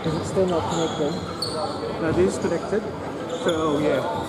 Is it still not connected? No, this is connected. So yeah.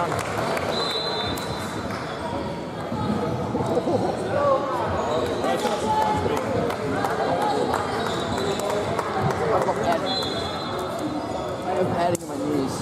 I've got padding. I have padding in my knees.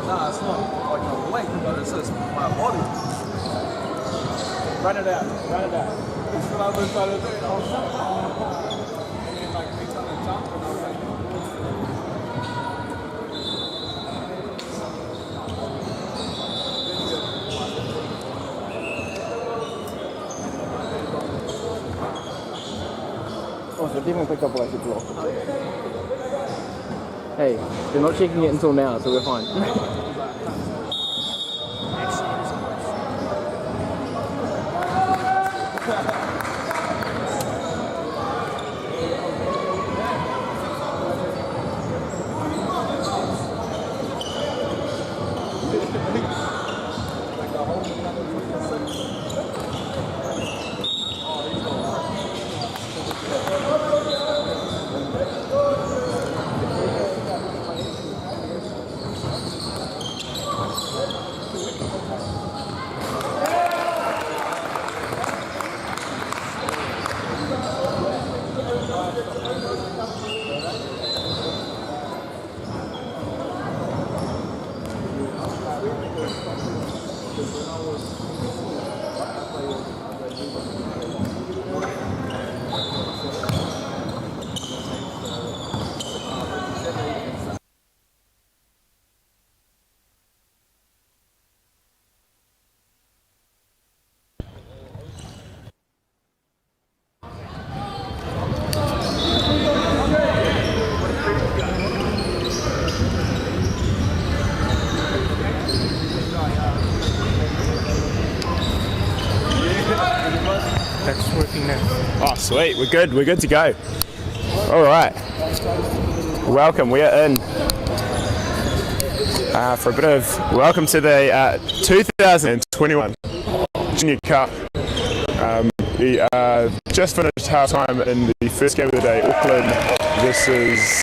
Nah, it's not like a length, but it's just my body. Run it out. Run it out. It's what I've been trying to do. And then like pick up and jump and I was like, Oh, so definitely picked up what I should block. Hey, they're not checking it until now, so we're fine. That's working now. Oh, sweet. We're good. We're good to go. All right. Welcome. We are in for a bit of welcome to the 2021 Junior Cup. We just finished half time in the first game of the day, Auckland versus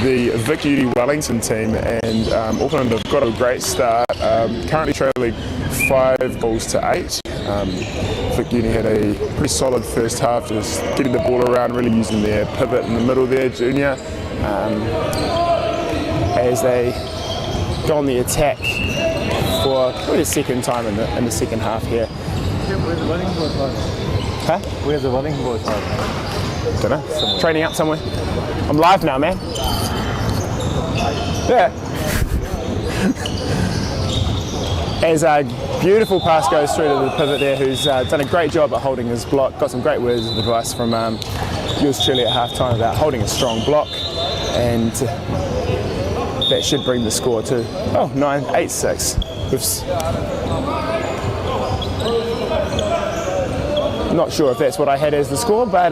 the Vic Uni Wellington team, and Auckland have got a great start, currently trailing 5 goals to 8. Vic Uni had a pretty solid first half, just getting the ball around, really using their pivot in the middle there, Junior, as they go on the attack for probably the second time in the second half here. Where's the Wellington boys on? Huh? Where's the Wellington boys on? Don't know. Training up somewhere. I'm live now, man. Yeah. As a beautiful pass goes through to the pivot there, who's done a great job at holding his block. Got some great words of advice from yours truly at half-time about holding a strong block, and that should bring the score to 8-6. Not sure if that's what I had as the score, but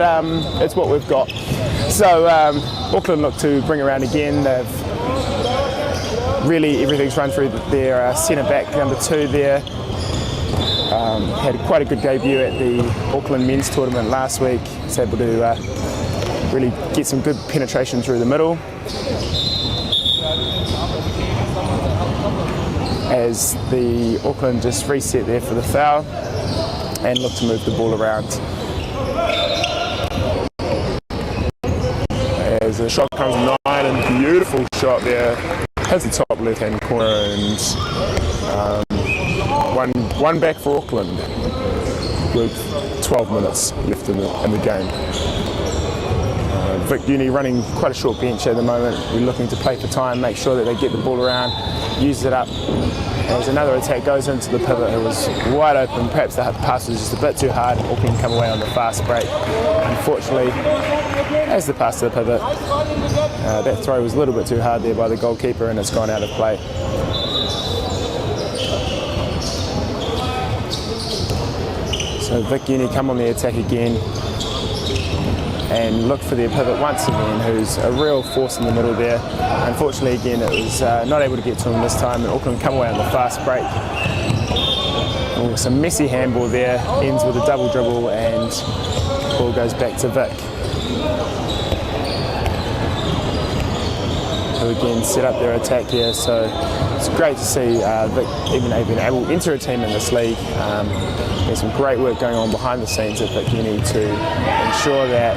it's what we've got. So Auckland look to bring around again. They've really, everything's run through their centre back number 2 there. Had quite a good debut at the Auckland men's tournament last week. Was able to really get some good penetration through the middle. As the Auckland just reset there for the foul and look to move the ball around. As the shot comes 9, and beautiful shot there. Hits the top left-hand corner, and one back for Auckland with 12 minutes left in the game. Vic Uni running quite a short bench at the moment. We're looking to play for time, make sure that they get the ball around, use it up. As another attack goes into the pivot, who was wide open. Perhaps the pass was just a bit too hard. Auckland come away on the fast break. Unfortunately, as the pass to the pivot, that throw was a little bit too hard there by the goalkeeper, and it's gone out of play. So Vic Uni come on the attack again and look for their pivot once again, who's a real force in the middle there. Unfortunately, again, it was not able to get to him this time, and Auckland come away on the fast break. Oh, some messy handball there, ends with a double dribble, and the ball goes back to Vic, who again set up their attack here. So it's great to see Vic even able to enter a team in this league. There's some great work going on behind the scenes at Vic Uni to ensure that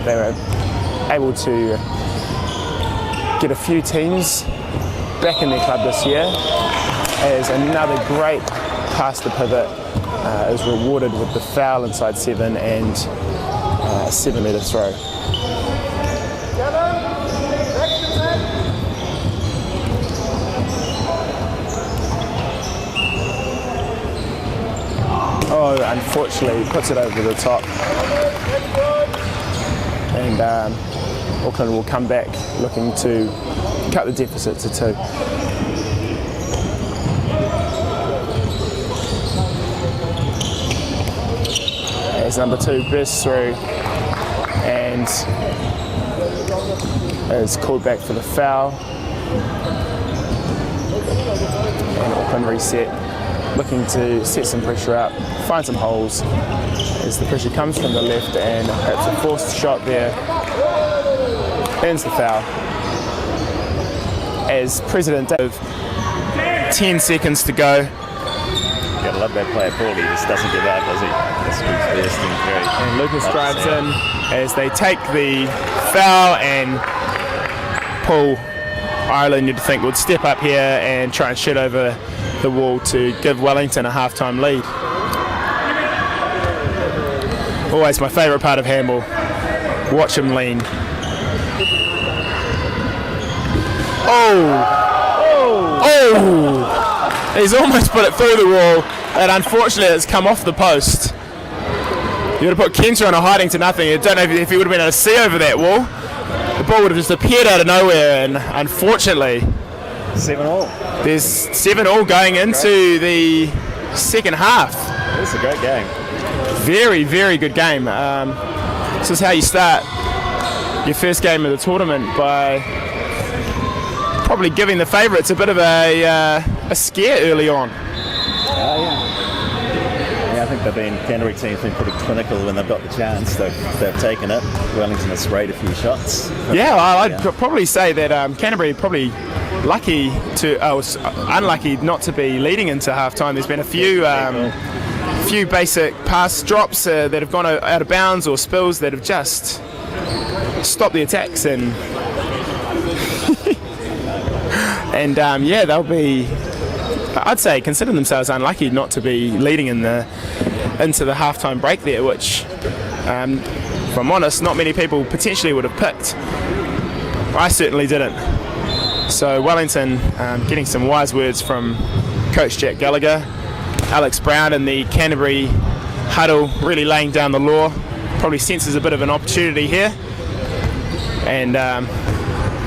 they were able to get a few teams back in their club this year, as another great pass to pivot is rewarded with the foul inside 7 and a 7-metre throw. Oh, unfortunately, puts it over the top. And Auckland will come back looking to cut the deficit to 2. As number 2 bursts through and is called back for the foul. And Auckland reset, looking to set some pressure up, find some holes as the pressure comes from the left, and perhaps a forced shot there ends the foul. As President Dave, 10 seconds to go. You gotta love that player, Paul. He just doesn't give up, does he? That's his best thing. And Lucas drives in as they take the foul, and Paul Ireland, you'd think, would step up here and try and shoot over the wall to give Wellington a half-time lead. Always my favourite part of handball. Watch him lean. Oh! He's almost put it through the wall, and unfortunately it's come off the post. You would have put Kenta on a hiding to nothing. I don't know if he would have been able to see over that wall. The ball would have just appeared out of nowhere, and unfortunately 7-all. there's 7-all going into the second half. It's a great game. Very, very good game. This is how you start your first game of the tournament, by probably giving the favourites a bit of a scare early on. Yeah, I think Canterbury team's been pretty clinical when they've got the chance. They've taken it. Wellington has sprayed a few shots. Yeah, I'd probably say that Canterbury probably unlucky not to be leading into half time. There's been a few basic pass drops that have gone out of bounds, or spills that have just stopped the attacks, and they'll be, I'd say, consider themselves unlucky not to be leading into the half-time break there, which, if I'm honest, not many people potentially would have picked. I certainly didn't. So Wellington getting some wise words from Coach Jack Gallagher. Alex Brown in the Canterbury huddle really laying down the law. Probably senses a bit of an opportunity here. And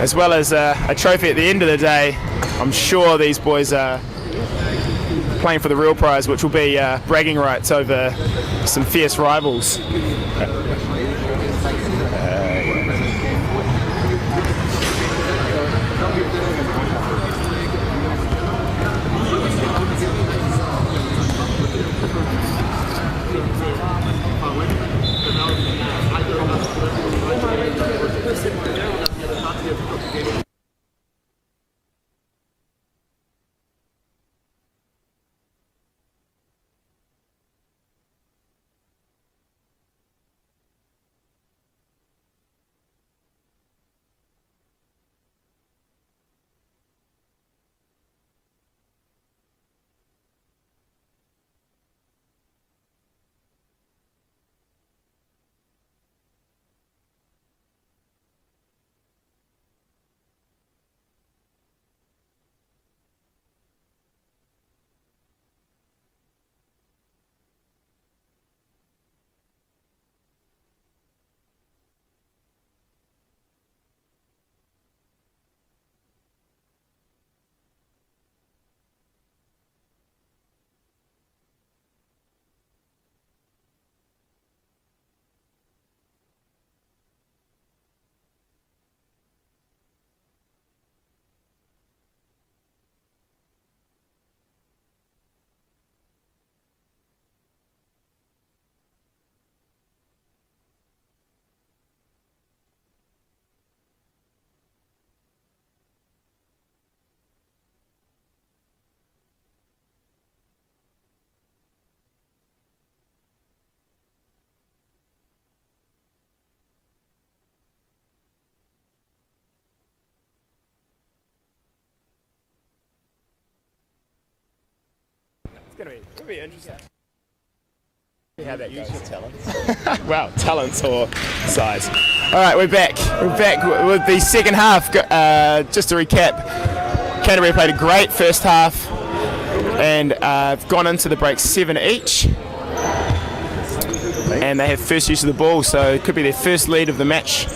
as well as a trophy at the end of the day, I'm sure these boys are playing for the real prize, which will be bragging rights over some fierce rivals. It's going to be interesting. See how that goes. Use your talents. Well, talents or size. All right, we're back. We're back with the second half. Just to recap, Canterbury played a great first half and gone into the break 7 each. And they have first use of the ball, so it could be their first lead of the match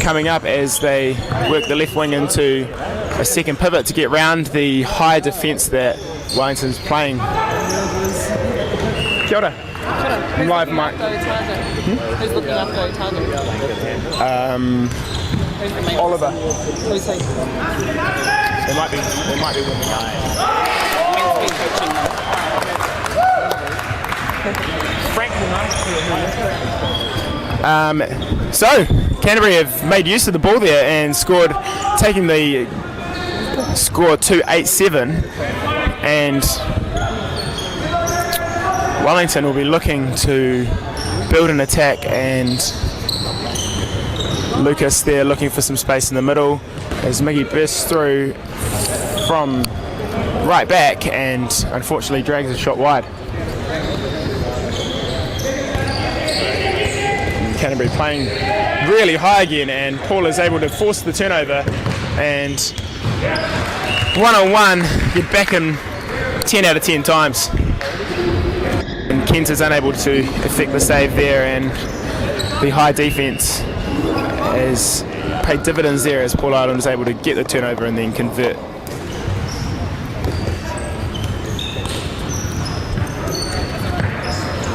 coming up as they work the left wing into a second pivot to get round the high defence that Wellington's playing. Kia ora. I'm live, Mike. Who's looking after Otago? Oliver. Who's he? It might be when the guy. So Canterbury have made use of the ball there and scored, taking the score to 8-7, and Wellington will be looking to build an attack, and Lucas there looking for some space in the middle as Miggy bursts through from right back and unfortunately drags a shot wide. Canterbury playing really high again, and Paul is able to force the turnover, and 1-on-1 get back in 10 out of 10 times. And Kent is unable to effect the save there, and the high defence has paid dividends there as Paul Ireland is able to get the turnover and then convert.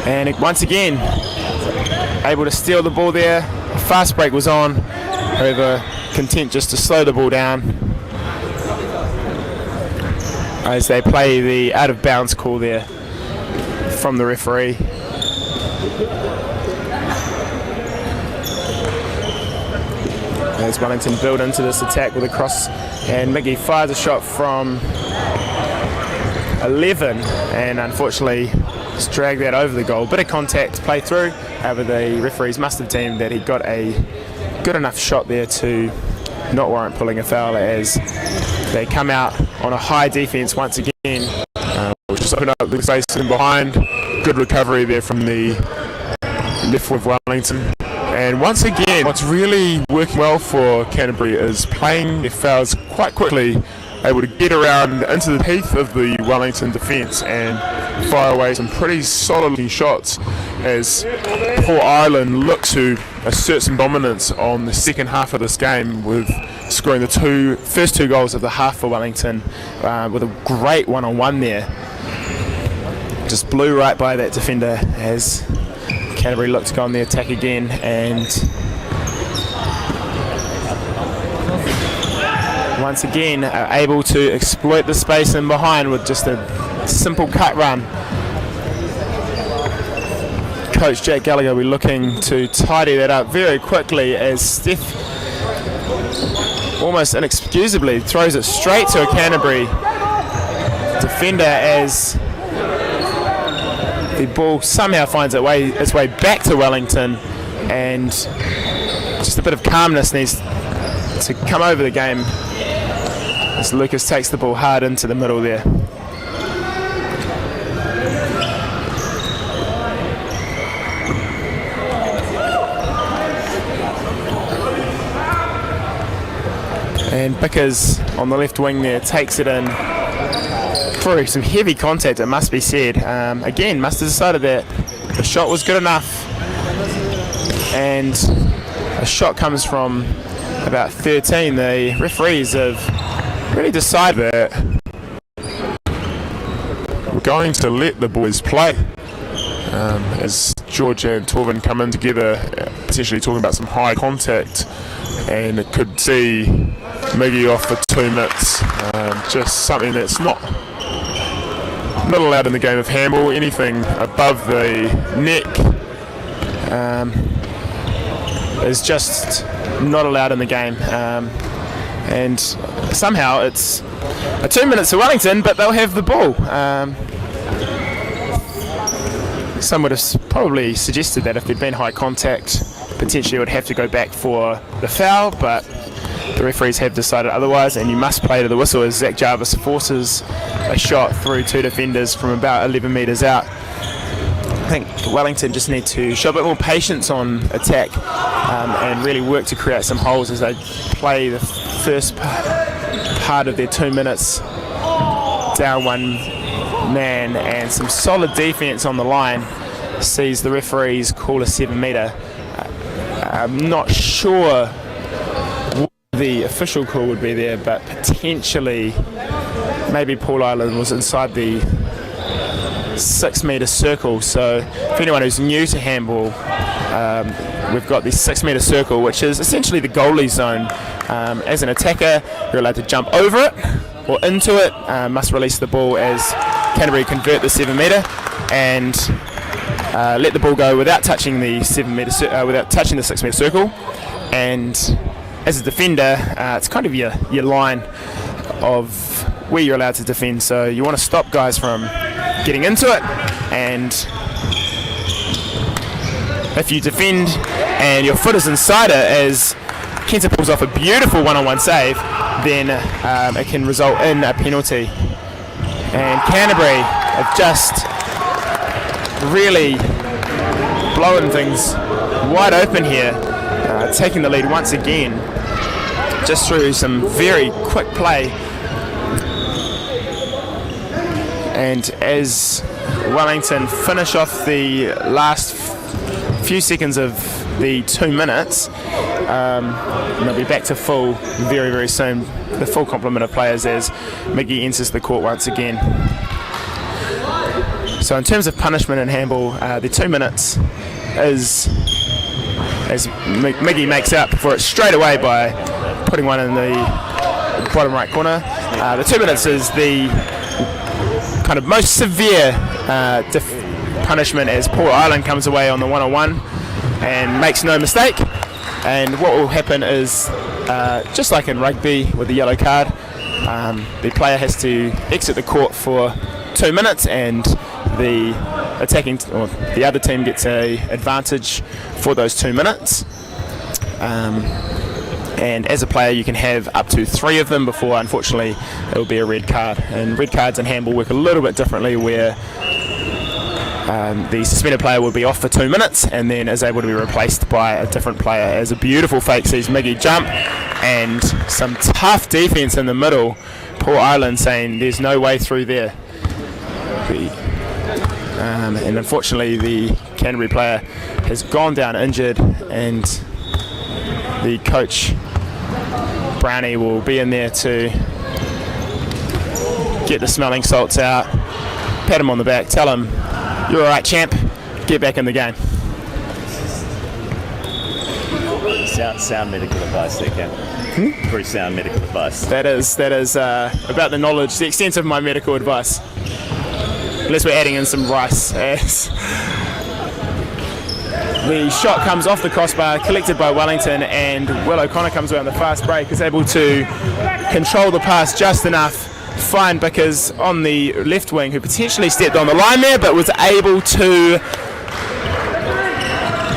And once again, able to steal the ball there. A fast break was on, however, content just to slow the ball down as they play the out of bounds call there from the referee. As Wellington build into this attack with a cross, and Miggy fires a shot from 11, and unfortunately just dragged that over the goal. Bit of contact play through, however the referees must have deemed that he got a good enough shot there to not warrant pulling a foul, as they come out on a high defence once again, which just opened up the space in behind. Good recovery there from the left of Wellington. And once again, what's really working well for Canterbury is playing their fouls quite quickly, able to get around into the teeth of the Wellington defence and fire away some pretty solid shots, as Paul Ireland looks to assert some dominance on the second half of this game with scoring the first two goals of the half for Wellington, with a great one-on-one there. Just blew right by that defender as Canterbury looked to go on the attack again, and once again are able to exploit the space in behind with just a simple cut run. Coach Jack Gallagher will be looking to tidy that up very quickly, as Steph almost inexcusably throws it straight to a Canterbury defender, as the ball somehow finds its way back to Wellington, and just a bit of calmness needs to come over the game as Lucas takes the ball hard into the middle there. And Bickers on the left wing there takes it in through some heavy contact, it must be said. Again, must have decided that the shot was good enough, and a shot comes from about 13. The referees have really decided that we're going to let the boys play, as George and Torvin come in together, potentially talking about some high contact, and it could see Miggy off for 2 minutes. Just something that's not allowed in the game of handball. Anything above the neck is just not allowed in the game, and somehow it's a 2 minutes to Wellington, but they'll have the ball. Some would have probably suggested that if there'd been high contact, potentially it would have to go back for the foul, but the referees have decided otherwise, and you must play to the whistle as Zach Jarvis forces a shot through two defenders from about 11 metres out. I think Wellington just need to show a bit more patience on attack, and really work to create some holes as they play the first part of their 2 minutes down one man, and some solid defence on the line sees the referees call a 7 metre. I'm not sure what the official call would be there, but potentially maybe Paul Ireland was inside the 6 metre circle. So for anyone who's new to handball, we've got the 6 metre circle, which is essentially the goalie zone. As an attacker, you're allowed to jump over it or into it, must release the ball as Canterbury convert the 7 metre, and let the ball go without touching the 7 metre without touching the 6 metre circle. And as a defender, it's kind of your line of where you're allowed to defend. So you want to stop guys from getting into it, and if you defend and your foot is inside it, as Kenta pulls off a beautiful one-on-one save, then it can result in a penalty. And Canterbury have just really blowing things wide open here, taking the lead once again, just through some very quick play. And as Wellington finish off the last few seconds of the 2 minutes, they'll be back to full very, very soon. The full complement of players as Miggy enters the court once again. So in terms of punishment in handball, the 2 minutes is, as Miggy makes up for it straight away by putting one in the bottom right corner. The 2 minutes is the kind of most severe punishment as Paul Ireland comes away on the 1-on-1 and makes no mistake. And what will happen is, just like in rugby with the yellow card, the player has to exit the court for 2 minutes, and the the other team gets a advantage for those 2 minutes. And as a player, you can have up to 3 of them before, unfortunately, it will be a red card. And red cards in handball work a little bit differently, where the suspended player will be off for 2 minutes and then is able to be replaced by a different player. As a beautiful fake sees Miggy jump and some tough defence in the middle. Paul Ireland saying there's no way through there. And unfortunately, the Canterbury player has gone down injured, and the coach Brownie will be in there to get the smelling salts out, pat him on the back, tell him, "You're all right, champ. Get back in the game." Sound medical advice there, Cam. Very sound medical advice. That is about the knowledge, the extent of my medical advice. Unless we're adding in some rice. As the shot comes off the crossbar, collected by Wellington, and Will O'Connor comes away on the fast break, is able to control the pass just enough. Fine Bickers on the left wing, who potentially stepped on the line there, but was able to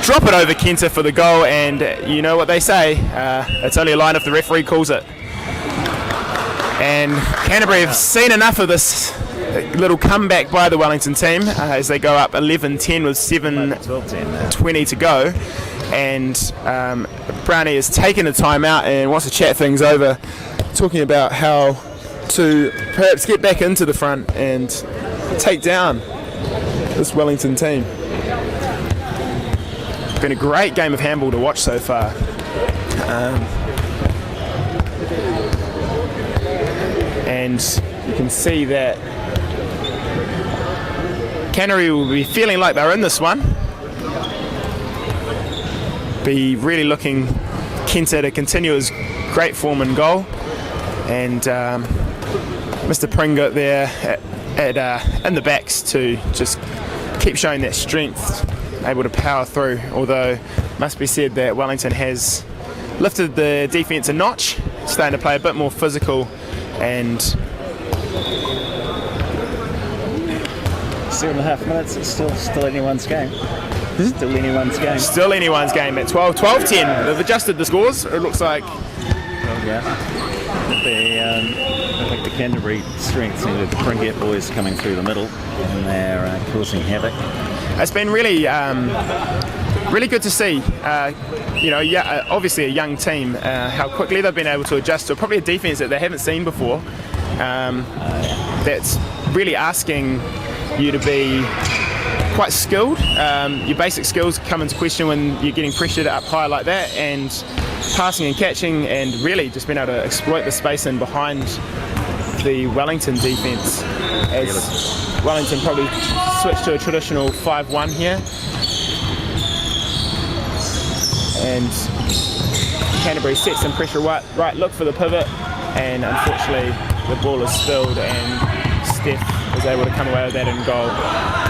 drop it over Kenta for the goal. And you know what they say, it's only a line if the referee calls it. And Canterbury have seen enough of this little comeback by the Wellington team as they go up 11-10 with 7:20 to go. And Brownie has taken a timeout and wants to chat things over, talking about how to perhaps get back into the front and take down this Wellington team. Been a great game of handball to watch so far. And you can see that Canterbury will be feeling like they're in this one. Be really looking Kenta to continue his great form and goal. And Mr. Pringot there in the backs to just keep showing that strength, able to power through. Although, must be said that Wellington has lifted the defence a notch, starting to play a bit more physical, and 7.5 minutes, it's still anyone's game. Still anyone's game. Still anyone's game at 12-10. They've adjusted the scores, it looks like. Yeah. I think the Canterbury strength seems to the Pringgate boys coming through the middle, and they're causing havoc. It's been really good to see. Obviously a young team, how quickly they've been able to adjust to probably a defence that they haven't seen before. That's really asking you to be quite skilled. Your basic skills come into question when you're getting pressured up high like that, and passing and catching, and really just being able to exploit the space in behind the Wellington defence, as Wellington probably switched to a traditional 5-1 here. And Canterbury set some pressure right, look for the pivot, and unfortunately the ball is spilled, and Steph is able to come away with that in goal.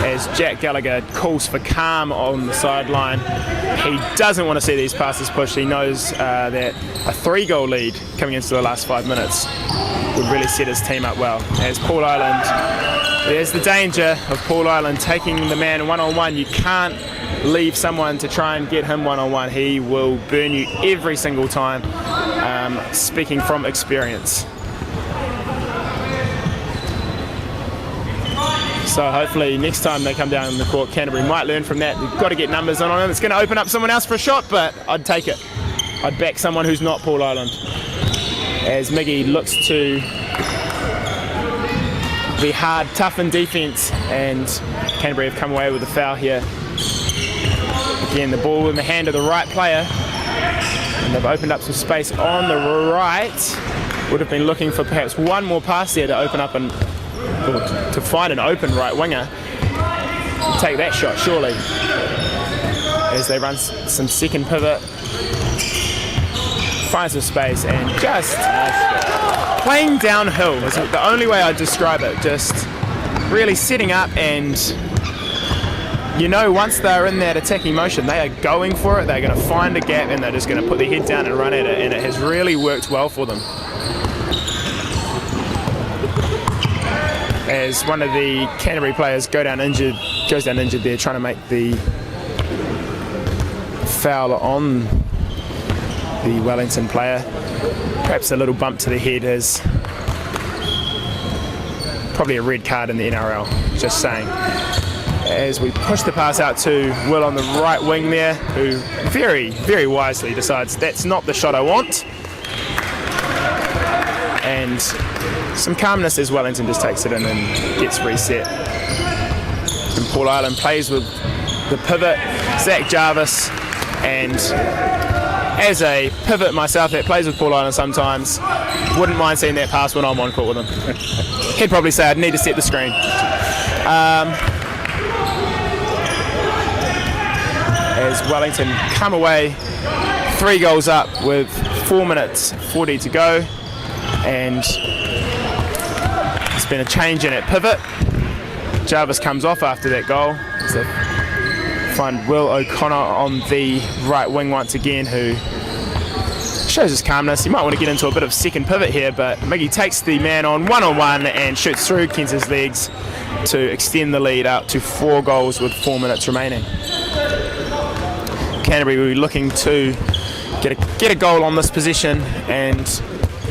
As Jack Gallagher calls for calm on the sideline, he doesn't want to see these passes pushed. He knows that a 3-goal lead coming into the last 5 minutes would really set his team up well. As Paul Ireland, there's the danger of Paul Ireland taking the man one-on-one. You can't leave someone to try and get him one-on-one. He will burn you every single time, speaking from experience. So hopefully next time they come down in the court, Canterbury might learn from that. They've got to get numbers on him. It's going to open up someone else for a shot, but I'd take it. I'd back someone who's not Paul Ireland. As Miggy looks to be hard, tough in defence, and Canterbury have come away with a foul here. Again, the ball in the hand of the right player, and they've opened up some space on the right. Would have been looking for perhaps one more pass there to open up and to find an open right winger. Take that shot surely, as they run some second pivot, find some space, and just playing downhill is the only way I'd describe it. Just really setting up and you know, once they're in that attacking motion, they are going for it. They're going to find a gap and they're just going to put their head down and run at it, and it has really worked well for them. As one of the Canterbury players goes down injured there, trying to make the foul on the Wellington player. Perhaps a little bump to the head is probably a red card in the NRL, just saying. As we push the pass out to Will on the right wing there, who very, very wisely decides that's not the shot I want. And some calmness as Wellington just takes it in and gets reset. And Paul Ireland plays with the pivot, Zach Jarvis, and as a pivot myself that plays with Paul Ireland sometimes, wouldn't mind seeing that pass when I'm on court with him. He'd probably say I'd need to set the screen. As Wellington come away 3 goals up with 4 minutes 40 to go, and there's been a change in at pivot. Jarvis comes off after that goal. So find Will O'Connor on the right wing once again, who shows his calmness. He might want to get into a bit of second pivot here, but Miggy takes the man on one-on-one and shoots through Kent's legs to extend the lead out to 4 goals with 4 minutes remaining. Canterbury will be looking to get a goal on this possession, and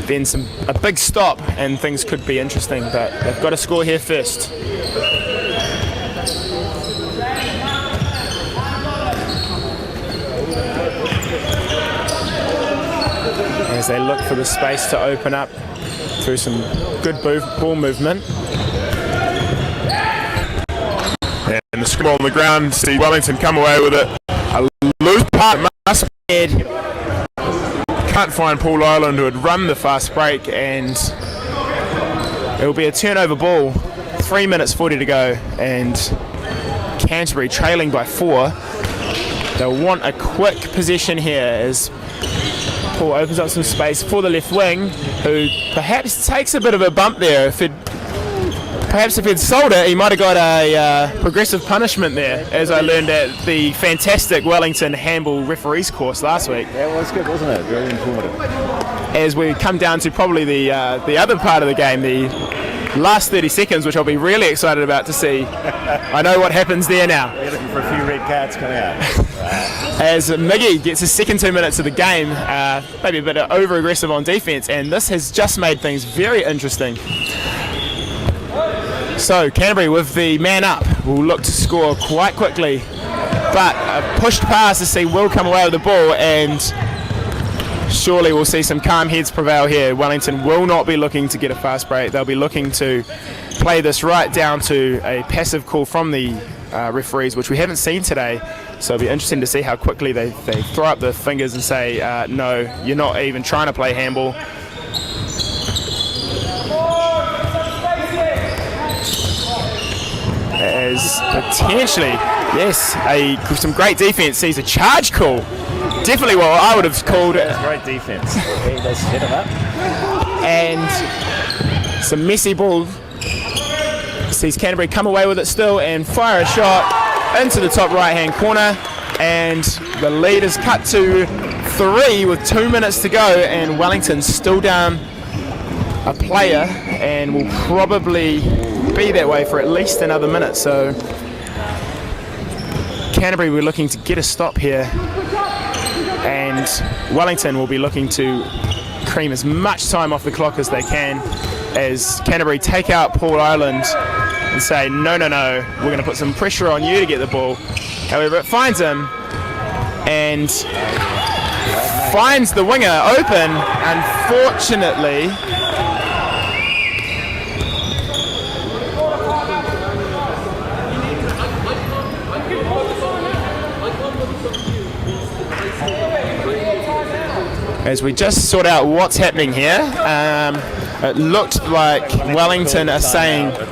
then a big stop and things could be interesting, but they've got to score here first. As they look for the space to open up through some good ball movement. And the scrum on the ground, see Wellington come away with it. A loose part must be. Can't find Paul Ireland, who had run the fast break, and it will be a turnover ball. 3 minutes 40 to go, and Canterbury trailing by 4. They'll want a quick possession here as Paul opens up some space for the left wing, who perhaps takes a bit of a bump there. Perhaps if he'd sold it, he might have got a progressive punishment there, as I learned at the fantastic Wellington handball referees course last week. That was good, wasn't it? Very informative. As we come down to probably the other part of the game, the last 30 seconds, which I'll be really excited about to see. I know what happens there now. You're looking for a few red cards coming out. As Miggy gets his second 2 minutes of the game, maybe a bit over-aggressive on defence, and this has just made things very interesting. So Canterbury with the man up will look to score quite quickly, but a pushed pass to see Will come away with the ball, and surely we'll see some calm heads prevail here. Wellington will not be looking to get a fast break. They'll be looking to play this right down to a passive call from the referees, which we haven't seen today. So it'll be interesting to see how quickly they throw up their fingers and say, no, you're not even trying to play handball. As potentially, yes, some great defence sees a charge call. Definitely what I would have called it. Great defence. He does hit him up. And some messy ball. Sees Canterbury come away with it still and fire a shot into the top right-hand corner. And the lead is cut to 3 with 2 minutes to go, and Wellington's still down a player and will probably be that way for at least another minute. So Canterbury were looking to get a stop here, and Wellington will be looking to cream as much time off the clock as they can, as Canterbury take out Paul Ireland and say, no, we're going to put some pressure on you to get the ball. However, it finds him and finds the winger open. Unfortunately, as we just sort out what's happening here, it looked like Wellington are saying that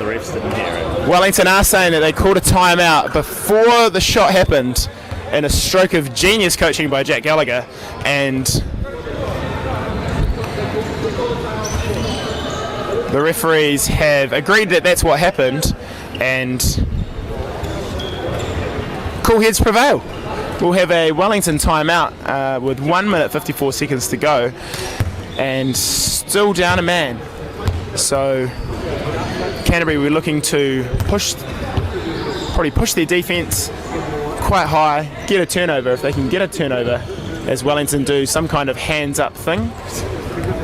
they called a timeout before the shot happened, in a stroke of genius coaching by Jack Gallagher, and the referees have agreed that that's what happened, and cool heads prevail. We'll have a Wellington timeout with 1 minute 54 seconds to go, and still down a man. So Canterbury, we're looking to probably push their defence quite high, get a turnover. If they can get a turnover, as Wellington do some kind of hands up thing,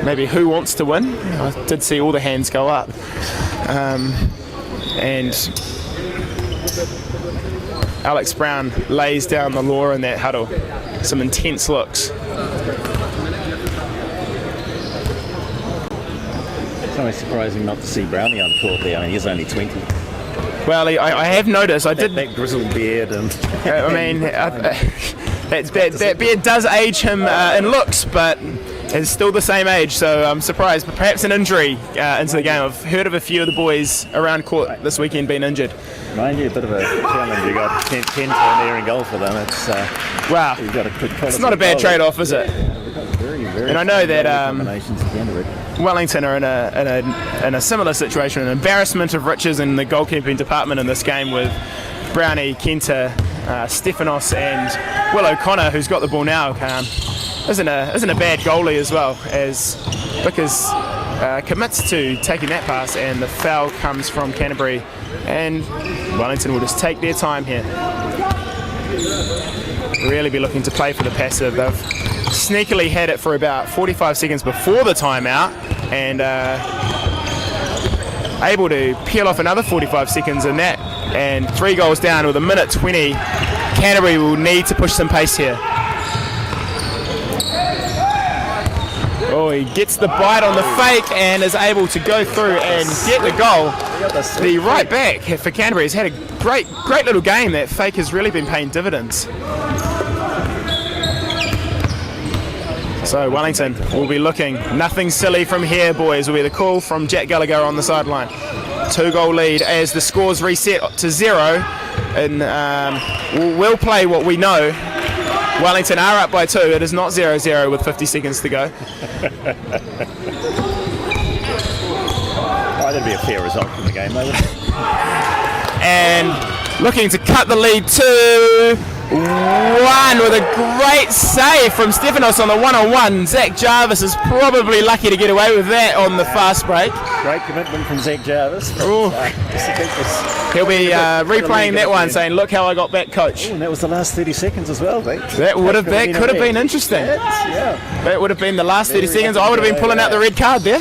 maybe who wants to win. I did see all the hands go up, and Alex Brown lays down the law in that huddle. Some intense looks. It's always surprising not to see Brownie on court there. I mean, he's only 20. Well, I have noticed. That grizzled beard and. I mean, that beard does age him in looks, but is still the same age. So I'm surprised. But perhaps an injury into the game. I've heard of a few of the boys around court this weekend being injured. Mind you, a bit of a challenge. You got 10 to there in goal for them. It's wow. You've got a good. It's not a bad trade-off, is it? Very, and I know that combinations at the end of it. Wellington are in a similar situation, an embarrassment of riches in the goalkeeping department in this game, with Brownie, Kenta, Stephanos and Will O'Connor, who's got the ball now. Isn't a bad goalie as well, as Vickers commits to taking that pass, and the foul comes from Canterbury, and Wellington will just take their time here. Really be looking to play for the passive. They've sneakily had it for about 45 seconds before the timeout, and able to peel off another 45 seconds in that, and 3 goals down with 1:20. Canterbury will need to push some pace here. Oh, he gets the bite on the fake and is able to go through and get the goal. The right back for Canterbury has had a great little game. That fake has really been paying dividends. So Wellington will be looking. Nothing silly from here, boys, will be the call from Jack Gallagher on the sideline. 2-goal lead as the scores reset to 0. And we'll play what we know. Wellington are up by 2. It is not 0-0 with 50 seconds to go. That'd be a fair result from the game, though. And looking to cut the lead to 1 with a great save from Stephanos on the 1-on-1. Zach Jarvis is probably lucky to get away with that on the fast break. Great commitment from Zach Jarvis. He'll be replaying that one, saying, "Look how I got back, coach." And that was the last 30 seconds as well, mate. That could have been interesting. Yeah. That would have been the last 30 seconds. I would have been pulling out the red card there.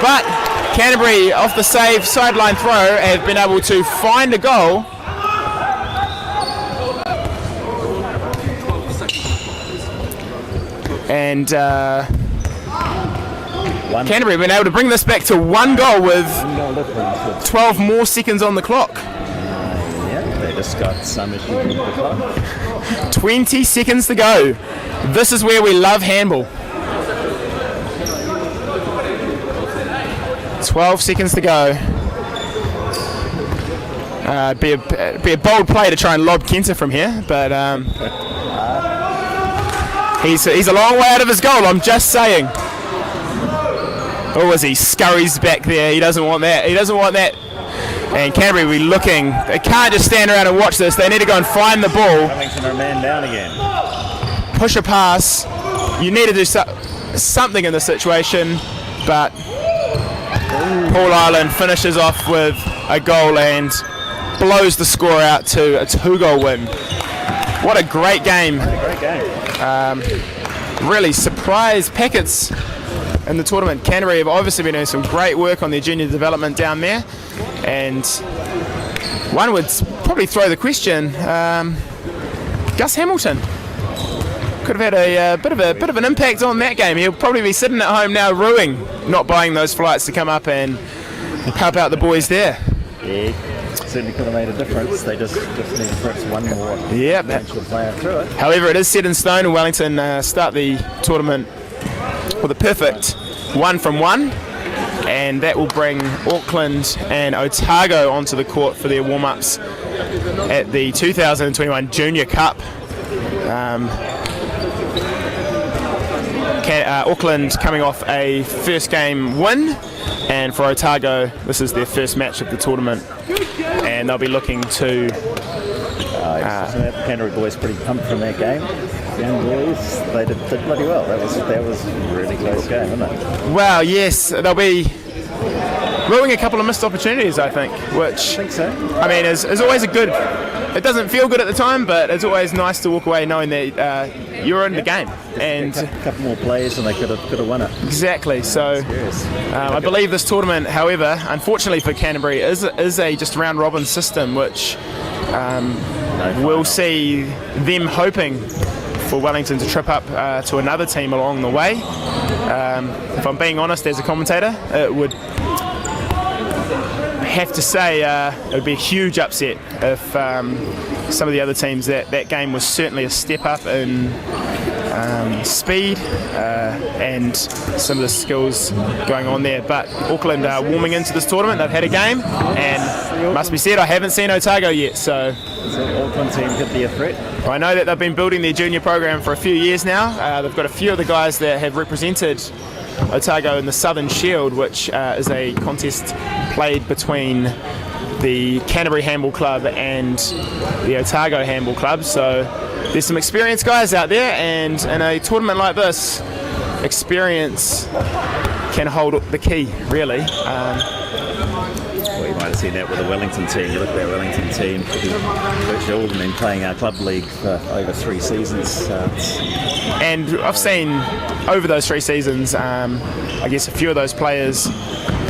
But Canterbury, off the save sideline throw, have been able to find a goal. And Canterbury have been able to bring this back to 1 goal with 12 more seconds on the clock. Yeah, they just got some issues with the clock. 20 seconds to go. This is where we love handball. 12 seconds to go. Be a bold play to try and lob Kenta from here, but he's a long way out of his goal, I'm just saying. Oh, as he scurries back there, he doesn't want that. And Canterbury will be looking. They can't just stand around and watch this. They need to go and find the ball. Wellington are man down again. Push a pass. You need to do something in this situation, but Paul Ireland finishes off with a goal and blows the score out to a 2-goal win. What a great game. Really surprise packets in the tournament. Canterbury have obviously been doing some great work on their junior development down there, and one would probably throw the question, Gus Hamilton could have had a bit of an impact on that game. He'll probably be sitting at home now rueing not buying those flights to come up and help out the boys there. Yeah, certainly could have made a difference. They just need perhaps one more player through it. However, it is set in stone, and Wellington start the tournament with a perfect 1-from-1, and that will bring Auckland and Otago onto the court for their warm-ups at the 2021 Junior Cup. Auckland coming off a first game win, and for Otago this is their first match of the tournament, and they'll be looking to Isn't that the Canterbury boys pretty pumped from that game? Young boys, they did bloody well. That was a really close game, wasn't it? Well, yes, they'll be ruining a couple of missed opportunities, I think, which I think so. I mean is always a good. It doesn't feel good at the time, but it's always nice to walk away knowing that you're in the game. And a couple more plays and they could have won it. Exactly. So I believe this tournament, however, unfortunately for Canterbury, is a just round robin system, which we'll see them hoping for Wellington to trip up to another team along the way. If I'm being honest, as a commentator, it would have to say it would be a huge upset if some of the other teams, that game was certainly a step up in speed and some of the skills going on there. But Auckland are warming into this tournament. They've had a game, and must be said, I haven't seen Otago yet, so the Auckland team could be a threat. I know that they've been building their junior program for a few years now. They've got a few of the guys that have represented Otago in the Southern Shield, which is a contest played between the Canterbury Handball Club and the Otago Handball Club. So there's some experienced guys out there, and in a tournament like this, experience can hold the key, really. Well, you might have seen that with the Wellington team. You look at that Wellington team, virtually all of them been playing our club league for over 3 seasons. And I've seen over those 3 seasons, I guess a few of those players,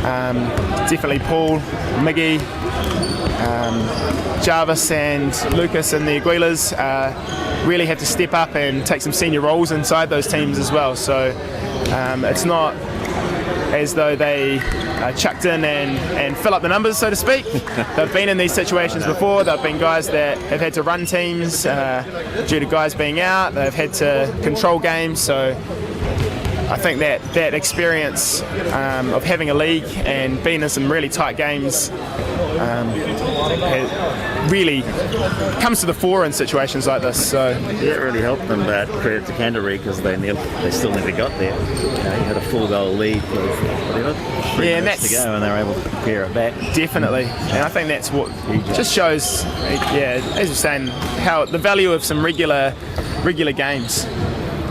definitely Paul, Miggy, Jarvis and Lucas and the Aguilas really have to step up and take some senior roles inside those teams as well. So it's not as though they chucked in and fill up the numbers, so to speak. They've been in these situations before. They've been guys that have had to run teams due to guys being out. They've had to control games. So I think that experience of having a league and being in some really tight games really comes to the fore in situations like this. So it really helped them, but credit to Canterbury because they still never got there. You had a 4-goal lead with whatever, 3 minutes to go, and they were able to compare it back. Definitely, and I think that's what just shows, as you're saying, how the value of some regular games.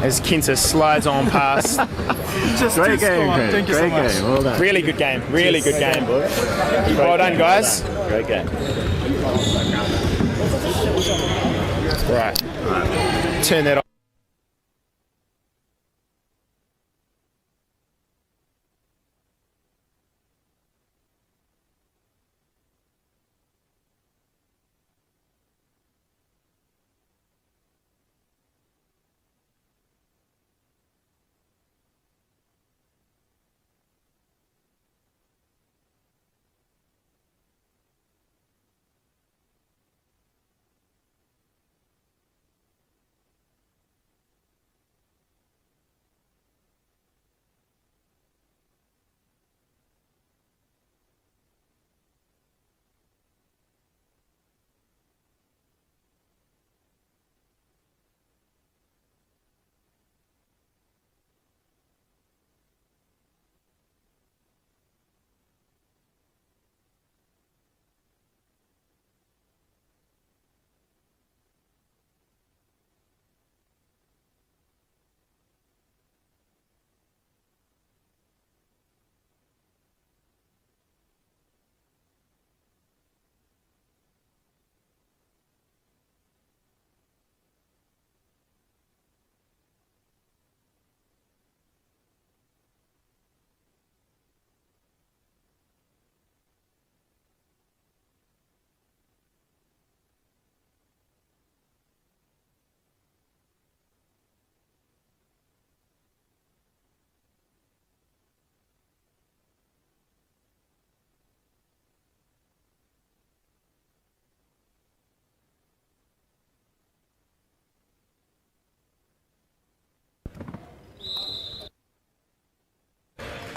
As Kenta slides on past. Great game, Thank you so great much. game. Well done. Really good game. Really good game. Well done, guys. Great game. Right. Turn that off.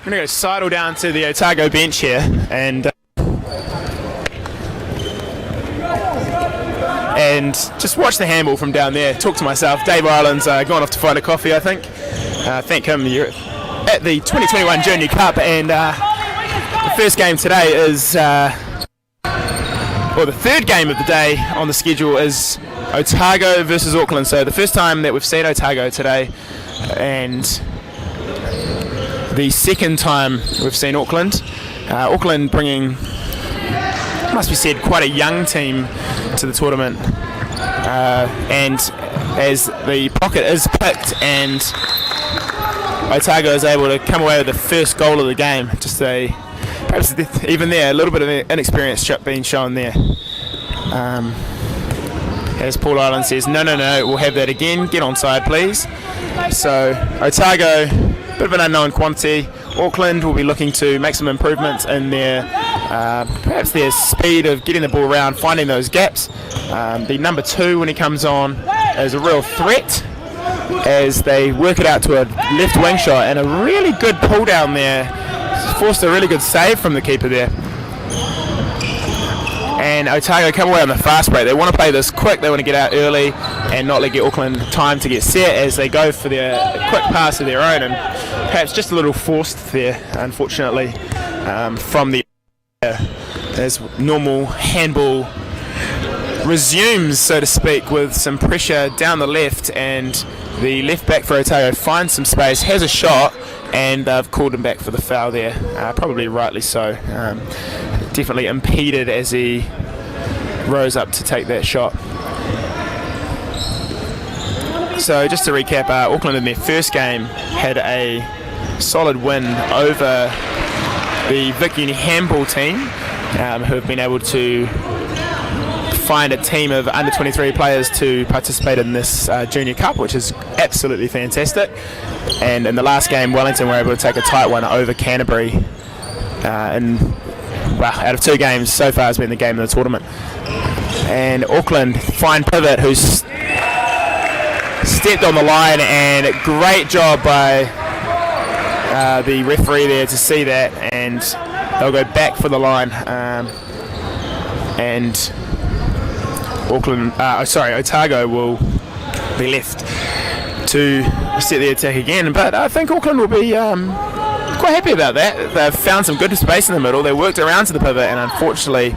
I'm going to go sidle down to the Otago bench here and just watch the handball from down there. Talk to myself. Dave Ireland's gone off to find a coffee, I think. Thank him. You're at the 2021 Junior Cup, and the first game today is or the third game of the day on the schedule is Otago versus Auckland. So the first time that we've seen Otago today, and the second time we've seen Auckland. Auckland bringing, must be said, quite a young team to the tournament. And as the pocket is picked and Otago is able to come away with the first goal of the game, just perhaps even there a little bit of inexperience being shown there. As Paul Ireland says, no, we'll have that again, get onside please. So Otago, bit of an unknown quantity. Auckland will be looking to make some improvements in their perhaps their speed of getting the ball around, finding those gaps. The number 2 when he comes on is a real threat as they work it out to a left wing shot, and a really good pull down there. Forced a really good save from the keeper there. And Otago come away on the fast break. They want to play this quick, they want to get out early and not let Auckland time to get set as they go for their quick pass of their own, and perhaps just a little forced there, unfortunately, from the as normal handball resumes, so to speak, with some pressure down the left, and the left back for Otago finds some space, has a shot, and they've called him back for the foul there, probably rightly so. Definitely impeded as he rose up to take that shot. So just to recap, Auckland in their first game had a solid win over the Vic Uni handball team, who have been able to find a team of under 23 players to participate in this Junior Cup, which is absolutely fantastic. And in the last game, Wellington were able to take a tight one over Canterbury. Out of 2 games so far has been the game of the tournament. And Auckland, fine pivot, who's stepped on the line, and great job by the referee there to see that, and they'll go back for the line. And Otago will be left to set the attack again. But I think Auckland will be quite happy about that. They've found some good space in the middle. They worked around to the pivot, and unfortunately,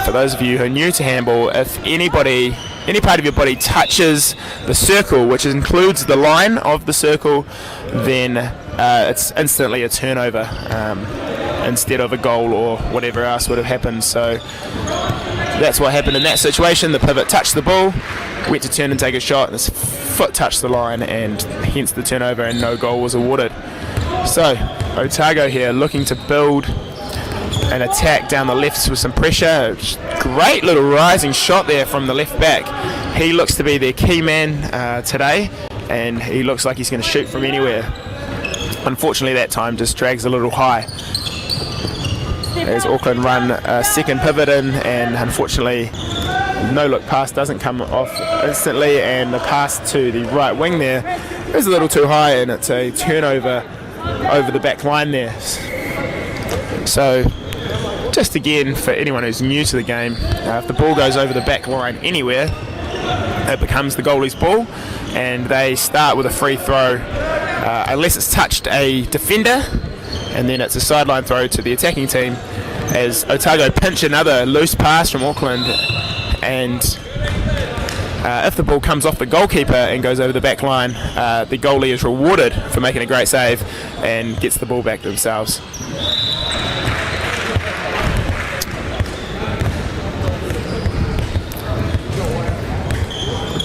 for those of you who are new to handball, if any part of your body touches the circle, which includes the line of the circle, then it's instantly a turnover instead of a goal or whatever else would have happened. So that's what happened in that situation. The pivot touched the ball, went to turn and take a shot, and his foot touched the line, and hence the turnover, and no goal was awarded. So Otago here looking to build an attack down the left with some pressure. Great little rising shot there from the left back. He looks to be their key man today, and he looks like he's going to shoot from anywhere. Unfortunately, that time just drags a little high as Auckland run a second pivot in, and unfortunately no look pass doesn't come off instantly, and the pass to the right wing there is a little too high, and it's a turnover over the back line there. So just again, for anyone who's new to the game, if the ball goes over the back line anywhere, it becomes the goalie's ball, and they start with a free throw unless it's touched a defender, and then it's a sideline throw to the attacking team as Otago pinch another loose pass from Auckland, and if the ball comes off the goalkeeper and goes over the back line, the goalie is rewarded for making a great save and gets the ball back to themselves.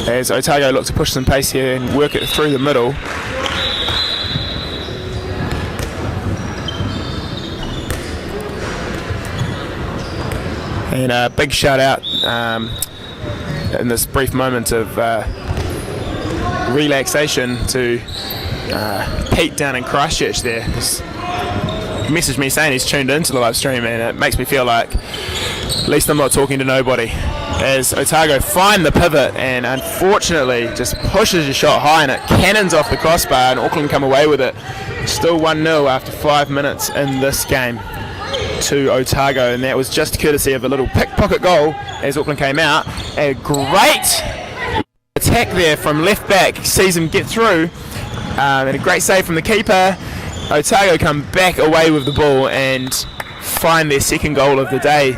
As Otago look to push some pace here and work it through the middle. And a big shout out in this brief moment of relaxation to Pete down in Christchurch there. He's messaged me saying he's tuned into the live stream, and it makes me feel like at least I'm not talking to nobody. As Otago find the pivot and unfortunately just pushes a shot high, and it cannons off the crossbar, and Auckland come away with it. Still 1-0 after 5 minutes in this game to Otago, and that was just courtesy of a little pickpocket goal as Auckland came out. A great attack there from left back, sees him get through, and a great save from the keeper. Otago come back away with the ball and find their second goal of the day.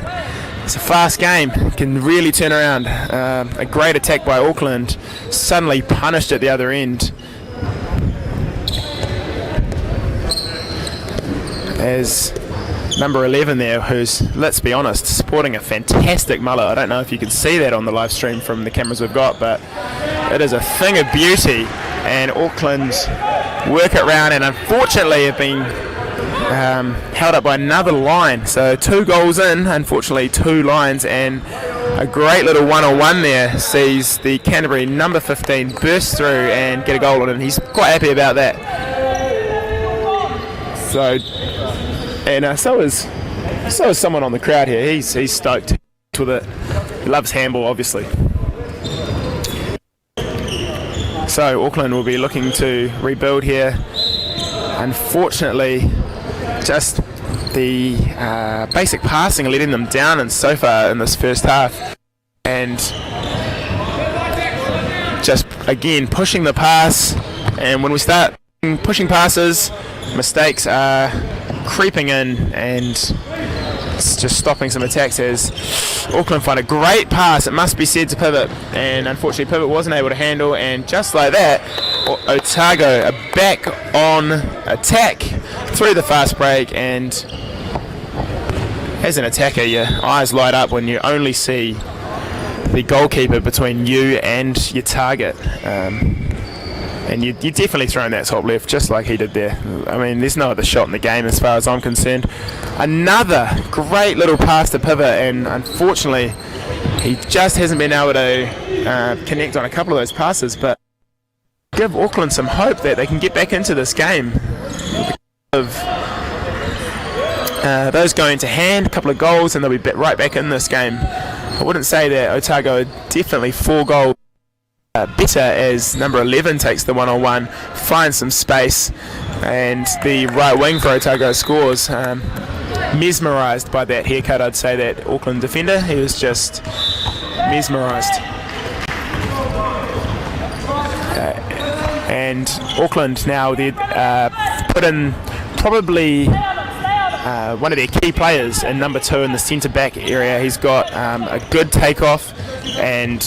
It's a fast game, can really turn around. A great attack by Auckland, suddenly punished at the other end. As number 11 there, who's, let's be honest, sporting a fantastic mullet. I don't know if you can see that on the live stream from the cameras we've got, but it is a thing of beauty. And Auckland work it round, and unfortunately have been held up by another line. So 2 goals in, unfortunately 2 lines, and a great little one-on-one there sees the Canterbury number 15 burst through and get a goal on it, and he's quite happy about that. So, and so is someone on the crowd here. He's stoked with it. He loves handball, obviously. So Auckland will be looking to rebuild here. Unfortunately, just the basic passing letting them down and so far in this first half, and just again pushing the pass. And when we start pushing passes, mistakes are creeping in, and it's just stopping some attacks as Auckland find a great pass, it must be said, to Pivot, and unfortunately Pivot wasn't able to handle, and just like that Otago are back on attack through the fast break. And as an attacker, your eyes light up when you only see the goalkeeper between you and your target. And you're definitely throwing that top left just like he did there. I mean, there's no other shot in the game as far as I'm concerned. Another great little pass to Pivot, and unfortunately he just hasn't been able to connect on a couple of those passes, but give Auckland some hope that they can get back into this game. Of those going to hand, a couple of goals, and they'll be right back in this game. I wouldn't say that Otago are definitely 4 goals better, as number 11 takes the one-on-one, finds some space, and the right wing for Otago scores. Mesmerised by that haircut, I'd say, that Auckland defender. He was just mesmerised. And Auckland now, they put in probably one of their key players in number 2 in the centre back area. He's got a good takeoff, and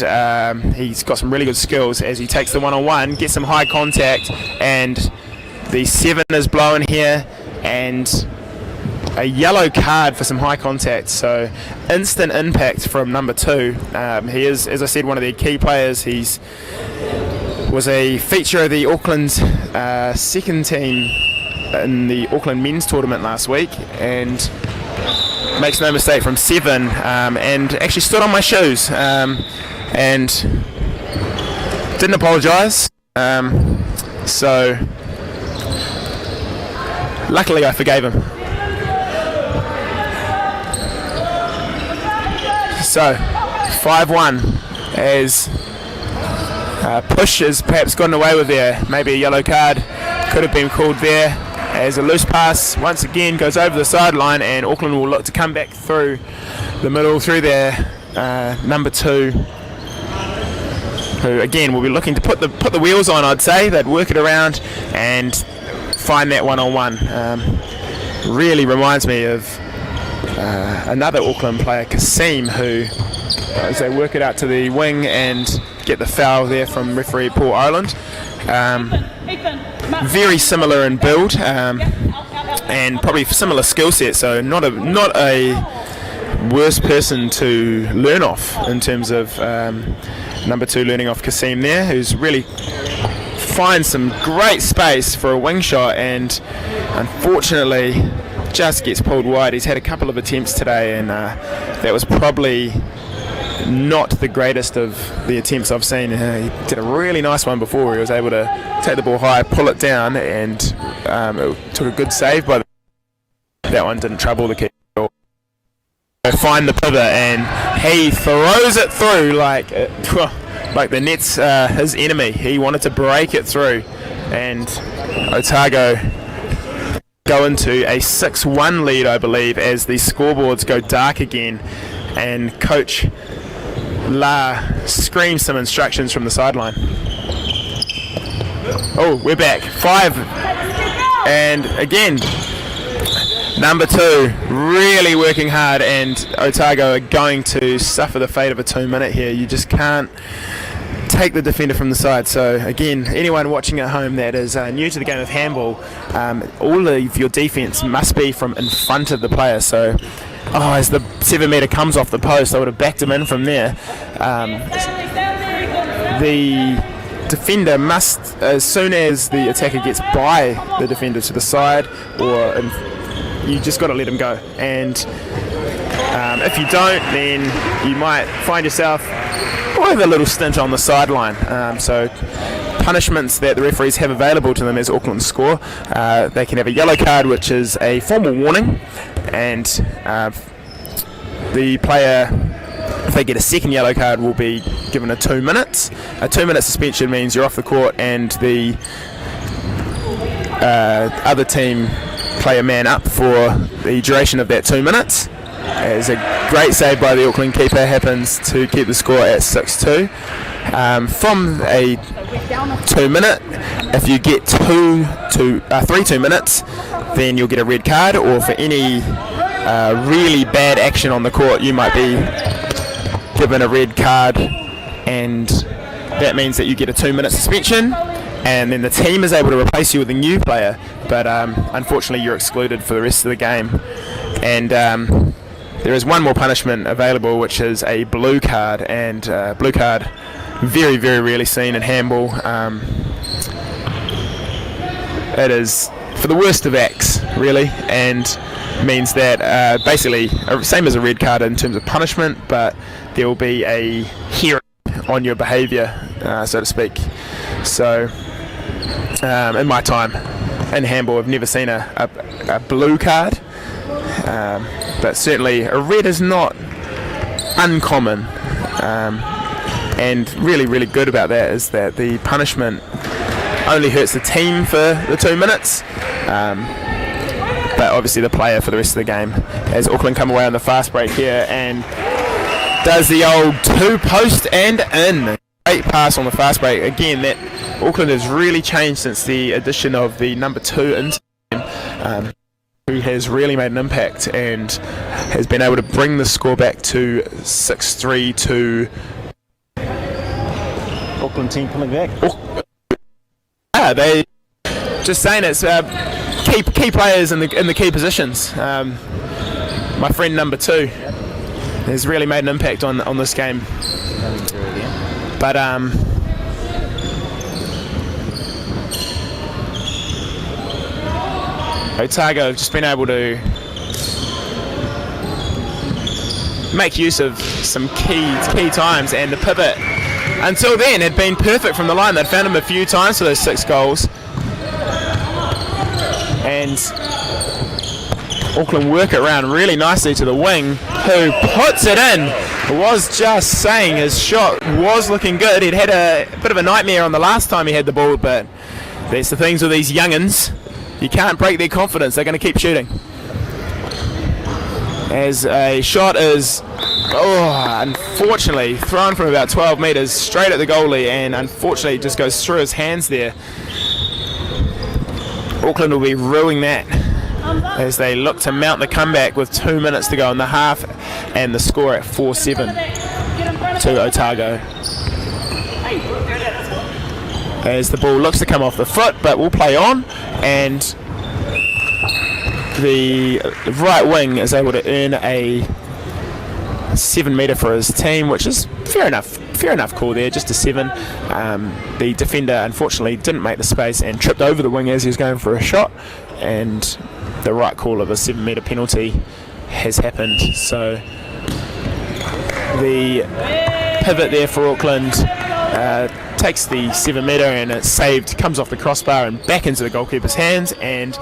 he's got some really good skills as he takes the one-on-one, gets some high contact, and the 7 is blown here, and a yellow card for some high contact. So instant impact from number 2. He is, as I said, one of their key players. He's was a feature of the Auckland second team in the Auckland men's tournament last week, and makes no mistake from 7, and actually stood on my shoes and didn't apologise. So luckily I forgave him. So 5-1 as push has perhaps gotten away with there. Maybe a yellow card could have been called there, as a loose pass once again goes over the sideline, and Auckland will look to come back through the middle through their number 2, who again will be looking to put the wheels on. I'd say they'd work it around and find that one-on-one. Really reminds me of another Auckland player, Kasim, who as they work it out to the wing and get the foul there from referee Paul Ireland. Very similar in build, and probably similar skill set, so not a worse person to learn off in terms of number 2 learning off Kasim there, who's really finds some great space for a wing shot, and unfortunately just gets pulled wide. He's had a couple of attempts today, and that was probably not the greatest of the attempts I've seen. He did a really nice one before where he was able to take the ball high, pull it down, and it took a good save by that one. Didn't trouble the keeper. Find the Pivot, and he throws it through like the net's his enemy. He wanted to break it through, and Otago go into a 6-1 lead, I believe, as the scoreboards go dark again, and Coach La screams some instructions from the sideline. Oh, we're back. 5, and again Number 2 really working hard, and Otago are going to suffer the fate of a 2-minute here. You just can't take the defender from the side. So again, anyone watching at home that is new to the game of handball, all of your defence must be from in front of the player. So as the 7 metre comes off the post, I would have backed him in from there. The defender must, as soon as the attacker gets by the defender to the side, you just got to let him go. And if you don't, then you might find yourself with a little stint on the sideline. So punishments that the referees have available to them as Auckland score, they can have a yellow card, which is a formal warning, and the player, if they get a second yellow card, will be given a 2 minutes. A 2-minute suspension means you're off the court, and the other team play a man up for the duration of that 2 minutes. As a great save by the Auckland keeper happens to keep the score at 6-2. From a 2-minute, if you get 3 2-minutes, then you'll get a red card, or for any really bad action on the court, you might be given a red card, and that means that you get a 2-minute suspension, and then the team is able to replace you with a new player, but unfortunately you're excluded for the rest of the game. And there is one more punishment available, which is a blue card, and blue card very, very rarely seen in handball. It is for the worst of acts, really, and means that basically same as a red card in terms of punishment, but there will be a hearing on your behaviour, so to speak. So in my time in handball, I've never seen a blue card, but certainly a red is not uncommon. And really, really good about that is that the punishment only hurts the team for the 2 minutes, but obviously the player for the rest of the game. As Auckland come away on the fast break here and does the old 2-post and in. Great pass on the fast break. Again, that Auckland has really changed since the addition of the number 2 into the game, who has really made an impact and has been able to bring the score back to 6-3 to Auckland team coming back. They just saying it's key players in the key positions. My friend number 2 has really made an impact on this game. But Otago have just been able to make use of some key times, and the pivot until then had been perfect from the line. They'd found him a few times for those 6 goals, and Auckland work it around really nicely to the wing, who puts it in. Was just saying his shot was looking good. He'd had a bit of a nightmare on the last time he had the ball, but that's the things with these young'uns. You can't break their confidence. They're going to keep shooting. As a shot is, unfortunately, thrown from about 12 metres straight at the goalie, and unfortunately it just goes through his hands there. Auckland will be ruining that as they look to mount the comeback with 2 minutes to go in the half, and the score at 4-7 to Otago. As the ball looks to come off the foot, but will play on, and the right wing is able to earn a 7 metre for his team, which is fair enough call there, just a 7. The defender unfortunately didn't make the space and tripped over the wing as he was going for a shot, and the right call of a 7 metre penalty has happened. So the pivot there for Auckland takes the 7 metre, and it's saved, comes off the crossbar and back into the goalkeeper's hands, and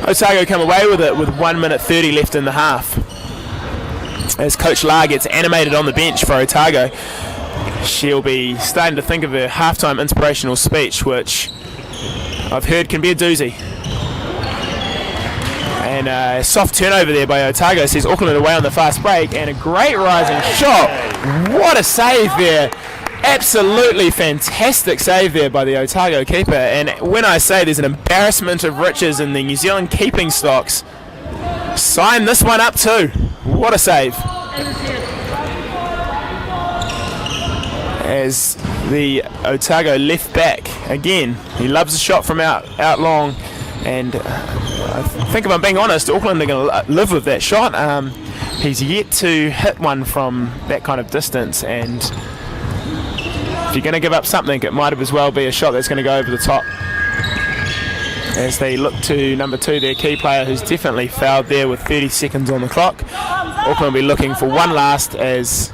Otago come away with it with 1 minute 30 left in the half. As Coach La gets animated on the bench for Otago, she'll be starting to think of her halftime inspirational speech, which I've heard can be a doozy. And a soft turnover there by Otago says Auckland away on the fast break, and a great rising shot. What a save there. Absolutely fantastic save there by the Otago keeper. And when I say there's an embarrassment of riches in the New Zealand keeping stocks, sign this one up too. What a save. As the Otago left back, again, he loves a shot from out long, and I think if I'm being honest, Auckland are going to live with that shot. He's yet to hit one from that kind of distance, and if you're going to give up something, it might as well be a shot that's going to go over the top. As they look to number 2, their key player, who's definitely fouled there with 30 seconds on the clock. Auckland will be looking for one last as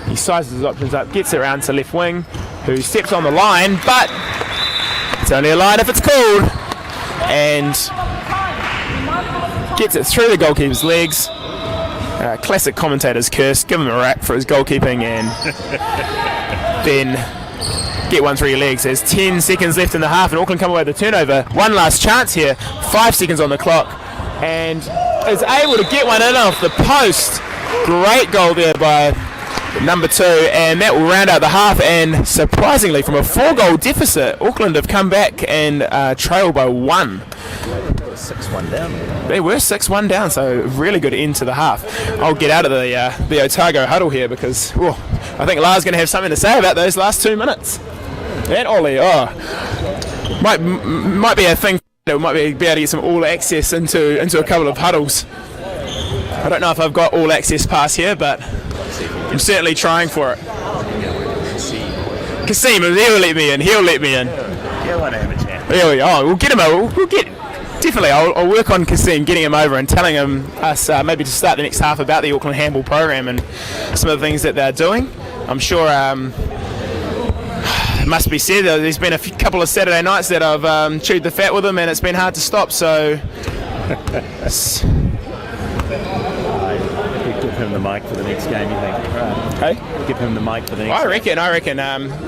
he sizes his options up, gets it around to left wing, who steps on the line, but it's only a line if it's called, and gets it through the goalkeeper's legs. Classic commentator's curse, give him a rack for his goalkeeping, and then get one through your legs. There's 10 seconds left in the half, and Auckland come away with the turnover. One last chance here, 5 seconds on the clock, and is able to get one in off the post. Great goal there by number 2, and that will round out the half. And surprisingly, from a 4-goal deficit, Auckland have come back and trail by 1. 6-1 down. They were 6-1 down, so really good end to the half. I'll get out of the Otago huddle here because I think Lars going to have something to say about those last 2 minutes. And Ollie, might be a thing that might be able to get some all access into a couple of huddles. I don't know if I've got all access pass here, but I'm certainly trying for it. Kasim, he'll let me in. Yeah, want to have a chat. There we are. We'll get him over. Definitely, I'll work on Kasim, getting him over and telling us maybe to start the next half about the Auckland handball program and some of the things that they're doing. I'm sure it must be said that there's been a couple of Saturday nights that I've chewed the fat with him, and it's been hard to stop. So. Give him the mic for the next game, you think? Hey? Give him the mic for the next game. I reckon.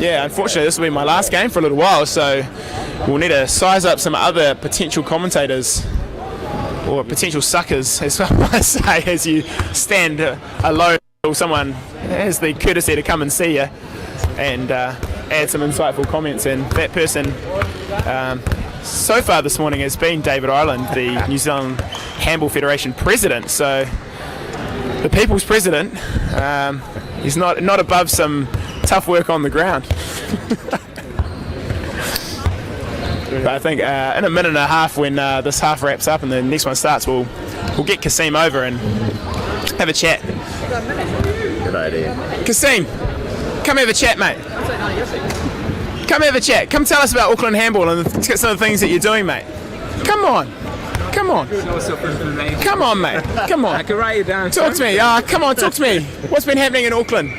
Yeah, unfortunately, this will be my last game for a little while, so we'll need to size up some other potential commentators or potential suckers, as I might say, as you stand alone until someone has the courtesy to come and see you and add some insightful comments. And that person so far this morning has been David Ireland, the New Zealand Handball Federation president. So the people's president is not above some tough work on the ground. But I think in a minute and a half, when this half wraps up and the next one starts, we'll get Kasim over and have a chat. Good idea. Kasim, come have a chat, mate. Come have a chat. Come tell us about Auckland handball and some of the things that you're doing, mate. Come on, mate. Come on. I can write you down. Talk to me. Come on, talk to me. What's been happening in Auckland?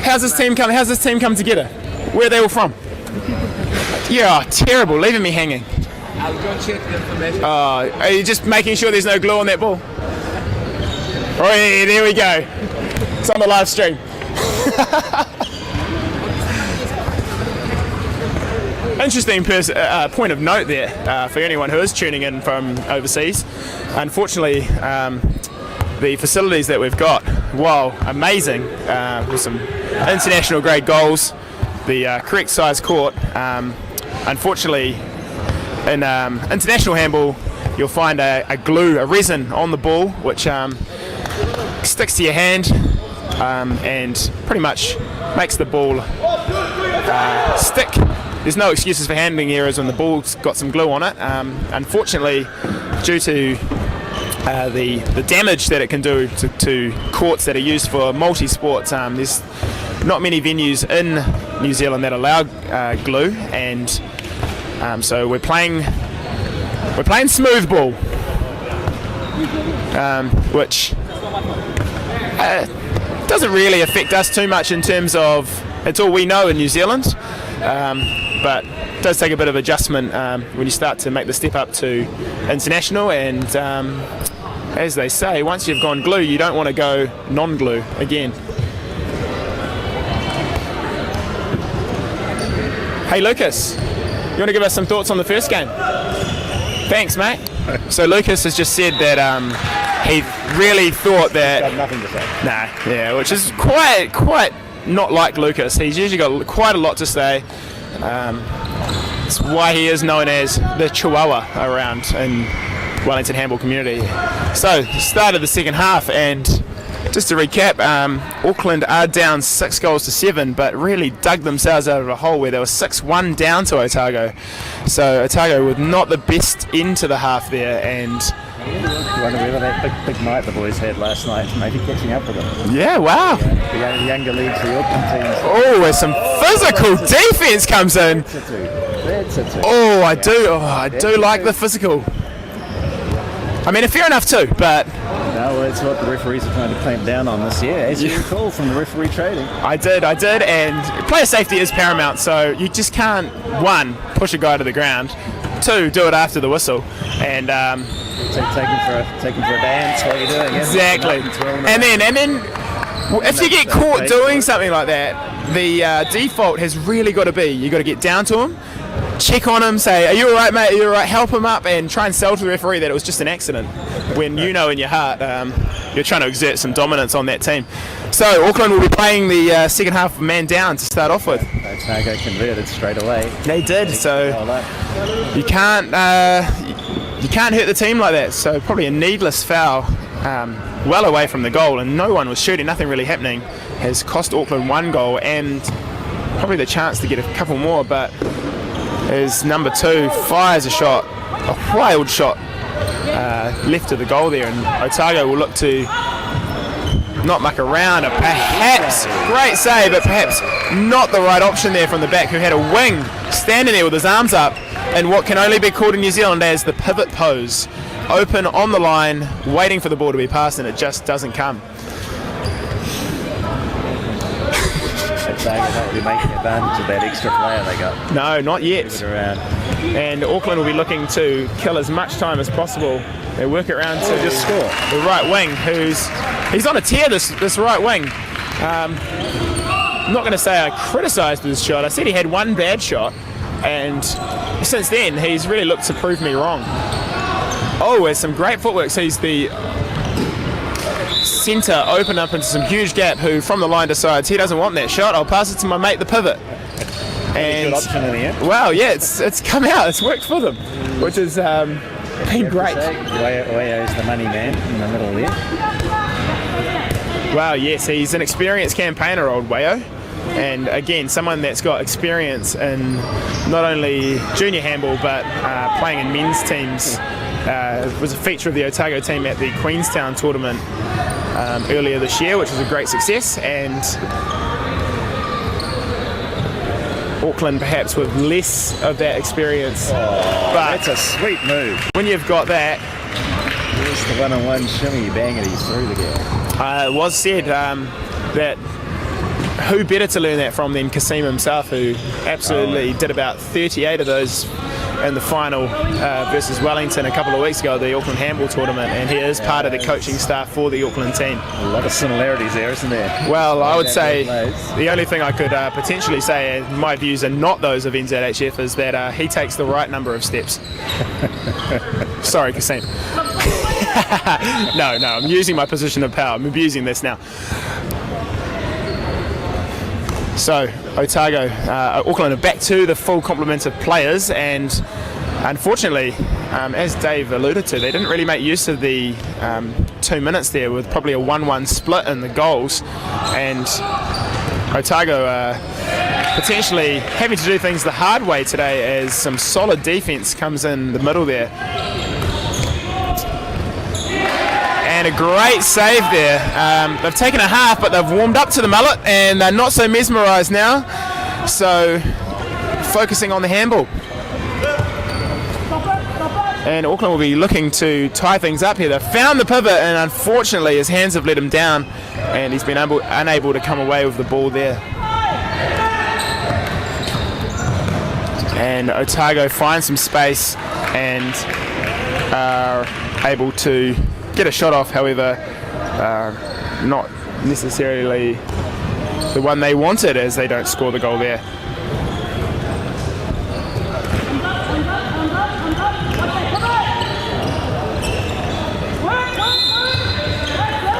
How's this team come together? Where are they all from? Yeah, terrible. Leaving me hanging. I'll go check the information. Are you just making sure there's no glue on that ball? Oh, yeah, there we go. It's on the live stream. Interesting point of note there for anyone who is tuning in from overseas. Unfortunately, the facilities that we've got, while amazing, with some international grade goals, the correct size court, unfortunately in international handball you'll find a resin on the ball which sticks to your hand and pretty much makes the ball stick. There's no excuses for handling errors when the ball's got some glue on it. Unfortunately, due to the damage that it can do to courts that are used for multi-sports, there's not many venues in New Zealand that allow glue, and so we're playing smooth ball, which doesn't really affect us too much in terms of it's all we know in New Zealand. But it does take a bit of adjustment when you start to make the step up to international, and as they say, once you've gone glue, you don't want to go non-glue again. Hey Lucas, you want to give us some thoughts on the first game? Thanks, mate. So Lucas has just said that he really thought that... Got nothing to say. Nah, yeah, which is quite not like Lucas. He's usually got quite a lot to say. It's why he is known as the Chihuahua around in Wellington handball community. So, start of the second half, and just to recap, Auckland are down 6-7, but really dug themselves out of a hole where they were 6-1 down to Otago. So Otago with not the best into the half there, and I wonder whether that big night the boys had last night maybe catching up with them. yeah, wow. The younger leagues, the Auckland teams. Oh, where some physical defence comes in. That's a two. Oh, I do like the physical. I mean, fair enough too, but No, that's what the referees are trying to clamp down on this year, as you recall from the referee trading. I did, and player safety is paramount, so you just can't, one, push a guy to the ground, two, do it after the whistle, and Take him for a dance while you're doing it. exactly. And then if you get caught doing something like that, the default has really got to be, you got to get down to him, check on him, say, are you alright, mate, are you alright, help him up, and try and sell to the referee that it was just an accident, when you know in your heart you're trying to exert some dominance on that team. So Auckland will be playing the second half man down to start off with. Otago converted straight away. They did, so you can't hurt the team like that, so probably a needless foul well away from the goal, and no one was shooting, nothing really happening, has cost Auckland one goal and probably the chance to get a couple more, but as number 2 fires a shot, a wild shot left of the goal there, and Otago will look to not muck around, or perhaps, great save, but perhaps not the right option there from the back, who had a wing standing there with his arms up in what can only be called in New Zealand as the pivot pose, open on the line, waiting for the ball to be passed, and it just doesn't come. Otago be making advantage of that extra player they got. No, not yet. Move it around. And Auckland will be looking to kill as much time as possible. They work it around to just score. The right wing, he's on a tear, this right wing. I'm not going to say I criticised his shot. I said he had one bad shot, and since then he's really looked to prove me wrong. Oh, there's some great footwork. So he's the centre, open up into some huge gap, who from the line decides he doesn't want that shot. I'll pass it to my mate, the pivot. And good option in the end. wow, yeah, it's come out. It's worked for them, which has been great. Wayo's the money man in the middle there. Wow, yes, he's an experienced campaigner, old Wayo. And again, someone that's got experience in not only junior handball but playing in men's teams. Was a feature of the Otago team at the Queenstown tournament earlier this year, which was a great success, and Auckland perhaps with less of that experience. But That's a sweet move. when you've got that, There's the one-on-one shimmy bang it, he's through the gap. it was said that who better to learn that from than Kasim himself, who absolutely did about 38 of those in the final versus Wellington a couple of weeks ago at the Auckland Handball Tournament, and he is part of the coaching staff for the Auckland team. A lot of similarities there, isn't there? Well, I would say plays. the only thing I could potentially say, and my views are not those of NZHF, is that he takes the right number of steps. Sorry, Kasim. No, I'm using my position of power. I'm abusing this now. So, Otago, Auckland are back to the full complement of players, and unfortunately, as Dave alluded to, they didn't really make use of the 2 minutes there, with probably a 1-1 split in the goals, and Otago potentially having to do things the hard way today, as some solid defence comes in the middle there. And a great save there. They've taken a half, but they've warmed up to the mullet, and they're not so mesmerised now. So, focusing on the handball. And Auckland will be looking to tie things up here. They've found the pivot, and unfortunately his hands have let him down, and he's been unable to come away with the ball there. And Otago find some space and are able to get a shot off, however, not necessarily the one they wanted, as they don't score the goal there.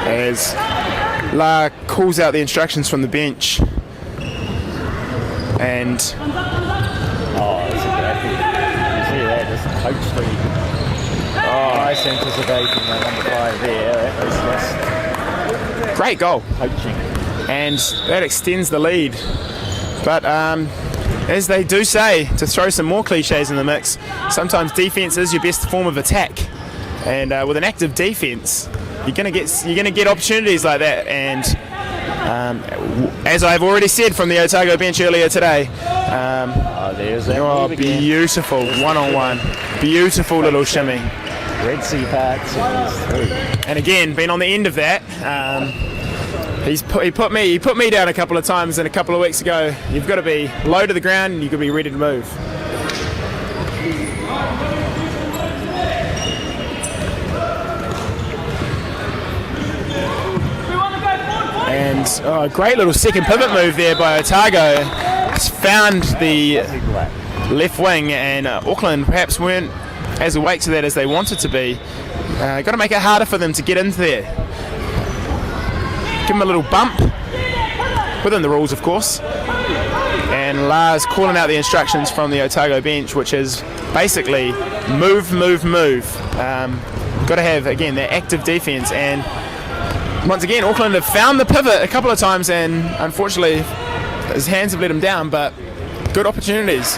As La calls out the instructions from the bench, and Oh, that's a great thing. You see that? That's a coach thing. Nice anticipation by number 5 there. That was just Great goal. poaching. And that extends the lead. But as they do say, to throw some more cliches in the mix, sometimes defence is your best form of attack. And with an active defence, you're gonna get opportunities like that. And as I've already said from the Otago bench earlier today, There's that move again. beautiful one-on-one, beautiful little shimmy. Red Sea parts and he's through. And again, been on the end of that. He put me down a couple of times, and a couple of weeks ago, you've got to be low to the ground and you've got to be ready to move. And great little second pivot move there by Otago. It's found the left wing, and Auckland perhaps weren't as awake to that as they wanted to be. Got to make it harder for them to get into there. Give them a little bump, within the rules of course. And Lars calling out the instructions from the Otago bench, which is basically move, move, move. Got to have, again, that active defence. And once again, Auckland have found the pivot a couple of times, and unfortunately his hands have let him down, but good opportunities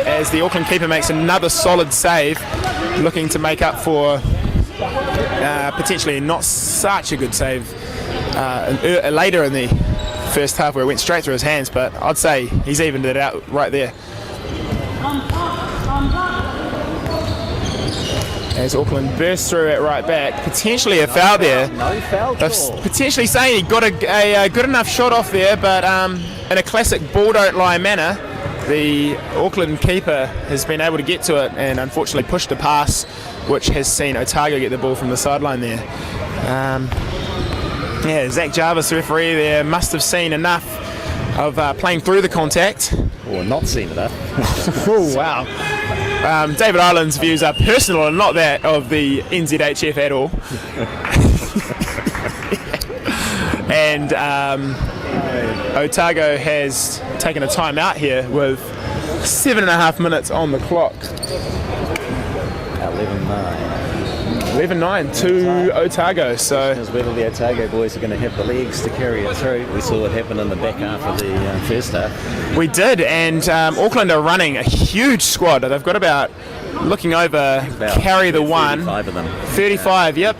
as the Auckland keeper makes another solid save, looking to make up for potentially not such a good save later in the first half where it went straight through his hands, but I'd say he's evened it out right there. As Auckland burst through at right back, potentially a foul there. No foul call. Potentially saying he got a good enough shot off there, but in a classic ball don't lie manner, the Auckland keeper has been able to get to it and unfortunately pushed a pass, which has seen Otago get the ball from the sideline there. Zach Jarvis, the referee there, must have seen enough of playing through the contact. Or not seen enough. Oh, wow. David Ireland's views are personal and not that of the NZHF at all. And Otago has taken a time out here with 7.5 minutes on the clock. 11-9 to Otago. So Because whether the Otago boys are going to have the legs to carry it through. We saw what happened in the back half of the first half. we did, and Auckland are running a huge squad. They've got about, looking over, carry the one. 35 of them. 35, yep.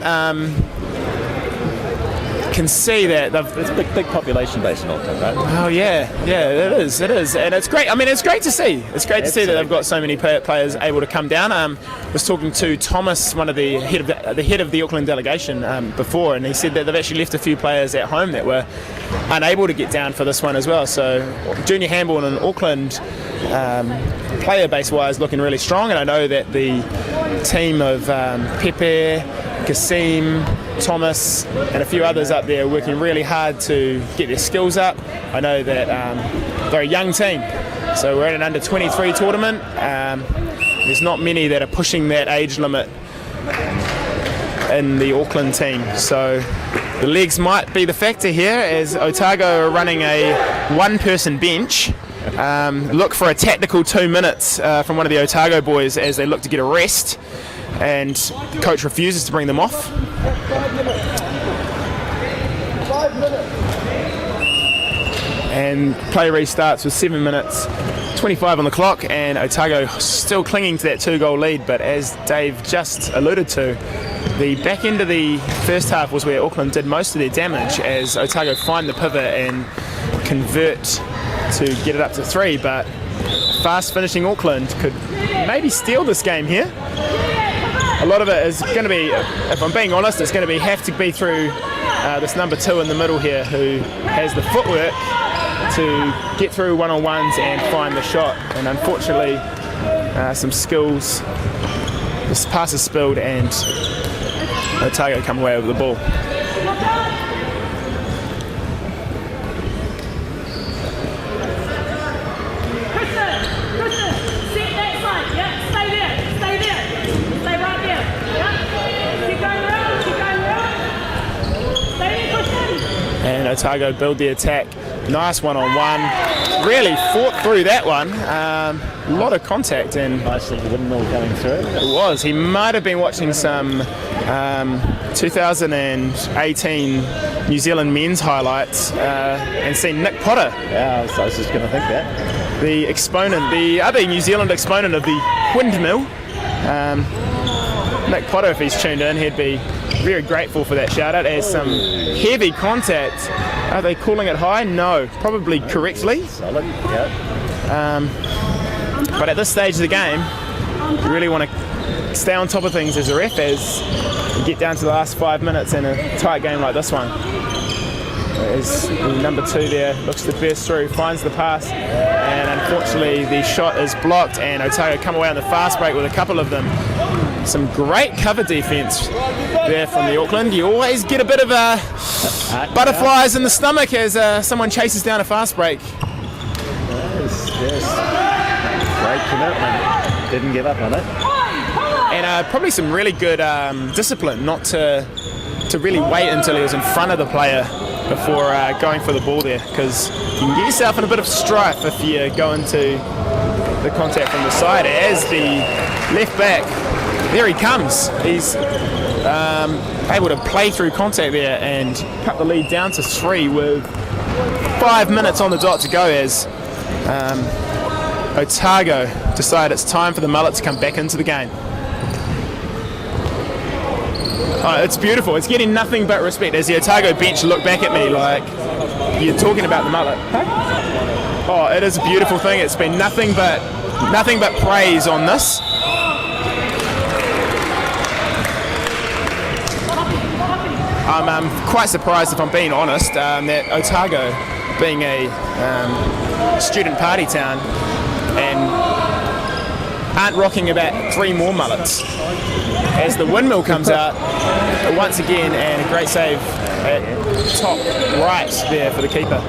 Can see that It's a big population base in Auckland, right? Oh yeah, it is, and it's great. I mean, it's great to see. It's great to see that they've got so many players able to come down. I was talking to Thomas, one of the head of the Auckland delegation before, and he said that they've actually left a few players at home that were unable to get down for this one as well. So junior handball in Auckland, player base wise, looking really strong, and I know that the team of Pepe, Kasim, Thomas and a few others up there working really hard to get their skills up. I know that they're a young team, so we're at an under 23 tournament. There's not many that are pushing that age limit in the Auckland team, so the legs might be the factor here as Otago are running a one-person bench. Look for a tactical 2 minutes from one of the Otago boys as they look to get a rest, and the coach refuses to bring them off. 5 minutes. And play restarts with 7 minutes 25 on the clock, and Otago still clinging to that 2-goal lead. But as Dave just alluded to, the back end of the first half was where Auckland did most of their damage as Otago find the pivot and convert to get it up to 3. But fast finishing Auckland could maybe steal this game here. A lot of it is going to be, if I'm being honest, it's going to have to be through this number 2 in the middle here, who has the footwork to get through one-on-ones and find the shot. And unfortunately, some skills. This pass is spilled and Otago come away with the ball. And Otago build the attack Nice one-on-one. Really fought through that one. A lot of contact, and Nice little windmill going through. it was. He might have been watching some 2018 New Zealand men's highlights and seen Nick Potter, Yeah, I was just going to think that. the exponent, the other New Zealand exponent of the windmill. Nick Potter, if he's tuned in, he'd be very grateful for that shout out. As some heavy contact. Are they calling it high? No, probably correctly. Solid, yeah. But at this stage of the game, you really want to stay on top of things as a ref as you get down to the last 5 minutes in a tight game like this one. As number 2 there looks to burst through, finds the pass, and unfortunately the shot is blocked, and Otago come away on the fast break with a couple of them. Some great cover defence there from the Auckland. You always get a bit of butterflies in the stomach as someone chases down a fast break. Yes. Great commitment. Didn't give up on it. And probably some really good discipline not to really wait until he was in front of the player before going for the ball there, because you can get yourself in a bit of strife if you go into the contact from the side. As the left back, there he comes. He's able to play through contact there and cut the lead down to 3 with 5 minutes on the dot to go, as Otago decide it's time for the mullet to come back into the game. Oh, it's beautiful. It's getting nothing but respect as the Otago bench look back at me like, you're talking about the mullet. Oh, it is a beautiful thing. It's been nothing but praise on this. I'm quite surprised, if I'm being honest, that Otago, being a student party town, and aren't rocking about 3 more mullets. As the windmill comes out once again, and a great save at top right there for the keeper.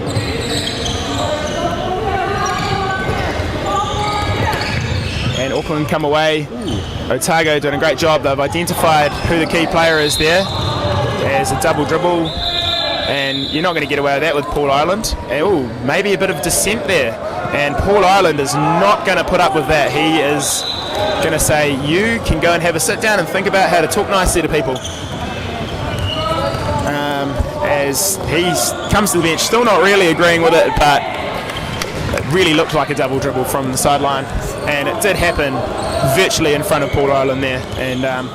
And Auckland come away. Otago doing a great job. They've identified who the key player is there. There's a double dribble, and you're not going to get away with that with Paul Ireland. Oh, maybe a bit of dissent there, and Paul Ireland is not going to put up with that. He is going to say, you can go and have a sit down and think about how to talk nicely to people. As he comes to the bench, still not really agreeing with it, but it really looked like a double dribble from the sideline, and it did happen virtually in front of Paul Ireland there, and I'm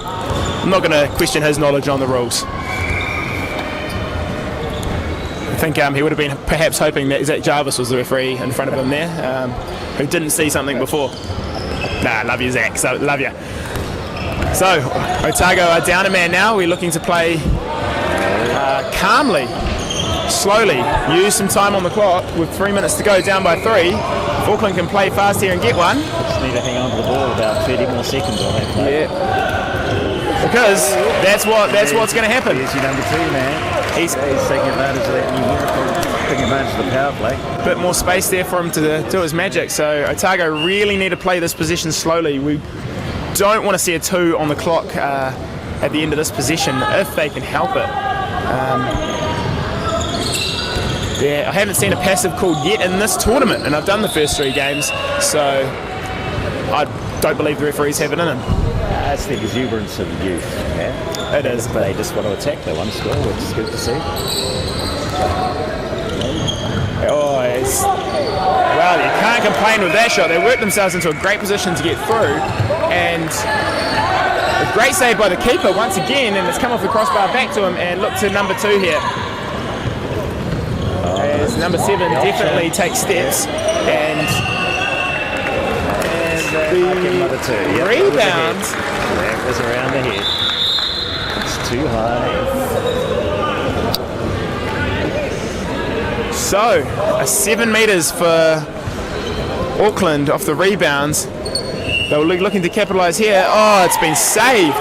not going to question his knowledge on the rules. I think he would have been perhaps hoping that Zach Jarvis was the referee in front of him there, who didn't see something before. Nah, love you, Zach, so love you. So, Otago are down a man now. We're looking to play calmly, slowly, use some time on the clock with 3 minutes to go, down by 3. If Auckland can play fast here and get one. Just need to hang on to the ball about 30 more seconds on that play. Yeah. Because that's what's going to happen. Here's your number 2, man. He's taking advantage of that new miracle, taking advantage of the power play. A bit more space there for him to do his magic. So Otago really need to play this position slowly. We don't want to see a 2 on the clock at the end of this possession if they can help it. Yeah, I haven't seen a passive called yet in this tournament, and I've done the first 3 games, so I don't believe the referees have it in them. That's the exuberance of youth, yeah. It is. But they just want to attack. They want to score, which is good to see. Oh, well, you can't complain with that shot. They worked themselves into a great position to get through, and a great save by the keeper once again, and it's come off the crossbar back to him, and look to number 2 here. As number 7 definitely takes steps, and Number 2. Yep, rebound. That was around the head. It's too high. So, 7 metres for Auckland off the rebounds. They were looking to capitalise here. Oh, it's been saved.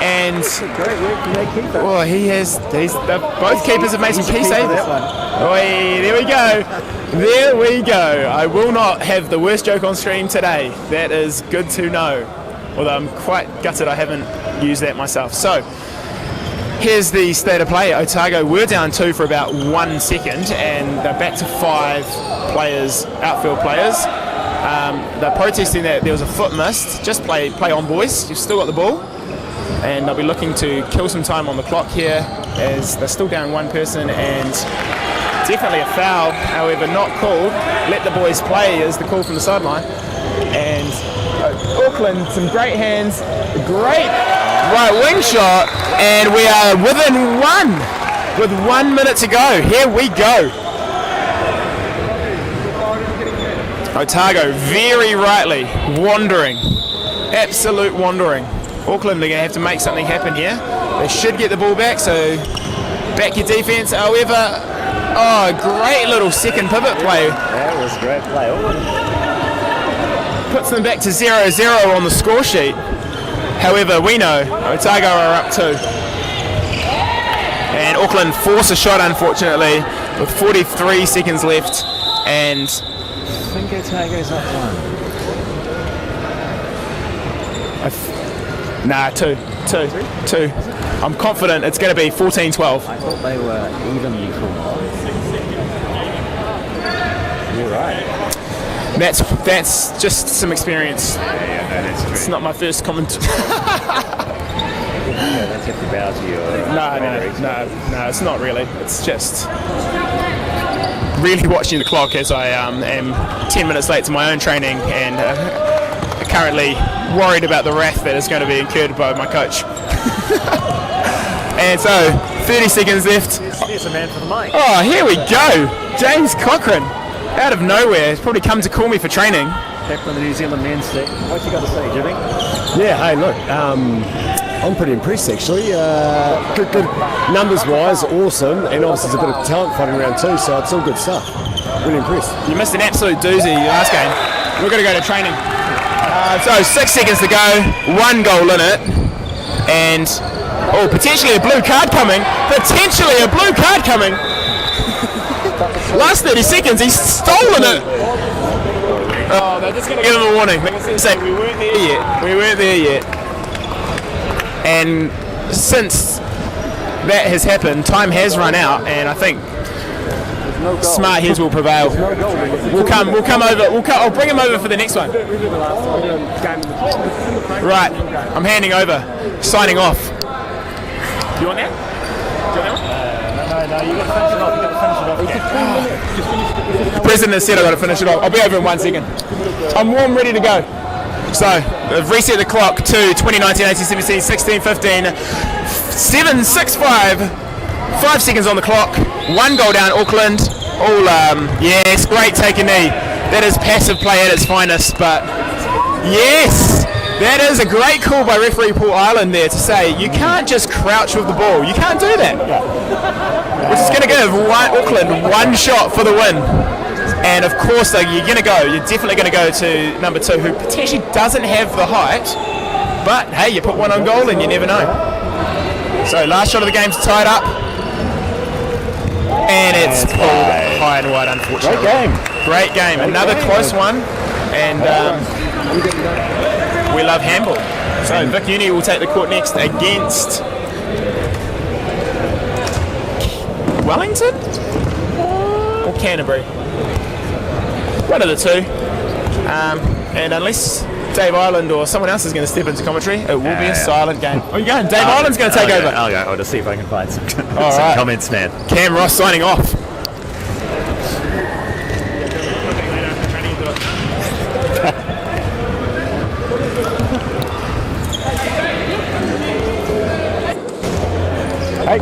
And Great work from that keeper. well, both keepers have made some key saves. There we go. There we go. I will not have the worst joke on stream today. That is good to know. Although I'm quite gutted I haven't used that myself. So, Here's the state of play. Otago were down 2 for about 1 second, and they're back to 5 players, outfield players. They're protesting that there was a foot missed. Just play on, boys. You've still got the ball. And they'll be looking to kill some time on the clock here, as they're still down 1 person, and definitely a foul, however not called. Let the boys play is the call from the sideline. And Auckland, some great hands, great right wing shot, and we are within 1 with 1 minute to go. Here we go. Otago very rightly wandering, absolute wandering. Auckland are going to have to make something happen here. They should get the ball back, so back your defence. However, great little second pivot play. That was a great play. Puts them back to 0-0 on the score sheet. However, we know Otago are up 2. And Auckland force a shot, unfortunately, with 43 seconds left. And I think Otago's up 1. Nah, 2. I'm confident it's going to be 14-12. I thought they were even equal. You're right. That's just some experience. That's true. It's not my first comment. That's have to bow to your. No, it's not really. It's just really watching the clock, as I am 10 minutes late to my own training, and currently worried about the wrath that is going to be incurred by my coach. And so 30 seconds left. Here's a man for the mic. Oh, here we go. James Cochrane, out of nowhere, has probably come to call me for training. Captain of the New Zealand men's team. What you got to say, Jimmy? Yeah, hey, look, I'm pretty impressed actually. Good numbers-wise, awesome, and obviously there's a bit of talent fighting around too, so it's all good stuff. Really impressed. You missed an absolute doozy last game. We're going to go to training. So 6 seconds to go, 1 goal in it, and potentially a blue card coming. Potentially a blue card coming. Last 30 seconds, he's stolen it. Oh, they're just going to give him a warning. They're going to say we weren't there yet. And since that has happened, time has run out, and I think smart heads will prevail. We'll come over. I'll bring him over for the next one. Right, I'm handing over. Signing off. Do you want that? No, you got to finish it off. The president has said I've got to finish it off. I'll be over in 1 second. I'm warm, ready to go. So, I've reset the clock to 2019, 18, 17, 16, 15, 7, 6, 5. 5 seconds on the clock. 1 goal down, Auckland. All, yes, great take a knee. That is passive play at its finest, but yes, that is a great call by referee Paul Ireland there to say you can't just crouch with the ball. You can't do that. Which is going to give Auckland 1 shot for the win. And of course, though, you're definitely going to go to number 2, who potentially doesn't have the height, but hey, you put 1 on goal and you never know. So last shot of the game's tied up, and it's pulled high and wide, unfortunately. Great game. Another close one, and we love handball. So Vic Uni will take the court next against Wellington or Canterbury. One of the two. And unless Dave Ireland or someone else is going to step into commentary, it will be a silent game. Oh, you're going? Dave Ireland's going to take over. I'll go. I'll just see if I can find some right. comments now. Cam Ross signing off. Hey.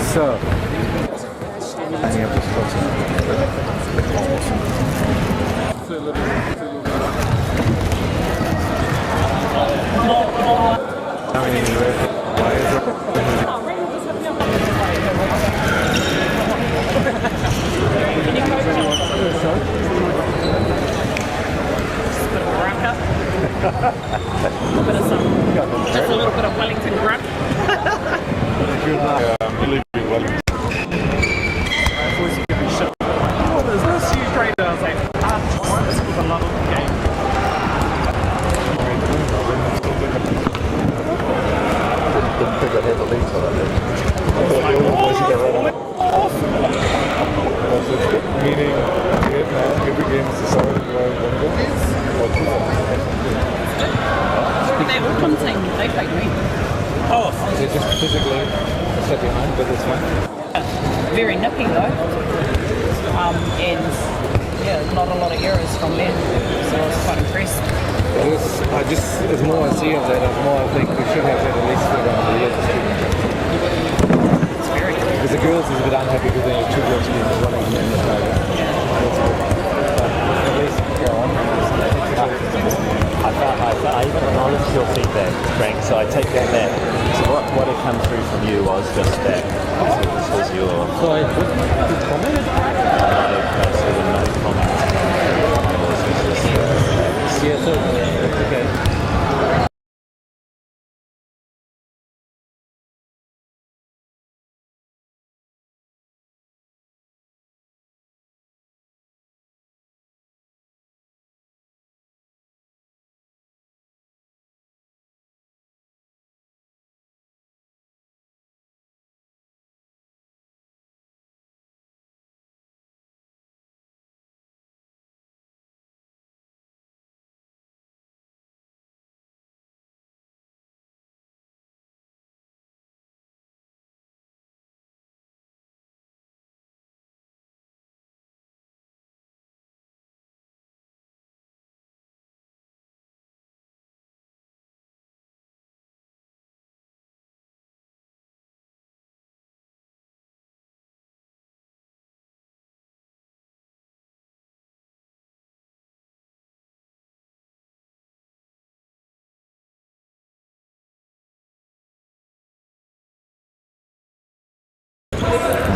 So, Just a little bit of Wellington grunt. Oh, there's this huge trader. I was like, this was a lovely game. Meaning, every game is decided by The Auckland team, they played me. Oh, They just physically step behind, but it's fine. very nippy though. And yeah, not a lot of errors from them. So I was quite impressed. As more I see of that, the more I think we should have that at least for around the year. It's very good. Because the girls is a bit unhappy because they have two girls teams running in the Otago. At least go on. I even an honest your feedback, Frank, so I take that back. So what had come through from you was just that. So this was your... Sorry, good comment? No comment. Yeah, so, okay.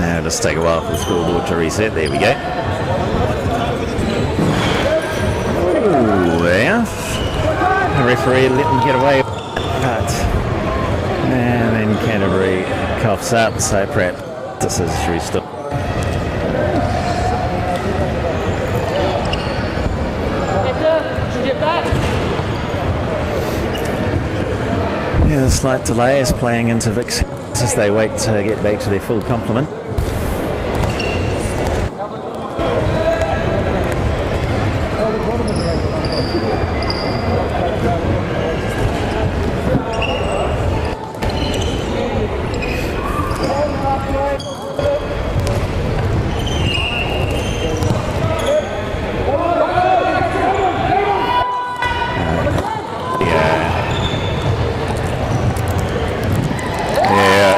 Now just take a while for the scoreboard to reset. There we go. Ooh, yeah. The referee let them get away. But and then Canterbury coughs up, so perhaps this is restored. Yeah, a slight delay is playing into Vic's as they wait to get back to their full complement.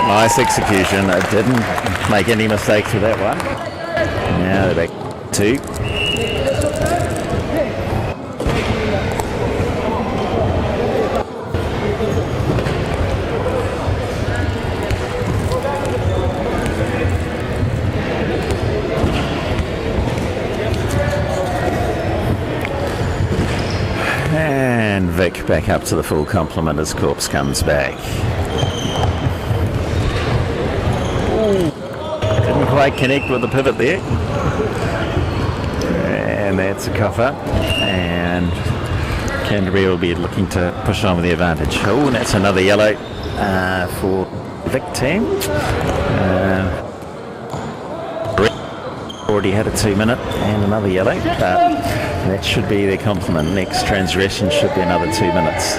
Nice execution. I didn't make any mistakes with that one. Now they're back two. And Vic back up to the full complement as Corpse comes back. Didn't quite connect with the pivot there. And that's a cough up. And Canterbury will be looking to push on with the advantage. Oh, and that's another yellow for Vic team. Already had a 2 minute and another yellow. But that should be their complement. Next transgression should be another 2 minutes.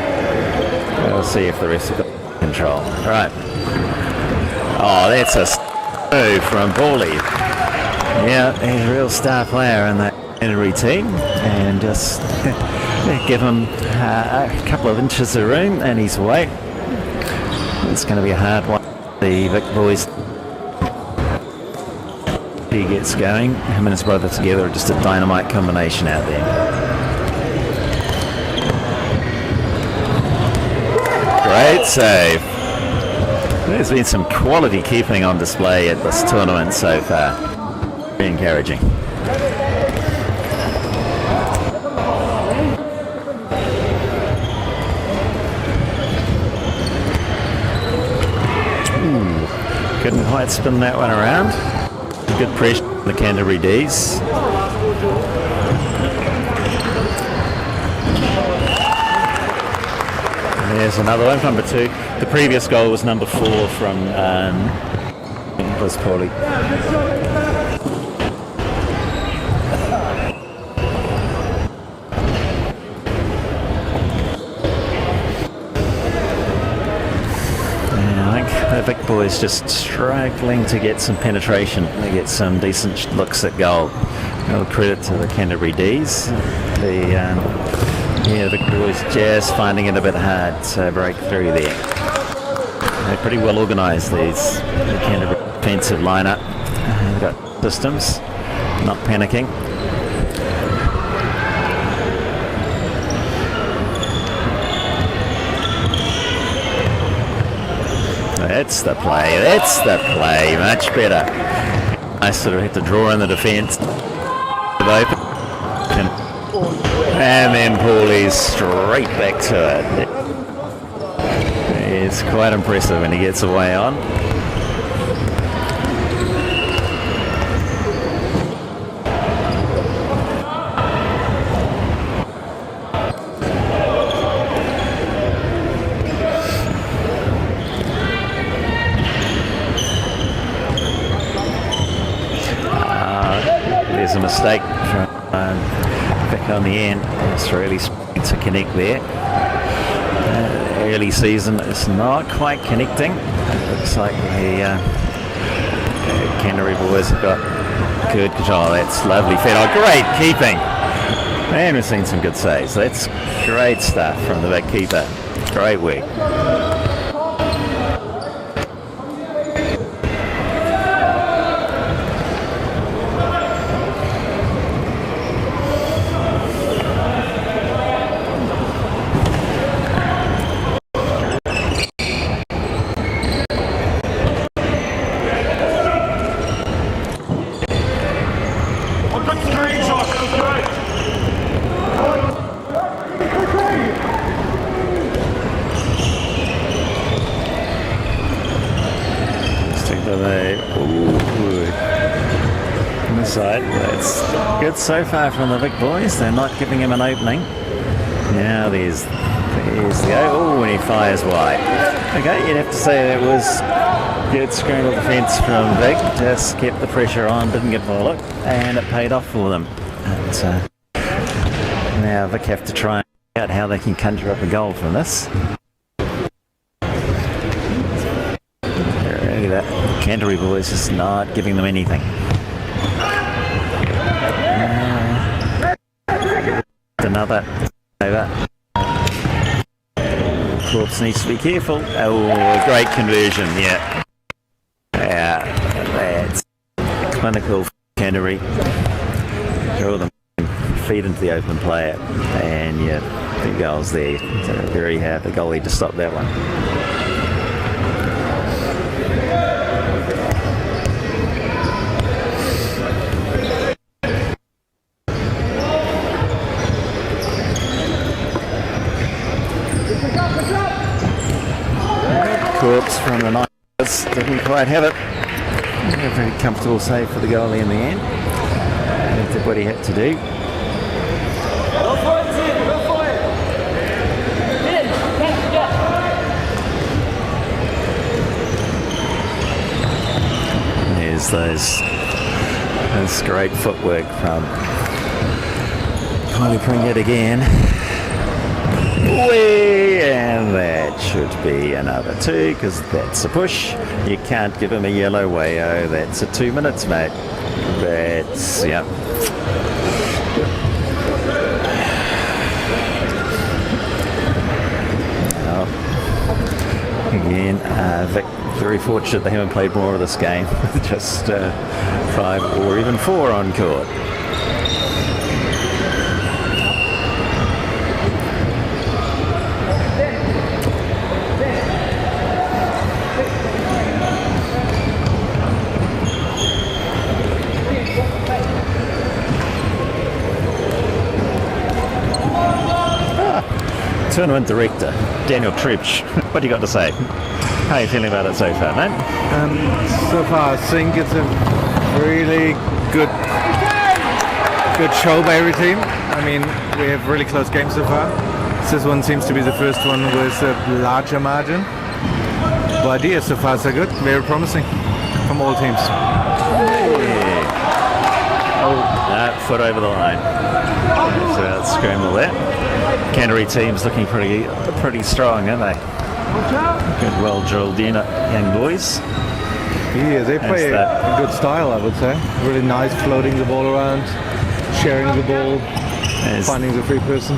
We'll see if the rest have got control. Right. Oh, that's a from Bawley. Yeah, he's a real star player in that Canterbury team, and just Give him a couple of inches of room and he's away. It's going to be a hard one. The Vic boys, he gets going. Him and his brother together are just a dynamite combination out there. Great save. There's been some quality keeping on display at this tournament so far. Very encouraging. Couldn't quite spin that one around. Good pressure on the Canterbury D's. There's another one, number 2. The previous goal was number 4 from was Paulie. The Vic boys just struggling to get some penetration. They get some decent looks at goal. No credit to the Canterbury D's. The Vic boys just finding it a bit hard to break through there. They're pretty well organised, the Canterbury defensive lineup. They've got systems, not panicking. That's the play, much better. I sort of have to draw in the defence. And then Paulie's straight back to it. It's quite impressive when he gets away on. There's a mistake from back on the end. It's really to connect there. Early season, it's not quite connecting. It looks like the Canterbury boys have got good control. That's lovely fed. Oh, great keeping. And we've seen some good saves. That's great stuff from the big keeper. Great work. That's good so far from the Vic boys. They're not giving him an opening. Now there's the go. Oh, and he fires wide. Okay, you'd have to say that was good scramble defence from Vic. Just kept the pressure on, didn't get the look, and it paid off for them. And, now Vic have to try and work out how they can conjure up a goal from this. Really, that Canterbury boys just not giving them anything. Another over. Corpse needs to be careful. Oh, great conversion, yeah. That's clinical Canterbury. Draw them, feed into the open player, and yeah, 2 goals there. So very hard the goalie to stop that one. Corpse from the Knights didn't quite have it. A very comfortable save for the goalie in the end. He did what he had to do. There's those great footwork from Kylie Pringett again. And that should be another 2 because that's a push. You can't give him a yellow wayo. That's a 2 minutes, mate. That's, yeah. Again, Vic, very fortunate they haven't played more of this game. Just 5 or even 4 on court. Tournament director, Daniel Trebsch. What do you got to say? How are you feeling about it so far, mate? So far, I think it's a really good show by every team. I mean, we have really close games so far. This one seems to be the first one with a larger margin. The ideas so far so good, very promising from all teams. Foot over the line. It's about scramble there. Canterbury team's looking pretty strong, aren't they? Good, well-drilled unit, young boys. Yeah, they play a good style, I would say. Really nice, floating the ball around, sharing the ball, finding the free person.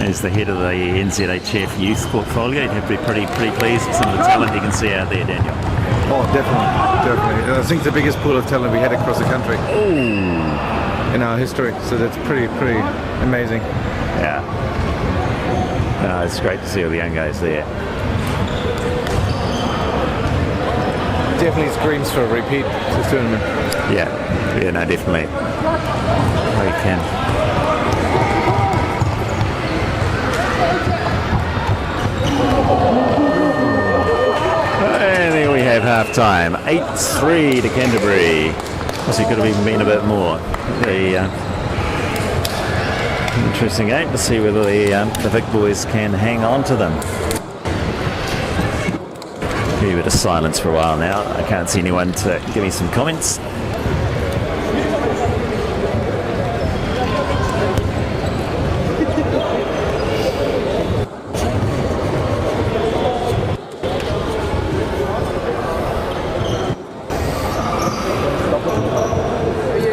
As the head of the NZHF youth portfolio, you'd have to be pretty pleased with some of the talent you can see out there, Daniel. Oh, definitely. I think the biggest pool of talent we had across the country in our history. So that's pretty amazing. Yeah. No, it's great to see all the young guys there. Definitely screams for a repeat this tournament. Yeah, no, definitely. We can. And there we have half time. 8-3 to Canterbury. So it could have even been a bit more. The interesting game to see whether the Vic boys can hang on to them. A bit of silence for a while now. I can't see anyone to give me some comments.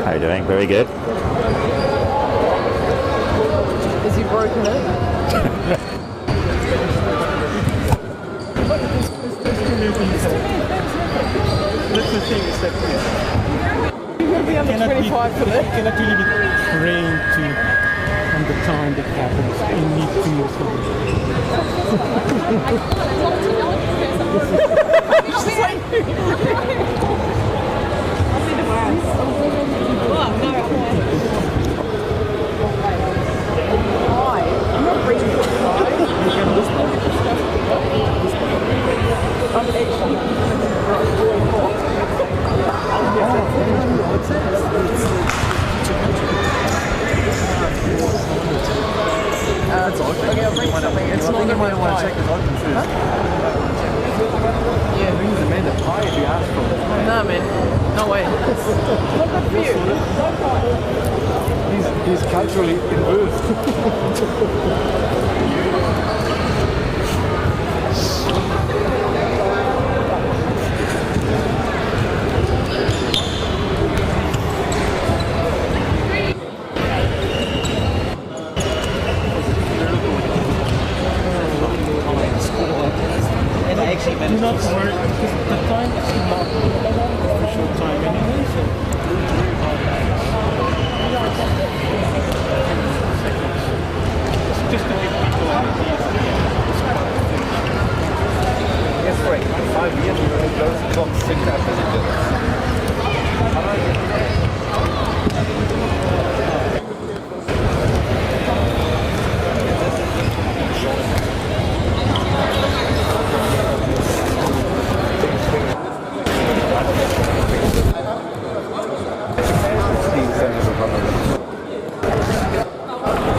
How are you doing? Very good. Is he broken it? You're going to be under 25 for that? Cannot really be praying to on the time that happens. You need to move forward. I'm not reading it. I'm actually it's okay, I'll bring something. It's not going to be a pie. Yeah, bring the man a pie if you ask for it. Nah, man. No way. Not good for you. He's culturally immersed. Do not worry, because the time is not official time anyway, so just to give people ideas. Yes, right. 5 years we were close to top 6 after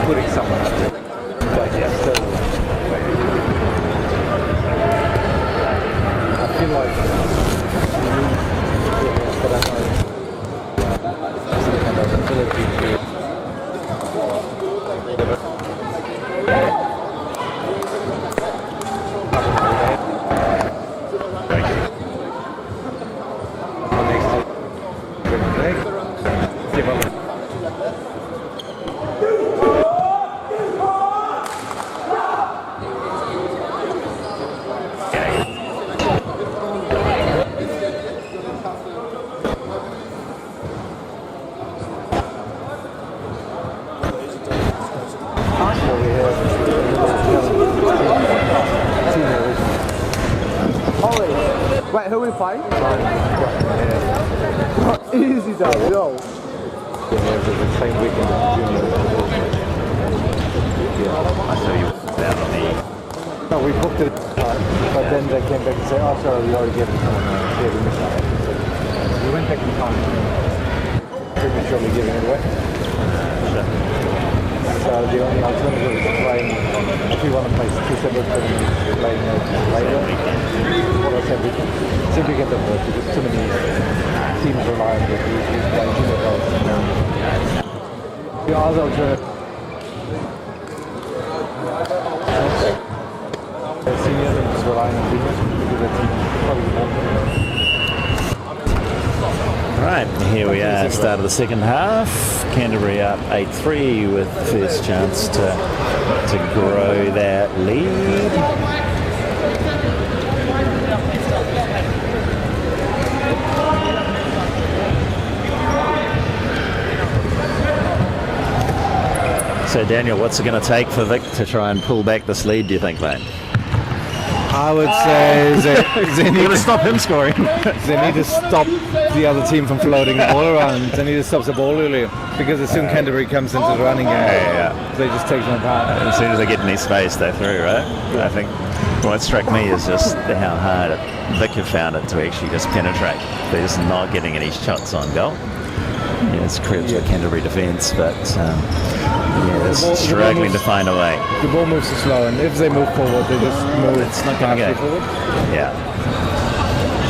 putting someone up there. But yeah, still. I feel like but I know some kind of ability to Wait, who are we playing? Easy though, yo. The same weekend. So you down on the. No, we booked it, but then they came back and said, "Oh, sorry, we already gave it someone. Yeah, we missed out." So we went back in time, prematurely giving it away. So the only alternative is playing. If we want to play two separate tournaments, playing later. What else have we? Same weekend doesn't work because too many teams rely on the playing too much. The other alternative. Seniors and just relying on juniors because their team probably more. Right, here we are, start of the second half. Canterbury up 8-3 with the first chance to grow that lead. So Daniel, what's it going to take for Vic to try and pull back this lead, do you think, mate? I would say they need to stop him scoring. They need to stop the other team from floating the ball around. They need to stop the ball earlier because as soon as Canterbury comes into the running game, they just take them apart. As soon as they get any space, they're through, right? I think what struck me is just how hard Vic have found it to actually just penetrate. They're just not getting any shots on goal. Yeah, it's credit to the Canterbury defence, but they're struggling to find a way. The ball moves too slow, and if they move forward, they just move. It's not going to go forward. Yeah.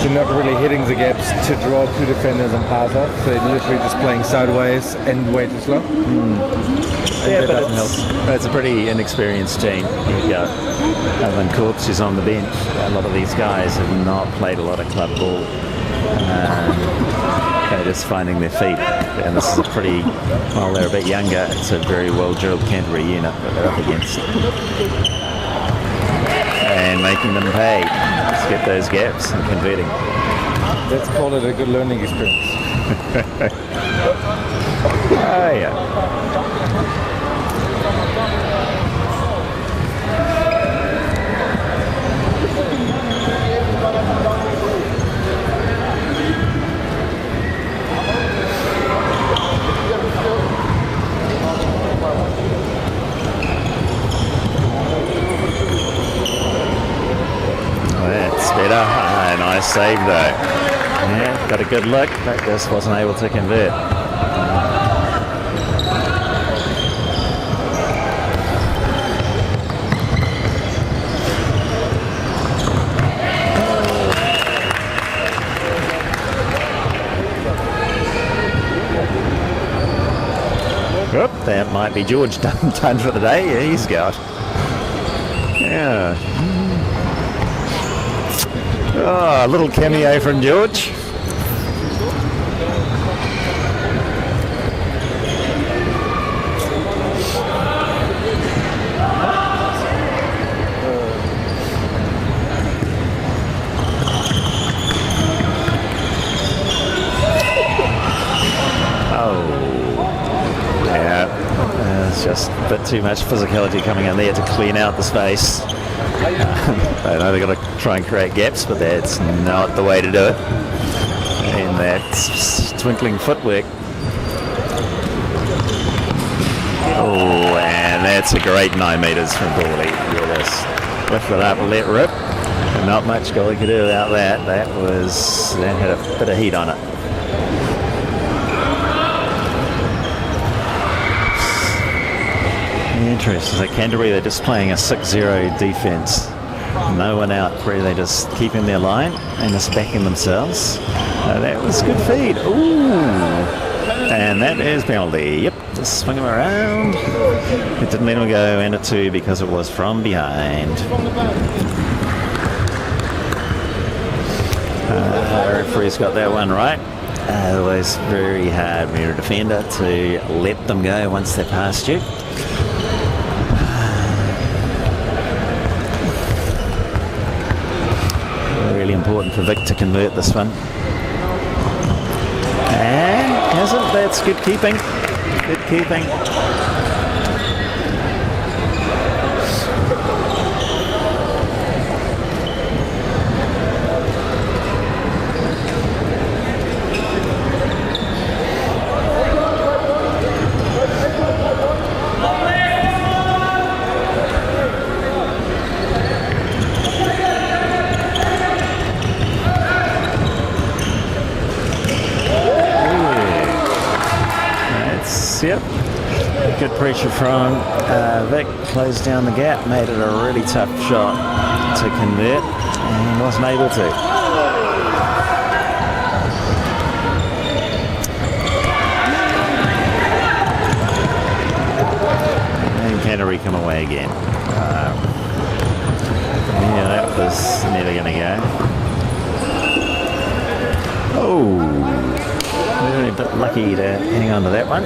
So not really hitting the gaps to draw two defenders and pass off. They're literally just playing sideways and way too slow. Yeah, but it's a pretty inexperienced team. You've got Evan Corpse who's on the bench. A lot of these guys have not played a lot of club ball. They're just finding their feet, and this is a pretty, while they're a bit younger, it's a very well-drilled Canterbury unit that they're up against. And making them pay to get those gaps and converting. Let's call it a good learning experience. Oh yeah. That's better. Nice save though. Yeah, got a good look, but just wasn't able to convert. Oop, that might be George done for the day. Yeah, he's got. Yeah. Oh, a little cameo from George. It's just a bit too much physicality coming in there to clean out the space. I know they've got to try and create gaps, but that's not the way to do it. And that's twinkling footwork. Oh, and that's a great 9 metres from Gourley. You just lift it up and let rip. And not much goalie could do without that. That had a bit of heat on it. Interesting. So Canterbury, they're just playing a 6-0 defence. No one out, where they're just keeping their line and just backing themselves. That was good feed. Ooh. And that is penalty. Yep, just swing him around. It didn't let him go into 2 because it was from behind. The referee's got that one right. Otherwise, very hard for a defender to let them go once they're past you. Really important for Vic to convert this one. And hasn't. That's good keeping. Good keeping. good pressure from Vic, closed down the gap, made it a really tough shot to convert, and wasn't able to. And Canterbury come away again. Yeah, that was never going to go. Oh, really a bit lucky to hang on to that one.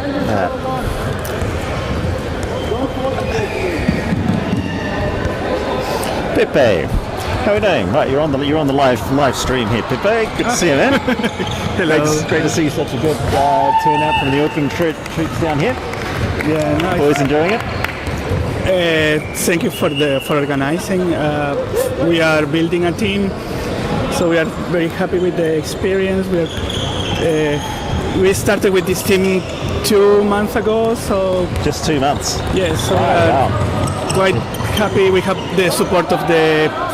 Pepe, how are we doing? Right, you're on the live stream here, Pepe. Good to see you, man. Hello. Great to see such a good turnout from the Auckland troops down here. Yeah, nice. Always enjoying it. Thank you for organizing. We are building a team, so we are very happy with the experience. We started with this team 2 months ago, so Just 2 months. yes, so we Wow. are quite happy. We have the support of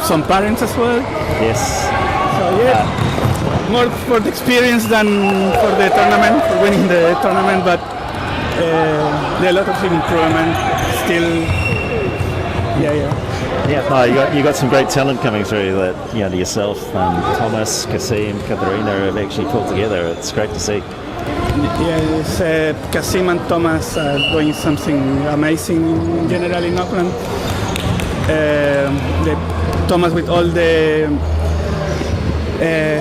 some parents as well. Yes. So yeah, more for the experience than for the tournament, for winning the tournament, but there are a lot of improvement still. Yeah. Yeah, you got some great talent coming through that yourself, Thomas, Kasim, Katharina have actually pulled together. It's great to see. Yes, Kasim and Thomas are doing something amazing in general in Auckland. Thomas with all the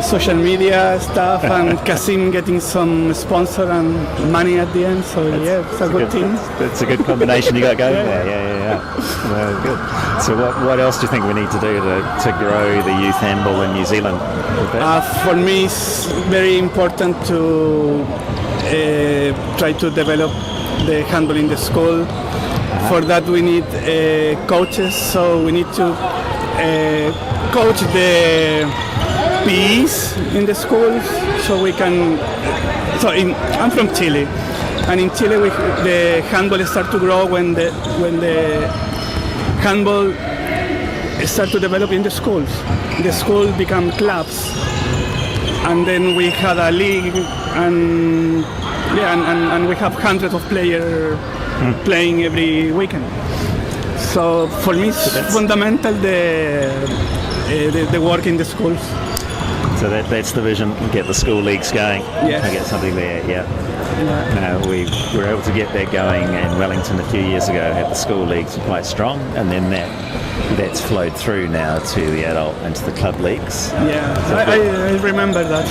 social media stuff, and Kasim getting some sponsor and money at the end. So yeah, it's a good team. It's a good combination you got going there. Yeah. Well, good. So what else do you think we need to do to grow the youth handball in New Zealand? For me, it's very important to try to develop the handball in the school. For that, we need coaches. So we need to coach the PEs in the schools, so we can. I'm from Chile, and in Chile, the handball start to grow when the handball start to develop in the schools. The schools become clubs, and then we had a league, and we have hundreds of players playing every weekend. So for me, it's fundamental the work in the schools. So that's the vision. Get the school leagues going. Yes. And get something there. Yeah. We were able to get that going in Wellington a few years ago. Had the school leagues quite strong, and then that's flowed through now to the adult and to the club leagues. Yeah, I remember that.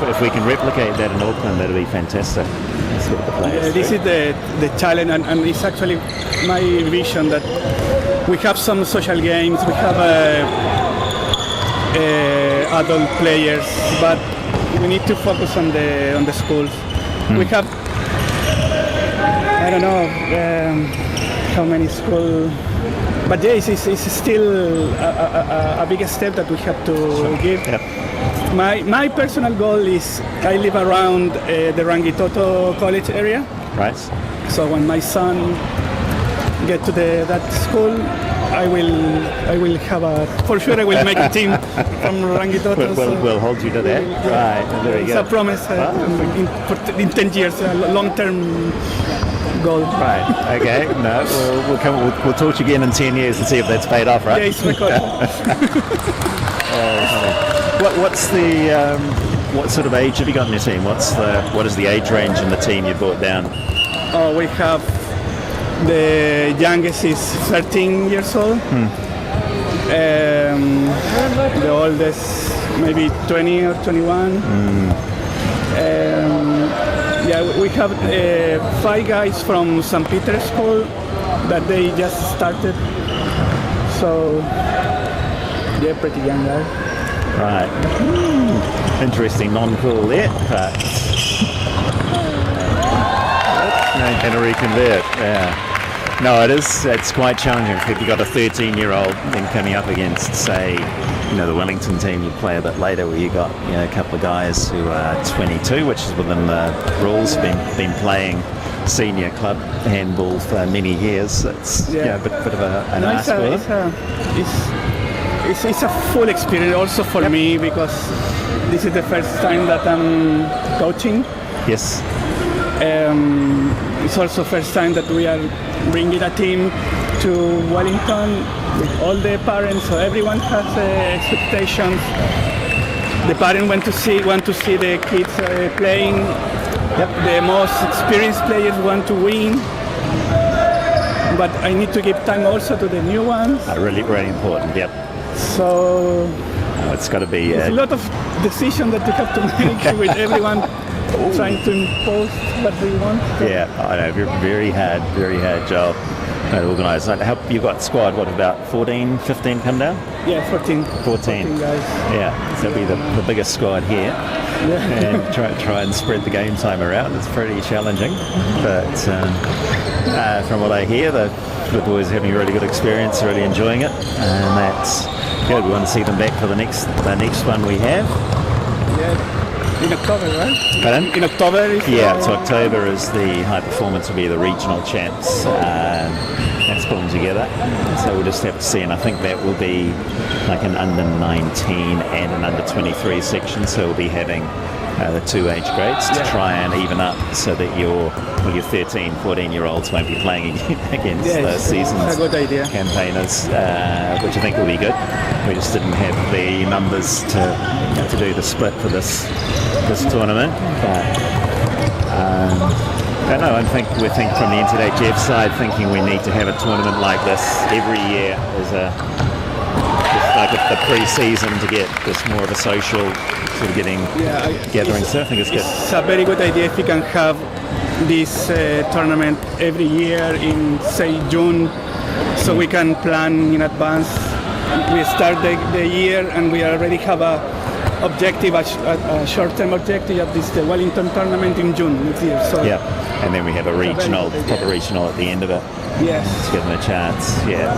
If we can replicate that in Auckland, that'd be fantastic. Let's get the players This through. is the challenge, and it's actually my vision that we have some social games, we have adult players, but we need to focus on the schools. We have, I don't know how many schools, but yes, it's still a big step that we have to give. Yep. My personal goal is I live around the Rangitoto College area. Right. So when my son get to that school, I will have for sure I will make a team from Rangitoto. We'll hold you to that. Right. There we It's go. a promise in 10 years, a long-term goal. Right. Okay. No. We'll talk to you again in 10 years and see if that's paid off. Right. Yeah, it's my goal. What's the what sort of age have you got in your team? What is the age range in the team you brought down? We have the youngest is 13 years old. The oldest maybe 20 or 21. We have 5 guys from St. Peter's School that they just started. So they're pretty young guys. Right. Interesting non-call there, but and a reconvert. Yeah. No, it's quite challenging if you've got a 13-year-old then coming up against, say, the Wellington team you play a bit later, where you got a couple of guys who are 22, which is within the rules, been playing senior club handball for many years. It's a bit of an ask for them. It's a full experience also for me, because this is the first time that I'm coaching. Yes. It's also first time that we are bringing a team to Wellington with all the parents, so everyone has expectations. The parents want to see the kids playing. The most experienced players want to win. But I need to give time also to the new ones. Really, really important. Yep. So It's got to be. there's a lot of decisions that you have to make with everyone trying to impose what they want. Yeah, I know. Very hard job to organise. You've got squad. What, about 14, 15 come down? Yeah, 14 Yeah, guys. so it'll be the biggest squad here. Yeah. And try and spread the game time around. It's pretty challenging, but from what I hear, the boys are having a really good experience, really enjoying it, and that's good. We want to see them back for the next one we have. Yeah. In October, right? Pardon? In October is So October is the high performance, will be the regional champs. That's pulling together. So we'll just have to see, and I think that will be like an under 19 and an under 23 section. So we'll be having the two age grades to try and even up, so that your 13, 14-year-olds won't be playing against those seasons. That's a good idea. Campaigners, which I think will be good. We just didn't have the numbers to do the split for this tournament, but I don't know. We think from the NZHF side, thinking we need to have a tournament like this every year as just like the pre-season, to get just more of a social sort of gathering. So I think it's good. It's a very good idea if we can have this tournament every year in, say, June, so we can plan in advance. We start the year and we already have a short-term objective of this the Wellington tournament in June next year. So yeah, and then we have a proper regional at the end of it. Yes. To give them a chance. Yeah,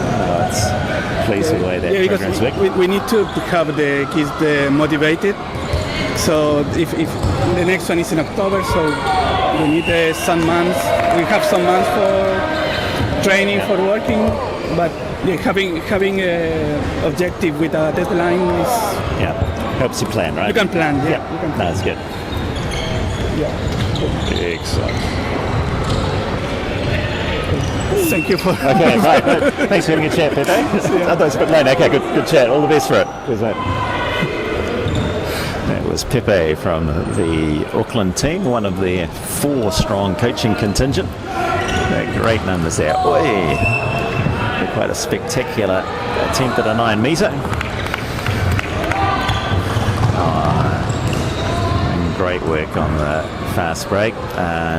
it's pleased with the way that program's working. We need to have the kids motivated. So if the next one is in October, so we need some months. We have some months for training, for working, but having an objective with a deadline is helps you plan, right? You can plan. Yeah, you can plan. That's good. Yeah. Excellent. Thank you for. Okay, right. Thanks for having a chat, Pepe. I thought it was a bit late. Okay, good chat. All the best for it. Cheers, mate. That was Pepe from the Auckland team, one of their 4-strong coaching contingent. Great numbers there. Oi! Quite a spectacular attempt at a 9-metre. Great work on the fast break.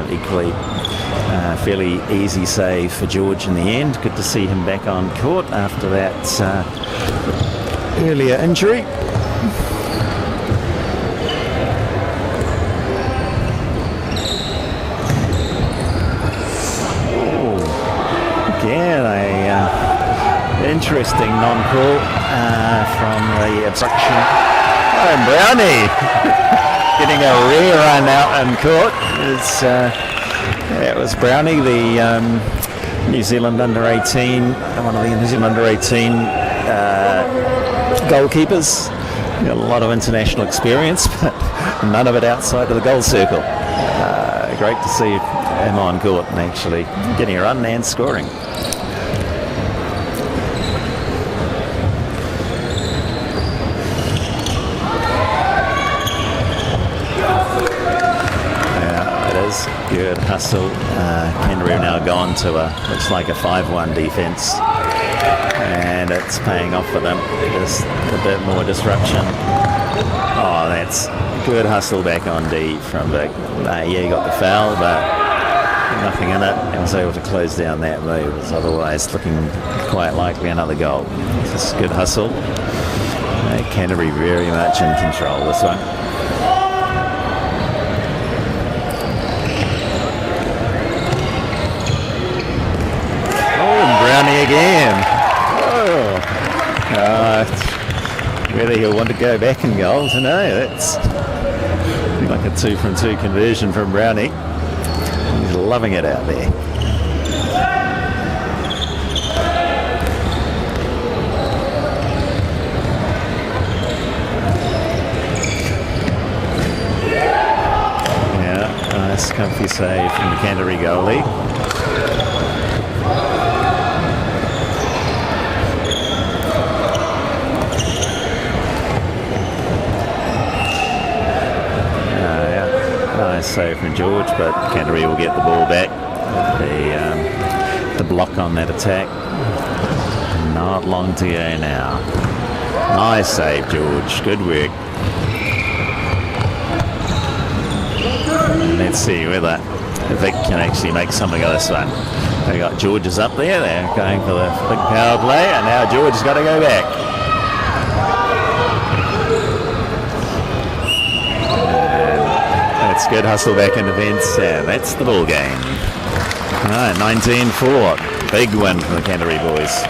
Equally fairly easy save for George in the end. Good to see him back on court after that earlier injury. Again, a interesting non-call from the obstruction. Oh, Brownie getting a rare run out on court. It was Brownie, the New Zealand under-18, one of the New Zealand under-18 goalkeepers. A lot of international experience, but none of it outside of the goal circle. Great to see him on court and actually getting a run and scoring. Good hustle. Canterbury now gone to looks like a 5-1 defence, and it's paying off for them. Just a bit more disruption. Oh, that's good hustle back on D from Vic. He got the foul, but nothing in it, and was able to close down that move. It was otherwise looking quite likely another goal. Just good hustle. Canterbury very much in control this one. Brownie again. Whether he'll want to go back in goal to know. That's like a 2-from-2 conversion from Brownie. He's loving it out there. Yeah, nice comfy save from the Canterbury goalie. Nice save from George, but Canterbury will get the ball back. The block on that attack. Not long to go now. Nice save, George. Good work. Let's see whether Vic can actually make something of this one. They got George's up there. They're going for the big power play, and now George has got to go back. That's good. Hustle back in defence, and that's the ball game. All right, 19-4. Big win for the Canterbury boys.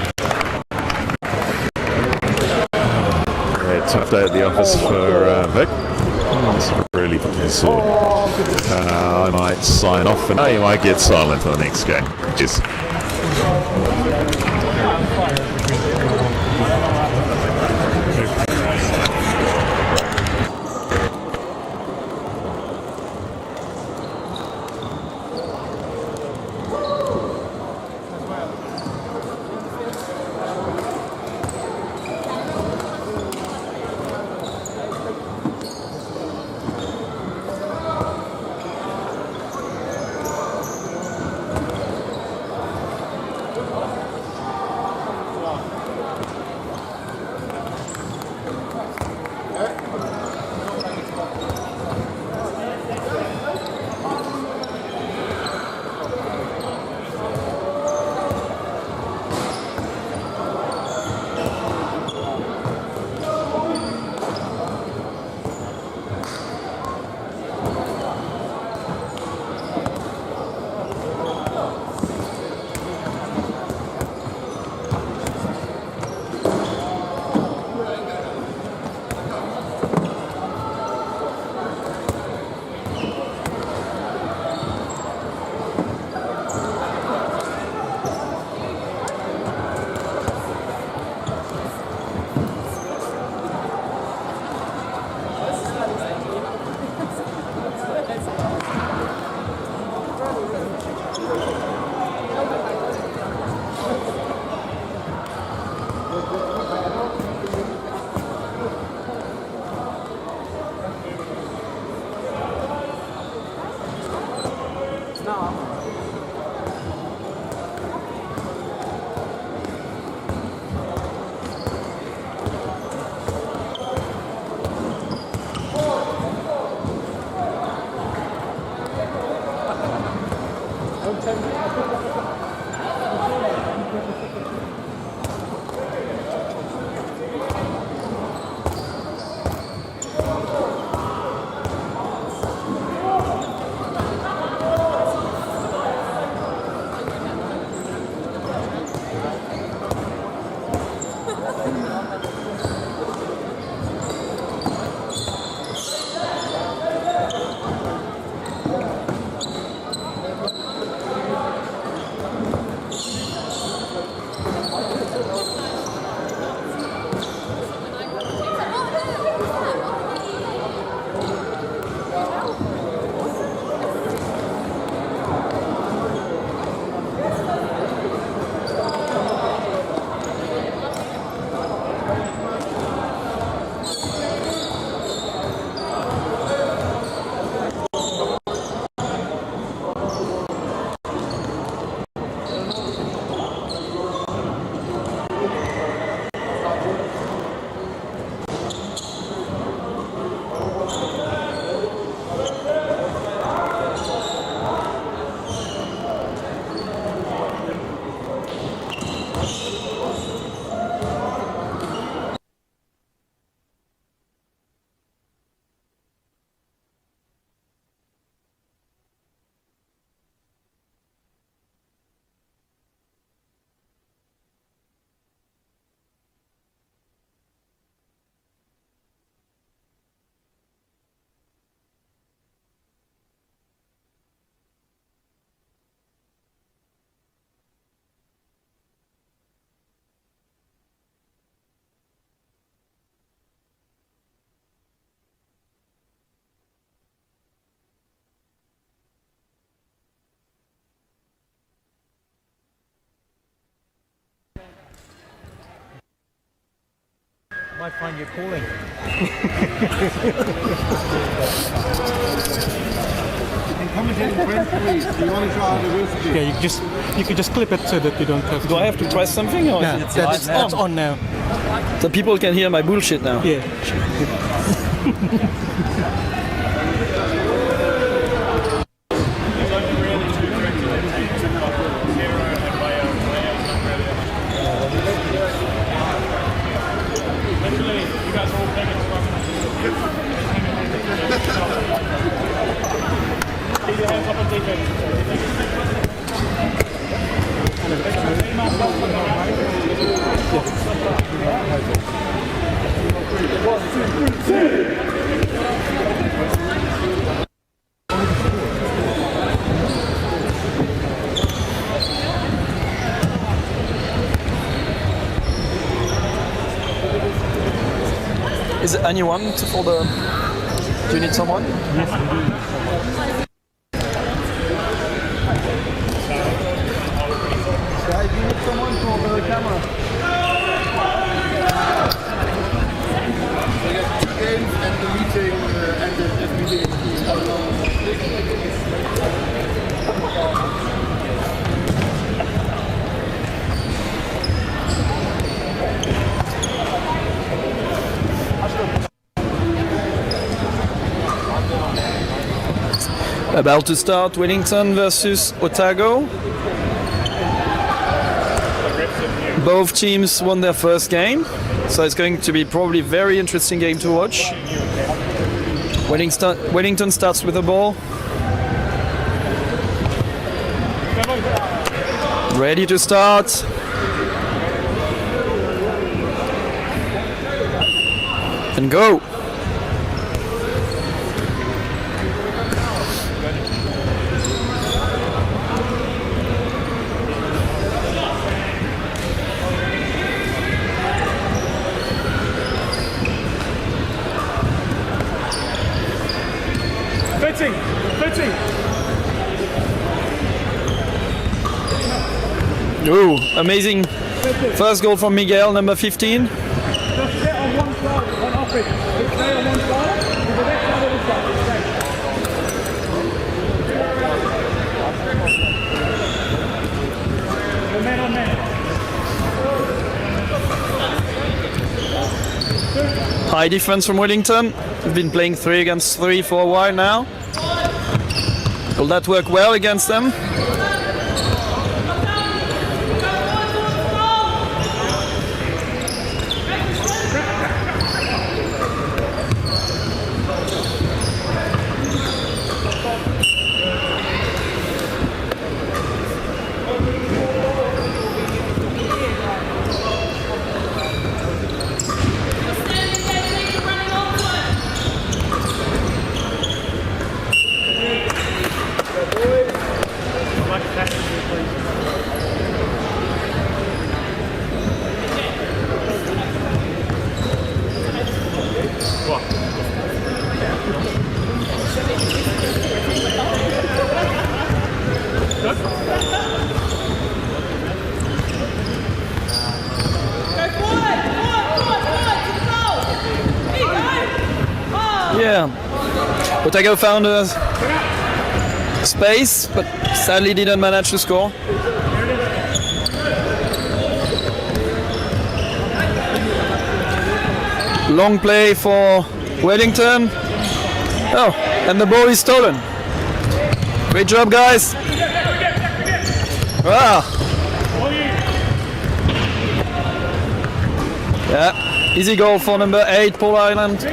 Tough day at the office for Vic. It's really sword. I might sign off, and you might get silent for the next game. Just. might find you calling. Commentating French, please. Do you want to try diversity? Yeah, you could just clip it so that you don't have. Do I have to press something? Or Yeah, that's on now. the people can hear my bullshit now. Yeah. Is it anyone for the... Do you need someone? Yes, indeed. Guys, you need someone for the camera. We got 2 games and the meeting ended About to start Wellington versus Otago. Both teams won their first game, so it's going to be probably a very interesting game to watch. Wellington starts with the ball. Ready to start. And go. Ooh, amazing first goal from Miguel, number 15. Just sit on one side, one off it. Just stay on one side, to the next side of the side. Man on man. High defense from Wellington. We've been playing 3 against 3 for a while now. Will that work well against them? Yeah, Otago found a space, but sadly didn't manage to score. Long play for Wellington. Oh, and the ball is stolen. Great job, guys. Wow. Yeah, easy goal for number 8, Paul Ireland.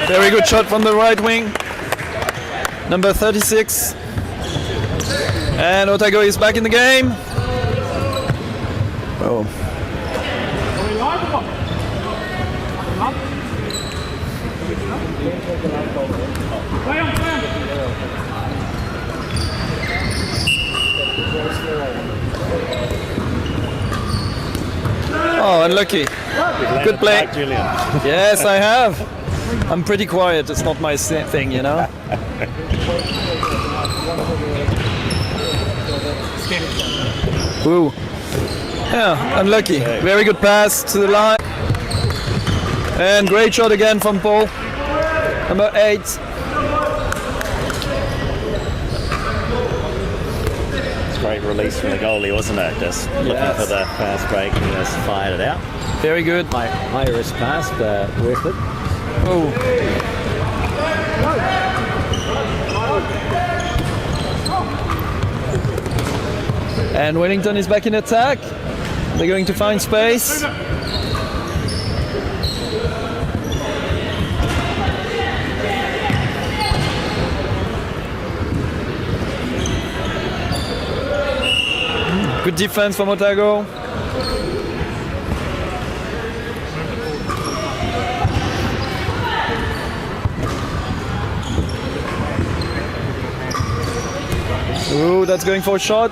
Very good shot from the right wing. Number 36. And Otago is back in the game. Oh. Oh, unlucky. Good play. Julian. Yes, I have. I'm pretty quiet. It's not my thing, you know. Ooh. Yeah, unlucky. Very good pass to the line. And great shot again from Paul. Number 8. Great release from the goalie, wasn't it? Just looking for the fast break and just fired it out. Very good. High risk pass, but worth it. Oh. And Wellington is back in attack. They're going to find space. Good defense from Otago. Ooh, that's going for a shot.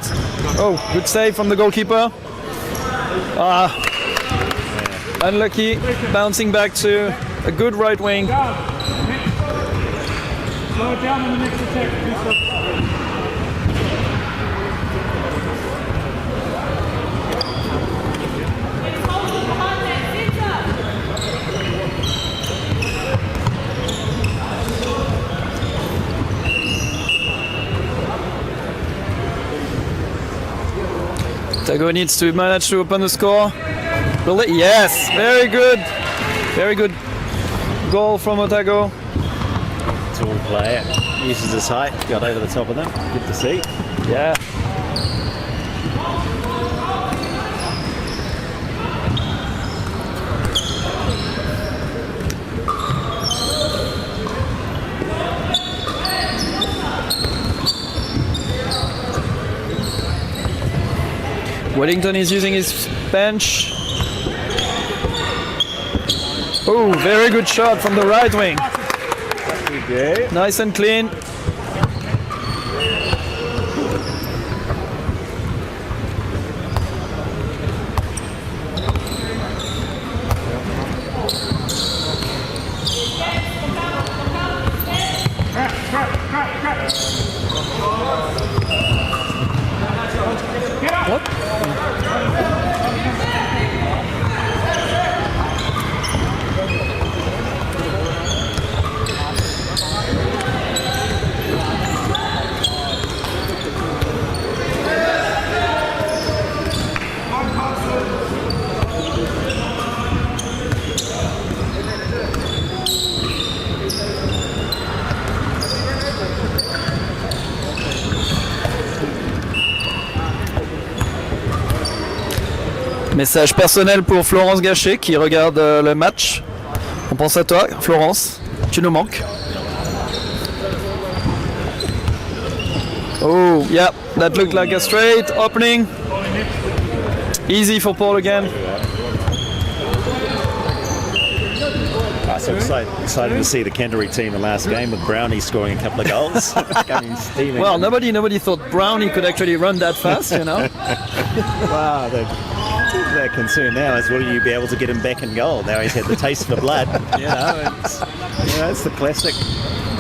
Oh, good save from the goalkeeper. Unlucky. Bouncing back to a good right wing. Slow it down in the next attack. Otago needs to manage to open the score. Will it? Yes, very good. Very good goal from Otago. Tall player, uses his height, got over the top of them. Good to see. Yeah. Wellington is using his bench. Oh, very good shot from the right wing. Nice and clean. What? Message personnel pour Florence Gachet qui regarde le match. On pense à toi, Florence. Tu nous manques. Oh, yeah, that looked like a straight opening. Easy for Paul again. So excited to see the Canterbury team the last game with Brownie scoring a couple of goals. Coming steaming. Well, nobody thought Brownie could actually run that fast, you know. Wow, their concern now is will you be able to get him back in goal? Now he's had the taste for blood. It's the classic.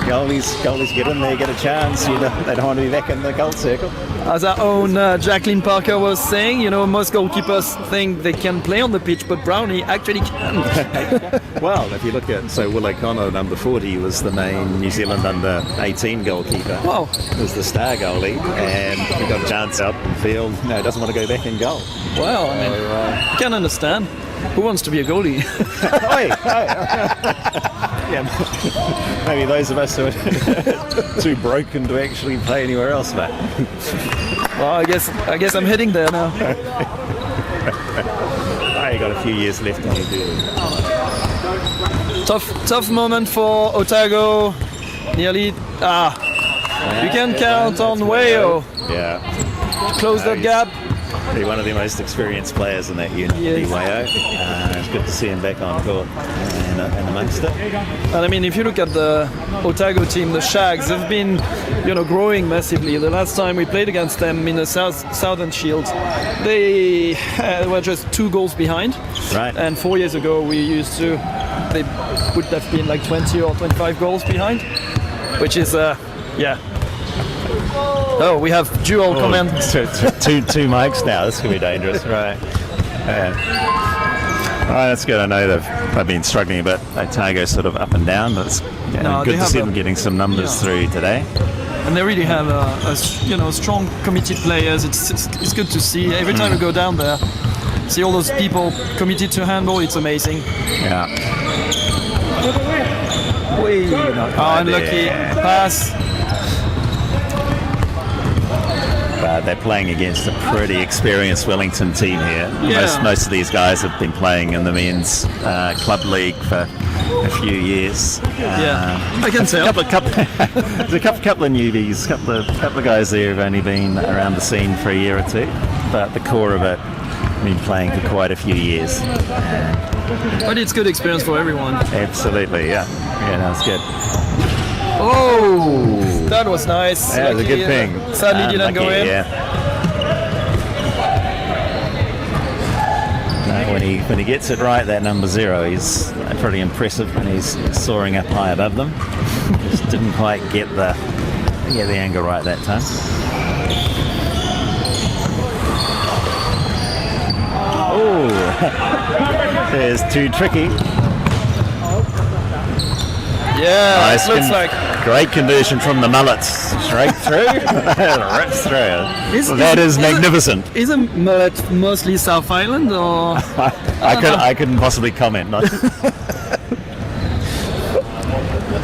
Goalies get in there, get a chance. You know, they don't want to be back in the goal circle. As our own Jacqueline Parker was saying, you know, most goalkeepers think they can play on the pitch, but Brownie actually can. Well, if you look at, Will O'Connor, number 40, was the main New Zealand under 18 goalkeeper. Wow. Was the star goalie, and he got a chance out in field. No, doesn't want to go back in goal. Well, I mean, I can understand. Who wants to be a goalie? Yeah, maybe those of us who are too broken to actually play anywhere else, mate. Well, I guess I'm heading there now. You got a few years left in you, do. Tough moment for Otago. Nearly. You can count on Wayo. Yeah. Close that gap. Be one of the most experienced players in that unit, Yes. Iwayo. It's good to see him back on court and amongst it. And I mean, if you look at the Otago team, the Shags, they've been, growing massively. The last time we played against them in the Southern Shield, they were just 2 goals behind. Right. And 4 years ago, they would have been like 20 or 25 goals behind, which is, Oh, we have dual command. Two mics now. This could be dangerous, right? Yeah. All right, that's good. I know they've been struggling a bit. Otago sort of up and down, but it's good to see them getting some numbers through today. And they really have strong committed players. It's good to see. Every time we go down there, see all those people committed to handball. It's amazing. Yeah. Unlucky pass. They're playing against a pretty experienced Wellington team here. Yeah. Most of these guys have been playing in the men's club league for a few years. I can tell. There's a couple of newbies, couple of guys there who've only been around the scene for a year or two, but the core of it have been playing for quite a few years. But it's good experience for everyone. Absolutely, yeah. Yeah, no, it's good. Oh, that was nice. Yeah, it was a good thing. Sadly didn't go in. Yeah. No, when he gets it right, that number 0, he's pretty impressive, and he's soaring up high above them. Just didn't quite get the angle right that time. Oh, there's too tricky. Yeah, nice. It looks like great conversion from the mullets, straight through, rips through. That is magnificent. Isn't mullet mostly South Island, or I couldn't possibly comment.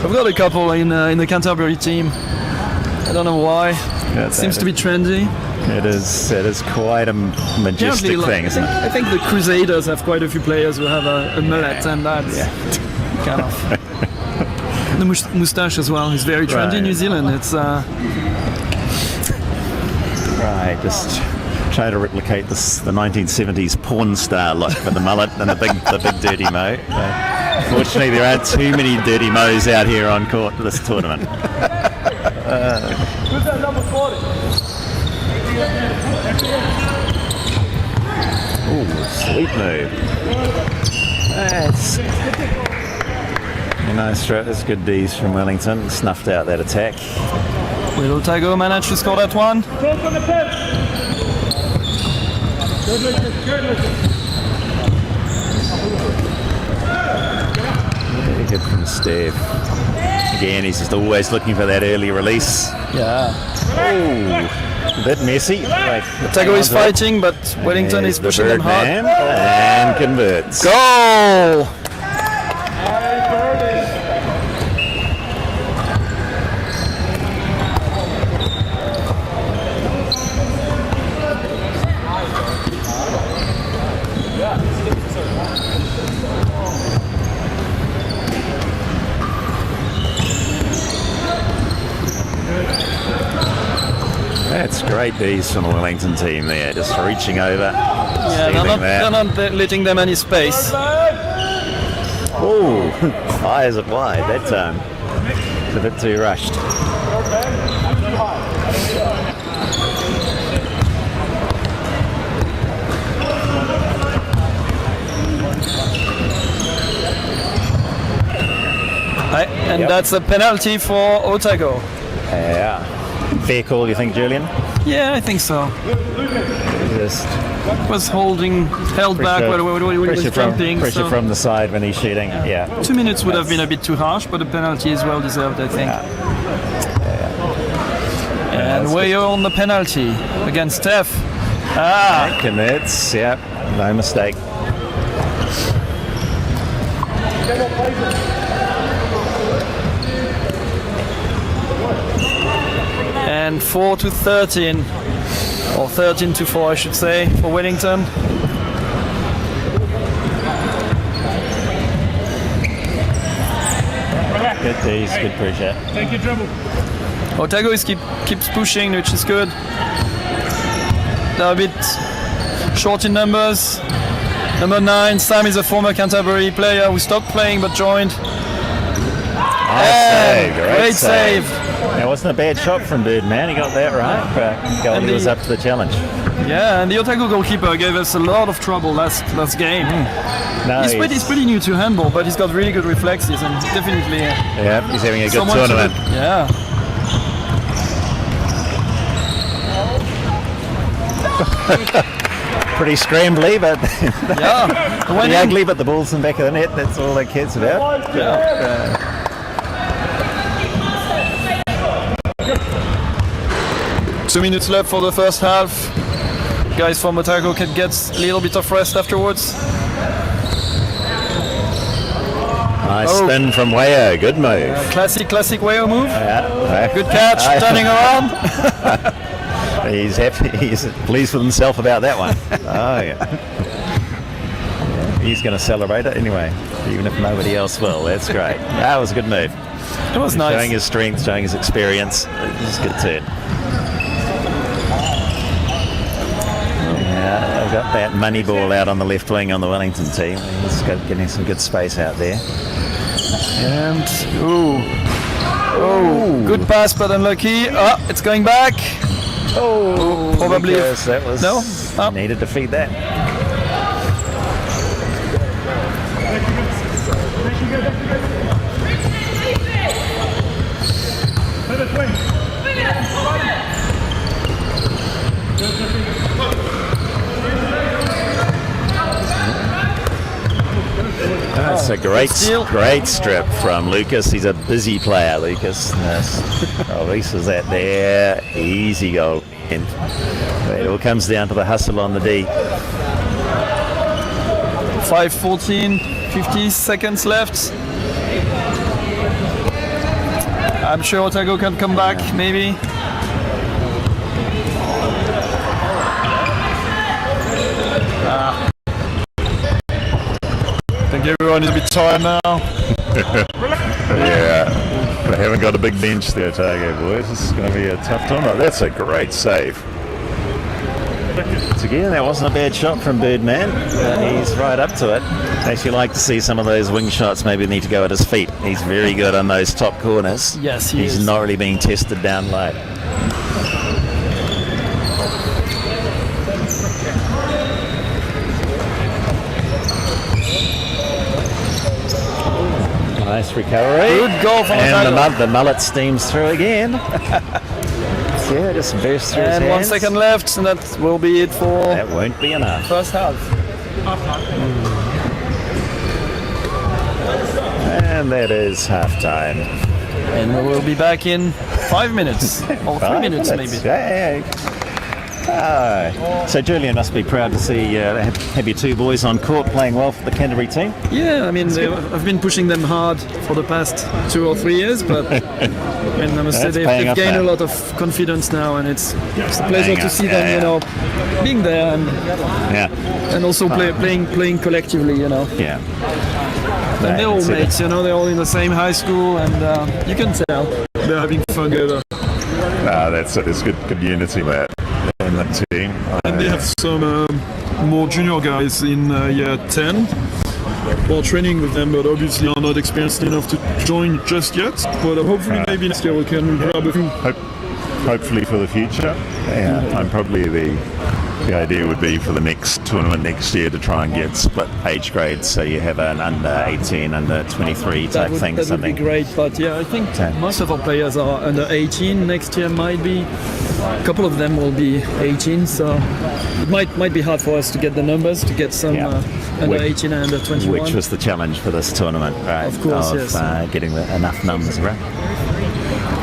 We've got a couple in the Canterbury team. I don't know why. It seems to be trendy. It is quite a majestic thing, isn't it? I think the Crusaders have quite a few players who have a mullet, and that's kind of. The moustache as well is very trendy in New Zealand. It's right. Just trying to replicate the 1970s porn star look for the mullet and the big dirty mo. Fortunately, there aren't too many dirty mo's out here on court for this tournament. Who's that number 40? Ooh, sweet move. That's a nice throw. That's good D's from Wellington. Snuffed out that attack. Will Otago manage to score that one? Very good from Steve. Again, he's just always looking for that early release. Yeah. Oh, a bit messy. Otago is fighting, but Wellington is pushing them hard. And converts. Goal! That's great D's from the Wellington team there, just reaching over. Yeah, they're not letting them any space. Oh, fires it wide that time. It's a bit too rushed. And that's a penalty for Otago. Yeah. Fair call, you think, Julian? Yeah, I think so. Just was held back when he was jumping. Pressure from the side when he's shooting. Yeah. 2 minutes would have been a bit too harsh, but the penalty is well deserved, I think. And Wayo on the penalty against Steph. Commits. Yeah. No mistake. And 4-13, or 13-4, I should say, for Wellington. Good D's, good pressure. Thank you, dribble. Otago keeps pushing, which is good. They're a bit short in numbers. Number 9, Sam is a former Canterbury player who stopped playing but joined. Great save. It wasn't a bad shot from Birdman. He got that right, but goalie was up to the challenge. Yeah, and the Otago goalkeeper gave us a lot of trouble last game. No, He's pretty new to handball, but he's got really good reflexes and definitely. Yeah, he's having a good someone tournament. Yeah. Pretty scrambly, but Yeah. pretty ugly, but the ball's in the back of the net. That's all that cares about. Yeah. 2 minutes left for the first half. Guys from Otago can get a little bit of rest afterwards. Nice spin from Wayo. Good move. Classic Wayo move. Yeah. Good catch, turning around. He's happy. He's pleased with himself about that one. Oh yeah. He's going to celebrate it anyway, even if nobody else will. That's great. That was a good move. It was nice. Showing his strength, showing his experience. It was a good turn. Yeah, they've got that money ball out on the left wing on the Wellington team. He's getting some good space out there. And good pass but unlucky. Oh, it's going back. Oh, probably. That was needed to feed that. That's a great strip from Lucas. He's a busy player, Lucas. Releases that there. Easy goal. And it all comes down to the hustle on the D. 5:14, 50 seconds left. I'm sure Otago can come back, maybe. I think everyone is a bit tired now. Yeah, they haven't got a big bench there, Otago boys. This is going to be a tough tournament. That's a great save. Once again, that wasn't a bad shot from Birdman. He's right up to it. I actually like to see some of those wing shots maybe need to go at his feet. He's very good on those top corners. Yes, he's is. not really being tested down low. Nice recovery. Good goal from Otago. And the mullet steams through again. Yeah, just burst through his And hands. 1 second left, and that will be it for That won't be enough. first half. And that is half time. And we will be back in 5 minutes, or 3 minutes maybe. Yeah. So Julian must be proud to see have your two boys on court playing well for the Canterbury team. Yeah, I mean, I've been pushing them hard for the past 2 or 3 years, but I must say they've gained a lot of confidence now, and it's a pleasure to see them, being there and also playing collectively, Yeah. And they're all mates, they're all in the same high school, and you can tell they're having fun together. That's it. It's good unity, Matt, in the team. And they have some more junior guys in year 10. We're training with them, but obviously are not experienced enough to join just yet. But hopefully maybe next year we can grab a few. Hopefully for the future. Yeah, I'm probably the idea would be for the next tournament next year to try and get split age grades, so you have an under 18, under 23 type thing. That would be great, but yeah, I think most of our players are under 18. Next year might be a couple of them will be 18, so it might be hard for us to get the numbers, to get some under 18 and under 21. Which was the challenge for this tournament, right? Of course, yes. Getting enough numbers, right?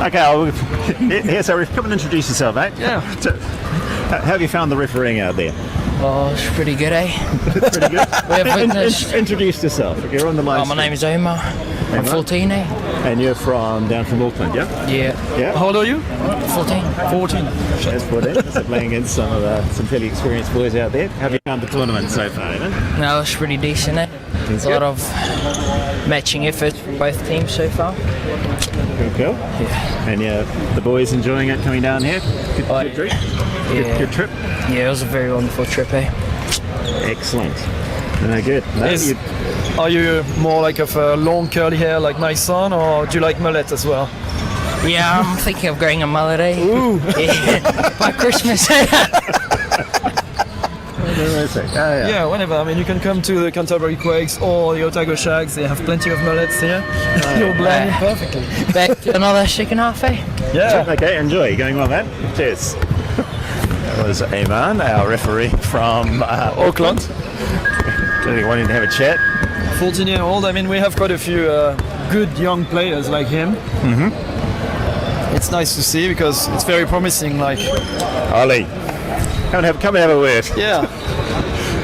Okay, so come and introduce yourself, mate. Yeah. How have you found the refereeing out there? Oh, it's pretty good, eh? Pretty good. We have witnessed. Introduce yourself. You're on the live. My name is Omar. I'm 14, eh? And you're down from Auckland, yeah? Yeah. How old are you? 14. 14. That's 14. So playing against some fairly experienced boys out there. How have you found the tournament so far, Evan? No, it's pretty decent, eh? There's a lot of matching efforts from both teams so far. Cool. Yeah. And the boys enjoying it coming down here? Good trip? Yeah. Good trip? Yeah, it was a very wonderful trip, eh? Excellent. No, good. No, Are you more like of a long curly hair like my son, or do you like mullet as well? Yeah, I'm thinking of growing a mullet. Ooh. Yeah. By Christmas. Yeah, whenever. I mean, you can come to the Canterbury Quakes or the Otago Shags. They have plenty of mullets here. You'll blend in perfectly. Back to another chicken half, eh? Yeah. Okay, enjoy. Going well, man. Cheers. That was Eman, our referee from Auckland. Wanting to have a chat. 14-year-old. I mean, we have quite a few good young players like him. Mm-hmm. It's nice to see because it's very promising. Like, Ollie, come and have a word. Yeah.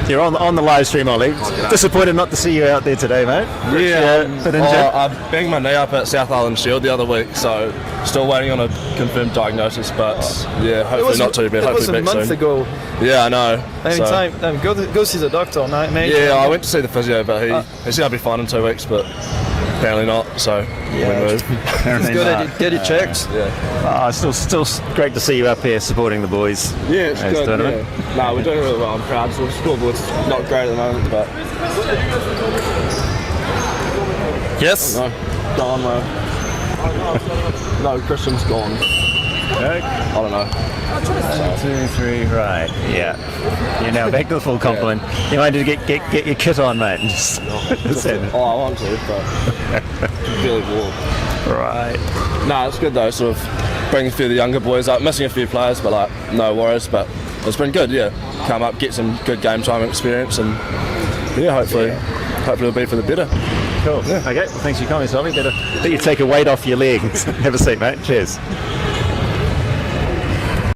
You're on the live stream, Ollie. Disappointed not to see you out there today, mate. Bit injured. I banged my knee up at South Island Shield the other week, so still waiting on a confirmed diagnosis. But yeah, hopefully not too bad. It was Hopefully a back month soon. ago. Yeah, I know. Anytime, go see the doctor, mate. Yeah, I went to see the physio, but he's going to be fine in 2 weeks, but apparently not. So It's good at get it checked. Yeah. Still great to see you up here supporting the boys. Yeah, it's good. Tournament. Yeah. No, we're doing really well. I'm proud. So the scoreboard's not great at the moment, but yes. No, gone though. No, Christian's gone. Okay. I don't know. 1, 2, 3, right. Yeah. You're now back to the full complement. You might need to get your kit on, mate. And just I want to, but really warm. Right. No, it's good though. Sort of bringing a few of the younger boys up, missing a few players, but like no worries. But it's been good. Yeah, come up, get some good game time experience, and yeah, hopefully it'll be for the better. Cool. Yeah. Okay. Well, thanks for your comments, Ollie. Better let you take a weight off your leg. Have a seat, mate. Cheers.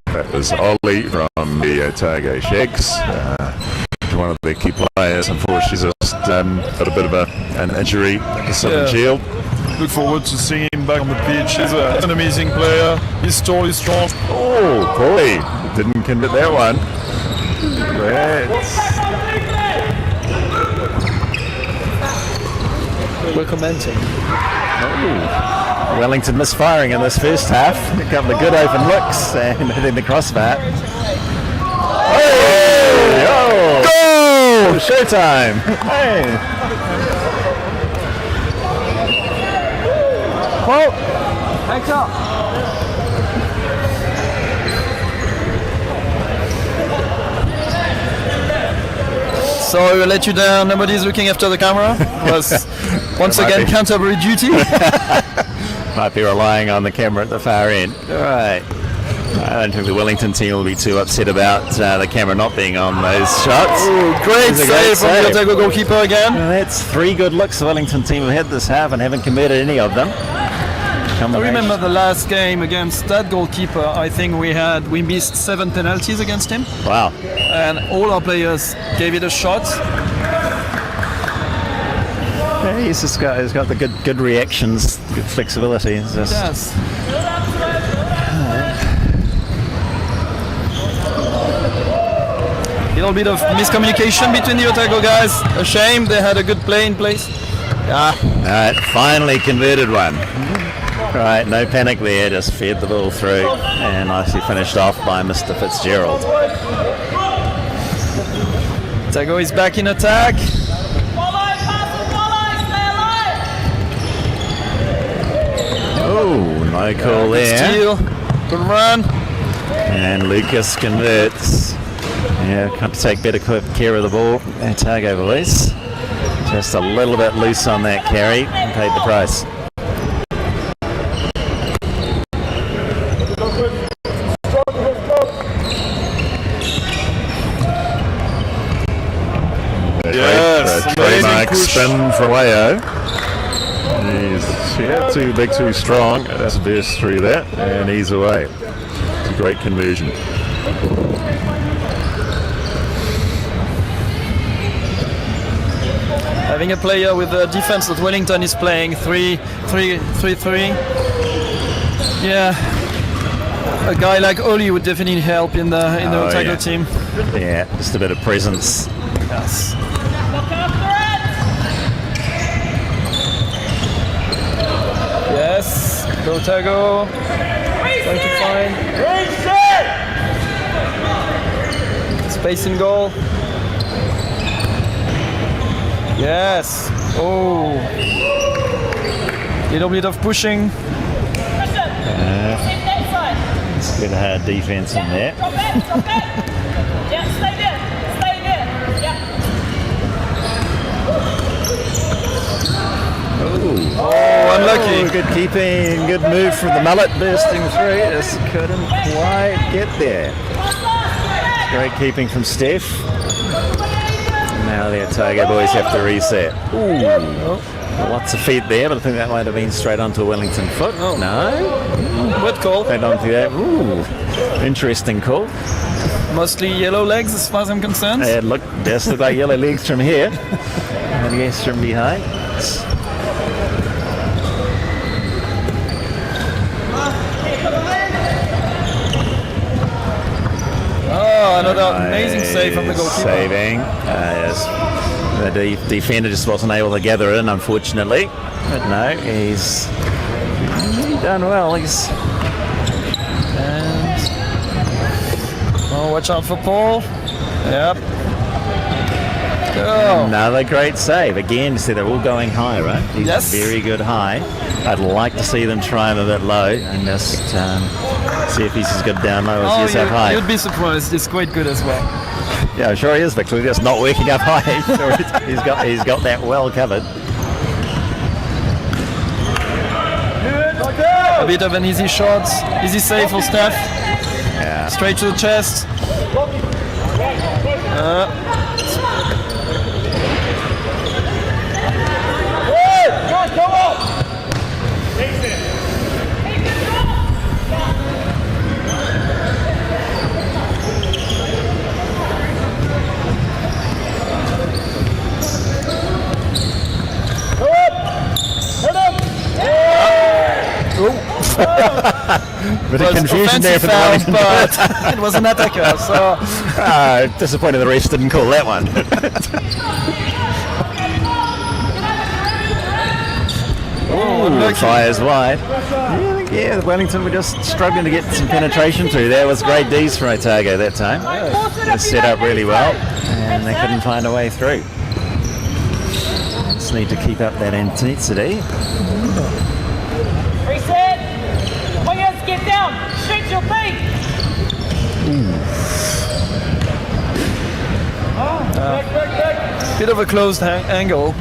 That was Ollie from the Otago Shags. One of their key players. Unfortunately, just got a bit of an injury at the Southern Shield. Look forward to seeing him back on the pitch. He's an amazing player. He's tall, he's strong. Oh, boy. Didn't commit that one. We're commenting. Wellington misfiring in this first half. A couple of good open looks and hitting the crossbar. Oh! Goal! Showtime! Hey! Paul! Thanks up. So we let you down. Nobody's looking after the camera. Was once again Canterbury duty. Might be relying on the camera at the far end. All right. I don't think the Wellington team will be too upset about the camera not being on those shots. Ooh, great save from the Otago goalkeeper again. Well, that's 3 good looks the Wellington team have had this half and haven't committed any of them. I remember the last game against that goalkeeper. I think we missed 7 penalties against him. Wow. And all our players gave it a shot. Yeah, he's got the good reactions, good flexibility. It's just, Yes. A little bit of miscommunication between the Otago guys. A shame, they had a good play in place. All right, finally converted one. Right, no panic there, just fed the ball through and nicely finished off by Mr. Fitzgerald. Otago is back in attack. Oh, no call there. Steal, good run. And Lucas converts. Yeah, got to take better care of the ball. Otago boys. Just a little bit loose on that carry and paid the price. Yes, Trademark spin for Leo. He's too big, too strong. That's burst through that, and he's away. It's a great conversion. Having a player with the defense that Wellington is playing 3-3-3. Yeah, a guy like Oli would definitely help in the Otago team. Yeah, just a bit of presence. Yes. Yes, Otago trying to find space in goal. Yes. Oh. Little bit of pushing. It's good hard defence in there. Yeah, stay there. Stay there. Yeah. Oh, unlucky. Good keeping, good move from the mullet bursting through. Just couldn't quite get there. Great keeping from Steph. Now the Otago boys have to reset. Ooh. Lots of feet there, but I think that might have been straight onto a Wellington foot. Oh. No? What call? Straight onto that. Ooh. Interesting call. Mostly yellow legs as far as I'm concerned. It does look like yellow legs from here. And yes, from behind. Oh, another amazing save from the goalkeeper. Saving. Yes. The defender just wasn't able to gather in, unfortunately. But no, he's done well. Oh, watch out for Paul. Yep. Oh. Another great save. Again, see, they're all going high, right? These Yes. are very good high. I'd like to see them try them a bit low and just see if he's as good down low as he is up high. You'd be surprised. It's quite good as well. Yeah, I'm sure he is, Victor. He's just not working up high. he's got that well covered. A bit of an easy shot, easy save for Steph. Yeah. Straight to the chest. Bit of confusion there for the Wellington, but it was an attacker, so... Disappointed the refs didn't call that one. Fires wide. Yeah, the Wellington were just struggling to get some penetration through. There was great D's for Otago that time. They set up really well, and they couldn't find a way through. Just need to keep up that intensity. Reset. Wingers, get down. Stretch your feet. Bit of a closed angle,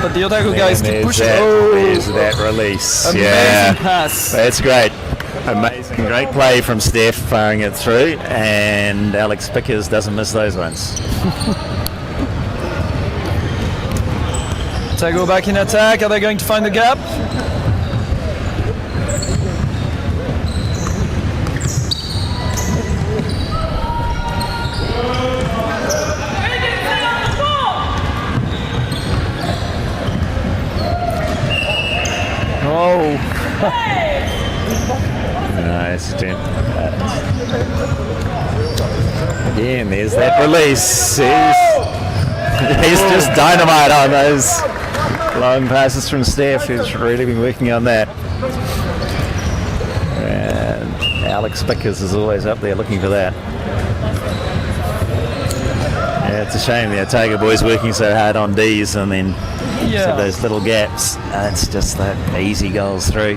but the Otago guys keep pushing. There's that release. Amazing pass. That's great. Amazing, great play from Steph firing it through, and Alex Pickers doesn't miss those ones. Otago back in attack. Are they going to find the gap? Oh. Nice. Again, there's that release. He's just dynamite on those long passes from Steph. He's really been working on that. And Alex Pickers is always up there looking for that. Yeah, it's a shame the Otago boys working so hard on D's and then have those little gaps. It's just that easy goals through.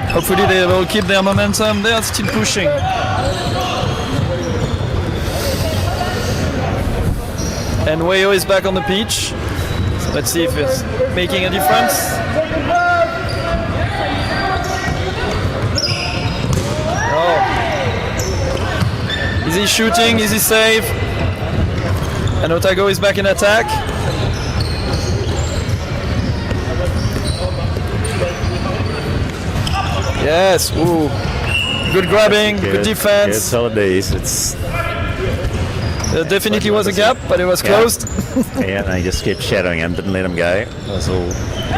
Hopefully they will keep their momentum. They are still pushing. And Wayo is back on the pitch. So let's see if it's making a difference. Oh. Easy shooting, easy save. And Otago is back in attack. Yes, ooh. Good grabbing, good defense. Good solid D's. There definitely was a gap, but it was closed. Yeah, they just kept shadowing him, didn't let him go. That's all.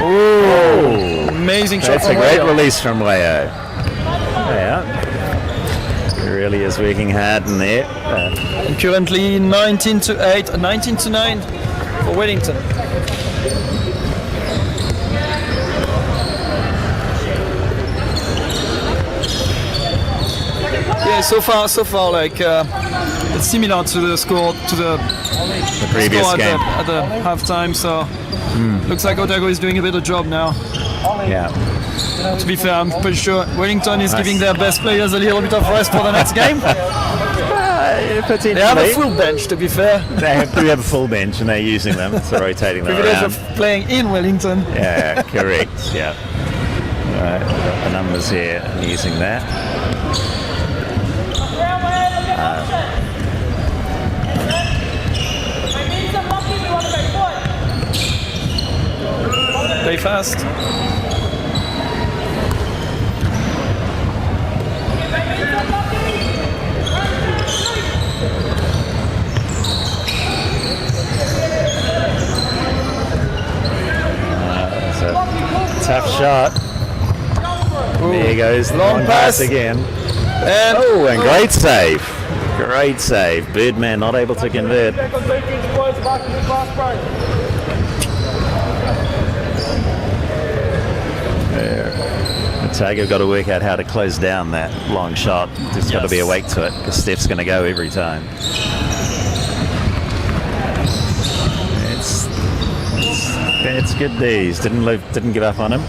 Ooh, amazing shot from Wayo. That's a great release from Wayo. Yeah. He really is working hard in there. Currently 19-8, 19-9 for Wellington. Yeah, so far, like it's similar to the score to the previous score game. at the halftime. So looks like Otago is doing a better job now. Yeah. To be fair, I'm pretty sure Wellington is Nice. giving their best players a little bit of rest for the next game. Potentially. They have a full bench, to be fair. They do have a full bench and they're using them, so rotating them Privilege around. of playing in Wellington. Yeah, correct. Yeah. All right, we've got the numbers here and using that. Play fast. That's a tough shot. There goes the Long long pass. pass again. And Oh, and great save. Great save. Birdman not able to convert. Otago got to work out how to close down that long shot. Just got to be awake to it because Steph's going to go every time. It's good days. Didn't give up on him.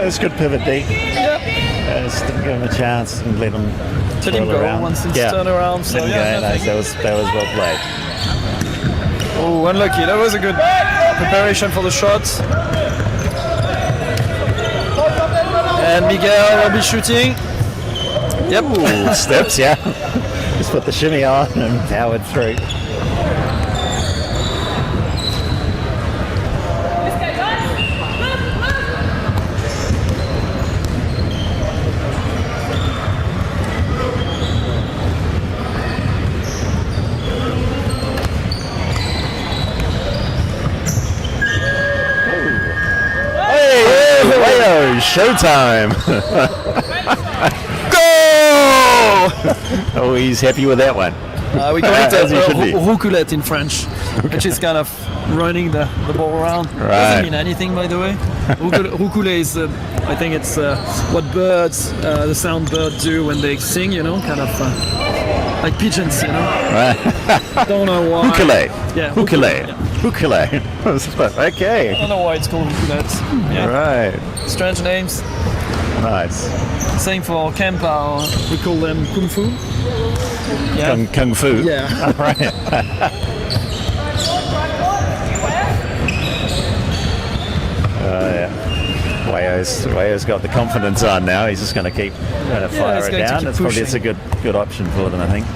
That was good pivot D. Just didn't give him a chance and let him let him twirl go around. once it's turn around. So Let him yeah, go. nothing. That was well played. Oh, unlucky. That was a good preparation for the shot. And Miguel will be shooting. Yep. Ooh, steps, yeah. Just put the shimmy on and powered through. Showtime! Go! Oh, he's happy with that one. We call it As he should be. roucoulette in French, which is kind of running the ball around. Right. Doesn't mean anything, by the way. Roucoulette is, I think it's what birds, the sound birds do when they sing, you know, kind of like pigeons, you know. Right. Don't know why. Ukulele. Yeah. Ukulele. Yeah. Ukulele. Okay. I don't know why it's called roucoulette. Yeah. Right. Strange names. Nice. Same for Kempa, we call them Kung Fu. Yeah. Kung Fu. Yeah. Right. Yeah. Wayo's got the confidence on now. He's just going to keep fire he's it going to down. keep It's a good option for them, I think.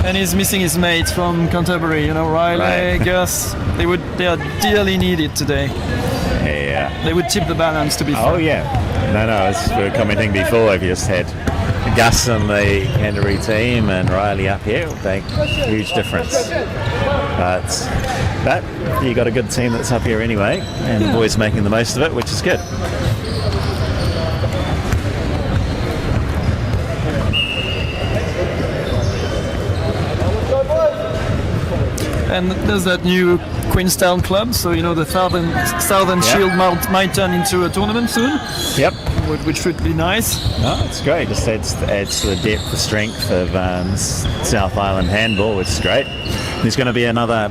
And he's missing his mates from Canterbury, you know, Riley, Right. Gus. They are dearly needed today. Yeah. They would tip the balance, to be fair. Oh yeah. No, as we were commenting before, I've just had Gus on the Canterbury team and Riley up here. Will make a huge difference. But you got a good team that's up here anyway, and the boys making the most of it, which is good. And there's that new Queenstown club, so you know the Southern Shield might turn into a tournament soon. Yep. Which would be nice. No, it's great. Just adds to the depth, the strength of South Island handball, which is great. There's going to be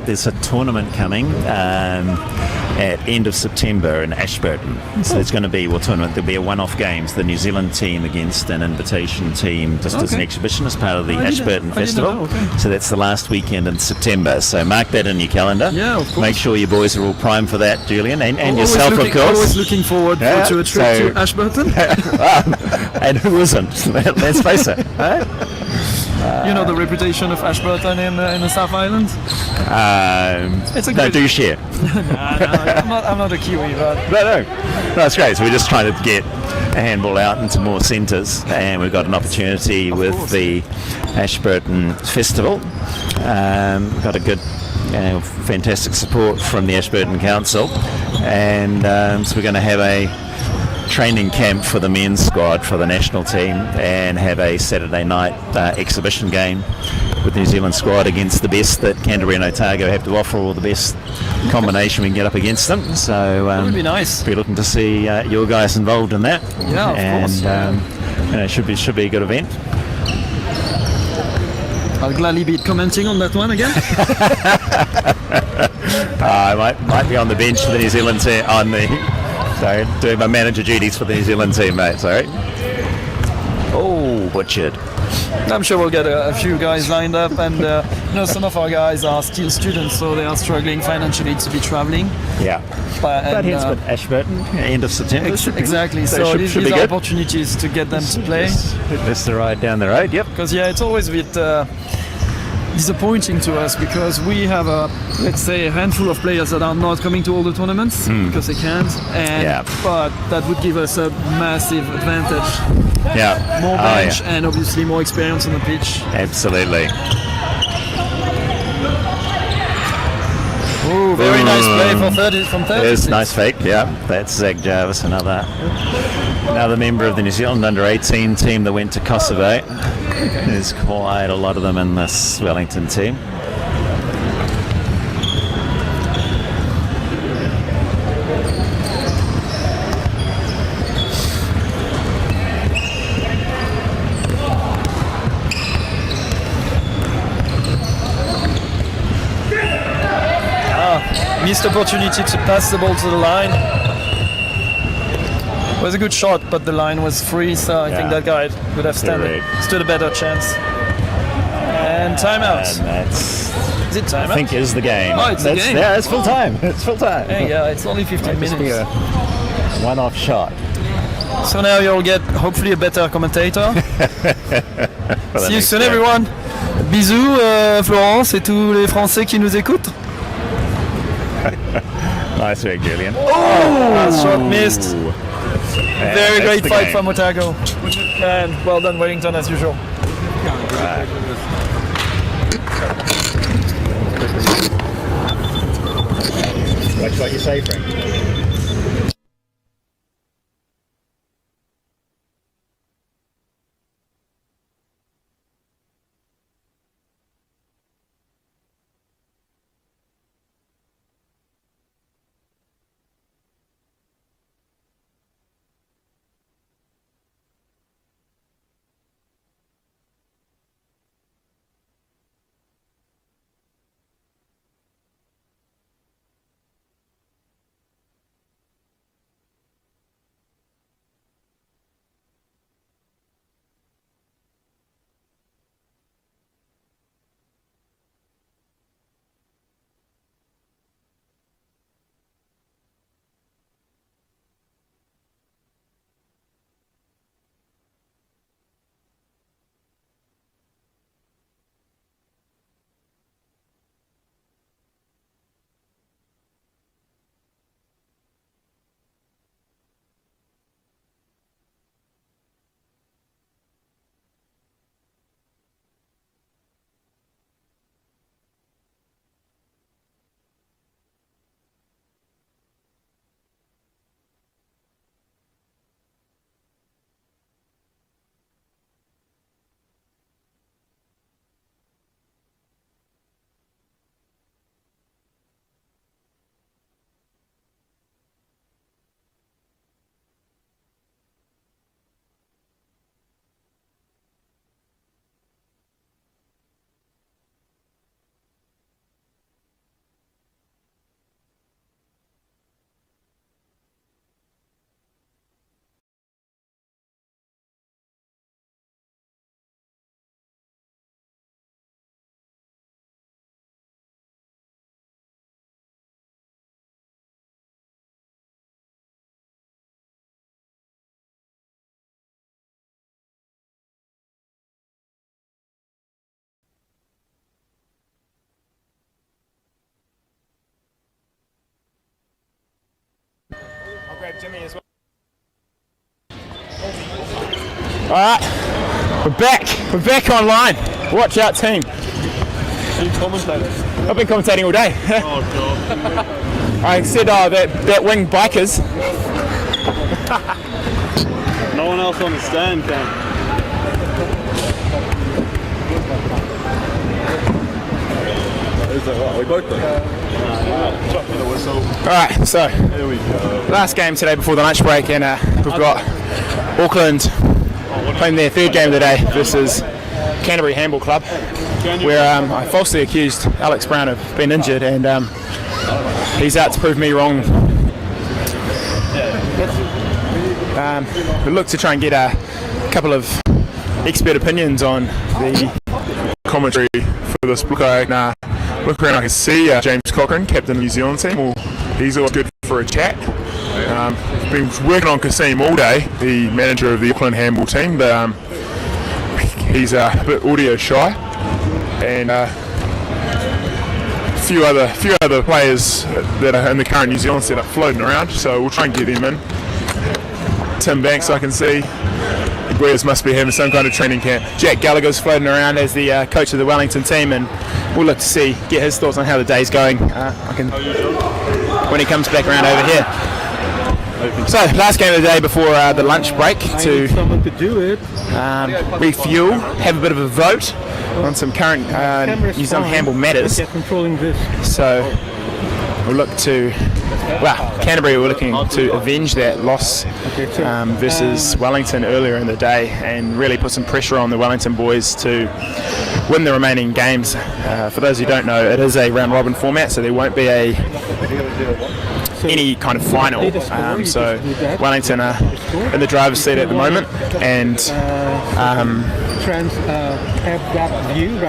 there's a tournament coming at end of September in Ashburton. So there's going to be there'll be a one-off games, the New Zealand team against an invitation team, just as an exhibition as part of the Ashburton Festival. So that's the last weekend in September. So mark that in your calendar. Yeah, of course. Make sure your boys are all primed for that, Julian, and Always yourself, of course. Always looking forward to a trip to Ashburton. And who isn't? Let's face it. You know the reputation of Ashburton in the South Island? It's a no, good... do share. I'm not a Kiwi, but... No, that's great. So we're just trying to get a handball out into more centres, and we've got an opportunity with the Ashburton Festival. Got a good fantastic support from the Ashburton Council, and so we're going to have a training camp for the men's squad for the national team and have a Saturday night exhibition game with the New Zealand squad against the best that Canterbury and Otago have to offer, or the best combination we can get up against them. So that would be nice. Be looking to see your guys involved in that. Yeah, of course. And it should be a good event. I'll gladly be commenting on that one again. I might be on the bench for the New Zealand team, doing my manager duties for the New Zealand team, mate. Sorry. Oh, butchered. I'm sure we'll get a few guys lined up, and some of our guys are still students, so they are struggling financially to be travelling. Yeah. But hence with Ashburton, end of September. Exactly. So these are opportunities to get them to play. That's the ride down the road. Yep. Because it's always a bit disappointing to us, because we have a handful of players that are not coming to all the tournaments because they can't, but that would give us a massive advantage. Yeah. More bench and obviously more experience on the pitch. Absolutely. Ooh, very nice play from 30. Yes, nice fake. Yeah, that's Zach Jarvis, another member of the New Zealand under-18 team that went to Kosovo. There's quite a lot of them in this Wellington team. Missed opportunity to pass the ball to the line. It was a good shot, but the line was free, so I think that guy would have stood a better chance. And timeout. And is it timeout? I think is the game. Oh, it's the game. Yeah, it's full time. It's full time. Yeah, it's only 15 minutes. Be a one-off shot. So now you'll get hopefully a better commentator. See you soon, everyone. Bisous, Florence, et tous les Français qui nous écoutent. Nice work, Julian. Last shot missed. Very great fight game. from Otago. And well done, Wellington, as usual. Right. Watch what you say, Frank. I'll grab Jimmy as well. Alright, we're back online. Watch out, team. You commentators. I've been commentating all day. Oh God. I said, that wing bikers. No one else on the stand can. Is that right? We both do. Drop in the whistle. Alright, so Here we go. last game today before the lunch break, and we've got Auckland playing their third game of the day versus Canterbury Handball Club, where I falsely accused Alex Brown of being injured, and he's out to prove me wrong. We look to try and get a couple of expert opinions on the Commentary for this look around, I can see James Cochrane, captain of the New Zealand team. Well, he's always good for a chat. Been working on Kasim all day, the manager of the Auckland handball team, but he's a bit audio shy, and a few other players that are in the current New Zealand setup floating around. So we'll try and get them in. Tim Banks, I can see. Guias must be having some kind of training camp. Jack Gallagher's floating around as the coach of the Wellington team, and we'll look to get his thoughts on how the day's going. When he comes back around over here. So, last game of the day before the lunch break to Someone to do it. refuel, have a bit of a vote on some current New Zealand handball matters. Controlling this. So we'll look to, Canterbury were looking to avenge that loss versus Wellington earlier in the day, and really put some pressure on the Wellington boys to win the remaining games. For those who don't know, it is a round robin format, so there won't be any kind of final. So Wellington are in the driver's seat at the moment, and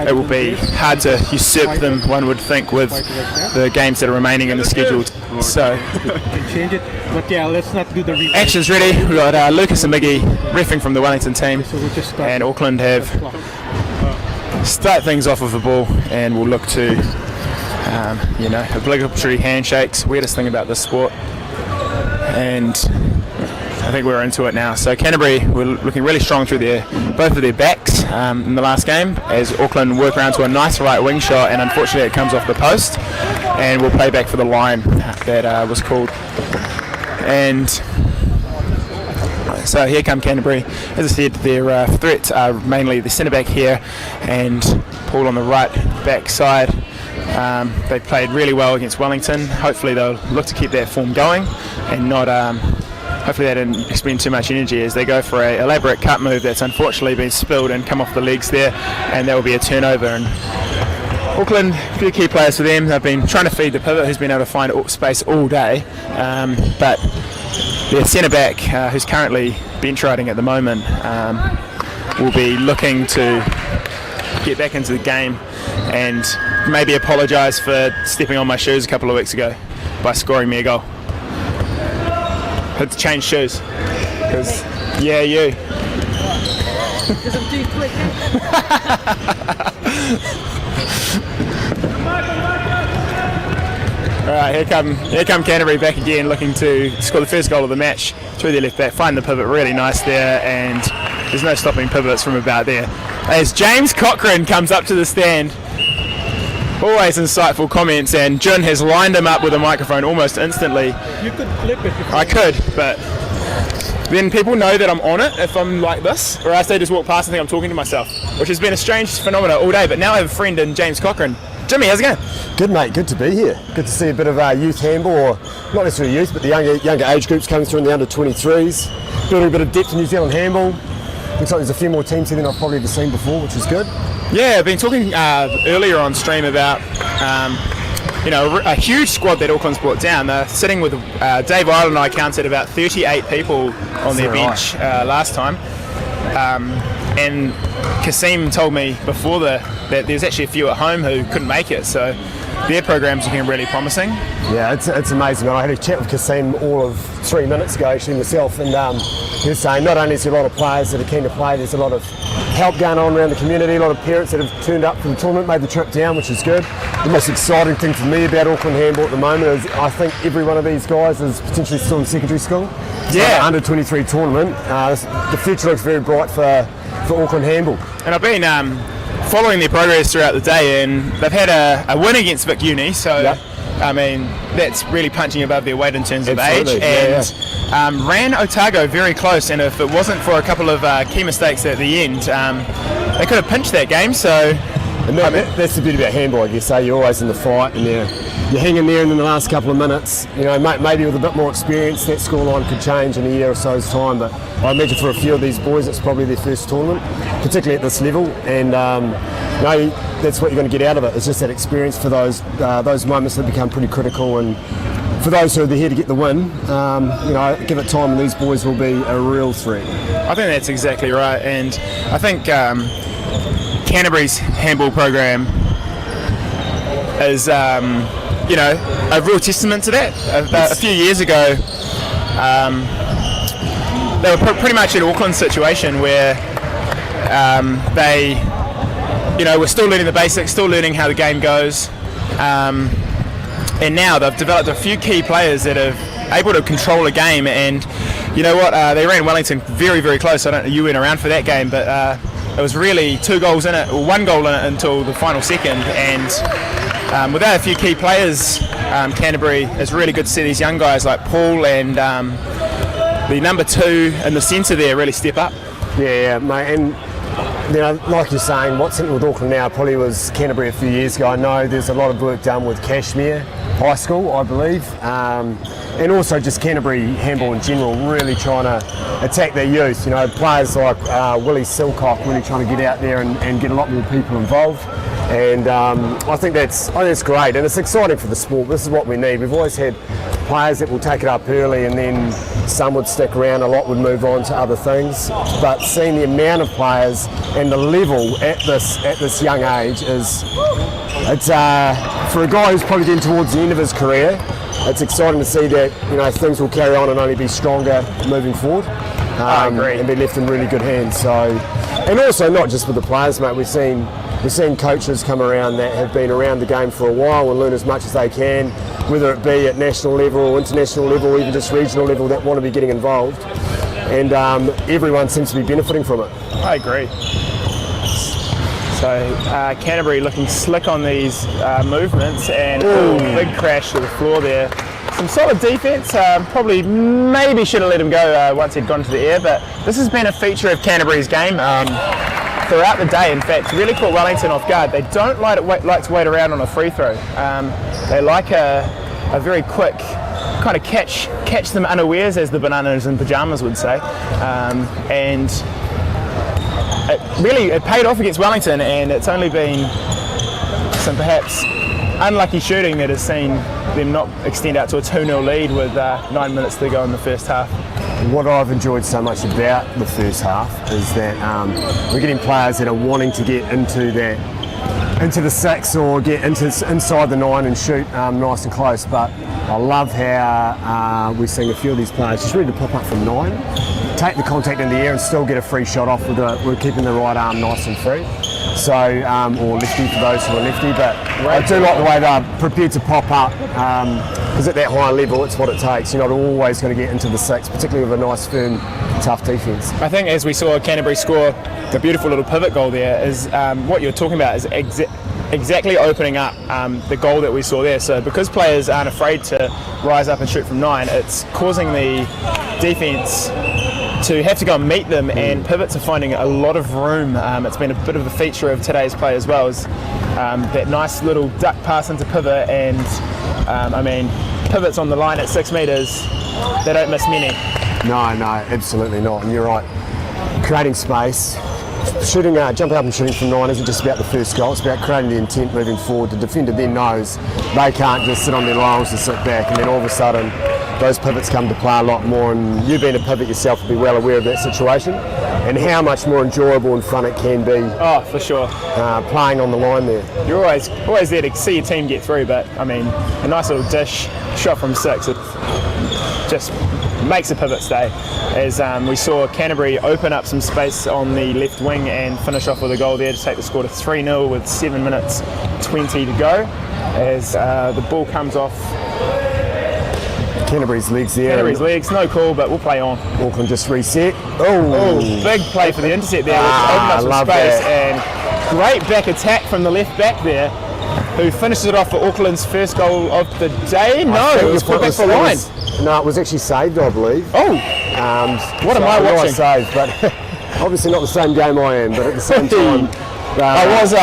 it will be hard to usurp them, one would think, with the games that are remaining in the schedule. So Change it. But yeah, let's not do the replay. action's ready. We've got Lucas and Miggy reffing from the Wellington team, and Auckland have start things off with the ball, and we'll look to obligatory handshakes, weirdest thing about this sport, and I think we're into it now. So Canterbury were looking really strong through both of their backs in the last game, as Auckland work around to a nice right wing shot, and unfortunately it comes off the post, and we'll play back for the line that was called. And so here come Canterbury. As I said, their threats are mainly the centre back here and Paul on the right back side. They played really well against Wellington. Hopefully they'll look to keep that form going and not hopefully they didn't expend too much energy as they go for an elaborate cut move that's unfortunately been spilled and come off the legs there, and that will be a turnover. And Auckland, a few key players for them. They've been trying to feed the pivot, who's been able to find space all day, but their centre back, who's currently bench riding at the moment, will be looking to get back into the game and maybe apologise for stepping on my shoes a couple of weeks ago by scoring me a goal. Had to change shoes because you. Alright, here come Canterbury back again, looking to score the first goal of the match through their left back, find the pivot really nice there, and there's no stopping pivots from about there. As James Cochrane comes up to the stand, always insightful comments, and Jun has lined him up with a microphone almost instantly. You could flip it. I could, but then people know that I'm on it if I'm like this, or else they just walk past and think I'm talking to myself, which has been a strange phenomenon all day. But now I have a friend in James Cochrane. Jimmy, how's it going? Good, mate. Good to be here. Good to see a bit of youth handball, or not necessarily youth, but the younger age groups coming through in the under-23s, building a bit of depth in New Zealand handball. Looks like there's a few more teams here than I've probably ever seen before, which is good. Yeah, I've been talking earlier on stream about a huge squad that Auckland's brought down. They're sitting with Dave Ireland. I counted about 38 people on their bench last time, and Kasim told me before that there's actually a few at home who couldn't make it. So their program's looking really promising. Yeah, it's amazing. I had a chat with Kasim all of 3 minutes ago, actually, myself, and he was saying not only is there a lot of players that are keen to play, there's a lot of help going on around the community, a lot of parents that have turned up for the tournament, made the trip down, which is good. The most exciting thing for me about Auckland handball at the moment is I think every one of these guys is potentially still in secondary school. So Yeah. the under-23 tournament, the future looks very bright for Auckland handball. And I've been following their progress throughout the day, and they've had a win against Vic Uni, so I mean that's really punching above their weight in terms of age, and ran Otago very close, and if it wasn't for a couple of key mistakes at the end, they could have pinched that game. So and that's the beauty about handball, I guess. You're always in the fight, and you're hanging there, and in the last couple of minutes, you know, maybe with a bit more experience, that scoreline could change in a year or so's time. But I imagine for a few of these boys, it's probably their first tournament, particularly at this level, and that's what you're going to get out of it. It's just that experience for those moments that become pretty critical, and for those who are here to get the win, give it time, and these boys will be a real threat. I think that's exactly right, and I think Canterbury's handball program is, a real testament to that. A few years ago, they were pretty much an Auckland situation where they, were still learning the basics, still learning how the game goes, and now they've developed a few key players that are able to control a game. And you know what? They ran Wellington very, very close. I don't know, you weren't around for that game, but it was really 2 goals in it, or 1 goal in it until the final second. And without a few key players, Canterbury, it's really good to see these young guys like Paul and the number 2 in the centre there really step up. Yeah, mate, and like you're saying, what's happening with Auckland now probably was Canterbury a few years ago. I know there's a lot of work done with Cashmere High School, I believe, and also just Canterbury handball in general, really trying to attack their youth. Players like Willie Silcock really trying to get out there and get a lot more people involved. And I think that's great, and it's exciting for the sport. This is what we need. We've always had players that will take it up early, and then some would stick around, a lot would move on to other things. But seeing the amount of players and the level at this young age it's for a guy who's probably getting towards the end of his career, it's exciting to see that things will carry on and only be stronger moving forward. I agree. And be left in really good hands. So, and also not just with the players, mate. We've seen coaches come around that have been around the game for a while and learn as much as they can, whether it be at national level or international level or even just regional level, that want to be getting involved. And everyone seems to be benefiting from it. I agree. So Canterbury looking slick on these movements, and big crash to the floor there. Some solid defence, probably maybe should have let him go once he'd gone to the air, but this has been a feature of Canterbury's game throughout the day. In fact, really caught Wellington off guard. They don't like to wait around on a free throw. They like a very quick kind of catch them unawares, as the bananas in pyjamas would say, and it paid off against Wellington, and it's only been some perhaps unlucky shooting that has seen them not extend out to a 2-0 lead with 9 minutes to go in the first half. What I've enjoyed so much about the first half is that we're getting players that are wanting to get into the 6 or get inside the 9 and shoot nice and close. But I love how we're seeing a few of these players just ready to pop up from 9, take the contact in the air and still get a free shot off we're keeping the right arm nice and free. So, or lefty for those who are lefty, but I do like the way they're prepared to pop up, because at that high level it's what it takes. You're not always going to get into the 6, particularly with a nice, firm, tough defence. I think as we saw Canterbury score the beautiful little pivot goal there, is what you're talking about is exactly opening up the goal that we saw there. So because players aren't afraid to rise up and shoot from 9, it's causing the defence to have to go and meet them, and pivots are finding a lot of room. It's been a bit of a feature of today's play as well, is that nice little duck pass into pivot, and pivots on the line at 6 metres, they don't miss many. No, absolutely not, and you're right. Creating space, shooting, jumping up and shooting from 9 isn't just about the first goal, it's about creating the intent moving forward. The defender then knows they can't just sit on their laurels and sit back, and then all of a sudden those pivots come to play a lot more, and you being a pivot yourself will be well aware of that situation and how much more enjoyable and fun it can be. Oh, for sure. Playing on the line there. You're always there to see your team get through, but a nice little dish shot from 6, it just makes a pivot stay. As we saw Canterbury open up some space on the left wing and finish off with a goal there to take the score to 3-0 with 7 minutes 20 to go. As the ball comes off Canterbury's legs there. Canterbury's legs, no call, but we'll play on. Auckland just reset. Oh, big play for the intercept there. Which opened up some space, and great back attack from the left back there, who finishes it off for Auckland's first goal of the day. No, it was put back for line. No, it was actually saved, I believe. Oh, what am I watching? Saved, but obviously not the same game I am, but at the same time. I was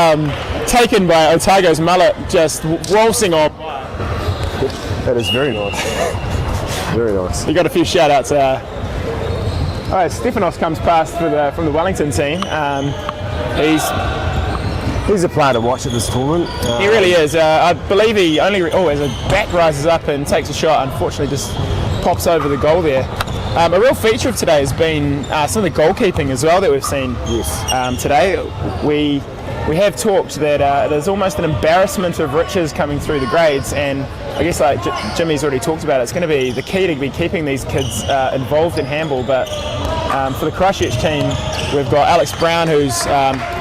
taken by Otago's mullet just waltzing on. That is very nice. Very nice. You got a few shout outs. All right, Stefanos comes past from the Wellington team. He's a player to watch at this tournament. He really is. I believe he only as a back rises up and takes a shot, unfortunately just pops over the goal there. A real feature of today has been some of the goalkeeping as well that we've seen today. We have talked that there's almost an embarrassment of riches coming through the grades, and I guess like Jimmy's already talked about, it's going to be the key to be keeping these kids involved in handball. But for the Christchurch team, we've got Alex Brown, who's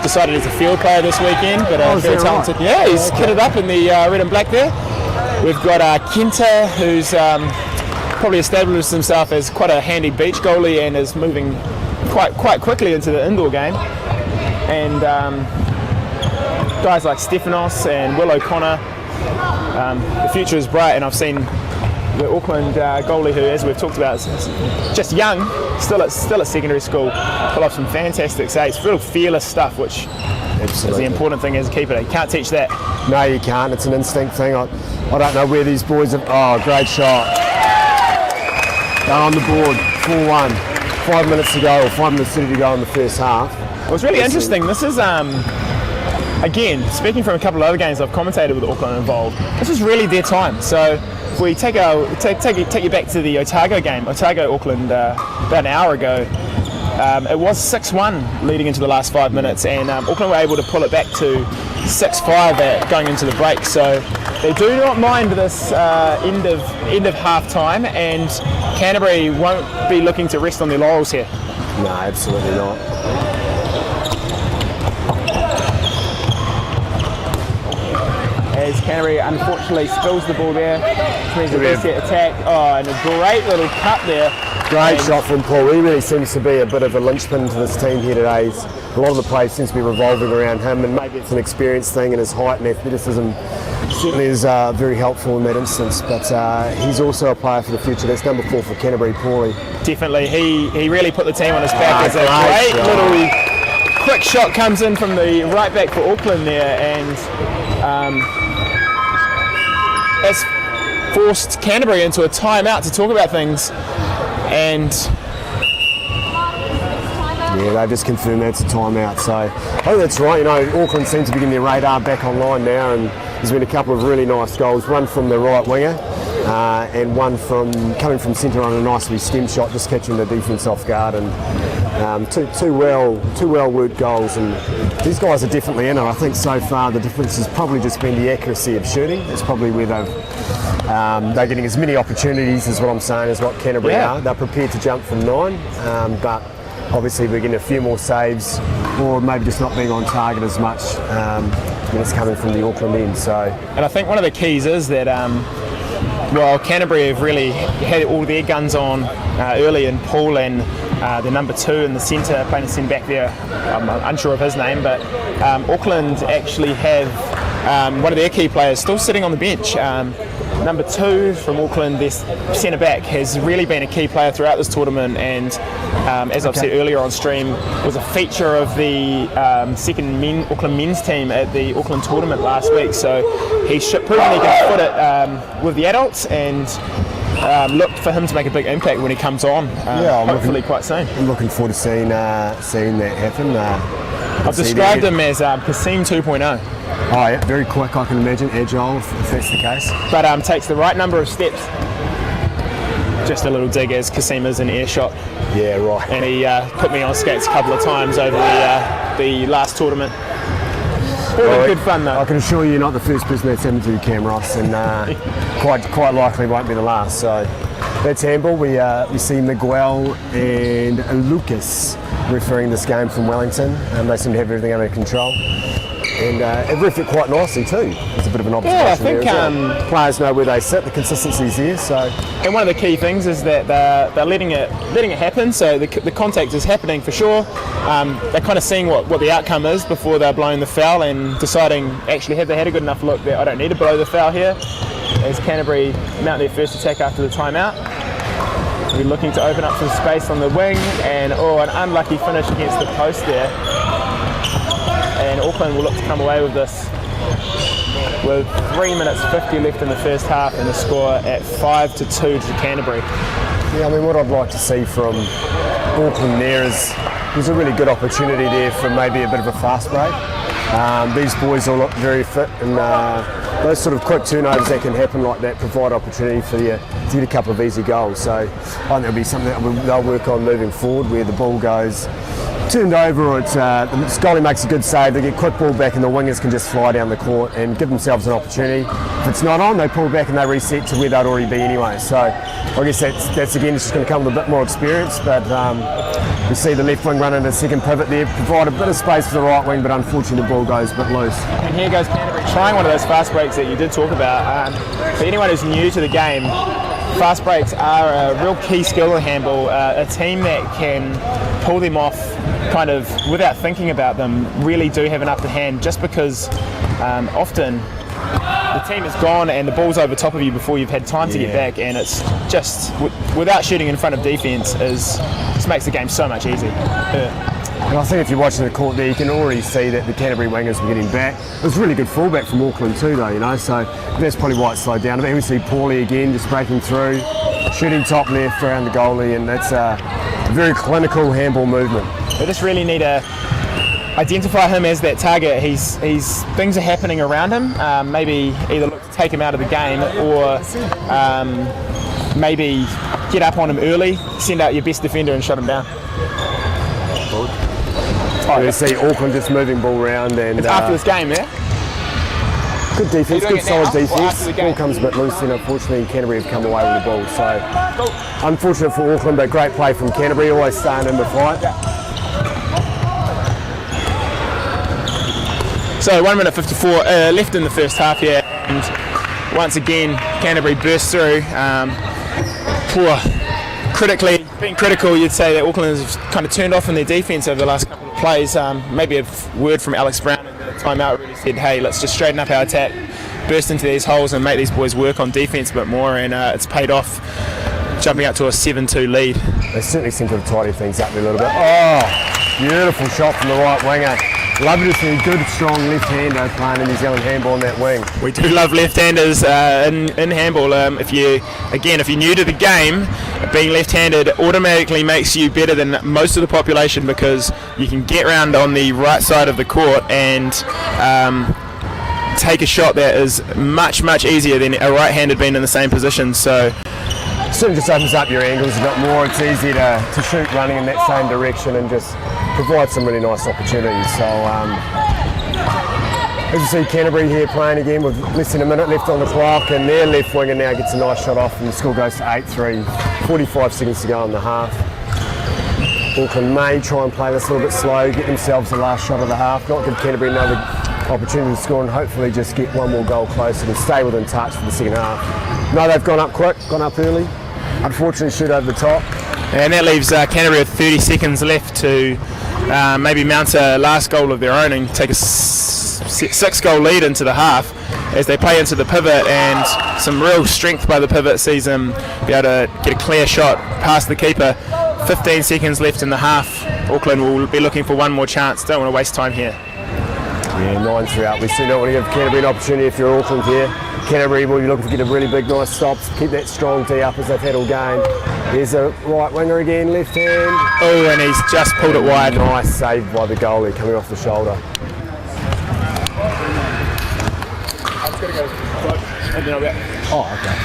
decided he's a field player this weekend, but very talented. Right? Yeah, he's kitted up in the red and black there. We've got Kenta, who's probably established himself as quite a handy beach goalie and is moving quite quickly into the indoor game. And guys like Stefanos and Will O'Connor, the future is bright, and I've seen the Auckland goalie, who, as we've talked about, is just young, still at secondary school, pull off some fantastic saves, real fearless stuff, which is the important thing as a keeper. You can't teach that. No, you can't. It's an instinct thing. I don't know where these boys have. Oh, great shot. They're on the board, 4-1. 5 minutes to go, or 5 minutes to go in the first half. It was really interesting. This is, again, speaking from a couple of other games I've commentated with Auckland involved, this is really their time. So if we take you back to the Otago game, Otago-Auckland about an hour ago, it was 6-1 leading into the last 5 minutes, and Auckland were able to pull it back to 6-5 going into the break. So they do not mind this end of half time, and Canterbury won't be looking to rest on their laurels here. No, absolutely not. As Canterbury unfortunately spills the ball there, which means a reset attack. Oh, and a great little cut there. Great shot from Paul. He really seems to be a bit of a linchpin to this team here today. A lot of the play seems to be revolving around him, and maybe it's an experience thing, and his height and athleticism certainly is very helpful in that instance. But he's also a player for the future. That's number 4 for Canterbury, Paulie. Definitely. He really put the team on his back. As a great little quick shot comes in from the right back for Auckland there, and has forced Canterbury into a timeout to talk about things. And yeah, they just confirmed that's a timeout. So I think that's right. You know, Auckland seems to be getting their radar back online now, and there's been a couple of really nice goals. One from the right winger, and one coming from centre on a nicely stem shot, just catching the defence off guard. And two well worked goals. And these guys are definitely in it. I think so far the difference has probably just been the accuracy of shooting. That's probably where they're getting as many opportunities as what I'm saying is what Canterbury are. They're prepared to jump from 9, but obviously we're getting a few more saves, or maybe just not being on target as much when it's coming from the Auckland end. And I think one of the keys is that Canterbury have really had all their guns on early in Paul and the number 2 in the centre, playing the centre back there. I'm unsure of his name, but Auckland actually have one of their key players still sitting on the bench. Number 2 from Auckland, their centre back, has really been a key player throughout this tournament, and as I've said earlier on stream, was a feature of the second Auckland men's team at the Auckland tournament last week. So he's proven he can foot it with the adults, and look for him to make a big impact when he comes on, hopefully quite soon. I'm looking forward to seeing that happen. I've described him as Kasim 2.0. Oh yeah, very quick, I can imagine, agile if that's the case. But takes the right number of steps. Just a little dig, as Kasim is an earshot. Yeah, right. And he put me on skates a couple of times over the last tournament. All good fun though. I can assure you you're not the first person that's happened to Cam Ross, and quite likely won't be the last. So that's handball. We see Miguel and Lucas refereeing this game from Wellington. They seem to have everything under control. and have riffed it quite nicely too. It's a bit of an observation. Yeah, I think there as well. Players know where they sit. The consistency's there. So, and one of the key things is that they're letting it happen. So the contact is happening for sure. They're kind of seeing what the outcome is before they're blowing the foul and deciding actually have they had a good enough look that I don't need to blow the foul here. As Canterbury mount their first attack after the timeout. We're looking to open up some space on the wing, and an unlucky finish against the post there. And Auckland will look to come away with this with 3 minutes 50 left in the first half, and the score at 5-2 to Canterbury. Yeah, I mean, what I'd like to see from Auckland there is there's a really good opportunity there for maybe a bit of a fast break. These boys all look very fit, and those sort of quick turnovers that can happen like that provide opportunity for you to get a couple of easy goals. So I think that'll be something that they'll work on moving forward, where the ball goes turned over, or it's, the goalie makes a good save, they get quick ball back and the wingers can just fly down the court and give themselves an opportunity. If it's not on, they pull back and they reset to where they'd already be anyway. So I guess that's again just going to come with a bit more experience, but we see the left wing run into second pivot there, provide a bit of space for the right wing, but unfortunately the ball goes a bit loose. And here goes Canterbury trying one of those fast breaks that you did talk about. For anyone who's new to the game, fast breaks are a real key skill in handball. A team that can pull them off kind of without thinking about them really do have an upper hand, just because often the team is gone and the ball's over top of you before you've had time to get back, and it's just without shooting in front of defence just makes the game so much easier. And I think if you're watching the court there, you can already see that the Canterbury wingers were getting back. It was really good fullback from Auckland too, though, you know, so that's probably why it slowed down. But we see Paulie again just breaking through, shooting top left around the goalie, and that's a very clinical handball movement. They just really need to identify him as that target. He's things are happening around him. Maybe either look to take him out of the game, or maybe get up on him early, send out your best defender and shut him down. You see Auckland just moving ball around, and it's after this game, yeah? Good defence, good solid defence. Ball comes a bit loose, and unfortunately Canterbury have come away with the ball. So unfortunate for Auckland, but great play from Canterbury, always staying in the fight. So 1 minute 54 left in the first half here, and once again Canterbury burst through. Being critical, you'd say that Auckland has kind of turned off in their defence over the last couple of plays. Maybe a word from Alex Brown in the timeout really said, hey, let's just straighten up our attack, burst into these holes and make these boys work on defence a bit more, and it's paid off, jumping up to a 7-2 lead. They certainly seem to have tidied things up a little bit. Oh, beautiful shot from the right winger. Lovely to see a good, strong left-hander playing in New Zealand handball on that wing. We do love left-handers in handball. If you're new to the game, being left-handed automatically makes you better than most of the population, because you can get round on the right side of the court and take a shot that is much, much easier than a right-handed being in the same position. So certainly just opens up your angles a bit more. It's easy to shoot running in that same direction and just provide some really nice opportunities. So as you see, Canterbury here playing again with less than a minute left on the clock, and their left winger now gets a nice shot off and the score goes to 8-3, 45 seconds to go in the half. Auckland may try and play this a little bit slow, get themselves the last shot of the half, not give Canterbury another opportunity to score, and hopefully just get one more goal closer and stay within touch for the second half. No, they've gone up quick, gone up early. Unfortunately, shoot over the top. And that leaves Canterbury with 30 seconds left to maybe mount a last goal of their own and take a 6-goal lead into the half, as they play into the pivot, and some real strength by the pivot sees them be able to get a clear shot past the keeper. 15 seconds left in the half. Auckland will be looking for one more chance. Don't want to waste time here. Yeah, 9-3 up. We still don't want to give Canterbury an opportunity if you're Auckland here. Canterbury will be looking to get a really big, nice stop, keep that strong D up as they've had all game. There's a right winger again, left hand. Oh, and he's just pulled it wide. Nice save by the goalie coming off the shoulder. Oh, okay.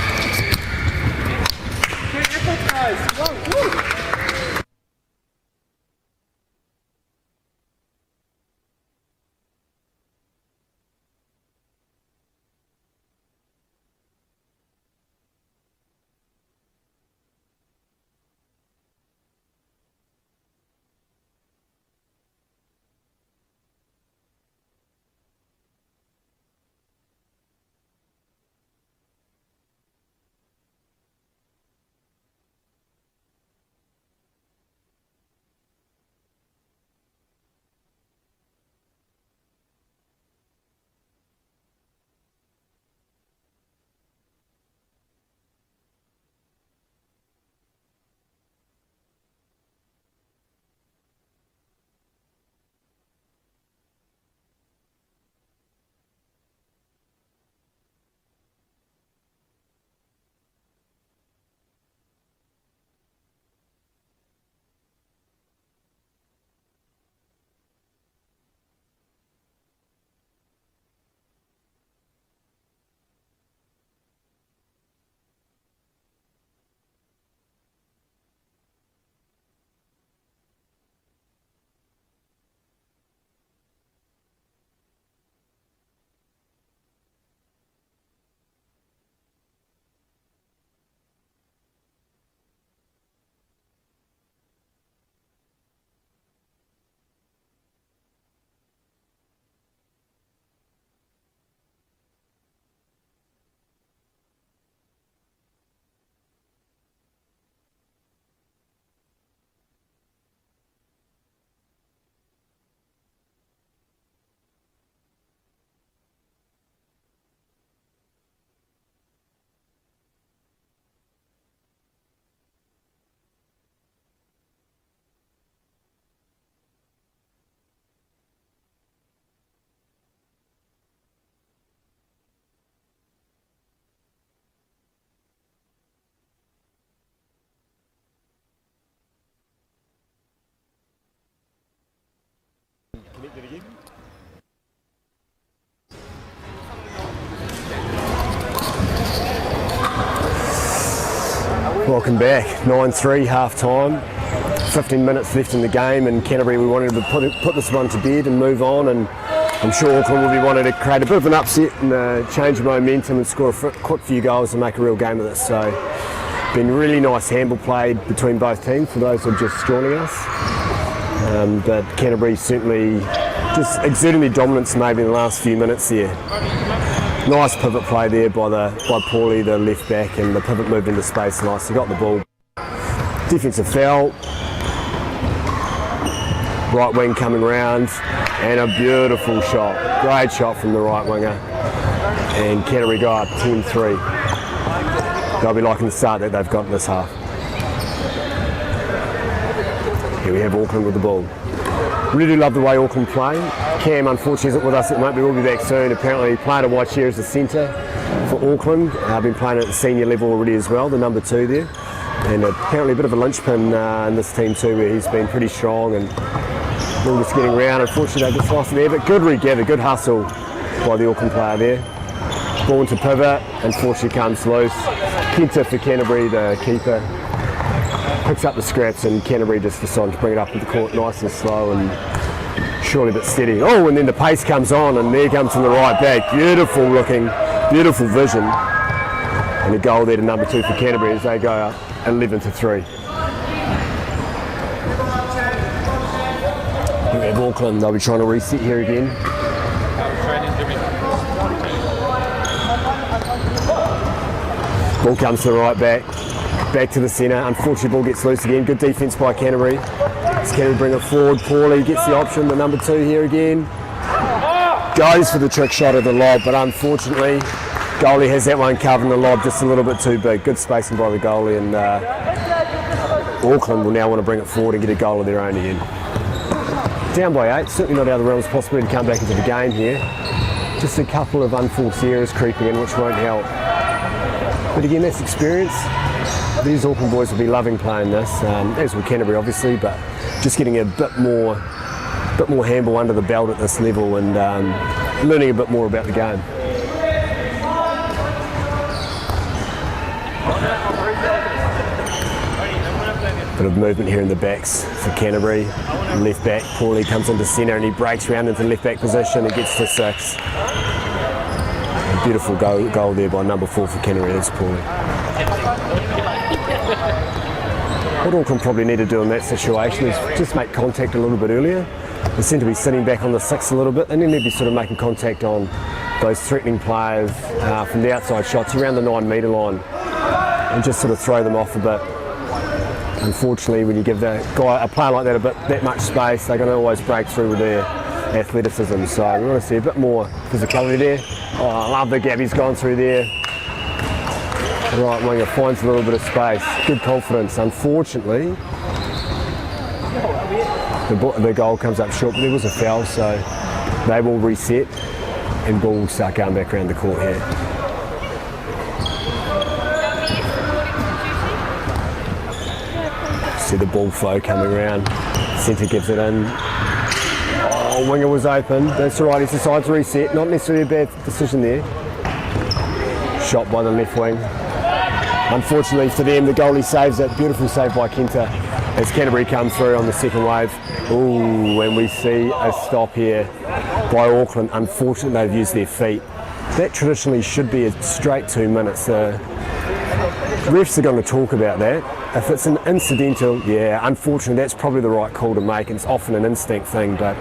Welcome back. 9-3 half time. 15 minutes left in the game, and Canterbury, we wanted to put this one to bed and move on, and I'm sure Auckland will be wanting to create a bit of an upset and change of momentum and score a quick few goals and make a real game of this. So been really nice handball played between both teams for those who are just joining us. But Canterbury certainly just exerting their dominance maybe in the last few minutes there. Nice pivot play there by Paulie, the left back, and the pivot moved into space nice. He got the ball. Defensive foul. Right wing coming round, and a beautiful shot. Great shot from the right winger. And Canterbury go up 10-3. They'll be liking the start that they've got in this half. Here we have Auckland with the ball. Really love the way Auckland play. Cam unfortunately isn't with us at the moment, but we'll be back soon. Apparently playing a white chair as the centre for Auckland. I've been playing at the senior level already as well, the number 2 there. And apparently a bit of a linchpin in this team too, where he's been pretty strong and all just getting around. Unfortunately they just lost it there, but good regather, good hustle by the Auckland player there. Ball into pivot, unfortunately comes loose. Kenta for Canterbury, the keeper, picks up the scraps, and Canterbury just decided to bring it up into the court nice and slow and surely but steady. Oh, and then the pace comes on, and there comes from the right back. Beautiful looking, beautiful vision. And a goal there to number 2 for Canterbury as they go up 11-3. Here we have Auckland, they'll be trying to reset here again. Ball comes to the right back to the centre. Unfortunately, ball gets loose again. Good defence by Canterbury. As Canterbury bring it forward, Paulie gets the option, the number 2 here again. Goes for the trick shot of the lob, but unfortunately, goalie has that one covered and the lob just a little bit too big. Good spacing by the goalie, and Auckland will now want to bring it forward and get a goal of their own again. Down by 8, certainly not out of the realms of possibility to come back into the game here. Just a couple of unforced errors creeping in, which won't help. But again, that's experience. These Auckland boys will be loving playing this, as will Canterbury obviously, but just getting a bit more handball under the belt at this level and learning a bit more about the game. Bit of movement here in the backs for Canterbury. Left back, Paulie comes into centre and he breaks round into the left back position and gets to 6. A beautiful goal there by number 4 for Canterbury, that's Paulie. What Auckland probably need to do in that situation is just make contact a little bit earlier. They seem to be sitting back on the 6 a little bit, and then they'd be sort of making contact on those threatening players from the outside shots around the 9 metre line and just sort of throw them off a bit. Unfortunately, when you give a player like that much space, they're going to always break through with their athleticism. So we want to see a bit more physicality there. Oh, I love the gap he's gone through there. The right winger finds a little bit of space. Good confidence. Unfortunately, the goal comes up short, but there was a foul, so they will reset and ball will start going back around the court here. See the ball flow coming around. Centre gives it in. Oh, winger was open. That's all right. He decides to reset. Not necessarily a bad decision there. Shot by the left wing. Unfortunately for them, the goalie saves it. Beautiful save by Kenta as Canterbury come through on the second wave. Ooh, and we see a stop here by Auckland. Unfortunately, they've used their feet. That traditionally should be a straight 2 minutes. Refs are going to talk about that. If it's an incidental, yeah, unfortunately that's probably the right call to make. It's often an instinct thing, but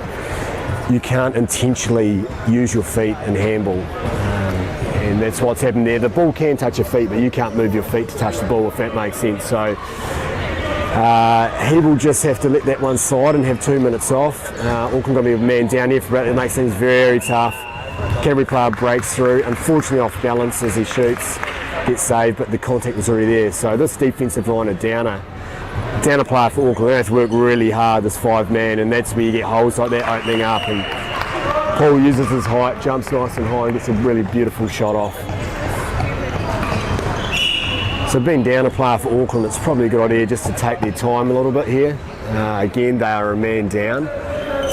you can't intentionally use your feet in handball. And that's what's happened there. The ball can touch your feet, but you can't move your feet to touch the ball, if that makes sense. So he will just have to let that one slide and have 2 minutes off. Auckland going to be a man down here for about, it makes things very tough. Canterbury player breaks through, unfortunately off balance as he shoots. Gets saved, but the contact was already there. So this defensive line, a downer player for Auckland. They have to work really hard, this 5-man, and that's where you get holes like that opening up. And Paul uses his height, jumps nice and high, and gets a really beautiful shot off. So being down a player for Auckland, it's probably a good idea just to take their time a little bit here. Again, they are a man down,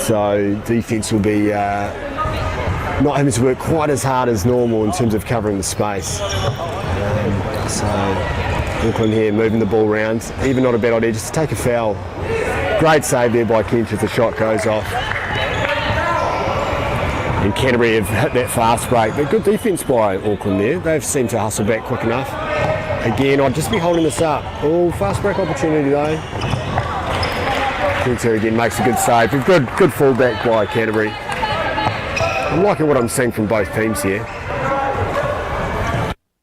so defence will be not having to work quite as hard as normal in terms of covering the space. So Auckland here moving the ball around, even not a bad idea, just to take a foul. Great save there by Kent as the shot goes off. And Canterbury have hit that fast break, but good defence by Auckland there. They've seemed to hustle back quick enough. Again, I'd just be holding this up. Oh, fast break opportunity though. Kent again makes a good save. Good fullback by Canterbury. I'm liking what I'm seeing from both teams here.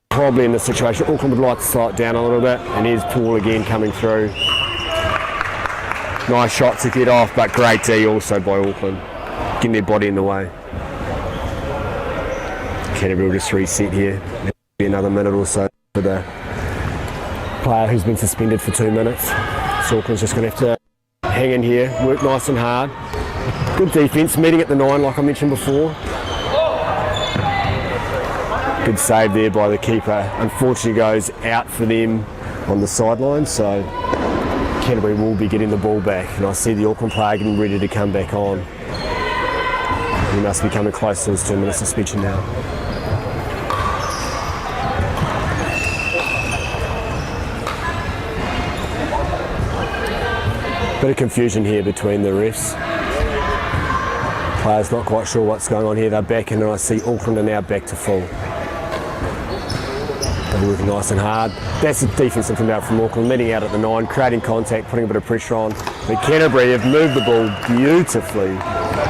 Probably in this situation, Auckland would like to slow it down a little bit, and here's Paul again coming through. Nice shot to get off, but great D also by Auckland, getting their body in the way. Canterbury will just reset here. There'll be another minute or so for the player who's been suspended for 2 minutes. So Auckland's just going to have to hang in here, work nice and hard. Good defence, meeting at the 9 like I mentioned before. Good save there by the keeper. Unfortunately goes out for them on the sideline, so Canterbury will be getting the ball back, and I see the Auckland player getting ready to come back on. He must be coming close to his 2-minute suspension now. Bit of confusion here between the refs. Players not quite sure what's going on here. They're back in, and I see Auckland are now back to full. They're working nice and hard. That's the defensive from Auckland, meeting out at the 9, creating contact, putting a bit of pressure on. But Canterbury have moved the ball beautifully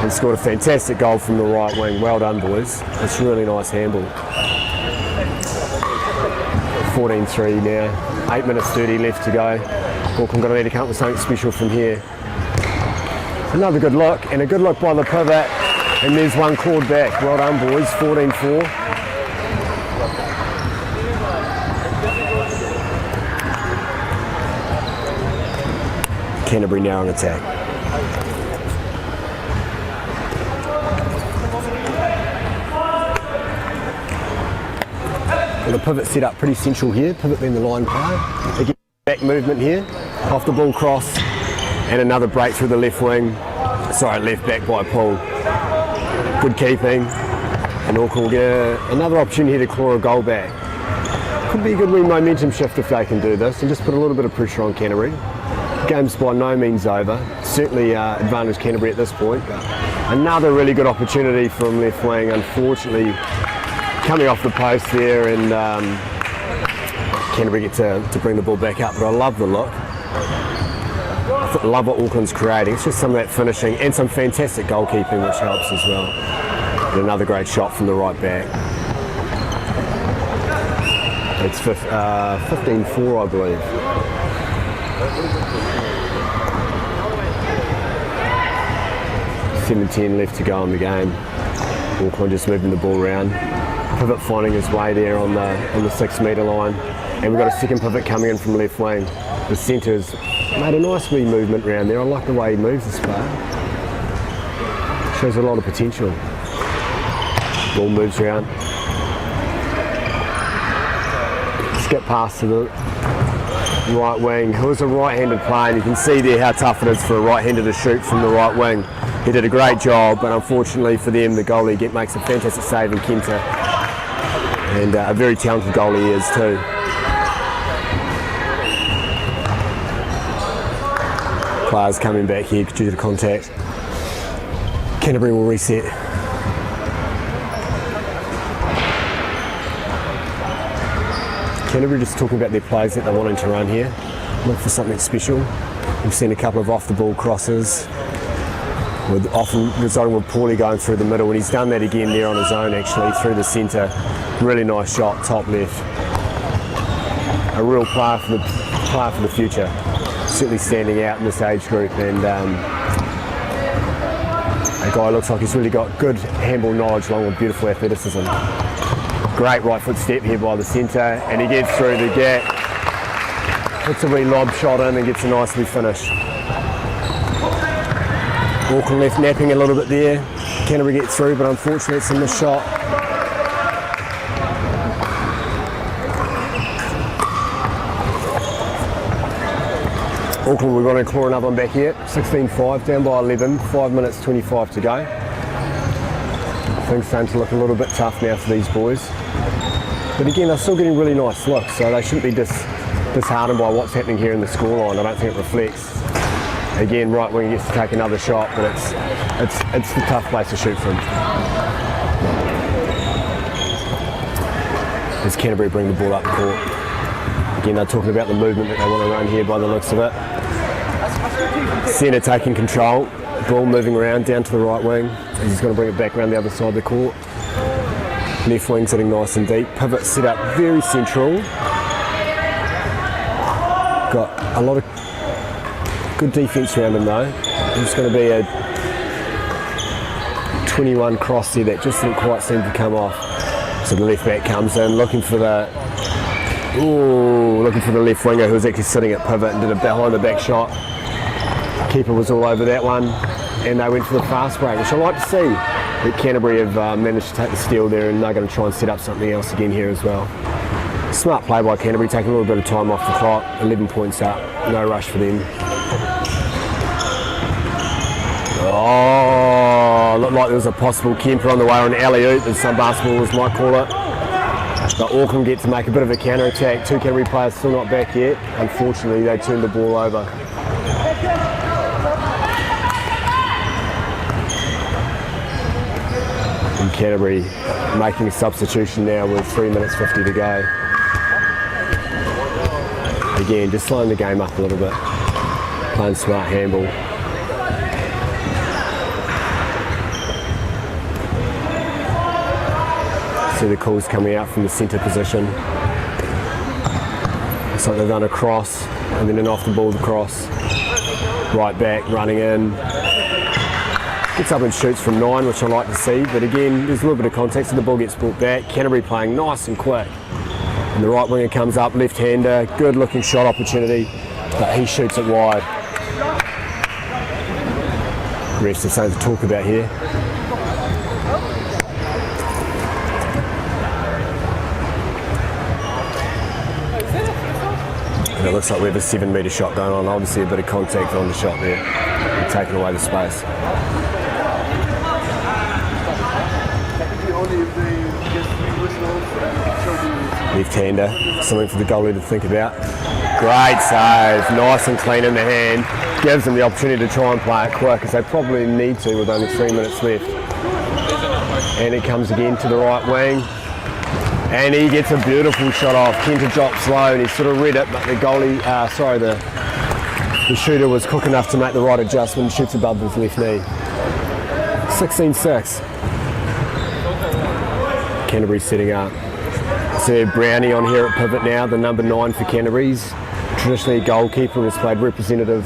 and scored a fantastic goal from the right wing. Well done, boys. It's really nice handball. 14-3 now. 8 minutes 30 left to go. Auckland going to need to come up with something special from here. Another good look, and a good look by the pivot, and there's one clawed back. Well done, boys. 14-4. Canterbury now on attack. Well, the pivot set up pretty central here. Pivot being the line player. Again, back movement here. Off the ball cross, and another break through the left wing. Sorry, left back by Paul. Good keeping, and Auckland will get another opportunity here to claw a goal back. Could be a good wee momentum shift if they can do this, and just put a little bit of pressure on Canterbury. The game's by no means over. Certainly advantage Canterbury at this point. But another really good opportunity from left wing. Unfortunately, coming off the post there, and Canterbury get to bring the ball back up. But I love the look. I love what Auckland's creating. It's just some of that finishing and some fantastic goalkeeping, which helps as well. And another great shot from the right back. It's 15-4, I believe. 7-10 left to go in the game. Auckland just moving the ball around. Pivot finding his way there on the 6 metre line. And we've got a second pivot coming in from left wing. The centre's made a nice wee movement around there. I like the way he moves this player. Shows a lot of potential. Ball moves around. Skip pass to the right wing. Who's a right-handed player, and you can see there how tough it is for a right-hander to shoot from the right wing. He did a great job, but unfortunately for them, the goalie makes a fantastic save in Kenta. And a very talented goalie he is too. Players coming back here due to contact. Canterbury will reset. Canterbury just talking about their plays that they're wanting to run here. Look for something special. We've seen a couple of off-the-ball crosses, with often resulting with Paulie going through the middle, and he's done that again there on his own actually, through the centre. Really nice shot, top left. A real player for the future. Certainly standing out in this age group, and a guy looks like he's really got good handball knowledge along with beautiful athleticism. Great right foot step here by the centre, and he gets through the gap, puts a wee lob shot in and gets a nice wee finish. Auckland left napping a little bit there. Canterbury get through, but unfortunately it's a missed shot. Auckland, we're going to claw another one back here. 16-5, down by 11, 5 minutes 25 to go. Things starting to look a little bit tough now for these boys. But again, they're still getting really nice looks, so they shouldn't be disheartened by what's happening here in the scoreline. I don't think it reflects. Again, right wing gets to take another shot, but it's the tough place to shoot from. As Canterbury bring the ball up the court. Again, they're talking about the movement that they want to run here by the looks of it. Centre taking control, ball moving around down to the right wing. He's going to bring it back around the other side of the court. Left wing sitting nice and deep. Pivot set up very central. Got a lot of good defence around him though. It's going to be a 21 cross there that just didn't quite seem to come off. So the left back comes in looking for the left winger who was actually sitting at pivot and did a behind the back shot. Keeper was all over that one and they went for the fast break, which I like to see. But Canterbury have managed to take the steal there and they're going to try and set up something else again here as well. Smart play by Canterbury, taking a little bit of time off the clock. 11 points up, no rush for them. Oh, looked like there was a possible Kemper on the way, or an alley-oop as some basketballers might call it. But Auckland get to make a bit of a counter-attack. Two Canterbury players still not back yet. Unfortunately, they turned the ball over. And Canterbury making a substitution now with 3 minutes 50 to go. Again, just slowing the game up a little bit. Playing smart handball. See the calls coming out from the centre position. Looks like they've done a cross and then an off the ball cross. Right back, running in. Gets up and shoots from 9, which I like to see, but again, there's a little bit of contact, so the ball gets brought back. Canterbury playing nice and quick. And the right winger comes up, left-hander, good looking shot opportunity, but he shoots it wide. Refs have something to talk about here. And it looks like we have a 7 metre shot going on, obviously a bit of contact on the shot there, and taking away the space. Left-hander, something for the goalie to think about. Great save, nice and clean in the hand. Gives them the opportunity to try and play it quick, as they probably need to with only 3 minutes left. And it comes again to the right wing. And he gets a beautiful shot off. Kenta drops low and he sort of read it, but the goalie, the shooter was quick enough to make the right adjustment and shoots above his left knee. 16-6. Canterbury setting up. So Brownie on here at pivot now, the number 9 for Canterbury's. Traditionally a goalkeeper, has played representative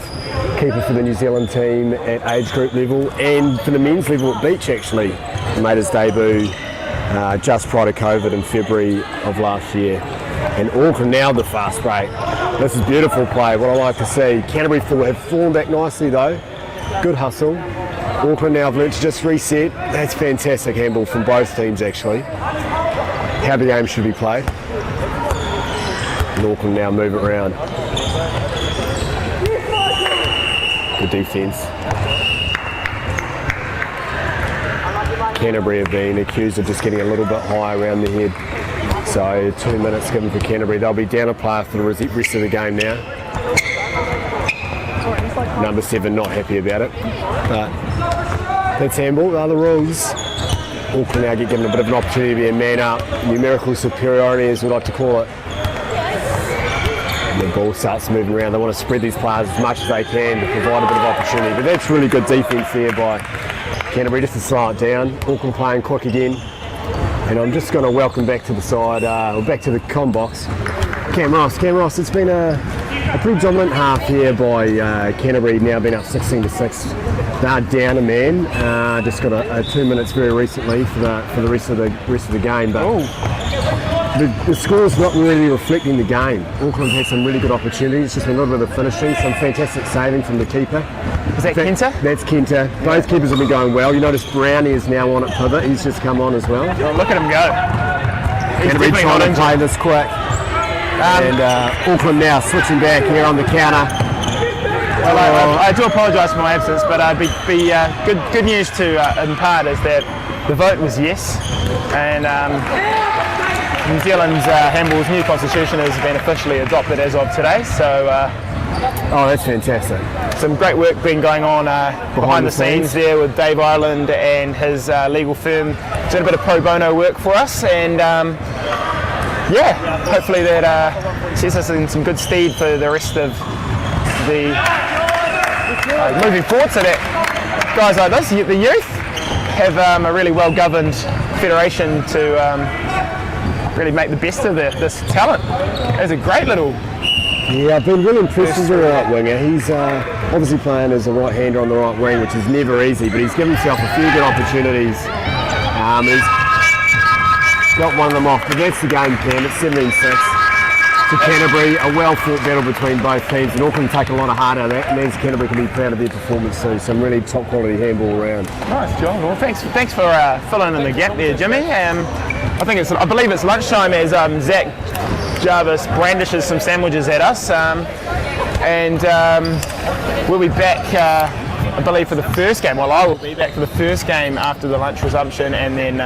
keeper for the New Zealand team at age group level and for the men's level at Beach actually. He made his debut just prior to COVID in February of last year. And Auckland now the fast break. This is beautiful play, what I like to see. Canterbury have fallen back nicely though. Good hustle. Auckland now have learnt to just reset. That's fantastic handball from both teams actually. How the game should be played. And Auckland now move it around. Good defence. Canterbury have been accused of just getting a little bit high around the head. So 2 minutes given for Canterbury. They'll be down a player for the rest of the game now. Number 7 not happy about it. But that's handball, they're the rules. Auckland now get given a bit of an opportunity to be a man up. Numerical superiority as we like to call it. And the ball starts moving around. They want to spread these players as much as they can to provide a bit of opportunity. But that's really good defence there by Canterbury just to slow it down. Auckland playing quick again. And I'm just going to welcome back to the side, or back to the com box, Cam Ross. Cam Ross, it's been a pretty dominant half here by Canterbury, now been up 16-6. They're down a man. Just got a 2 minutes very recently for the rest of the game. But the score's not really reflecting the game. Auckland had some really good opportunities, just a little bit of finishing, some fantastic saving from the keeper. Is that Kenta? That's Kenta. Both keepers have been going well. You notice Brownie is now on at pivot. He's just come on as well. Oh, look at him go. Canterbury trying to play this quick. And Auckland now switching back here on the counter. Well, I do apologise for my absence, but good news to impart is that the vote was yes, and New Zealand's handball's new constitution has been officially adopted as of today. So, oh, that's fantastic. Some great work been going on behind the scenes there with Dave Ireland and his legal firm. Doing a bit of pro bono work for us, and hopefully that sets us in some good stead for the rest of the moving forward, so that guys like this, the youth, have a really well governed federation to really make the best of this talent. It's a great little. Yeah, I've been really impressed with the right winger. He's obviously playing as a right-hander on the right wing, which is never easy, but he's given himself a few good opportunities. He's got one of them off, but that's the game plan. It's 17-6 to Canterbury, a well-fought battle between both teams, and Auckland take a lot of heart out of that, and means Canterbury can be proud of their performance too. Some really top-quality handball around. Nice, John. Well, thanks for filling in the gap there, Jimmy. I believe it's lunchtime as Zach Jarvis brandishes some sandwiches at us, and we'll be back, I believe, for the first game. Well, I will be back for the first game after the lunch resumption, and then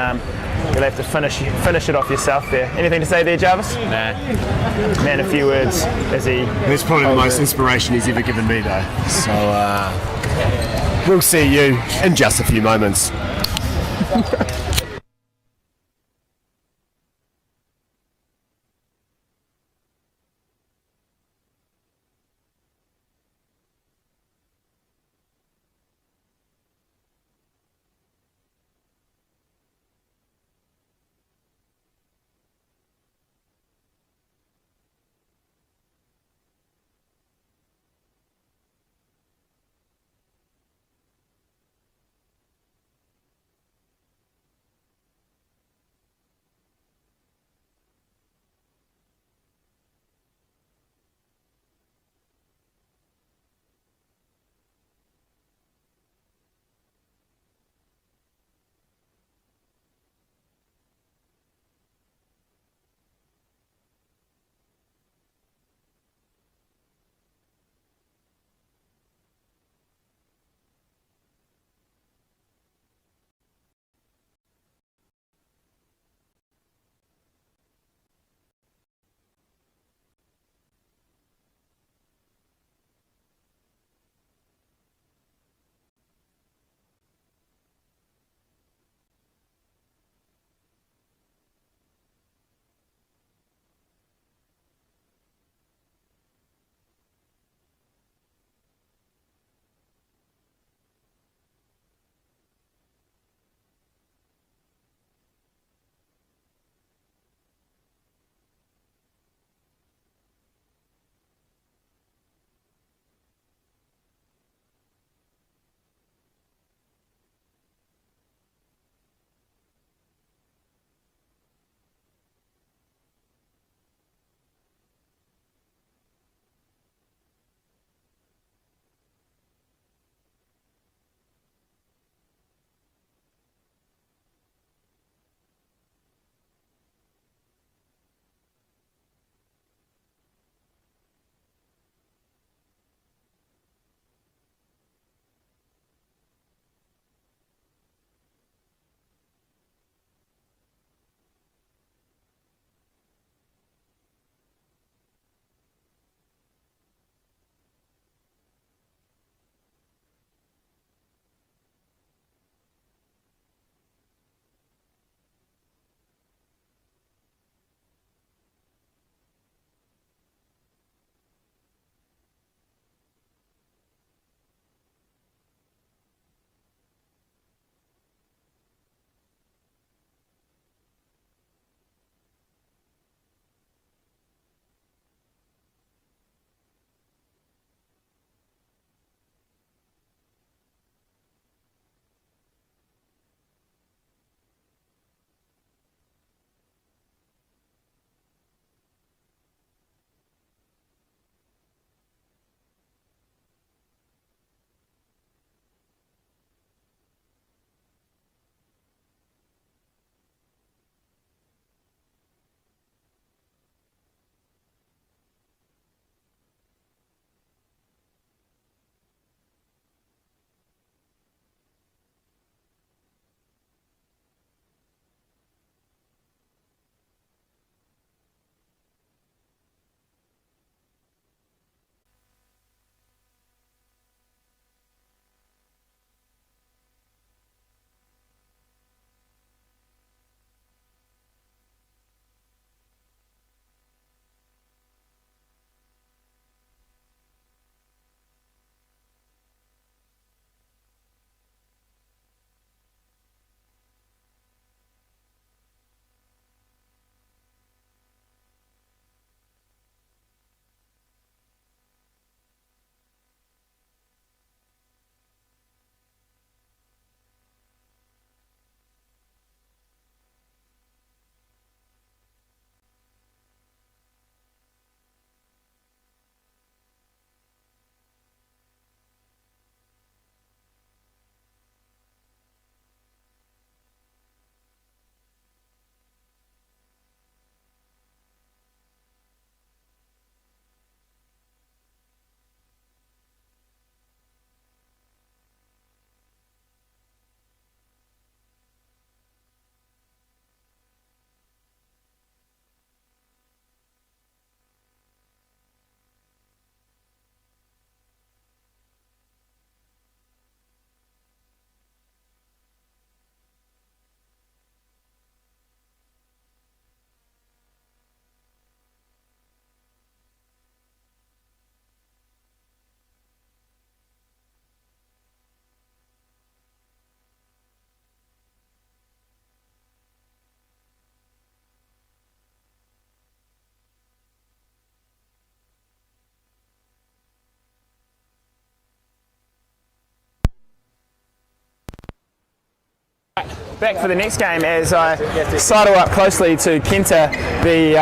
you'll have to finish it off yourself there. Anything to say there, Jarvis? Nah. Man, a few words as he... That's probably the most inspiration he's ever given me, though. So, we'll see you in just a few moments. Back for the next game as I sidle up closely to Kenta, the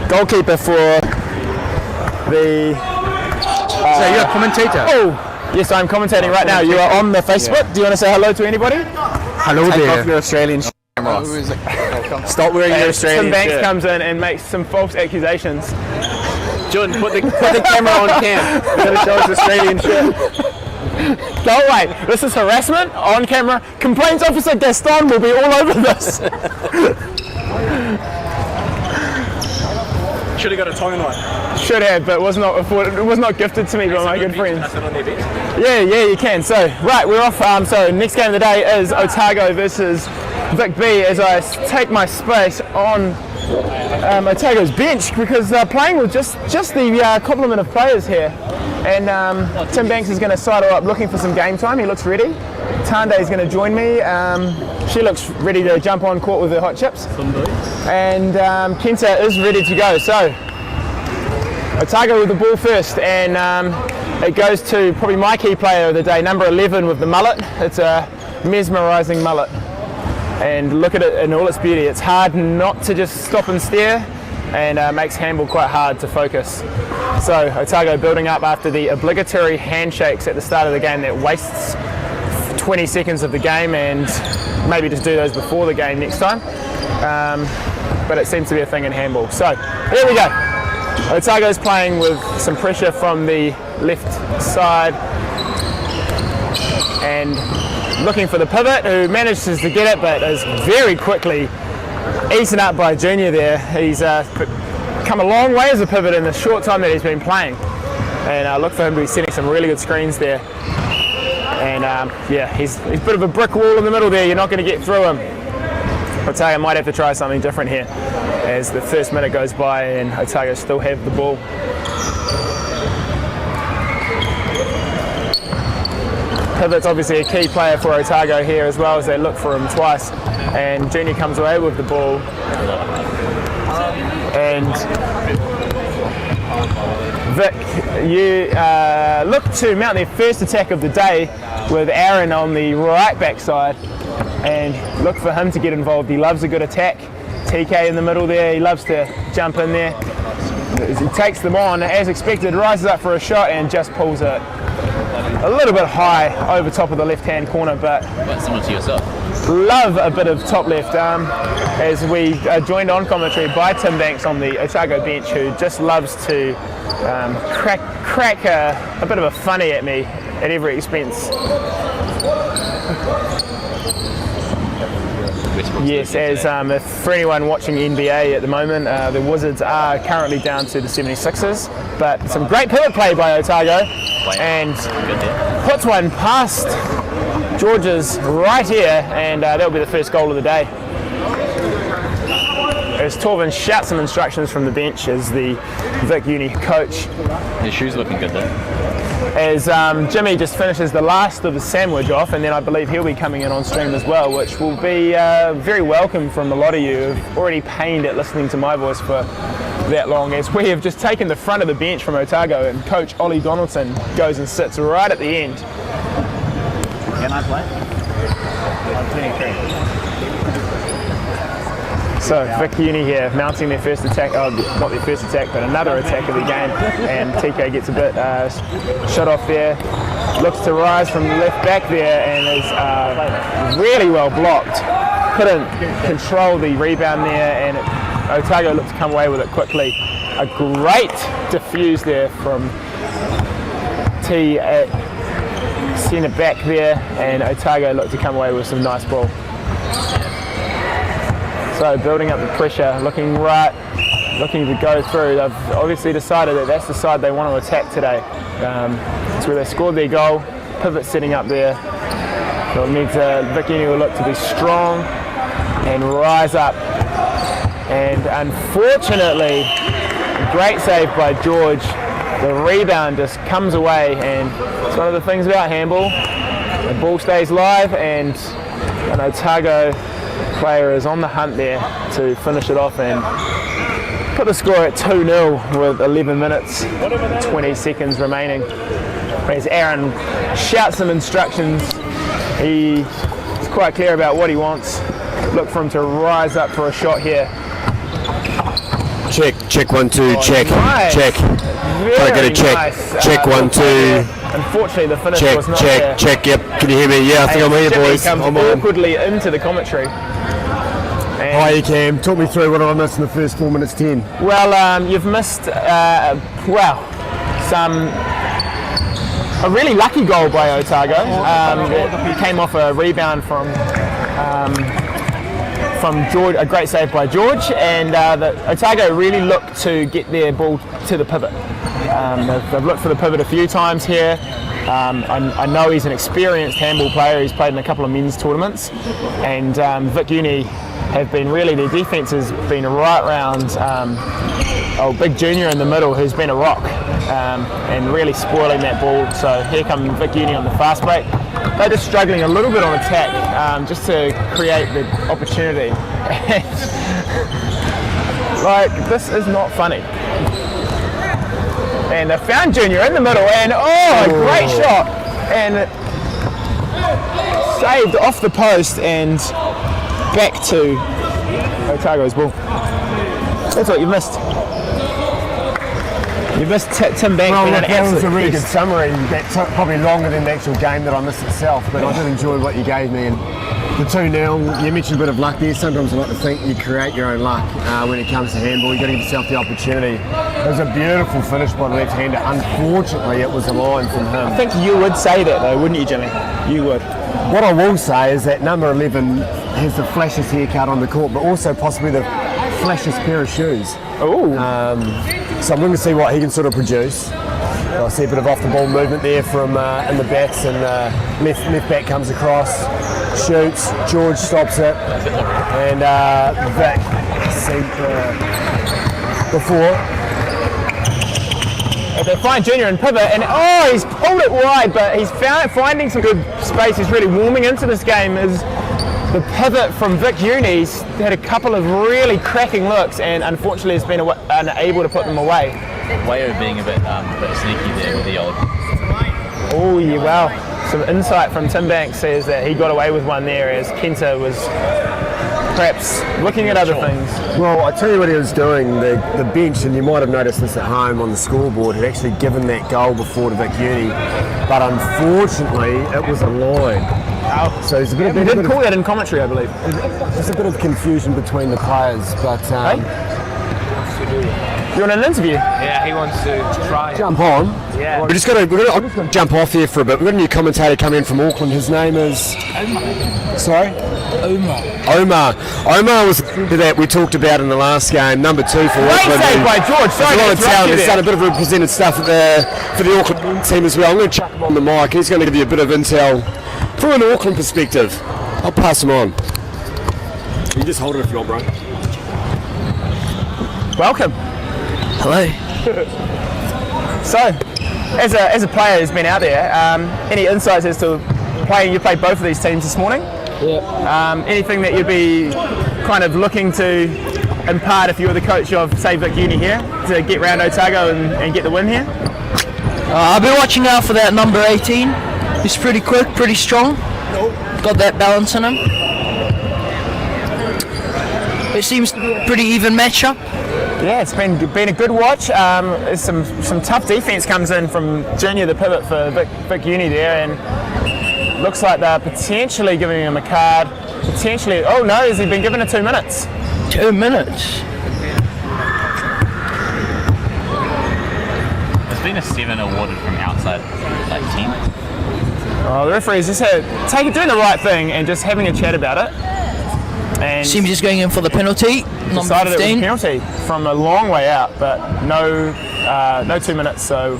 goalkeeper for the... so you're a commentator? Oh, yes, I'm commentating right now. You are on the Facebook. Yeah. Do you want to say hello to anybody? Hello there. Take off your Australian Stop wearing your Australian Tim Banks shirt. comes in and makes some false accusations. Jordan, put the camera on cam. You're going to show us Australian shirt. Don't wait, this is harassment on camera. Complaints officer Gaston will be all over this. Should have got a tongue in one. Should have, but was not gifted to me by my good friends. Yeah, you can. So, right, we're off. So, next game of the day is Otago versus Vic B as I take my space on Otago's bench because they're playing with just the complement of players here. And Tim Banks is going to sidle up looking for some game time. He looks ready. Tande is going to join me. She looks ready to jump on court with her hot chips. And Kenta is ready to go. So Otago with the ball first, and it goes to probably my key player of the day, number 11 with the mullet. It's a mesmerising mullet. And look at it in all its beauty. It's hard not to just stop and stare, and makes handball quite hard to focus. So Otago building up after the obligatory handshakes at the start of the game that wastes 20 seconds of the game, and maybe just do those before the game next time. But it seems to be a thing in handball. So here we go. Otago's playing with some pressure from the left side and looking for the pivot, who manages to get it but is very quickly eaten up by Junior there. He's come a long way as a pivot in the short time that he's been playing, and look for him to be setting some really good screens there. And yeah, he's a bit of a brick wall in the middle there. You're not going to get through him. Otago might have to try something different here as the first minute goes by and Otago still have the ball. Pivot's obviously a key player for Otago here as well, as they look for him twice, and Junior comes away with the ball. And Vic, you look to mount their first attack of the day with Aaron on the right back side, and look for him to get involved. He loves a good attack. TK in the middle there, he loves to jump in there. As he takes them on, as expected, rises up for a shot and just pulls it a little bit high over top of the left-hand corner, but similar to yourself. Love a bit of top left. As we are joined on commentary by Tim Banks on the Otago bench, who just loves to crack a bit of a funny at me at every expense. Yes, as if for anyone watching NBA at the moment, the Wizards are currently down to the 76ers, but some great pivot play by Otago, and puts one past George's right here, and that'll be the first goal of the day. As Torvin shouts some instructions from the bench as the Vic Uni coach. His shoes looking good there. As Jimmy just finishes the last of the sandwich off, and then I believe he'll be coming in on stream as well, which will be very welcome from a lot of you who've already pained at listening to my voice for that long, as we have just taken the front of the bench from Otago, and Coach Ollie Donaldson goes and sits right at the end. Can I play? I'm 23. So Vic Uni here mounting their first attack, not their first attack, but another attack of the game, and TK gets a bit shot off there, looks to rise from left back there and is really well blocked, couldn't control the rebound there, and Otago looked to come away with it quickly. A great diffuse there from T at centre back there, and Otago looked to come away with some nice ball. So building up the pressure, looking to go through. They've obviously decided that that's the side they want to attack today. It's where they scored their goal. Pivot setting up there. They'll need to, Vic Uni will look to be strong and rise up. And unfortunately, a great save by George. The rebound just comes away, and it's one of the things about handball. The ball stays live, and an Otago player is on the hunt there to finish it off and put the score at 2-0 with 11 minutes, 20 seconds remaining. As Aaron shouts some instructions, he He's quite clear about what he wants. Look for him to rise up for a shot here. Check 1 2 check nice. check. Very Try to get a check. nice, Check 1 2. Unfortunately, the finish Check was not there. check. Yep. Can you hear me? Yeah, I think I'm here, Jimmy boys. comes I'm on. awkwardly into the commentary. Hi, you Cam. Talk me through what did I miss in the first 4 minutes 10. Well, you've missed a really lucky goal by Otago. It came off a rebound from George, a great save by George, and Otago really looked to get their ball to the pivot. They've looked for the pivot a few times here. I know he's an experienced handball player. He's played in a couple of men's tournaments, and Vic Uni have been really, their defence has been right round Big Junior in the middle, who's been a rock, and really spoiling that ball. So here come Vic Uni on the fast break. They're just struggling a little bit on attack, just to create the opportunity. Like, this is not funny. And they found Junior in the middle, and a great shot, and saved off the post and back to Otago's ball. That's what you missed. You missed Tim Banks. Well, look, that was a really good summary. That's probably longer than the actual game that I missed itself, but I did enjoy what you gave me. And the 2-0, you mentioned a bit of luck there. Sometimes I like to think you create your own luck when it comes to handball. You got to give yourself the opportunity. It was a beautiful finish by the left-hander. Unfortunately, it was a line from him. I think you would say that though, wouldn't you, Jimmy? You would. What I will say is that number 11 has the flashiest haircut on the court, but also possibly the flashiest pair of shoes. Oh. So I'm going to see what he can sort of produce. I see a bit of off-the-ball movement there from in the backs, and left back comes across, shoots, George stops it, and Vic before. They find Junior in pivot, and he's pulled it wide, but he's finding some good space. He's really warming into this game. Is the pivot from Vic Uni's had a couple of really cracking looks, and unfortunately has been unable to put them away. Wayo being a bit sneaky there with the old. Oh yeah, well, some insight from Tim Banks says that he got away with one there as Kenta was perhaps looking at other things. Well, I tell you what he was doing, the bench, and you might have noticed this at home on the scoreboard, had actually given that goal before to Vic Uni, but unfortunately it was a line. Oh. So there's a bit of, we did call that in commentary, I believe. There's a bit of confusion between the players, but you want an interview? Yeah, he wants to try. Jump on. Yeah. I'm just going to jump off here for a bit. We've got a new commentator coming in from Auckland. His name is... Sorry? Omar was that we talked about in the last game, number 2 for Auckland. Great save by George. Sorry a lot to of interrupt talent. you He's there. done a bit of represented stuff for the Auckland team as well. I'm going to chuck him on the mic. He's going to give you a bit of intel from an Auckland perspective. I'll pass him on. You just hold it if you want, bro. Welcome. Hello. So, as a player who's been out there, any insights as to playing? You played both of these teams this morning. Yeah. Anything that you'd be kind of looking to impart if you were the coach of, say, Vic Uni here, to get round Otago and get the win here? I've been watching out for that number 18. He's pretty quick, pretty strong. Got that balance in him. It seems to be a pretty even matchup. Yeah, it's been a good watch. There's some tough defence comes in from Junior, the pivot for Vic Uni there, and looks like they're potentially giving him a card. Potentially, oh no, has he been given a 2 minutes? 2 minutes. There's been a 7 awarded from outside team. Oh, the referee's just doing the right thing and just having a chat about it. And seems he's going in for the penalty. Decided it was a penalty from a long way out, but no 2 minutes. So,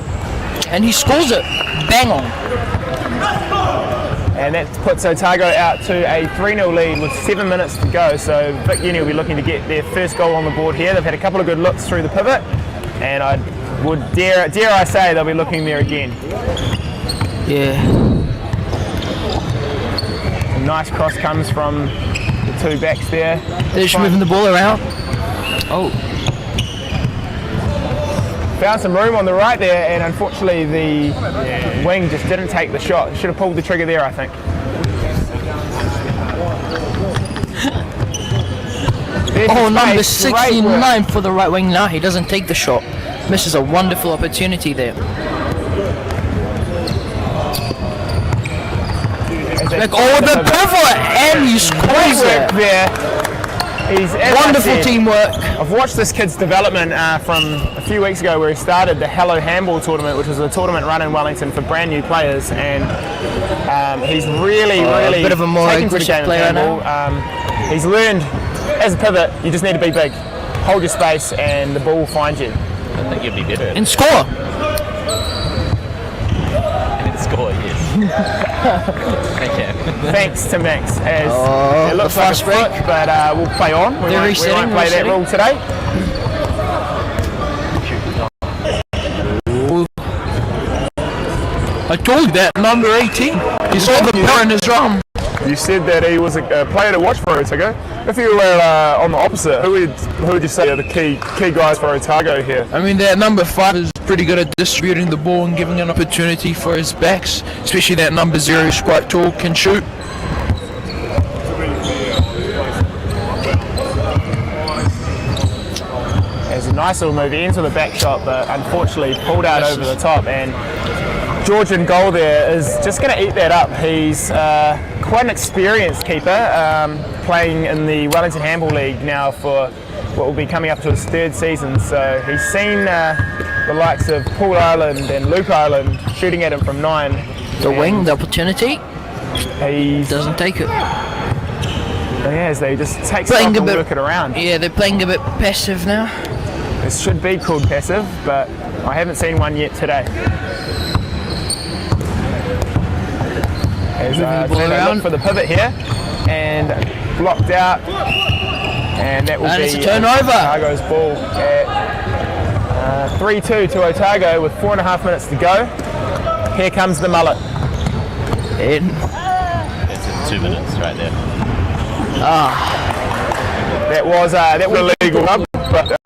and he scores it, bang on. And that puts Otago out to a 3-0 lead with 7 minutes to go. So Vic Uni will be looking to get their first goal on the board here. They've had a couple of good looks through the pivot, and I would dare I say they'll be looking there again. Yeah. A nice cross comes from the two backs there. They're just moving the ball around. Oh. Found some room on the right there, and unfortunately the wing just didn't take the shot. Should have pulled the trigger there, I think. Oh, number space, great 69 for the right wing now. He doesn't take the shot. Misses a wonderful opportunity there. Like, oh, the pivot, and he scores it. Wonderful teamwork. I've watched this kid's development from a few weeks ago where he started the Hello Handball tournament, which was a tournament run in Wellington for brand new players, and he's really a bit of a more taken to the game of player handball. He's learned, as a pivot, you just need to be big, hold your space, and the ball will find you. I think you'd be better. And score. And score, yes. Okay. Thanks to Max. As it looks the like a fast break. foot, but we'll play on. We won't play that rule today. I told you that, number 18. He saw the power in his arm. You said that he was a player to watch for Otago. If you were on the opposite, who would you say are the key guys for Otago here? I mean, that number 5 is pretty good at distributing the ball and giving an opportunity for his backs, especially that number 0 who's quite tall, can shoot. There's a nice little move into the back shot, but unfortunately pulled out over the top, and George in goal there is just going to eat that up. He's quite an experienced keeper, playing in the Wellington Handball League now for what will be coming up to his 3rd season. So he's seen the likes of Paul Ireland and Luke Ireland shooting at him from 9. The wing, the opportunity, he doesn't take it. Yes, they just take stock and work it around. Yeah, they're playing a bit passive now. This should be called passive, but I haven't seen one yet today. As look for the pivot here, and blocked out, and that will be it's a turnover. Otago's ball at 3-2 to Otago with 4.5 minutes to go. Here comes the mullet. It's in 2 minutes right there. That was illegal, but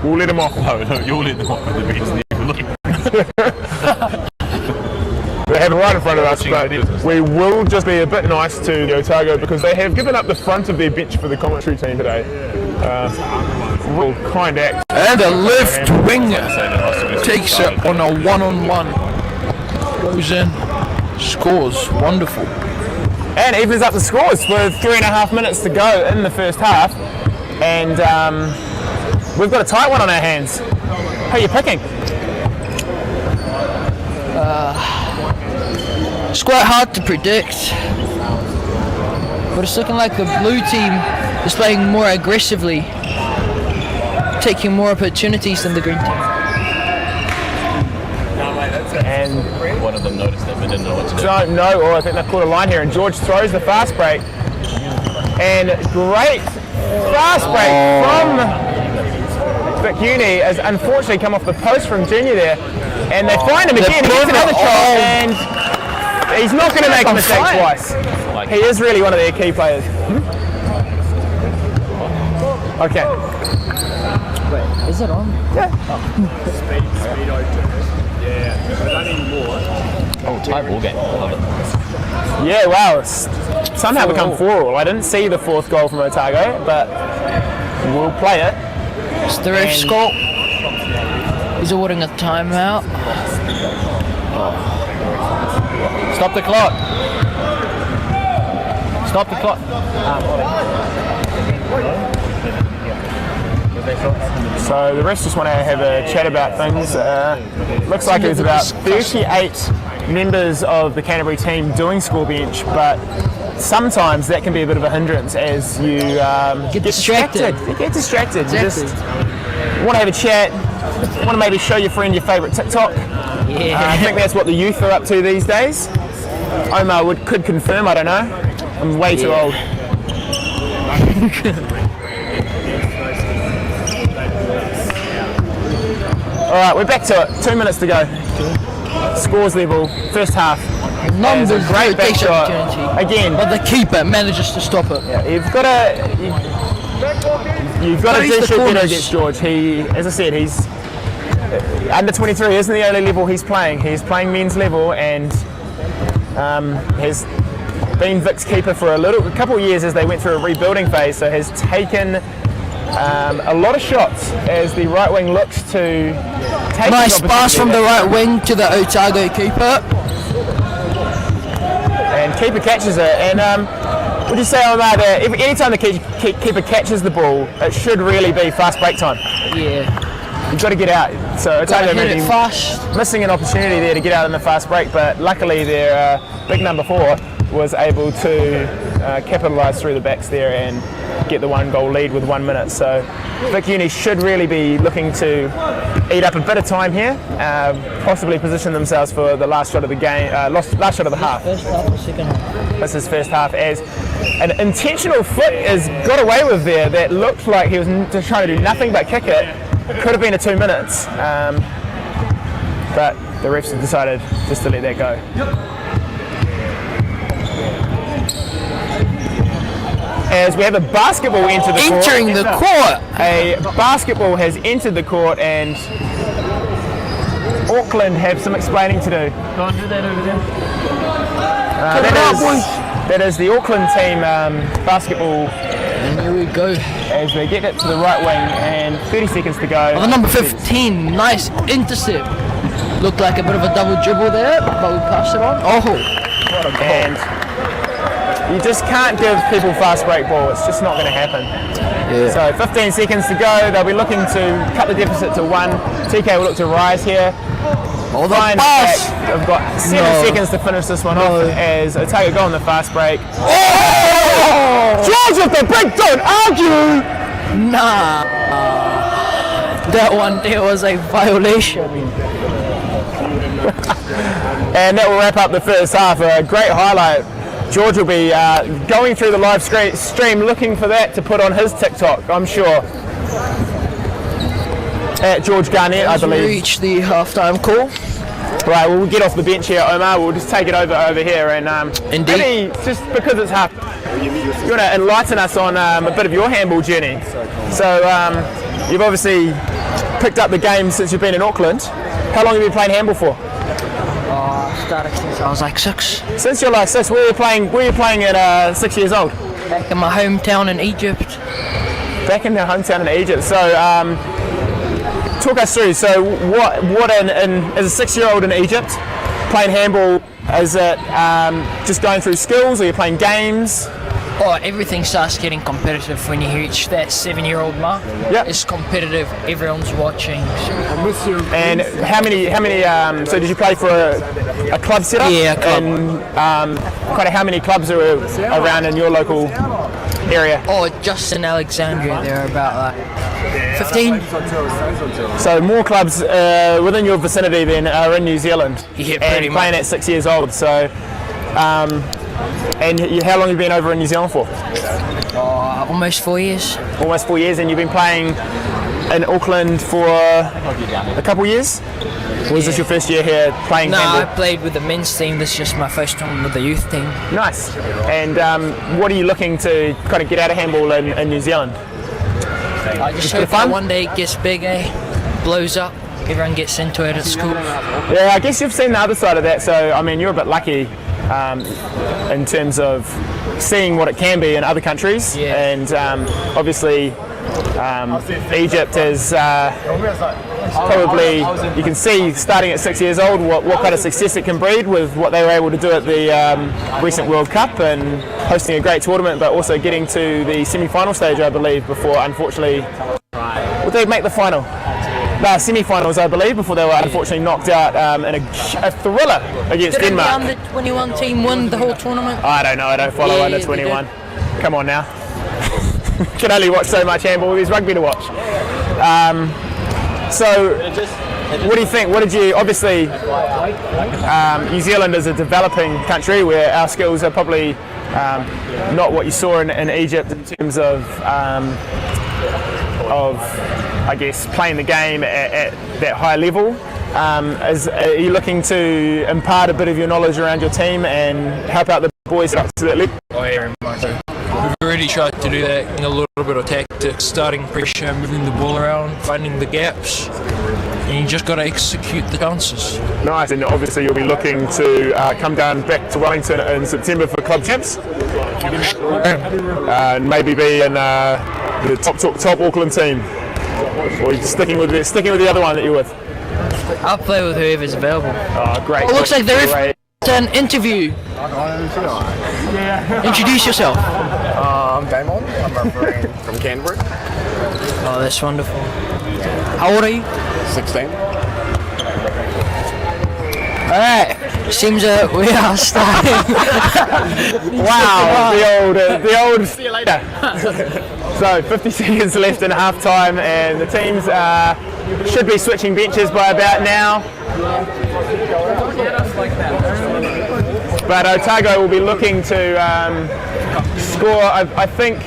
we'll let him off. No, you'll let them off with the reason you're looking. They have it right in front of us, but we will just be a bit nice to the Otago because they have given up the front of their bench for the commentary team today. Real kind act. And a left winger takes it on a one-on-one. Goes in, scores, wonderful. And evens up the scores with 3.5 minutes to go in the first half. And we've got a tight one on our hands. Who are you picking? It's quite hard to predict, but it's looking like the blue team is playing more aggressively, taking more opportunities than the green team. And one of them noticed it but didn't know what to do. Don't know, or I think they've caught a line here, and George throws the fast break. And great fast break from Vic Uni has unfortunately come off the post from Junior there. And they find him again, he gets another shot, and he's not going to make a mistake twice. He is really one of their key players. Okay. Wait, is it on? Yeah. Oh, tie ball game. I love it. Yeah, wow. It's somehow become 4-4. I didn't see the 4th goal from Otago, but we'll play it. It's the ref's call. He's awarding a timeout. Stop the clock. Stop the clock. So the rest just want to have a chat about things. Looks like there's about 38 members of the Canterbury team doing score bench, but sometimes that can be a bit of a hindrance as you get distracted. You get distracted. Exactly. You just want to have a chat, want to maybe show your friend your favourite TikTok. Yeah. I think that's what the youth are up to these days. Omar could confirm, I don't know. I'm way too old. Alright, we're back to it. 2 minutes to go. Scores level, first half. Numbers, great back takes shot. opportunity. Again. But the keeper manages to stop it. Yeah, you've got to dish it better against George. He, as I said, he's under 23 isn't the only level he's playing. He's playing men's level and has been Vic's keeper for a couple of years as they went through a rebuilding phase, so has taken A lot of shots as the right wing looks to take Nice pass from the right wing to the Otago keeper. And keeper catches it. And would you say on that, anytime the keeper catches the ball, it should really be fast break time? Yeah. You've got to get out. So Otago hit it maybe fast. missing an opportunity there to get out in the fast break, but luckily their big number 4 was able to capitalise through the backs there and get the 1 goal lead with 1 minute. So Vic Uni should really be looking to eat up a bit of time here, possibly position themselves for the last shot of the game, last shot of the half. First half or second half? This is first half, as an intentional flick is got away with there that looked like he was just trying to do nothing but kick it. Could have been a 2 minutes, but the refs have decided just to let that go. As we have a basketball enter the court. Entering the court! A basketball has entered the court and Auckland have some explaining to do. Go on, do that over there. That is the Auckland team basketball. And here we go. As they get it to the right wing and 30 seconds to go. Oh, the number 15, nice intercept. Looked like a bit of a double dribble there, but we passed it on. Oh, what a goal. And you just can't give people fast break ball, it's just not going to happen. Yeah. So 15 seconds to go, they'll be looking to cut the deficit to 1. TK will look to rise here. Oh, the pass! They've got 7 seconds to finish this one off as Otago go on the fast break. Oh! George with the break, don't argue! Nah. That one there was a violation. And that will wrap up the first half. A great highlight. George will be going through the live stream looking for that to put on his TikTok, I'm sure. At George Garnett, I believe. Reach the halftime call. Right, we'll get off the bench here, Omar. We'll just take it over here and maybe just because it's half, you want to enlighten us on a bit of your handball journey. So you've obviously picked up the game since you've been in Auckland. How long have you been playing handball for? Started since I was like 6. Since you're like 6, where were you playing at 6 years old? Back in my hometown in Egypt. Back in your hometown in Egypt. So talk us through. So what as a 6-year-old in Egypt playing handball? Is it just going through skills, or you're playing games? Oh, everything starts getting competitive when you reach that 7-year-old mark. Yep. It's competitive. Everyone's watching. And how many? So did you play for a club setup? Yeah, a club. And kind of how many clubs are around in your local area? Oh, just in Alexandria, there are about 15. So more clubs within your vicinity than are in New Zealand. Yeah, and pretty playing much. at 6 years old. So. And how long have you been over in New Zealand for? Almost 4 years. Almost 4 years, and you've been playing in Auckland for a couple of years? Or was this your first year here playing handball? I played with the men's team. This is just my first time with the youth team. Nice. And what are you looking to kind of get out of handball in New Zealand? I just hope that one day it gets big, blows up. Everyone gets into it at school. Yeah, I guess you've seen the other side of that, so I mean you're a bit lucky in terms of seeing what it can be in other countries, and obviously Egypt is probably, you can see starting at 6 years old what kind of success it can breed with what they were able to do at the recent World Cup and hosting a great tournament, but also getting to the semi-final stage, I believe, before unfortunately, would they make the final? No, semi-finals, I believe, before they were unfortunately knocked out in a thriller against Didn't Denmark. the under-21 team win the whole tournament? I don't know, I don't follow under 21. Come on now. Can only watch so much handball, there's rugby to watch. So, what do you think? What did you, obviously, New Zealand is a developing country where our skills are probably not what you saw in Egypt in terms of I guess, playing the game at that high level. Are you looking to impart a bit of your knowledge around your team and help out the boys up to that level? Oh, yeah, very much so. We've already tried to do that in a little bit of tactics, starting pressure, moving the ball around, finding the gaps, and you just got to execute the chances. Nice, and obviously you'll be looking to come down back to Wellington in September for club champs. And maybe be in The top Auckland team. Or are you sticking with the other one that you're with? I'll play with whoever's available. Oh, great. Oh, looks like there is an interview. Introduce yourself. I'm Damon. I'm refereeing from Canterbury. Oh, that's wonderful. How old are you? 16. Alright, seems we are starting. Wow, the old. See you later. So 50 seconds left in half time, and the teams should be switching benches by about now. But Otago will be looking to score. I think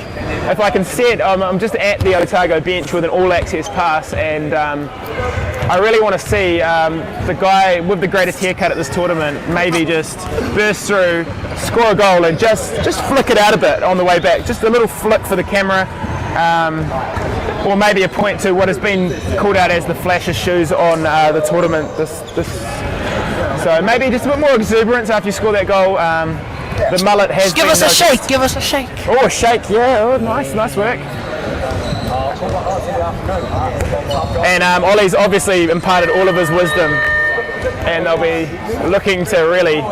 if I can see it, I'm just at the Otago bench with an all-access pass, and I really want to see the guy with the greatest haircut at this tournament maybe just burst through, score a goal, and just flick it out a bit on the way back. Just a little flick for the camera, or maybe a point to what has been called out as the flashes shoes on the tournament. So maybe just a bit more exuberance after you score that goal. The mullet has. Just give us a shake. Give us a shake. Oh, a shake! Yeah, oh, nice work. And Ollie's obviously imparted all of his wisdom, and they'll be looking to really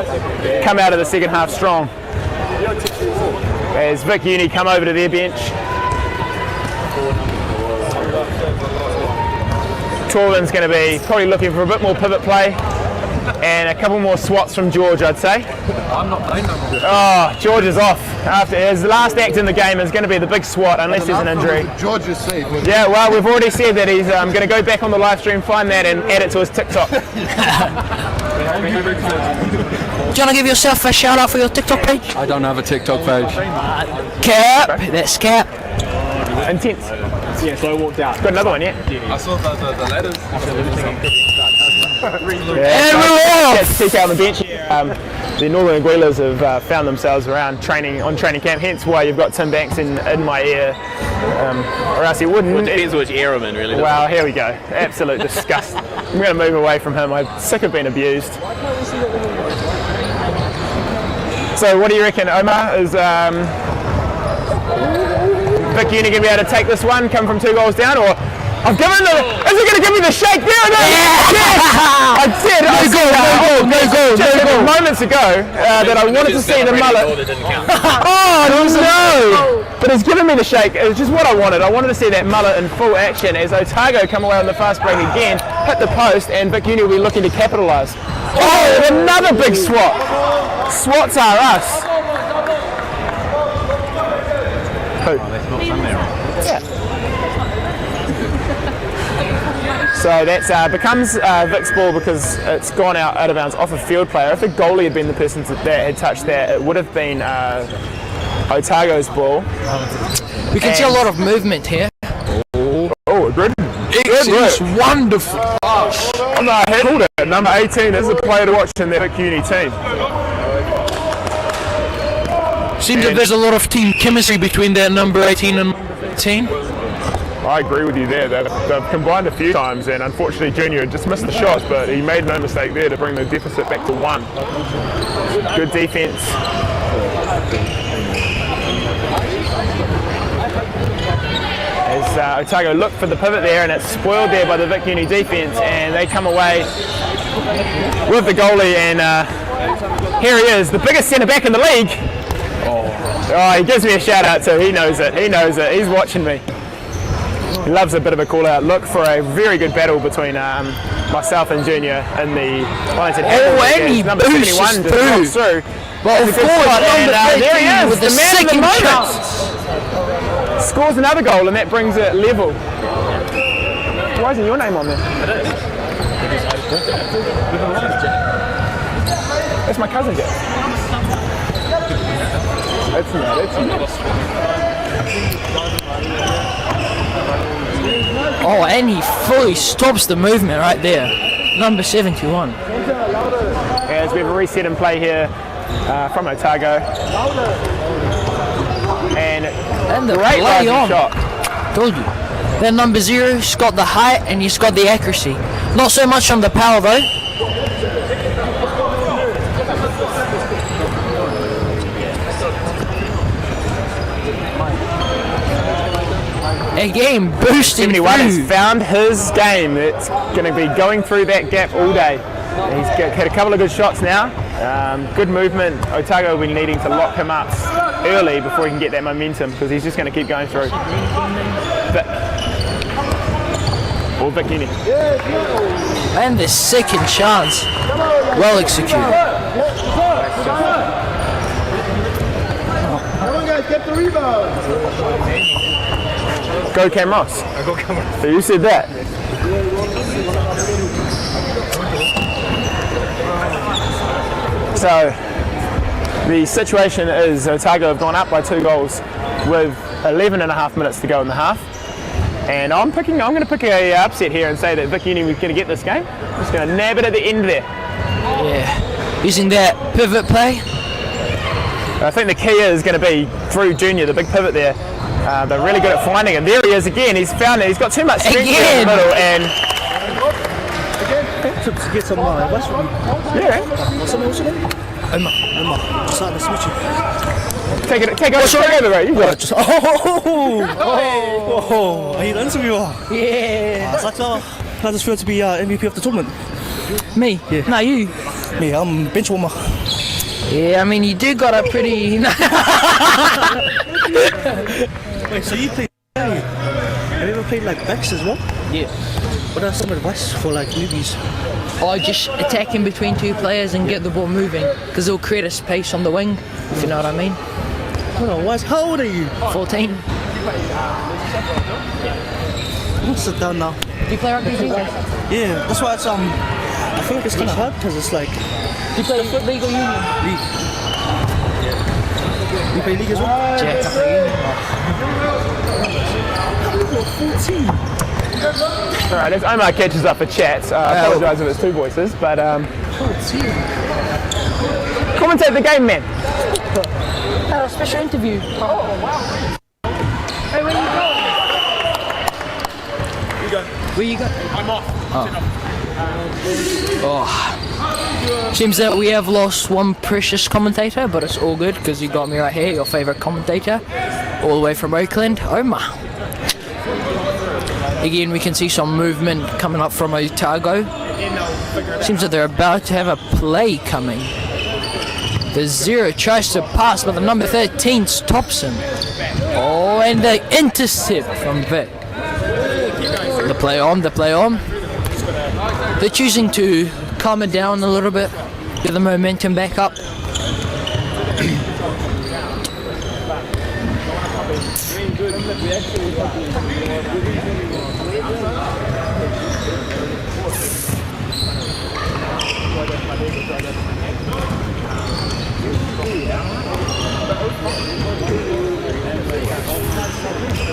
come out of the second half strong. As Vic Uni come over to their bench. Torvin's going to be probably looking for a bit more pivot play. And a couple more swats from George, I'd say. I'm not playing no more. Oh, George is off. After his last act in the game is going to be the big swat, unless there's an injury. George is safe. Yeah, well, we've already said that he's going to go back on the live stream, find that, and add it to his TikTok. Do you want to give yourself a shout out for your TikTok page? I don't have a TikTok page. Cap, that's Cap. Intense. Yeah, so I walked out. Got another one, yeah? I saw the letters. And we're off! Check out on the bench here. The Northern Aguilas have found themselves around training camp, hence why you've got Tim Banks in my ear, or else he wouldn't. Well, it depends which ear I'm in, really. Well, here we go. Absolute disgust. I'm going to move away from him. I'm sick of being abused. So what do you reckon, Omar? Is Vic Uni going to be able to take this one, come from 2 goals down, or I've given the. Is he going to give me the shake? There it is! Yes! I did. No goal. Moments ago that I wanted to see the mullet. Oh no! But he's given me the shake. It was just what I wanted. I wanted to see that mullet in full action as Otago come away on the fast break again, hit the post, and Vic Uni will be looking to capitalise. Oh, another big swat. Swats are us. Who? Yeah. So that becomes Vic's ball because it's gone out of bounds off a field player. If the goalie had been the person that had touched that, it would have been Otago's ball. We can see a lot of movement here. Oh, good. It's wonderful. Oh, no, I called it. Number 18 is a player to watch in that Vic Uni team. Seems that there's a lot of team chemistry between that number 18 and 18. I agree with you there. They've combined a few times, and unfortunately Junior just missed the shot, but he made no mistake there to bring the deficit back to 1. Good defence. As Otago looked for the pivot there, and it's spoiled there by the Vic Uni defence, and they come away with the goalie, and here he is, the biggest centre back in the league. Oh, he gives me a shout out too. He knows it. He's watching me. He loves a bit of a call out. Look for a very good battle between myself and Junior in the Wellington. Oh, and he number 71 just knocks through. Well, of course, there he is, with the man of the moment. chance. Scores another goal, and that brings it level. Why isn't your name on there? That's my cousin, Jack. It's not. Oh, and he fully stops the movement right there. Number 71. As we have a reset in play here from Otago. And the great play rising on. shot. Told you. That number 0, he's got the height and he's got the accuracy. Not so much on the power though. Again, boosting 71 has through. found his game. It's going to be going through that gap all day. He's had a couple of good shots now. Good movement. Otago will be needing to lock him up early before he can get that momentum because he's just going to keep going through. Vic. Or Vic Uni. And the second chance. Well executed. Come on, guys, get the rebound. Go Cam Ross. Go Cam Ross. So you said that. So the situation is Otago have gone up by 2 goals with 11 and a half minutes to go in the half. And I'm going to pick a upset here and say that Vic Uni was going to get this game. Just going to nab it at the end there. Yeah, using that pivot play. I think the key is going to be through Junior, the big pivot there. They're really good at finding him. There he is again. He's found it. He's got too much strength in the middle and To get some advice from you. yeah. What's the name? Emma. What's up? Nice to meet you. Take it over, right? You got it. Oh, are you the interviewer? Yeah. How does it feel to be MVP of the tournament? Me? Yeah. No, you. Me, I'm bench warmer. Yeah, I mean, you do got a pretty... Wait, so you play? Have you ever played like backs as well? Yeah. What are some advice for like newbies? Or just attack in between 2 players and get the ball moving, because it'll create a space on the wing, if you know what I mean. Hold on, how old are you? 14. I'll sit down now. Do you play rugby too? Yeah, that's why it's I feel like it's kind of hard because it's like. Do you play league or union? League. You play league as well? Yeah, I play union. 14. Alright, as Omar catches up for chat, I apologise if it's 2 voices, but commentate the game, man. Special interview. Oh, wow. Hey, where you going? Where you go? I'm off. Oh. Seems that we have lost one precious commentator, but it's all good because you got me right here, your favourite commentator, all the way from Auckland, Omar. Again, we can see some movement coming up from Otago. Seems that they're about to have a play coming. The 0 tries to pass, but the number 13 stops him. Oh, and the intercept from Vic. The play on. They're choosing to calm it down a little bit, get the momentum back up.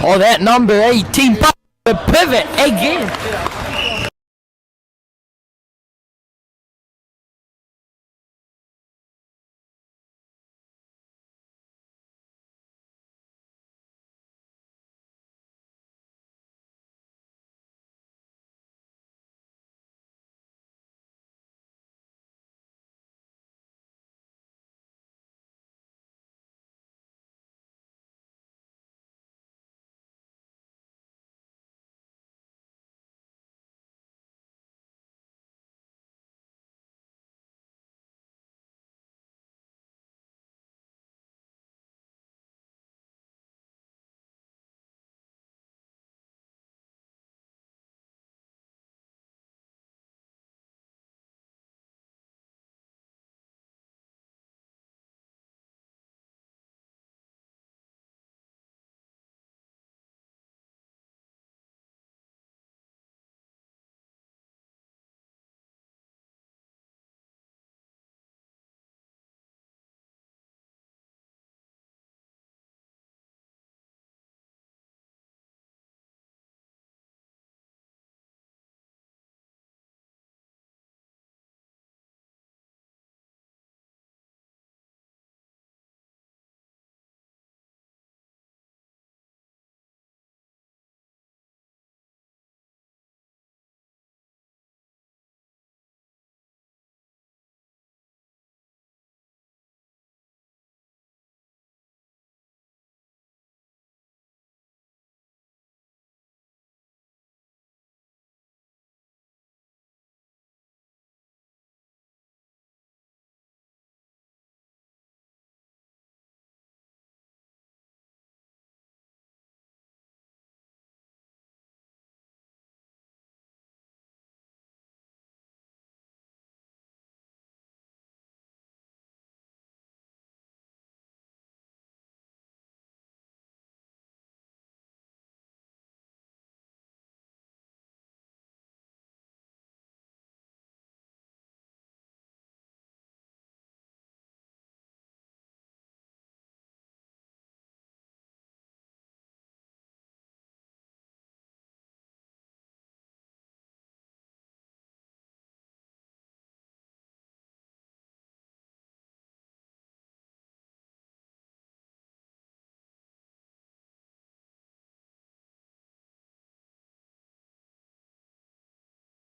Oh, that number 18 the pivot again.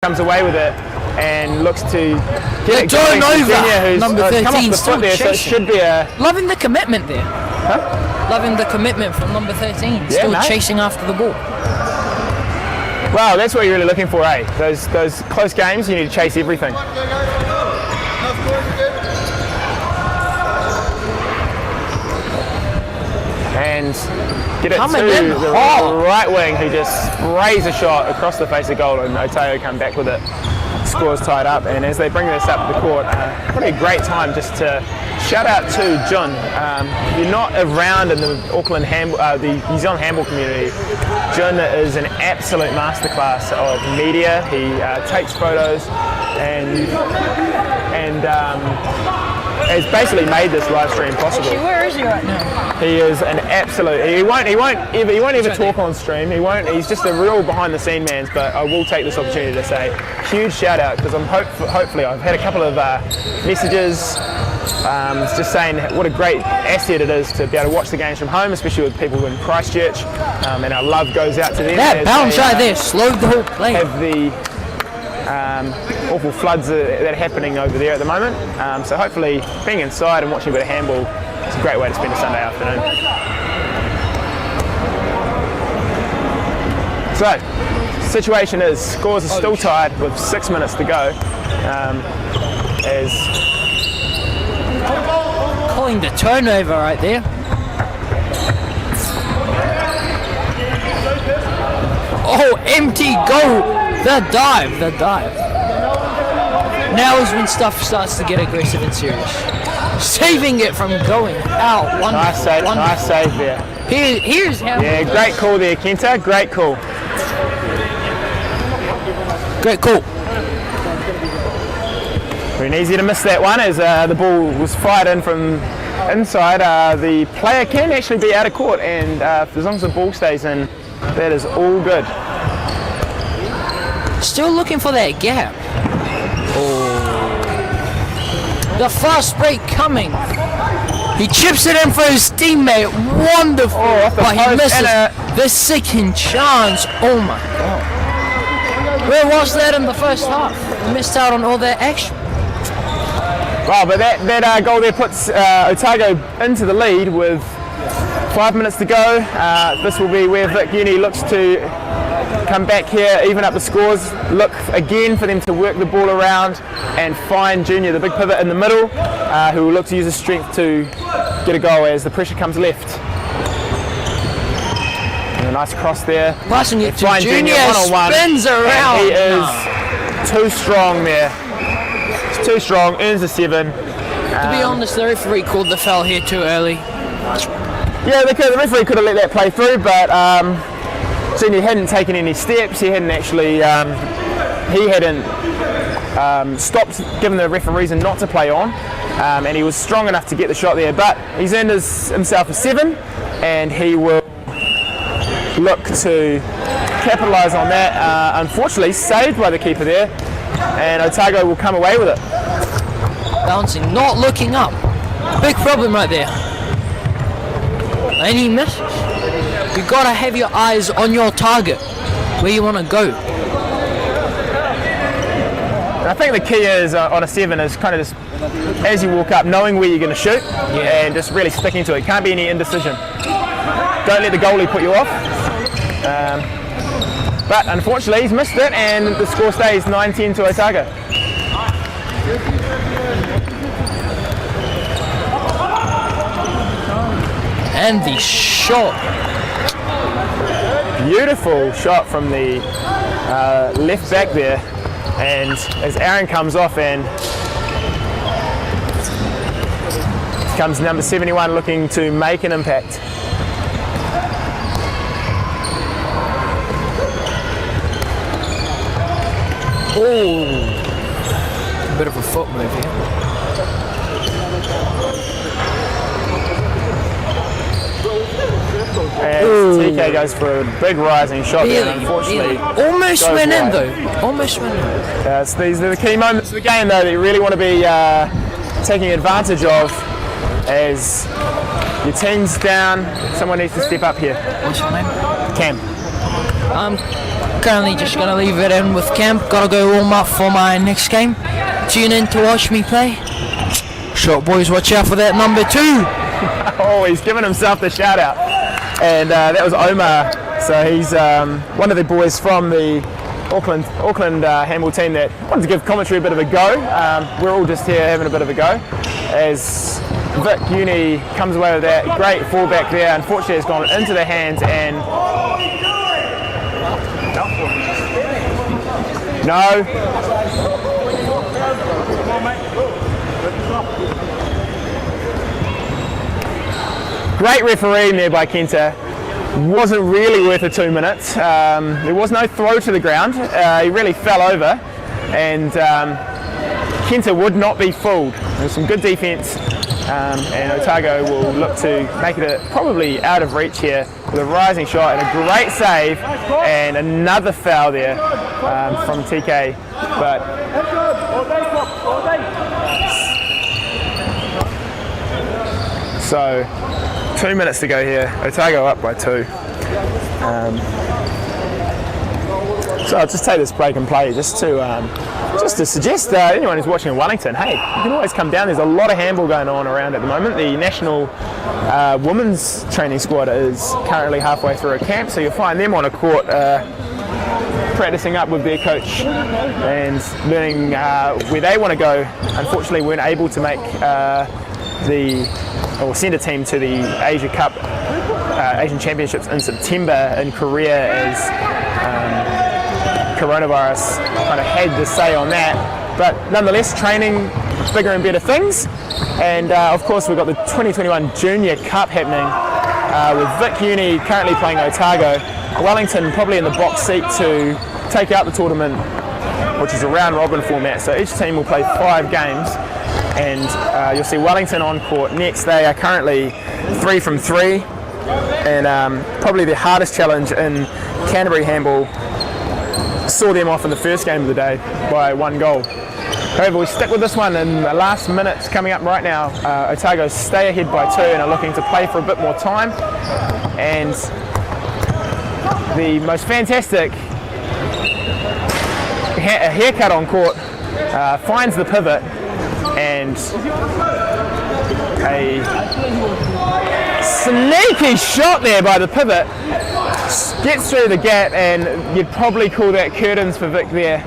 comes away with it and looks to They're it going. going over. Junior, who's Number come off 13 the still foot there, so it chasing. should be a... Loving the commitment there. Huh? Loving the commitment from number 13. Yeah, Still mate. chasing after the ball. Wow, that's what you're really looking for, eh? Those close games, you need to chase everything. And get it Coming to in the hard. right wing, who just sprays a shot across the face of goal, and Otago come back with it. Score's tied up, and as they bring this up the court, probably a great time just to shout out to John. If you're not around in the Auckland the New Zealand handball community, John is an absolute masterclass of media. He takes photos and has basically made this live stream possible. Actually, where is he right now? He is an absolute. He won't ever talk on stream. He's just a real behind the scene man. But I will take this opportunity to say huge shout out, because I'm hopefully I've had a couple of messages just saying what a great asset it is to be able to watch the games from home, especially with people in Christchurch. And our love goes out to them. That bounce right there slowed the whole play. Have the awful floods that are happening over there at the moment. So hopefully being inside and watching a bit of handball is a great way to spend a Sunday afternoon. So, situation is, scores are still tied with 6 minutes to go. As calling the turnover right there. Oh, empty goal. The dive. Now is when stuff starts to get aggressive and serious. Saving it from going out. Nice save there. Here's how. Yeah, great call there, Kenta. Great call. Great call. Very easy to miss that one, as the ball was fired in from inside. The player can actually be out of court, and as long as the ball stays in, that is all good. Still looking for that gap. Oh. The fast break coming. He chips it in for his teammate. Wonderful. But he misses the second chance. Oh my God. Where was that in the first half? He missed out on all that action. Wow, but that goal there puts Otago into the lead with 5 minutes to go. This will be where Vic Uni looks to come back here, even up the scores, look again for them to work the ball around and find Junior, the big pivot in the middle, who will look to use his strength to get a goal as the pressure comes left. And a nice cross there. Passing it to Find Junior, one-on-one, spins around. and he is too strong there. He's too strong, earns a 7. To be honest, the referee called the foul here too early. Yeah, the referee could have let that play through, but Junior hadn't taken any steps. He hadn't actually, stopped, given the referee reason not to play on, and he was strong enough to get the shot there. But he's earned himself a 7, and he will look to capitalise on that. Unfortunately, saved by the keeper there, and Otago will come away with it. Bouncing, not looking up. Big problem right there. And he misses. You gotta have your eyes on your target, where you want to go. I think the key is on a 7 is kind of just as you walk up, knowing where you're going to shoot, and just really sticking to it. Can't be any indecision. Don't let the goalie put you off. But unfortunately, he's missed it, and the score stays 9-10 to Otago. And the shot. Beautiful shot from the left back there, and as Aaron comes off, and comes number 71 looking to make an impact. Oh, bit of a foot move here. And TK goes for a big rising shot there, and unfortunately almost went in wide. though. Almost went in. These are the key moments of the game though that you really want to be taking advantage of as your team's down. Someone needs to step up here. What's your name? Cam. Currently just going to leave it in with camp. Got to go warm up for my next game. Tune in to watch me play. Short boys, watch out for that number 2. Oh, he's giving himself the shout out. And that was Omar. So he's one of the boys from the Auckland handball team that wanted to give commentary a bit of a go. We're all just here having a bit of a go. As Vic Uni comes away with that great fallback there. Unfortunately, it's gone into their hands and no. Great refereeing there by Kenta. Wasn't really worth the 2 minutes. There was no throw to the ground. He really fell over, and Kenta would not be fooled. There was some good defence, and Otago will look to make it probably out of reach here with a rising shot and a great save, and another foul there from TK. But so 2 minutes to go here. Otago up by 2. So I'll just take this break and play just to suggest anyone who's watching in Wellington, hey, you can always come down. There's a lot of handball going on around at the moment. The national women's training squad is currently halfway through a camp, so you'll find them on a court practicing up with their coach and learning where they want to go. Unfortunately, weren't able to make send a team to the Asia Cup, Asian Championships in September in Korea, as coronavirus kind of had the say on that. But nonetheless, training bigger and better things. And of course, we've got the 2021 Junior Cup happening with Vic Uni currently playing Otago. Wellington probably in the box seat to take out the tournament, which is a round robin format. So each team will play 5 games. And you'll see Wellington on court next. They are currently 3 from 3, and probably the hardest challenge in Canterbury handball saw them off in the first game of the day by 1 goal. However, we stick with this one in the last minutes coming up right now. Otago stay ahead by 2 and are looking to play for a bit more time. And the most fantastic haircut on court finds the pivot, and a sneaky shot there by the pivot gets through the gap, and you'd probably call that curtains for Vic there,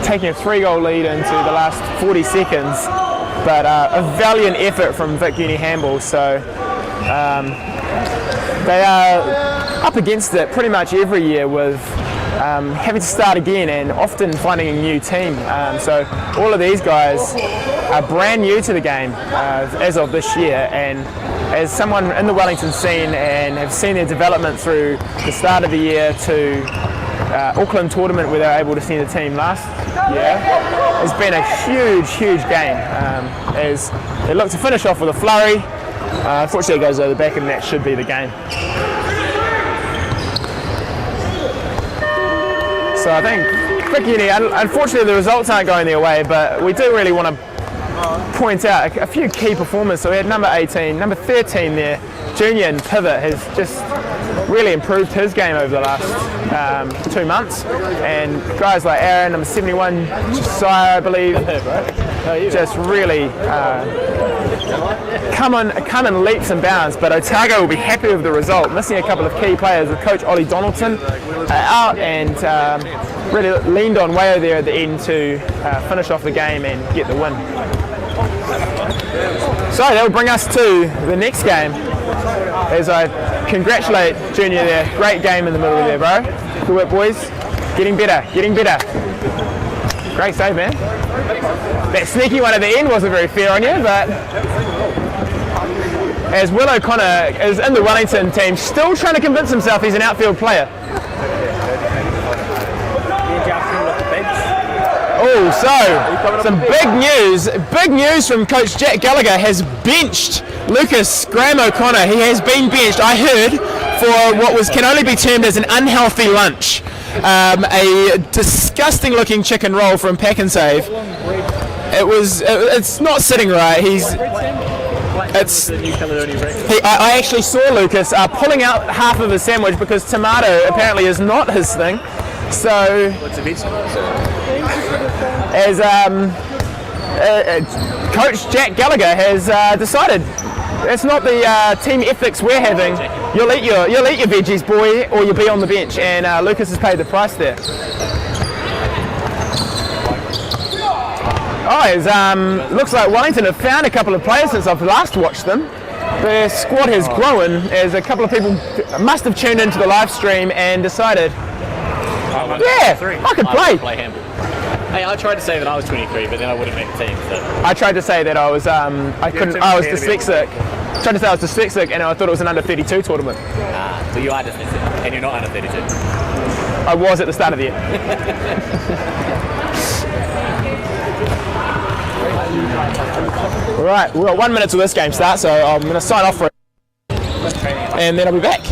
taking a 3-goal lead into the last 40 seconds. But a valiant effort from Vic Uni handball. So they are up against it pretty much every year with having to start again and often finding a new team. So all of these guys are brand new to the game as of this year, and as someone in the Wellington scene and have seen their development through the start of the year to Auckland tournament where they were able to send a team last year, it's been a huge game as they look to finish off with a flurry. Unfortunately it goes over the back, and that should be the game. So I think Vic Uni, unfortunately the results aren't going their way, but we do really want to point out a few key performers. So we had number 18, number 13 there, junior and pivot, has just really improved his game over the last 2 months. And guys like Aaron, number 71, Josiah, I believe, just really come in leaps and bounds. But Otago will be happy with the result, missing a couple of key players with coach Ollie Donaldson out, and really leaned on Wayo there at the end to finish off the game and get the win. So that will bring us to the next game, as I congratulate Junior there. Great game in the middle there, bro. Good work, boys. Getting better. Great save, man. That sneaky one at the end wasn't very fair on you, but as Will O'Connor is in the Wellington team, still trying to convince himself he's an outfield player. Oh, so some big news from Coach Jack Gallagher. Has benched Lucas Graham O'Connor. He has been benched, I heard, for what can only be termed as an unhealthy lunch. A disgusting looking chicken roll from Pack and Save. It's not sitting right. It's. I actually saw Lucas pulling out half of his sandwich because tomato apparently is not his thing. So, as Coach Jack Gallagher has decided, that's not the team ethics we're having. You'll eat your veggies, boy, or you'll be on the bench. And Lucas has paid the price there. Looks like Wellington have found a couple of players since I've last watched them. The squad has grown as a couple of people must have tuned into the live stream and decided, yeah, I could play. Hey, I tried to say that I was 23, but then I wouldn't make the team. So. I tried to say that I was I was dyslexic. Tried to say I was dyslexic, and I thought it was an under 32 tournament. So you are dyslexic, and you're not under 32. I was at the start of the year. Right, we've got 1 minute till this game starts, so I'm going to sign off for it, and then I'll be back.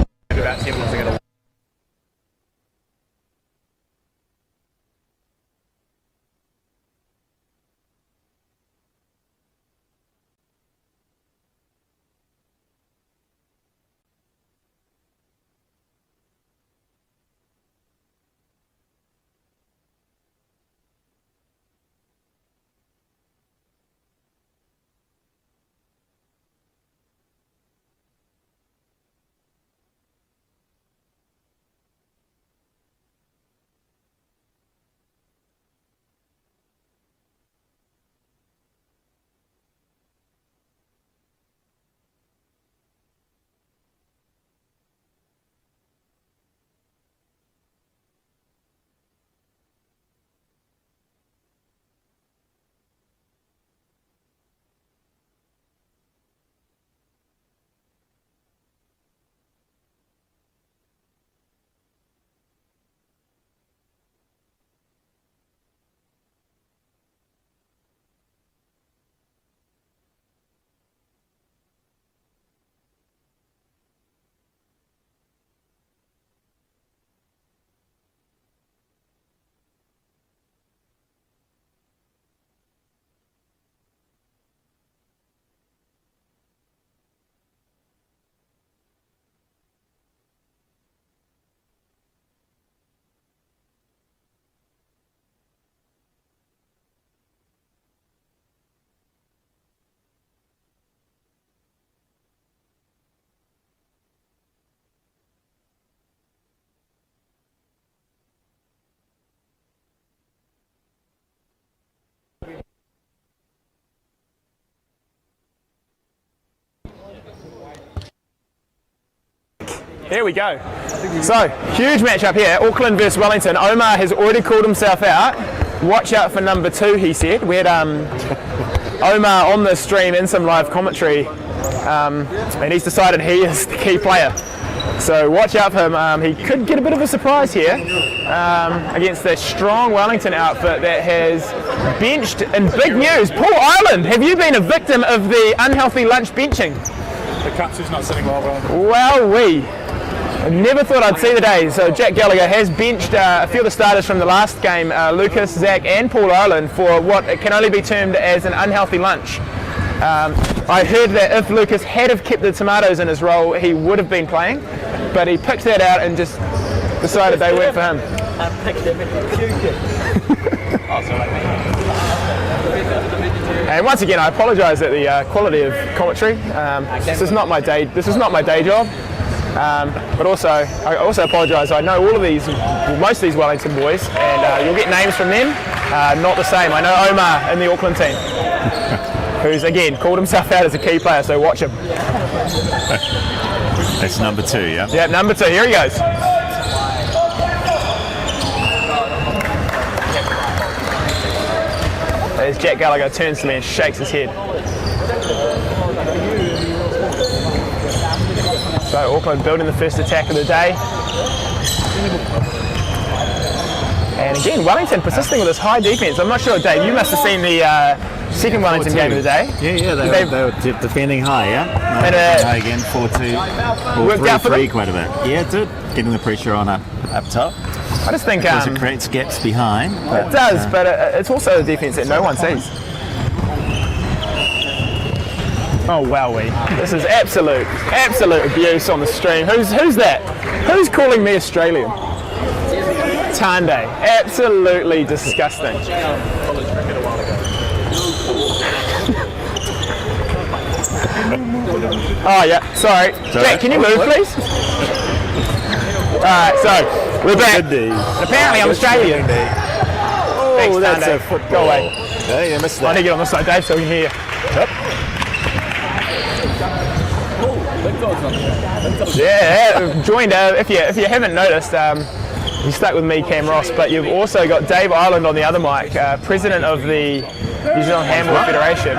Here we go. So, huge match up here, Auckland versus Wellington. Omar has already called himself out. Watch out for number 2, he said. We had Omar on the stream in some live commentary, and he's decided he is the key player. So watch out for him. He could get a bit of a surprise here against the strong Wellington outfit that has benched, in big news, Paul Ireland. Have you been a victim of the unhealthy lunch benching? The capsule's not sitting well. Well, I never thought I'd see the day. So Jack Gallagher has benched a few of the starters from the last game, Lucas, Zach and Paul Ireland, for what can only be termed as an unhealthy lunch. I heard that if Lucas had have kept the tomatoes in his role, he would have been playing, but he picked that out and just decided they weren't for him. And once again, I apologise at the quality of commentary. This is not my day job. But also, I also apologise. I know most of these Wellington boys, and you'll get names from them. Not the same. I know Omar in the Auckland team, who's again called himself out as a key player. So watch him. That's number 2, yeah. Yeah, number 2. Here he goes. As Jack Gallagher turns to me and shakes his head. So Auckland building the first attack of the day. And again, Wellington persisting with this high defence. I'm not sure, Dave, you must have seen the second Wellington game of the day. Yeah, they were defending high, yeah. And, high again, 4-2, worked out for 3-3 them? quite a bit. Yeah, it did. Getting the pressure on up top. I just think because it creates gaps behind. It does, but it's also a defence that no one sees. Oh wowee! This is absolute abuse on the stream. Who's that? Who's calling me Australian? Tande. Absolutely disgusting. Oh yeah, sorry. Jack, can you move please? Alright, so we're back. Apparently I'm Australian. Oh, that's a football. Go away. Hey, you missed that. I need to get on this side, Dave, so we can hear you. Yeah, joined. If you haven't noticed, you stuck with me, Cam Ross, but you've also got Dave Ireland on the other mic, president of the New Zealand Handball Federation.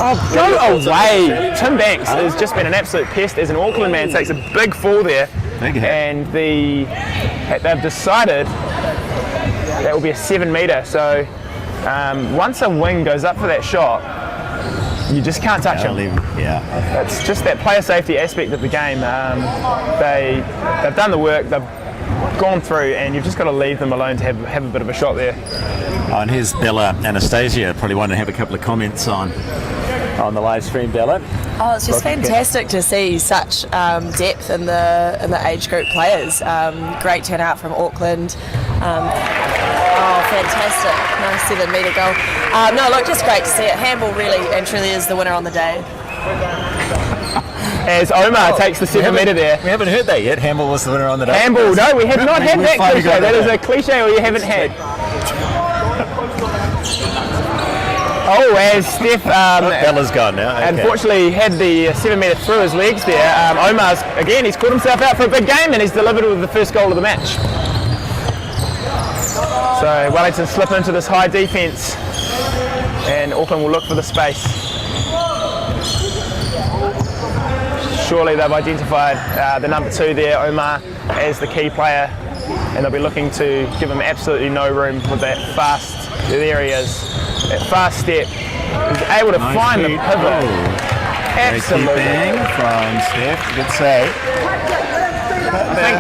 Oh, go away! Tim Banks has just been an absolute pest as an Auckland man. Takes a big fall there, and they've decided that will be a 7 metre. So once a wing goes up for that shot, you just can't touch him. Yeah, it's just that player safety aspect of the game. They've done the work. They've gone through, and you've just got to leave them alone to have a bit of a shot there. Oh, and here's Bella Anastasia. Probably want to have a couple of comments on the live stream, Bella. Oh, it's just fantastic to see such depth in the age group players. Great turnout from Auckland. Fantastic. Nice 7 metre goal. No, look, just great to see it. Handball really and truly is the winner on the day. As Omar takes the 7 metre there. We haven't heard that yet. Handball was the winner on the day. Handball, no, we have not had that cliche. That is a cliche or you haven't had. Oh, as Steph Bella's gone now. Okay. Unfortunately had the 7 metre through his legs there. Omar's, again, he's caught himself out for a big game and he's delivered with the first goal of the match. So Wellington slip into this high defence and Auckland will look for the space. Surely they've identified the number 2 there, Omar, as the key player, and they'll be looking to give him absolutely no room with that fast, there he is, that fast step. He's able to find the pivot. Absolutely. From Steph, good save. I think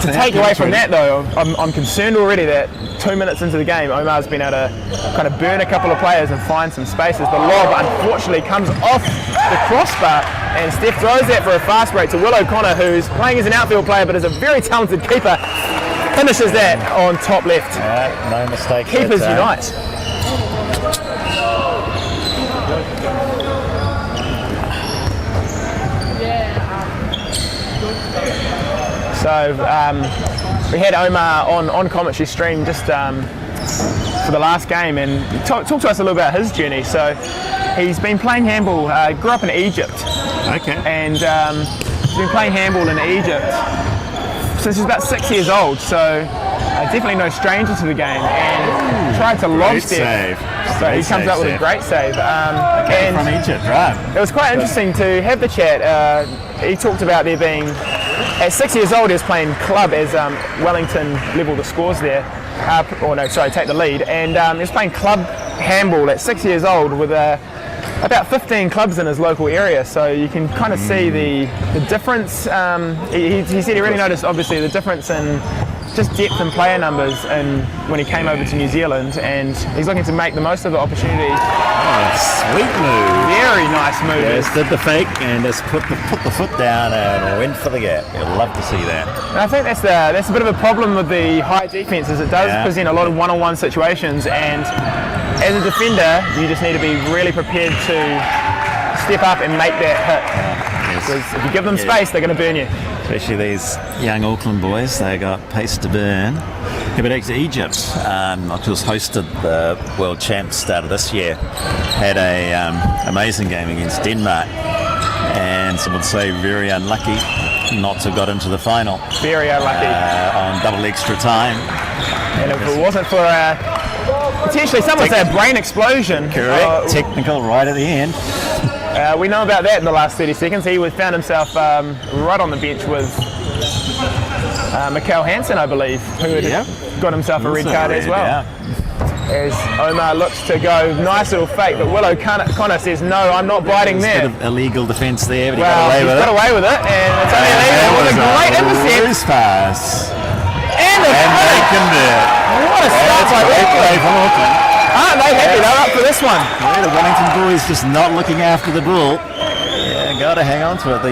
to take away from that though, I'm concerned already that 2 minutes into the game, Omar's been able to kind of burn a couple of players and find some spaces. The lob unfortunately comes off the crossbar and Steph throws that for a fast break to Will O'Connor, who's playing as an outfield player but is a very talented keeper. Finishes that on top left. No mistake. Keepers unite. So we had Omar on commentary stream just for the last game and talk to us a little about his journey. So he's been playing handball, grew up in Egypt. Okay. And he's been playing handball in Egypt since he's about 6 years old. So definitely no stranger to the game and tried to lob step. So he comes up with a great save. And from Egypt, right. It was quite interesting to have the chat. He talked about there being, at 6 years old, he was playing club as Wellington levelled the scores there. Take the lead. And he was playing club handball at 6 years old with about 15 clubs in his local area. So you can kind of see the difference. He said he really noticed, obviously, the difference in just depth and player numbers and when he came over to New Zealand, and he's looking to make the most of the opportunity. Oh, sweet move. Very nice move. Yes, did the fake and just put the foot down and went for the gap. You'd love to see that. And I think that's a bit of a problem with the high defence, is it does present a lot of one-on-one situations, and as a defender you just need to be really prepared to step up and make that hit. Because if you give them space, they're going to burn you. Especially these young Auckland boys, they got pace to burn. Yeah, but actually Egypt, of course, hosted the World Champs start of this year, had a amazing game against Denmark, and some would say very unlucky not to have got into the final. Very unlucky. On double extra time. And if it wasn't for potentially some would say a brain explosion. Correct, technical right at the end. We know about that in the last 30 seconds. He found himself right on the bench with Mikkel Hansen, I believe, who had got himself a red card as well. Yeah. As Omar looks to go, nice little fake, but Will O'Connor says, no, I'm not biting there. A bit of illegal defence there, but he got away with it, and it's only illegal with a great intercept. Pass. And they convert. What a start by Auckland. Aren't they happy? They're up for this this one. Yeah, the Wellington boys just not looking after the ball. Yeah, got to hang on to it.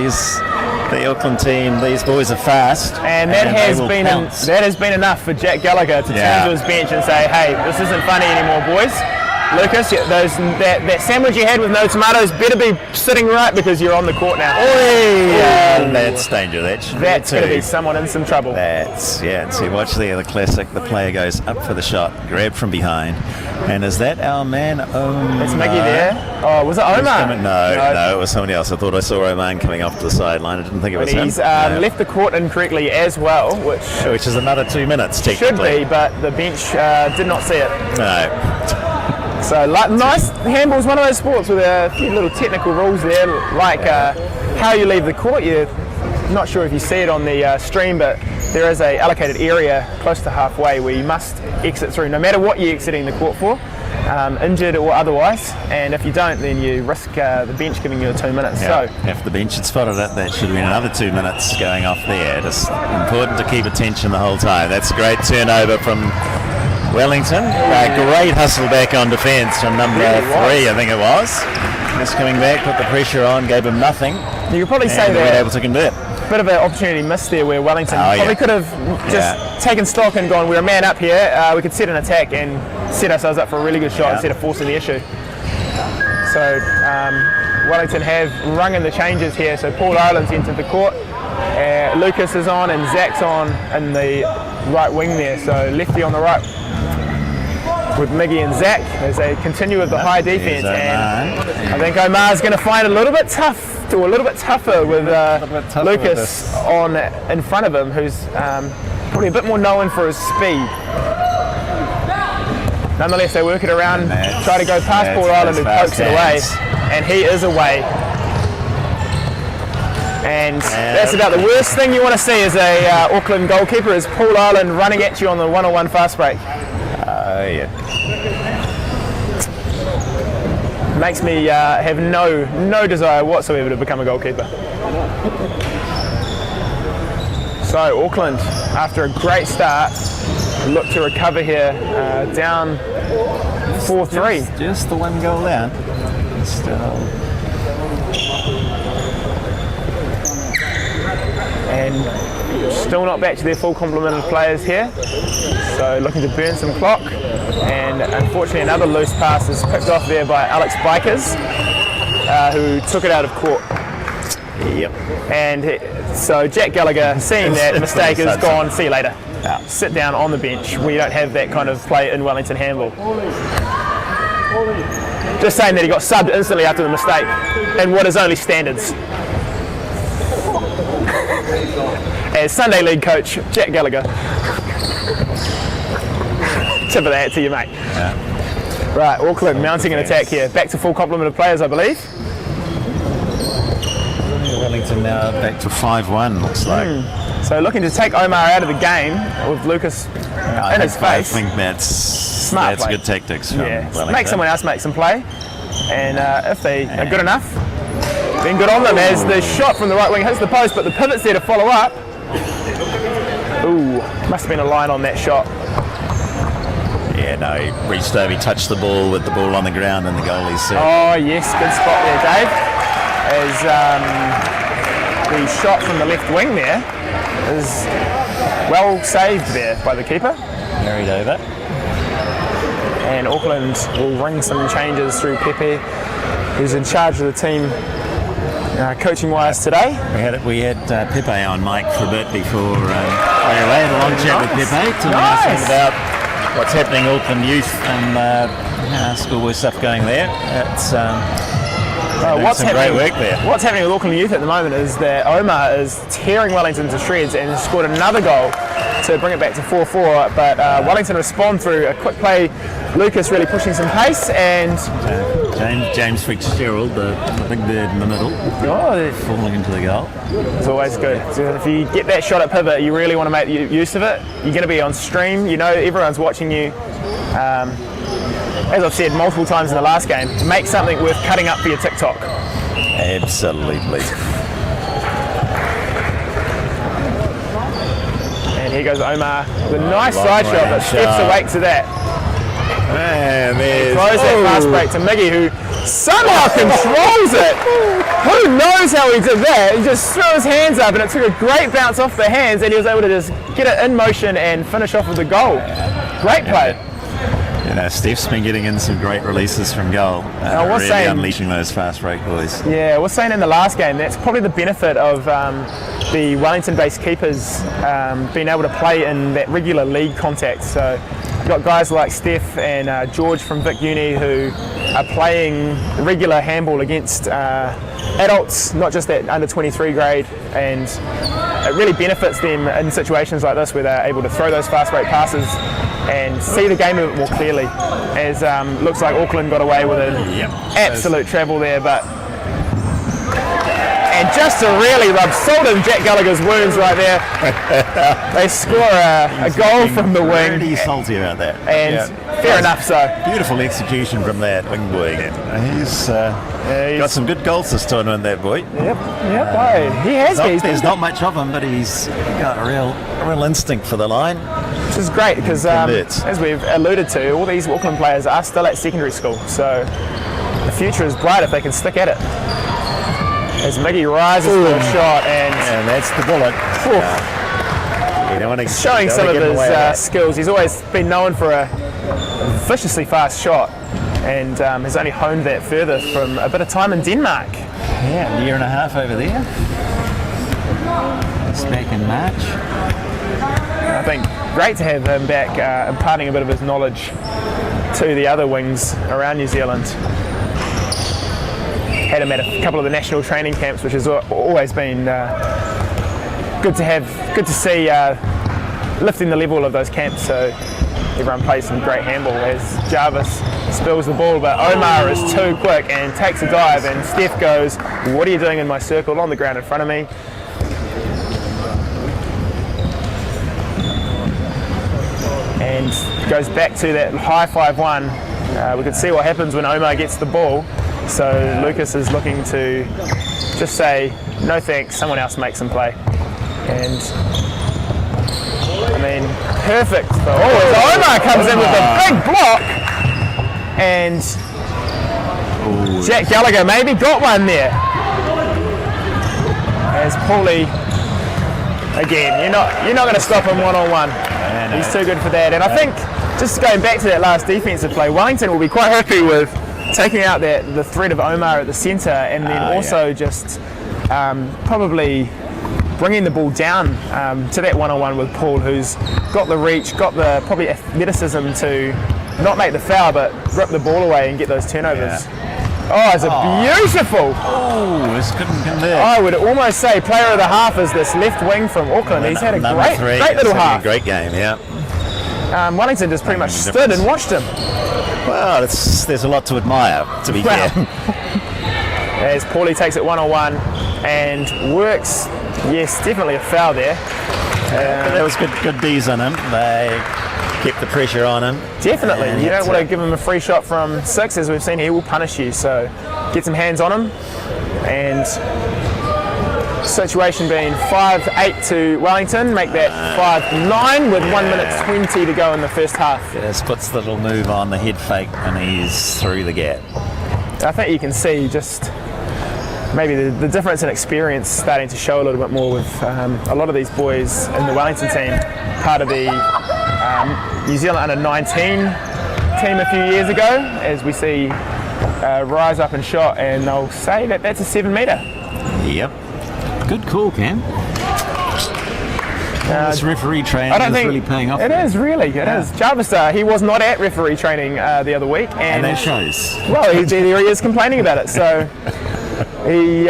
The Auckland team, these boys are fast, and that has been enough for Jack Gallagher to turn to his bench and say, "Hey, this isn't funny anymore, boys. Lucas, that sandwich you had with no tomatoes better be sitting right because you're on the court now." That's danger. That's going to be someone in some trouble. See, watch there, the classic. The player goes up for the shot, grabbed from behind, and is that our man? It's Mickey there. Oh, was it Omar? No, it was somebody else. I thought I saw Omar coming off to the sideline. I didn't think it was him. He's left the court incorrectly as well, which is another 2 minutes technically. Should be, but the bench did not see it. No. So nice. Handball is one of those sports with a few little technical rules there, like how you leave the court. You're not sure if you see it on the stream, but there is a allocated area close to halfway where you must exit through, no matter what you're exiting the court for, injured or otherwise. And if you don't, then you risk the bench giving you 2 minutes. Yeah. So if the bench had spotted it, that should have been another 2 minutes going off there. Just important to keep attention the whole time. That's a great turnover from Wellington. Great hustle back on defence from number 3, I think it was. Just coming back, put the pressure on, gave him nothing. You could probably say they that were able to convert. Bit of an opportunity missed there where Wellington probably could have just taken stock and gone, we're a man up here, we could set an attack and set ourselves up for a really good shot instead of forcing the issue. So Wellington have rung in the changes here. So Paul Ireland's entered the court, Lucas is on and Zach's on in the right wing there. So lefty on the right with Miggy and Zach as they continue with the high defence, and I think Omar's going to find it a little bit tougher with Lucas on in front of him, who's probably a bit more known for his speed. Nonetheless, they work it around, try to go past Paul Ireland, who pokes it away, and he is away. And that's about the worst thing you want to see as a Auckland goalkeeper, is Paul Ireland running at you on the 1-on-1 fast break. Makes me have no desire whatsoever to become a goalkeeper. So Auckland, after a great start, look to recover here, down 4-3. Just the one goal down. And still not back to their full complement of players here. So looking to burn some clock. And unfortunately another loose pass is picked off there by Alex Bikers, who took it out of court. Yep. And so Jack Gallagher, seeing that mistake, is gone, see you later. Sit down on the bench. We don't have that kind of play in Wellington handball. Just saying that he got subbed instantly after the mistake in what is only standards. As Sunday League coach, Jack Gallagher. Tip of the hat to you, mate. Right, Auckland mounting an attack here. Back to full complement of players, I believe. Wellington now back to 5-1, looks like. So looking to take Omar out of the game with Lucas in his face. I think that's good tactics from Wellington. Make someone else make some play. And if they are good enough, then good on them, as the shot from the right wing hits the post, but the pivot's there to follow up. Ooh, must have been a line on that shot. Yeah, no, he reached over, he touched the ball with the ball on the ground and the goalie said. Oh yes, good spot there, Dave. As the shot from the left wing there is well saved there by the keeper. Carried over. And Auckland will ring some changes through Pepe, who's in charge of the team coaching-wise today. We had Pepe on mic for a bit before we had a long chat with Pepe, telling us about what's happening Auckland youth and schoolboy stuff going there. It's great work there. What's happening with Auckland youth at the moment is that Omar is tearing Wellington to shreds and has scored another goal to bring it back to 4-4, but Wellington respond through a quick play. Lucas really pushing some pace, and James Fitzgerald, the big bird in the middle, falling into the goal. It's always good. So if you get that shot at pivot, you really want to make use of it. You're going to be on stream, you know, everyone's watching you. As I've said multiple times in the last game, make something worth cutting up for your TikTok. Absolutely. And here goes Omar with a nice side shot, but steps awake to that. Man, there's throws that fast break to Miggy, who somehow controls it. Who knows how he did that? He just threw his hands up and it took a great bounce off the hands and he was able to just get it in motion and finish off with the goal. Great play. You know, Steph's been getting in some great releases from goal. Really unleashing those fast break boys. Yeah, we're saying in the last game, that's probably the benefit of the Wellington-based keepers being able to play in that regular league contact. So you've got guys like Steph and George from Vic Uni who are playing regular handball against adults, not just that under 23 grade, and it really benefits them in situations like this where they're able to throw those fast break passes and see the game a bit more clearly, as looks like Auckland got away with an absolute travel there, but and just to really rub salt in Jack Gallagher's wounds right there, they score a goal from the wing. Pretty salty about that. And fair enough so. Beautiful execution from that wing boy. He's got some good goals this tournament, that boy. Yep, he has. There's not much of him, but he's got a real instinct for the line. Which is great because, as we've alluded to, all these Auckland players are still at secondary school, so the future is bright if they can stick at it. As Miggy rises for a shot, and that's the bullet. You don't want to, showing some of his skills. He's always been known for a viciously fast shot, and has only honed that further from a bit of time in Denmark. Yeah, a year and a half over there. It's back in March. I think great to have him back, imparting a bit of his knowledge to the other wings around New Zealand. Had him at a couple of the national training camps, which has always been good to see, lifting the level of those camps so everyone plays some great handball as Jarvis spills the ball, but Omar is too quick and takes a dive, and Steph goes, "What are you doing in my circle?" on the ground in front of me. And goes back to that high 5-1. We can see what happens when Omar gets the ball. So Lucas is looking to just say, no thanks, someone else makes him play. And I mean, perfect. As Omar comes in with a big block. And Jack Gallagher maybe got one there. As Paulie, again, you're not going to stop him one-on-one. He's too good for that. And I think, just going back to that last defensive play, Wellington will be quite happy with taking out the threat of Omar at the centre, and then also just probably bringing the ball down to that one-on-one with Paul, who's got the reach, got the probably athleticism to not make the foul, but rip the ball away and get those turnovers. Oh, it's a beautiful. Oh, this couldn't convert. I would almost say player of the half is this left wing from Auckland. He's had a great little half. Great game, yeah. Wellington just pretty much stood and watched him. Well, there's a lot to admire, to be fair. As Paulie takes it one-on-one and works, yes, definitely a foul there. But that was good D's on him. They kept the pressure on him. Definitely. You don't want to give him a free shot from 6, as we've seen. He will punish you. So get some hands on him. And situation being 5-8 to Wellington. Make that 5-9 with 1 minute 20 to go in the first half. Just puts the little move on the head fake and he's through the gap. I think you can see just maybe the difference in experience starting to show a little bit more with a lot of these boys in the Wellington team, part of the New Zealand under-19 team a few years ago, as we see rise up and shot, and they'll say that that's a 7 metre. Yep. Good call, Cam. This referee training is really paying off. It is, really. It is. Jarvis, he was not at referee training the other week. And that shows. Well, there he is complaining about it. So he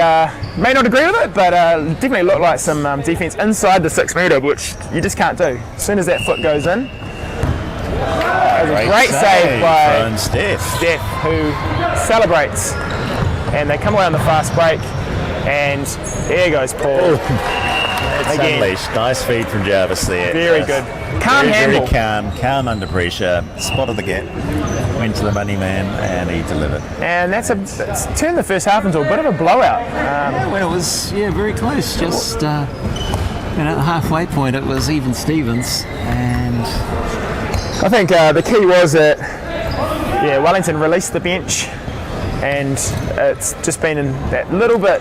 may not agree with it, but definitely looked like some defence inside the 6 metre, which you just can't do. As soon as that foot goes in. It was a great save by Steph, who celebrates. And they come away on the fast break. And there goes Paul. It's unleashed. Nice feed from Jarvis there. Very good. Calm handball. Very calm under pressure. Spotted the gap. Went to the money man and he delivered. And it's turned the first half into a bit of a blowout. When it was very close. Just at the halfway point, it was even Stevens. And I think the key was that Wellington released the bench, and it's just been in that little bit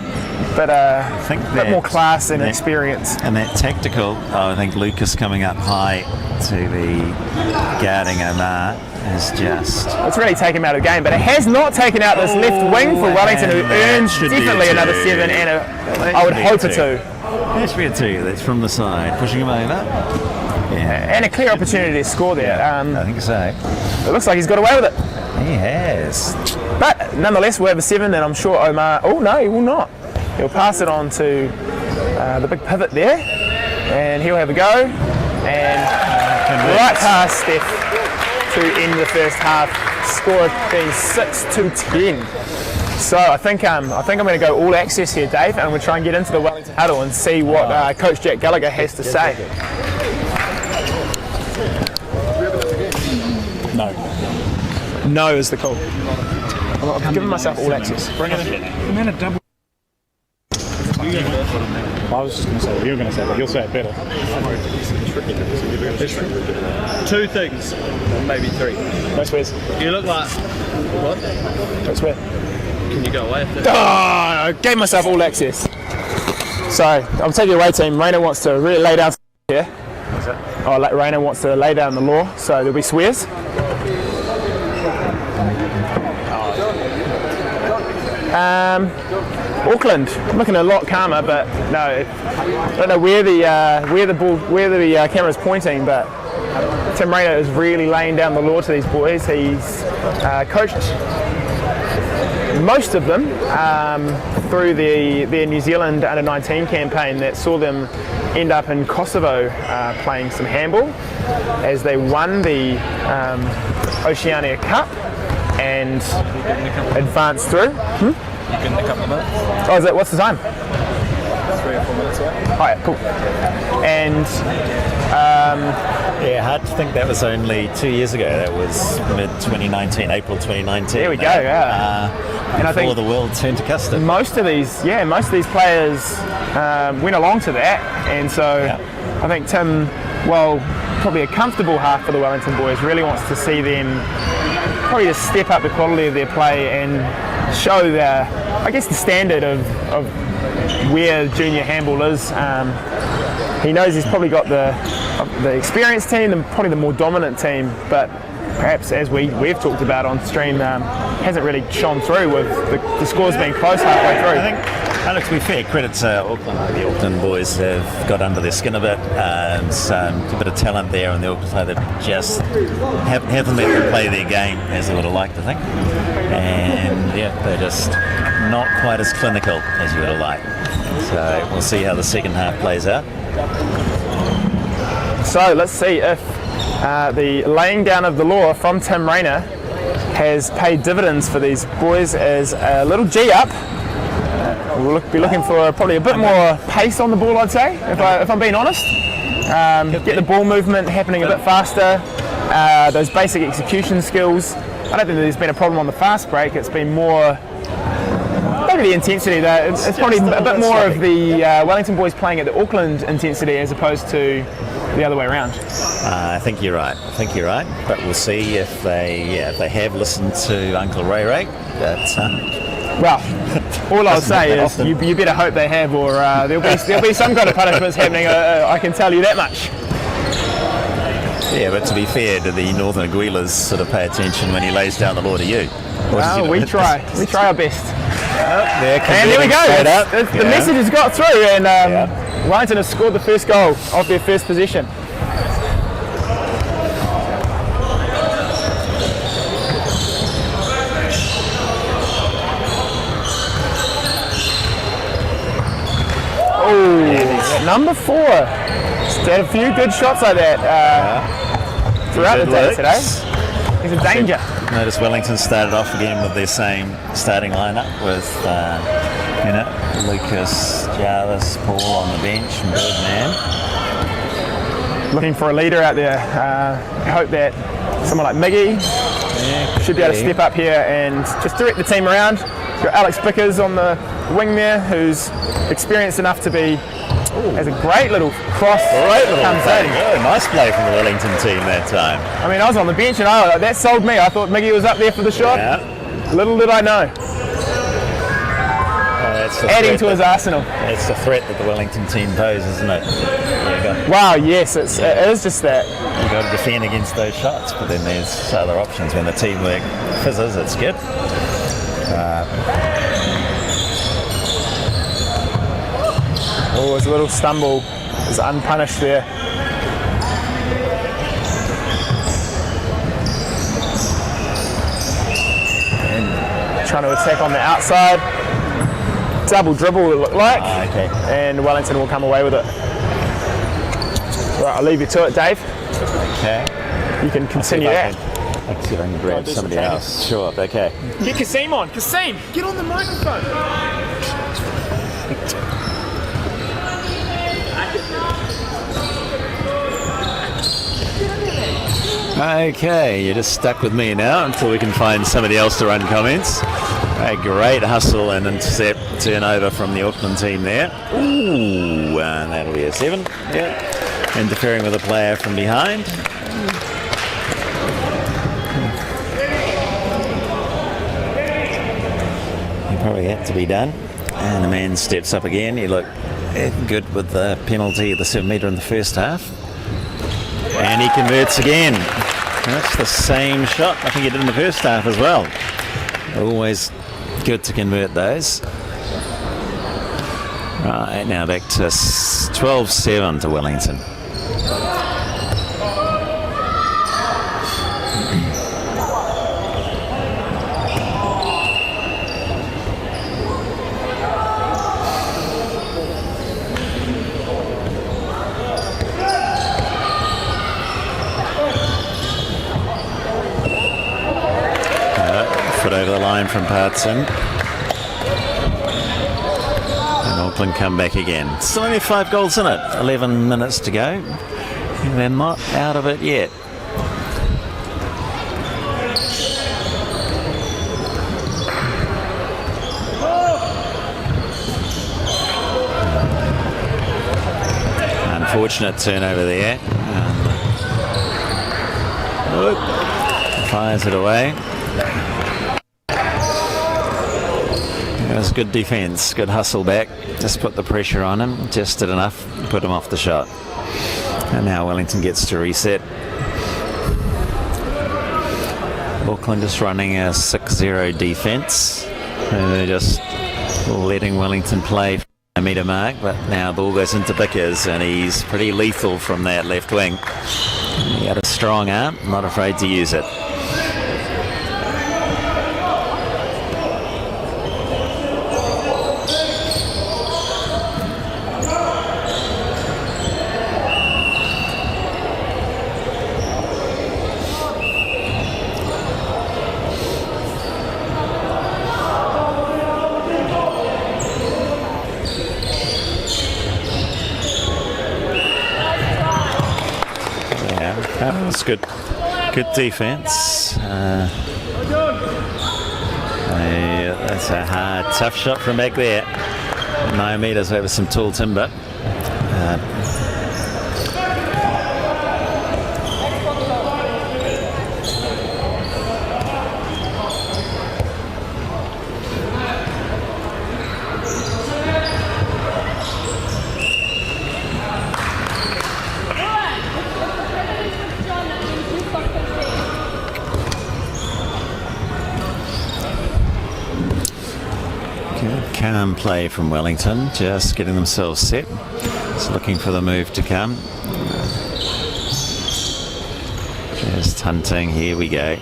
more class and experience. And that tactical, I think Lucas coming up high to be guarding Omar is just... It's really taken him out of the game, but it has not taken out this left wing for Wellington, who earns definitely another 7 and I would hope a 2. That should be a 2. That's from the side, pushing him over. Yeah. And a clear opportunity to score there. I think so. It looks like he's got away with it. He has. But nonetheless, we'll have a 7, and I'm sure Omar... Oh, no, he will not. He'll pass it on to the big pivot there, and he'll have a go. And right past Steph to end the first half, score being 6-10. So I think I'm going to go all access here, Dave, and we'll try and get into the Wellington huddle and see what Coach Jack Gallagher has to say. No is the call. I'm giving myself all access. Bring it in. I'm in a double. I was just going to say what you were going to say, but you'll say it better. Two things, maybe 3. No swears. You look like... What? Don't swear. Can you go away? I gave myself all access. So, I'll take the away team. Rainer wants to really lay down here. What's that? Oh, Rainer wants to lay down the law, so there'll be swears. Auckland looking a lot calmer, but no, I don't know where the camera's pointing, but Tim Rainer is really laying down the law to these boys. He's coached most of them through their New Zealand under-19 campaign that saw them end up in Kosovo playing some handball as they won the Oceania Cup and advanced through. You can nick up the minutes. Oh, is that, what's the time? 3 or 4 minutes away. Oh, yeah, cool. And hard to think that was only 2 years ago. That was mid-2019, April 2019. There we go, yeah. And I think the world turned to custard. Most of these players went along to that, and so I think Tim, probably a comfortable half for the Wellington boys, really wants to see them probably just step up the quality of their play and show the standard of where junior handball is. He knows he's probably got the experienced team and probably the more dominant team, but perhaps, as we've talked about on stream, hasn't really shone through with the scores being close halfway through. I think, to be fair, credit to Auckland. The Auckland boys have got under their skin a bit. A bit of talent there, and the Auckland side that just haven't let them play their game as they would have liked, I think. And they're just not quite as clinical as you would have liked. So we'll see how the second half plays out. So let's see if the laying down of the law from Tim Rainer has paid dividends for these boys as a little G up. We'll be looking for probably a bit more pace on the ball, I'd say, if I'm being honest. Get the ball movement happening a bit faster, those basic execution skills. I don't think there's been a problem on the fast break. It's been more maybe the intensity. It's probably a bit more of the Wellington boys playing at the Auckland intensity as opposed to the other way around. I think you're right. But we'll see if they have listened to Uncle Ray Ray. Well, all I'll say is you better hope they have, or there'll be some kind of punishments happening. I can tell you that much. Yeah, but to be fair, do the Northern Aguilas sort of pay attention when he lays down the law to you? Well, we try our best. And there we go. The message has got through, and Wellington has scored the first goal of their first possession. Oh, number 4. Had a few good shots like that throughout the day today. He's a danger. Notice Wellington started off again with their same starting lineup with Lucas, Jarvis, Paul on the bench, and Birdman. Looking for a leader out there. I hope that someone like Miggy should be able to step up here and just direct the team around. Got Alex Bickers on the wing there, who's experienced enough to be There's a great little cross. Great little comes play. in. Oh, nice play from the Wellington team that time. I mean, I was on the bench and that sold me. I thought Miggy was up there for the shot. Yeah. Little did I know. Adding to his arsenal. It's the threat that the Wellington team poses, isn't it? Wow, yes, it is just that. You've got to defend against those shots, but then there's other options. When the teamwork fizzes, it's good. Oh, his little stumble is unpunished there. And trying to attack on the outside. Double dribble, it looked like. Okay. And Wellington will come away with it. Right, I'll leave you to it, Dave. Okay. You can continue that. I can see if I can grab somebody else. Sure, okay. Get Kasim on. Kasim, get on the microphone. Okay, you're just stuck with me now until we can find somebody else to run comments. A great hustle and intercept turnover from the Auckland team there. Ooh, and that'll be a 7. Yeah. Interfering with a player from behind. He probably had to be done. And the man steps up again. He looked good with the penalty of the 7 metre in the first half. And he converts again. That's the same shot I think he did in the first half as well. Always good to convert those. Right, now back to 12-7 to Wellington. Foot over the line from Partson. And Auckland come back again. Still only 5 goals in it. 11 minutes to go. They're not out of it yet. Unfortunate turnover there. Fires it away. It was good defence, good hustle back. Just put the pressure on him, just did enough, put him off the shot. And now Wellington gets to reset. Auckland just running a 6-0 defence. And they're just letting Wellington play from the metre mark, but now the ball goes into Vickers and he's pretty lethal from that left wing. He had a strong arm, not afraid to use it. That was good defence. That's a hard, tough shot from back there. 9 metres over some tall timber. Calm play from Wellington, just getting themselves set. Just looking for the move to come. Just hunting, here we go.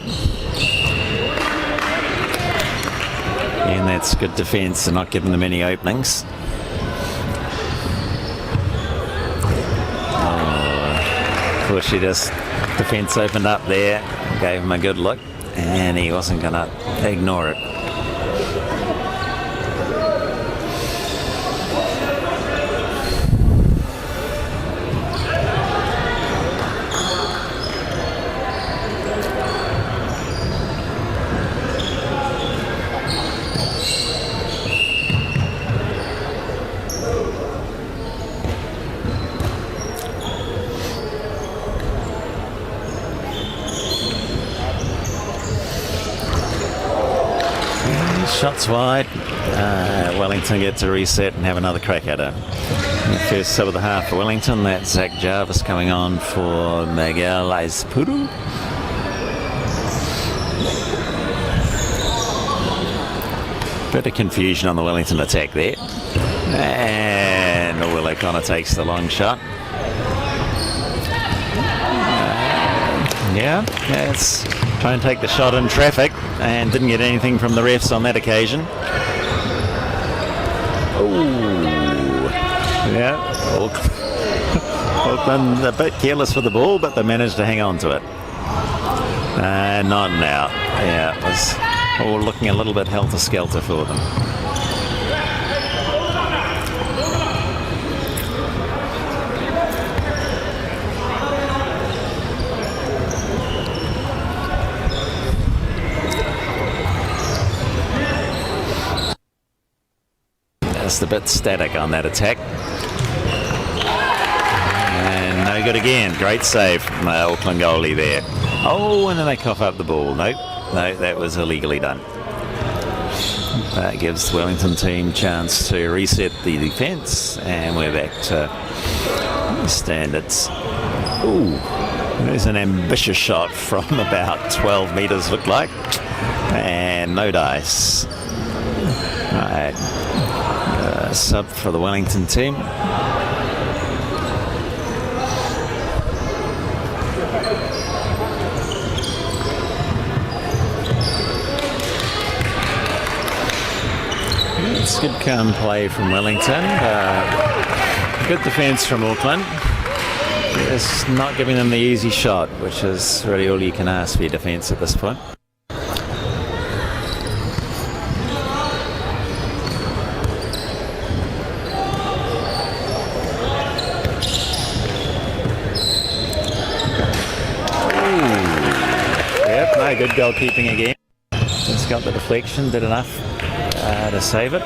And that's good defence and not giving them any openings. Of course, she just defence opened up there, gave him a good look, and he wasn't going to ignore it. Shots wide. Wellington get to reset and have another crack at it. The first sub of the half for Wellington. That's Zach Jarvis coming on for Miguel Aispuru. Bit of confusion on the Wellington attack there. And Will O'Connor takes the long shot. Let's try and take the shot in traffic, and didn't get anything from the refs on that occasion. Auckland a bit careless with the ball, but they managed to hang on to it. Not now. It was all looking a little bit helter-skelter for them. Just a bit static on that attack. And no good again. Great save from the Auckland goalie there. Oh, and then they cough up the ball. No, that was illegally done. That gives the Wellington team chance to reset the defence, and we're back to standards. Ooh, there's an ambitious shot from about 12 metres, looked like. And no dice. Right. Sub for the Wellington team. It's good calm play from Wellington. Good defence from Auckland. It's not giving them the easy shot, which is really all you can ask for your defence at this point. Good goalkeeping again. Just got the deflection, did enough to save it.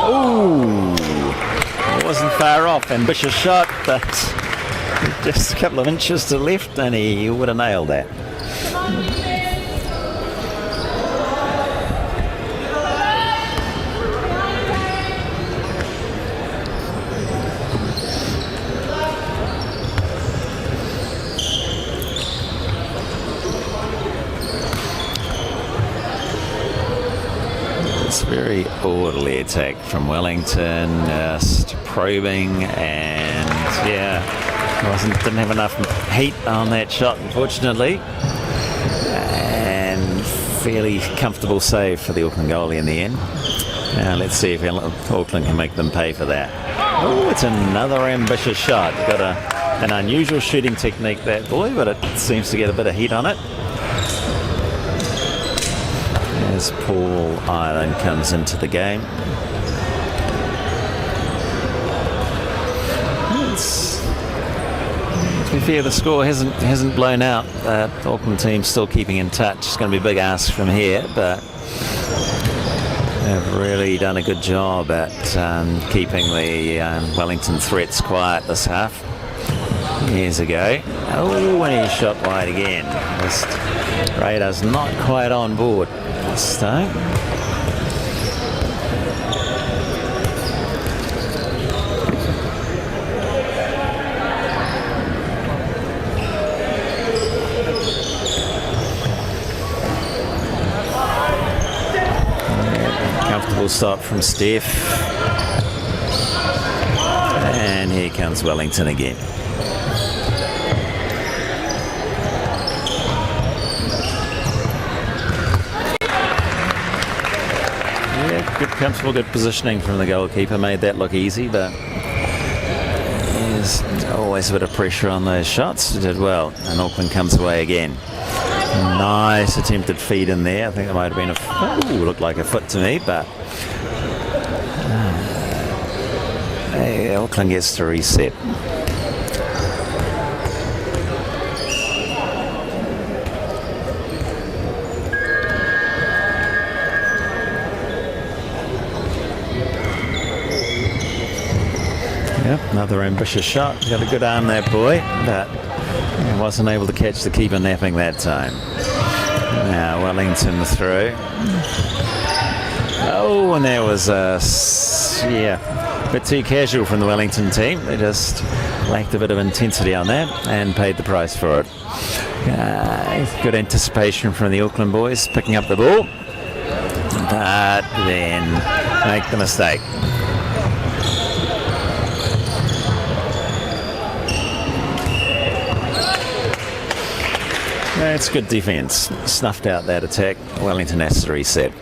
Ooh, it wasn't far off. Ambitious shot, but just a couple of inches to left and he would have nailed that. It's very orderly attack from Wellington, just probing, and didn't have enough heat on that shot, unfortunately, and fairly comfortable save for the Auckland goalie in the end. Now let's see if Auckland can make them pay for that. Oh, it's another ambitious shot. Got an unusual shooting technique, that boy, but it seems to get a bit of heat on it. As Paul Ireland comes into the game. To be fair, the score hasn't blown out. The Auckland team still keeping in touch. It's going to be a big ask from here, but they've really done a good job at keeping the Wellington threats quiet this half. Here's a go. Oh, and he shot wide again. Just Radar's not quite on board this time. Comfortable stop from Steph. And here comes Wellington again. Good, comfortable, good positioning from the goalkeeper. Made that look easy, but there's always a bit of pressure on those shots. Did well, and Auckland comes away again. Nice attempted feed in there. I think that might have been looked like a foot to me, but Auckland gets to reset. Yep, another ambitious shot. Got a good arm, that boy, but he wasn't able to catch the keeper napping that time. Now Wellington through. Oh, and there was a bit too casual from the Wellington team. They just lacked a bit of intensity on that and paid the price for it. Good anticipation from the Auckland boys picking up the ball, but then make the mistake. It's good defence. Snuffed out that attack. Wellington has to reset.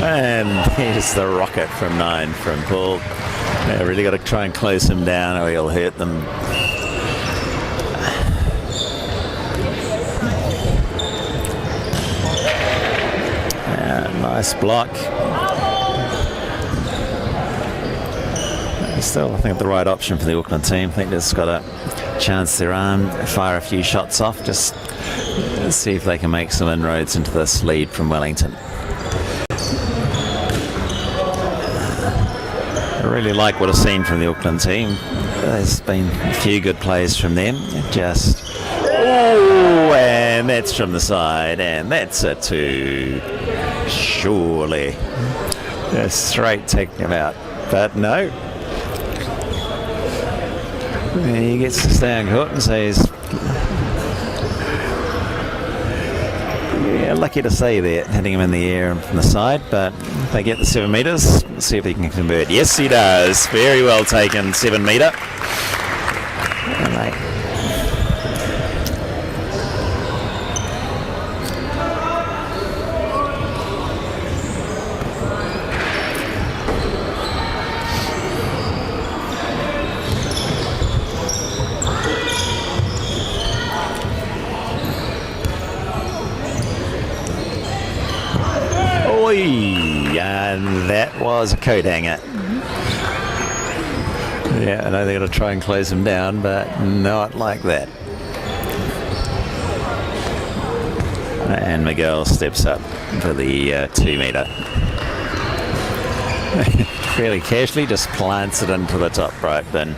And here's the rocket from 9 from Paul. Yeah, really got to try and close him down or he'll hurt them. Nice block. Still, I think the right option for the Auckland team. I think they've just got a chance their arm, fire a few shots off, just see if they can make some inroads into this lead from Wellington. I really like what I've seen from the Auckland team. There's been a few good plays from them. Just, oh, and that's from the side, and that's a 2. Surely. A straight taking him out, but no. He gets to stay on court and says, yeah, lucky to say that, hitting him in the air and from the side, but they get the 7 metres. Let's see if he can convert. Yes, he does. Very well taken, 7 metre. And that was a coat hanger. Yeah, I know they're going to try and close him down, but not like that. And Miguel steps up for the 2 metre. Fairly casually just plants it into the top right bin.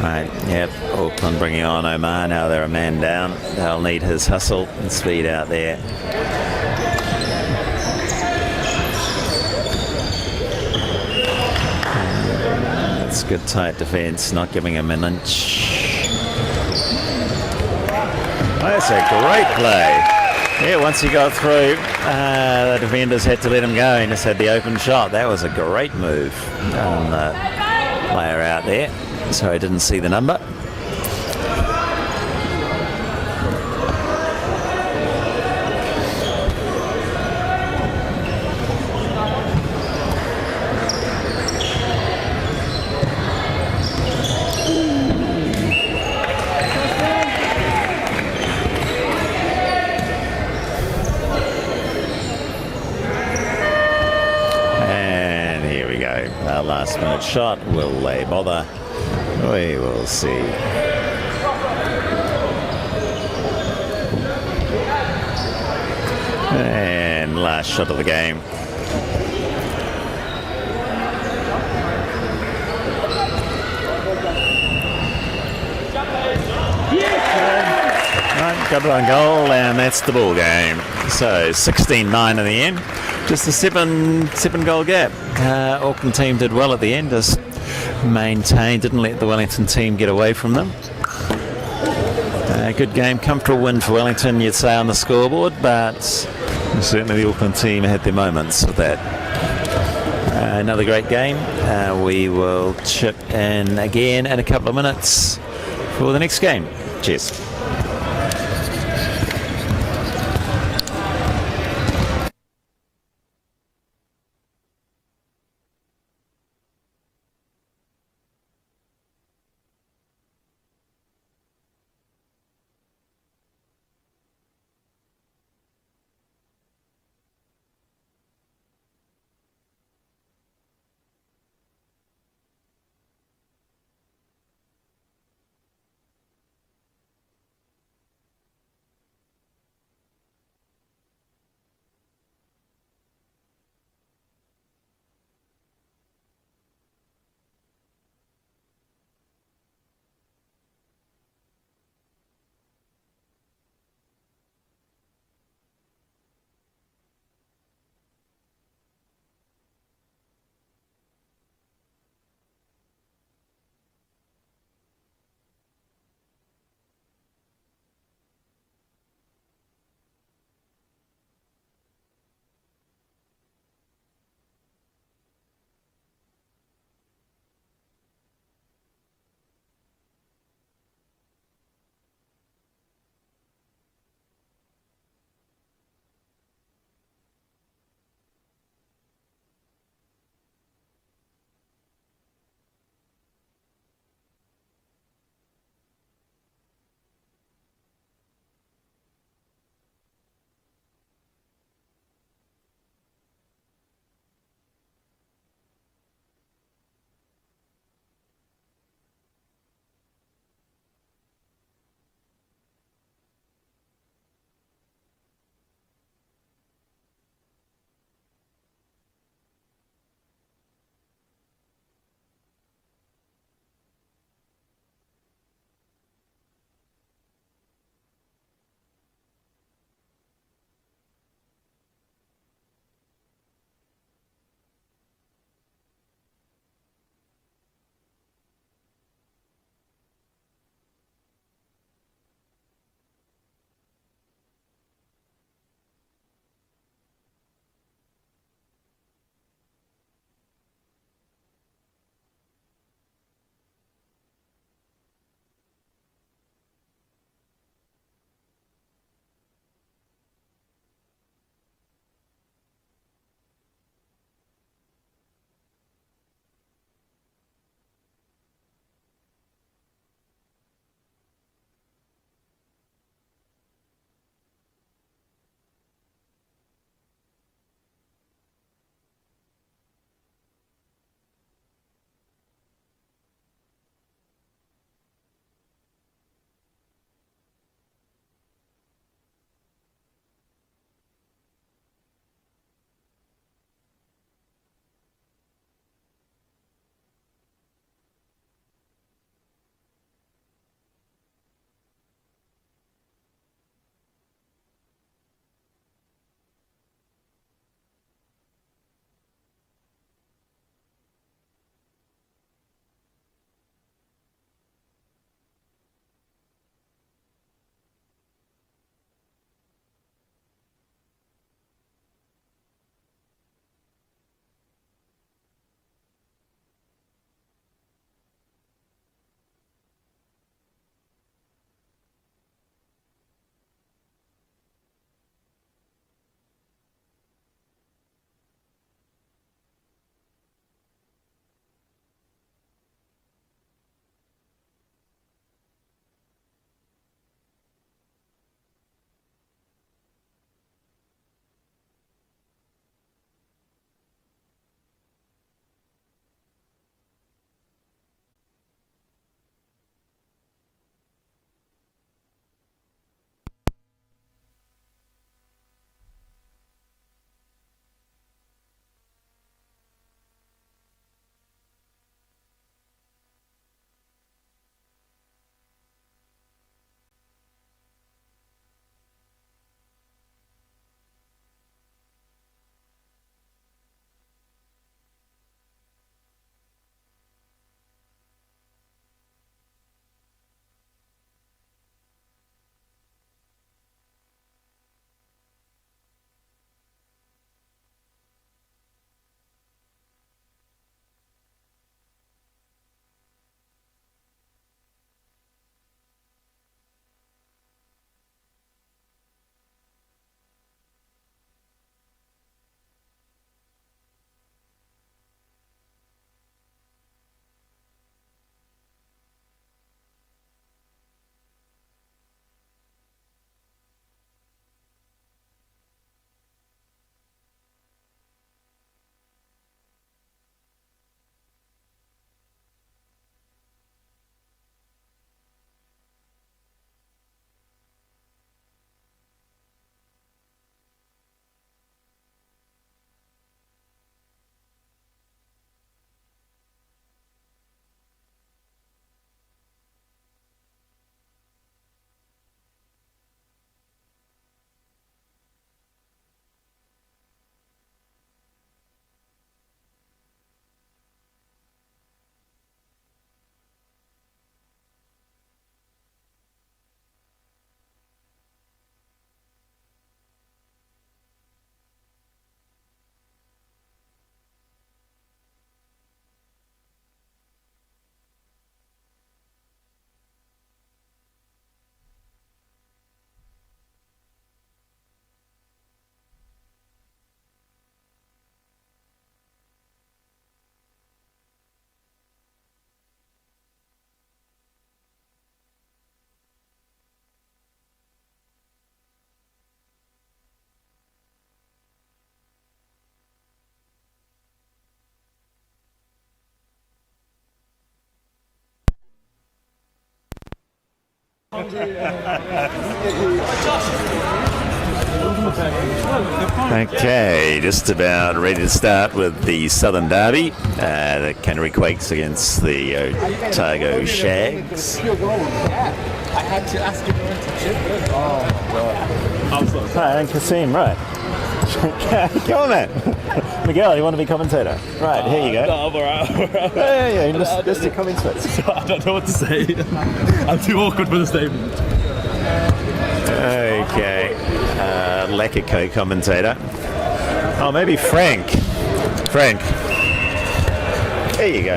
Right, yep, Auckland bringing on Omar. Now they're a man down. They'll need his hustle and speed out there. That's good tight defence, not giving him an inch. That's a great play. Yeah, once he got through, the defenders had to let him go and just had the open shot. That was a great move on the player out there. So I didn't see the number. And here we go. Our last minute shot. Will they bother? We will see. And last shot of the game. Right, got it on goal, and that's the ball game. So 16-9 in the end. Just a seven goal gap. Auckland team did well at the end. Just maintained, didn't let the Wellington team get away from them. Good game, comfortable win for Wellington, you'd say, on the scoreboard, but certainly the Auckland team had their moments of that. Another great game. We will chip in again in a couple of minutes for the next game. Cheers. Okay, just about ready to start with the Southern Derby. The Canterbury Quakes against the Otago Shags. I had to ask you to chip it. Oh, God. Hi, I'm Kasim, right. Come on, man. Miguel, you want to be commentator? Right, here you go. No, I'm alright. Yeah, just your comments first. I don't know what to say. I'm too awkward for the statement. Okay, lack of co-commentator. Oh, maybe Frank. Frank. There you go.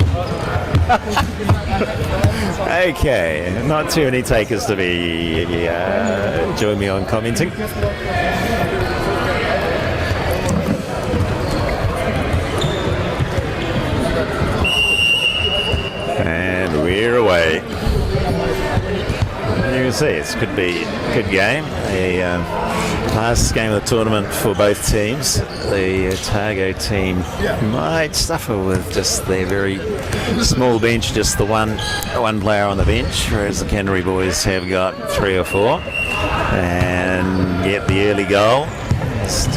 Okay, not too many takers to be join me on commenting. And we're away. You can see it could be a good game. The last game of the tournament for both teams. The Otago team might suffer with just their very small bench, just the one player on the bench, whereas the Canterbury boys have got 3 or 4 and get the early goal. Just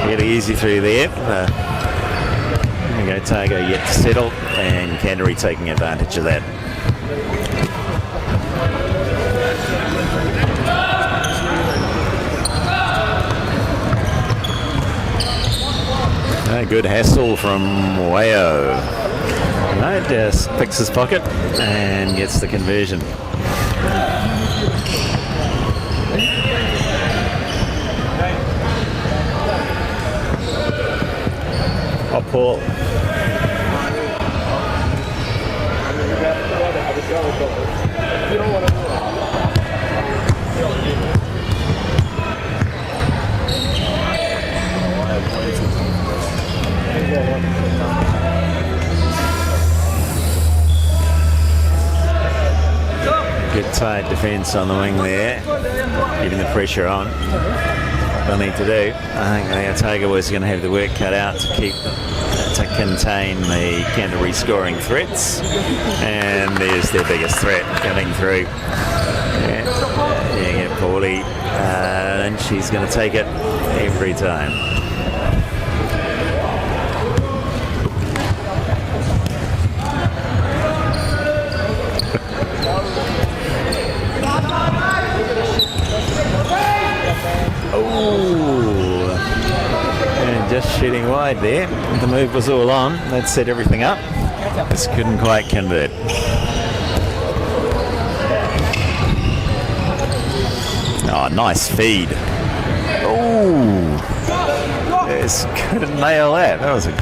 really easy through there. Otago yet to settle, and Canterbury taking advantage of that. A good hassle from Wayo. Right, just picks his pocket and gets the conversion. Oh, Paul. Good tight defence on the wing there, keeping the pressure on. They'll need to do. I think the Otago boys are going to have the work cut out to contain the Canterbury scoring threats, and there's their biggest threat coming through. Yeah, Paulie, and she's going to take it every time. And just shooting wide there. The move was all on. That set everything up. Just couldn't quite convert. Oh, nice feed. Oh, just couldn't nail that. That was a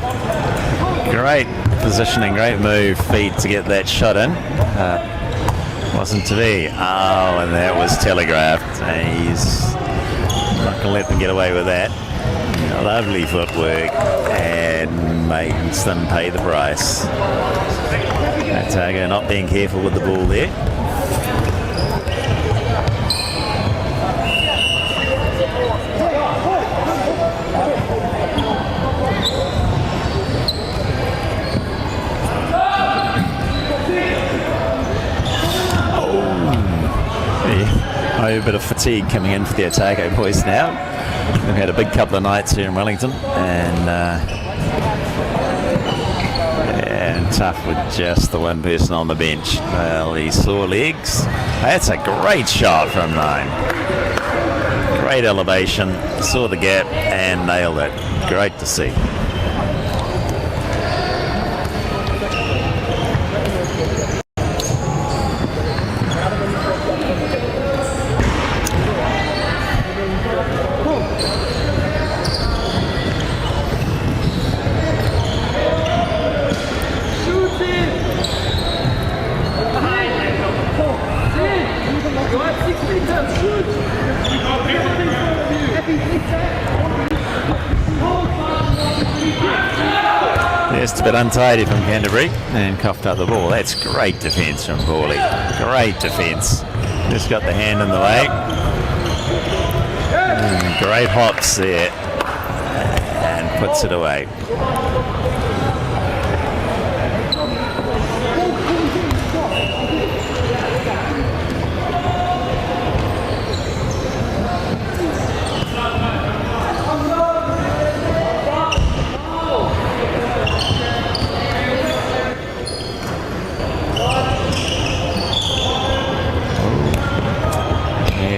great positioning, great move, feed to get that shot in. Wasn't to be. Oh, and that was telegraphed. He's not going to let them get away with that. Lovely footwork, and makes them pay the price. Otago not being careful with the ball there. A bit of fatigue coming in for the Otago boys now. They've had a big couple of nights here in Wellington, and tough with just the one person on the bench. Well, he sore legs. That's a great shot from 9. Great elevation, saw the gap and nailed it. Great to see. Just a bit untidy from Canterbury and coughed up the ball. That's great defence from Paulie. Great defence. Just got the hand in the way. Great hops there and puts it away.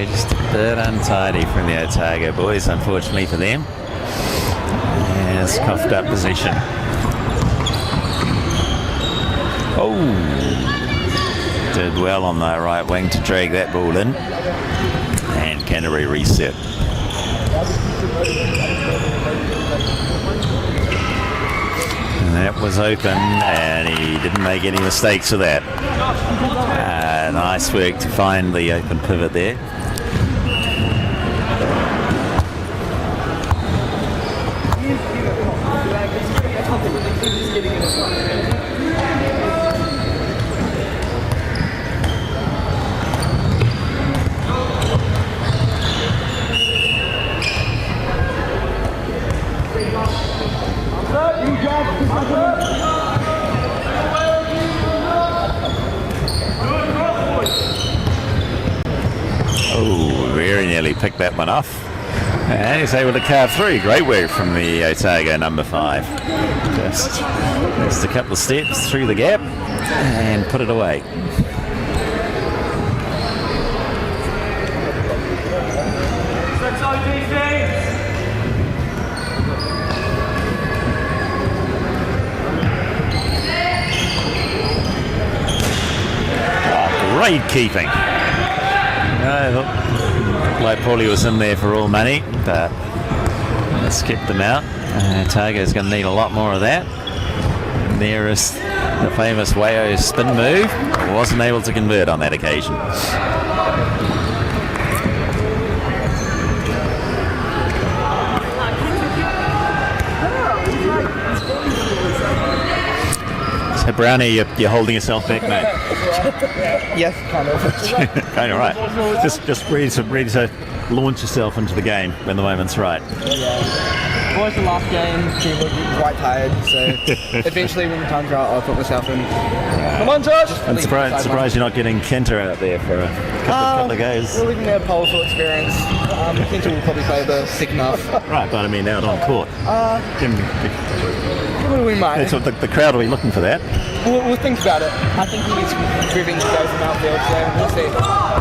Yeah, just a bit untidy from the Otago boys, unfortunately for them. And it's coughed up possession. Oh, did well on that right wing to drag that ball in. And Canterbury reset. And that was open, and he didn't make any mistakes with that. Nice work to find the open pivot there. Oh, very nearly picked that one off. And he's able to carve through. Great work from the Otago number 5. Just a couple of steps through the gap and put it away. Oh, great keeping. Like Paulie was in there for all money, but let's keep them out. Otago's going to need a lot more of that. There is the famous Wayo spin move. Wasn't able to convert on that occasion. So Brownie, you're holding yourself back, mate. Yes, kind of. Kind of right. Just ready to launch yourself into the game when the moment's right. Yeah. It was the last game, team was quite tired, so eventually when the time's right, I'll put myself in. Come on, George! I'm surprised you're not getting Kenter out there for a couple of goes. We're leaving their powerful experience. Kenter will probably play the second half. Right, but I mean out on court. We might. So the crowd will be looking for that. We'll think about it. I think he is moving to go from outfield, so we'll see.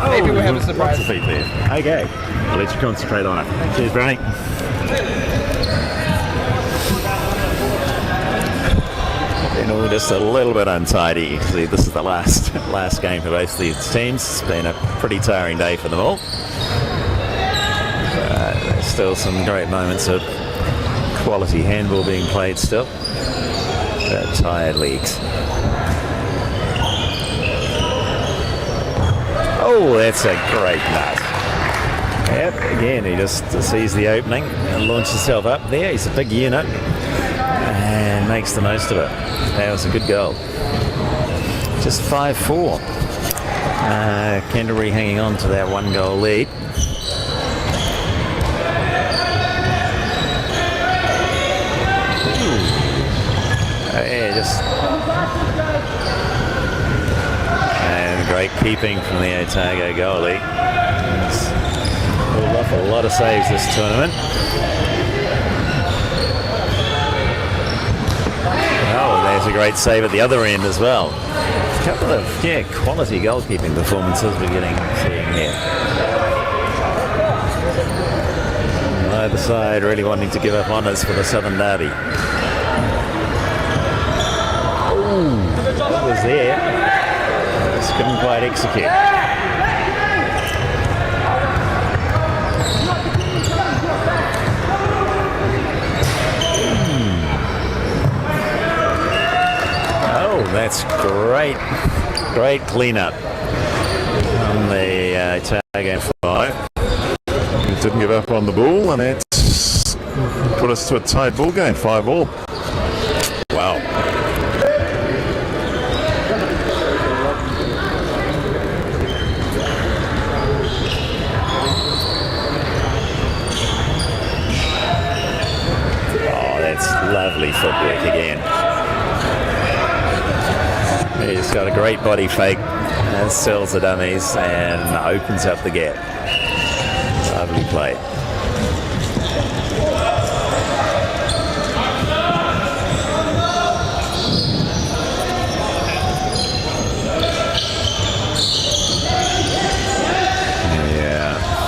Maybe we'll have a surprise. Lots of feet there. Okay, I'll let you concentrate on it. Cheers, Brownie. Just a little bit untidy. See, this is the last game for both these teams. It's been a pretty tiring day for them all. There's still some great moments of quality handball being played still. Tired legs. Oh, that's a great nut. Yep, again, he just sees the opening and launches himself up there. He's a big unit and makes the most of it. That was a good goal. Just 5-4. Canterbury hanging on to that 1-goal lead. And great keeping from the Otago goalie. He's pulled off a lot of saves this tournament. Oh, there's a great save at the other end as well. A couple of quality goalkeeping performances we're seeing here. Either side really wanting to give up honours for the Southern Derby. That was there. Just couldn't quite execute. Oh, that's great. Great clean-up on the Otago 5. Didn't give up on the ball, and that's put us to a tight ball game, 5-all. Wow. Lovely footwork again. He's got a great body fake and sells the dummies and opens up the gap. Lovely play. Yeah.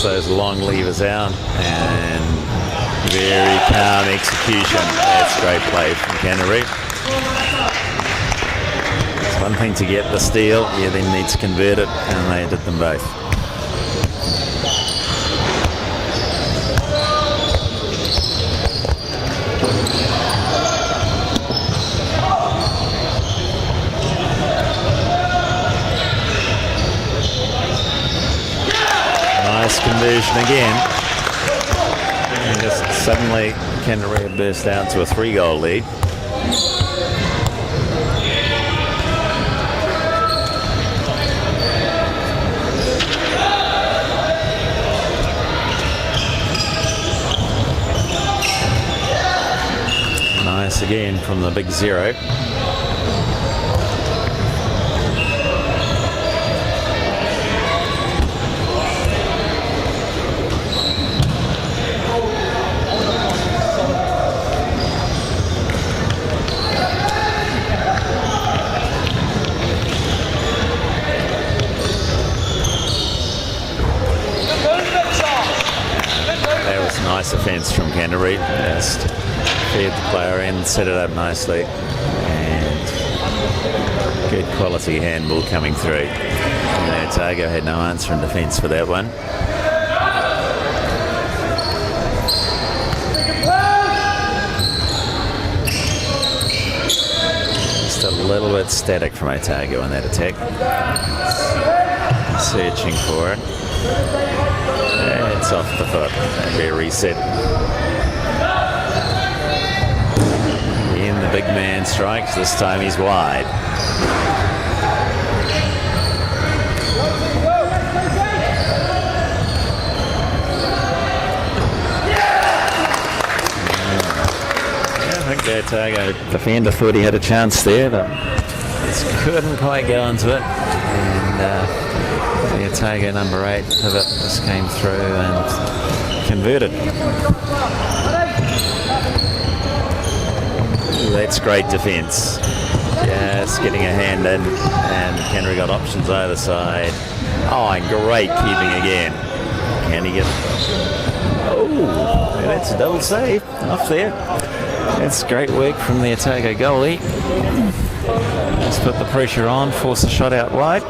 gets those long levers out, and very calm execution. That's great play from Canterbury. It's one thing to get the steal, you then need to convert it, and they did them both. Nice conversion again. And just suddenly Canterbury burst out to a 3-goal lead. Nice again from the big zero. Nice offence from Canterbury. Just fed the player in, set it up nicely, and good quality handball coming through. And Otago had no answer in defence for that one. Just a little bit static from Otago in that attack. Searching for it. It's off the foot. Be a reset. And the big man strikes. This time he's wide. I think the Otago defender thought he had a chance there, but just couldn't quite go into it. And the Otago number 8 pivot just came through and converted. That's great defence. Just getting a hand in, and Canterbury got options either side. Oh, and great keeping again. Can he get... Oh, that's a double save off there. That's great work from the Otago goalie. Let's put the pressure on, force a shot out wide.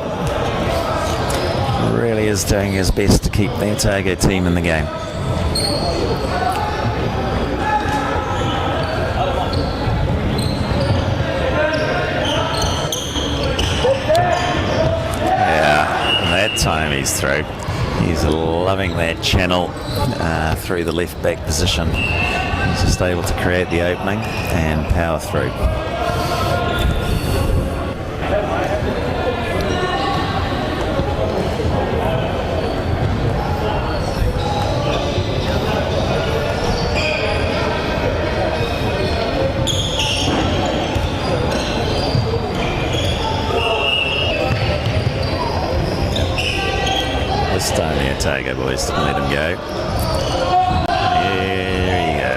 Really is doing his best to keep the Otago team in the game. Yeah, that time he's through. He's loving that channel through the left back position. He's just able to create the opening and power through. This time the Otago boys didn't let him go. There you go.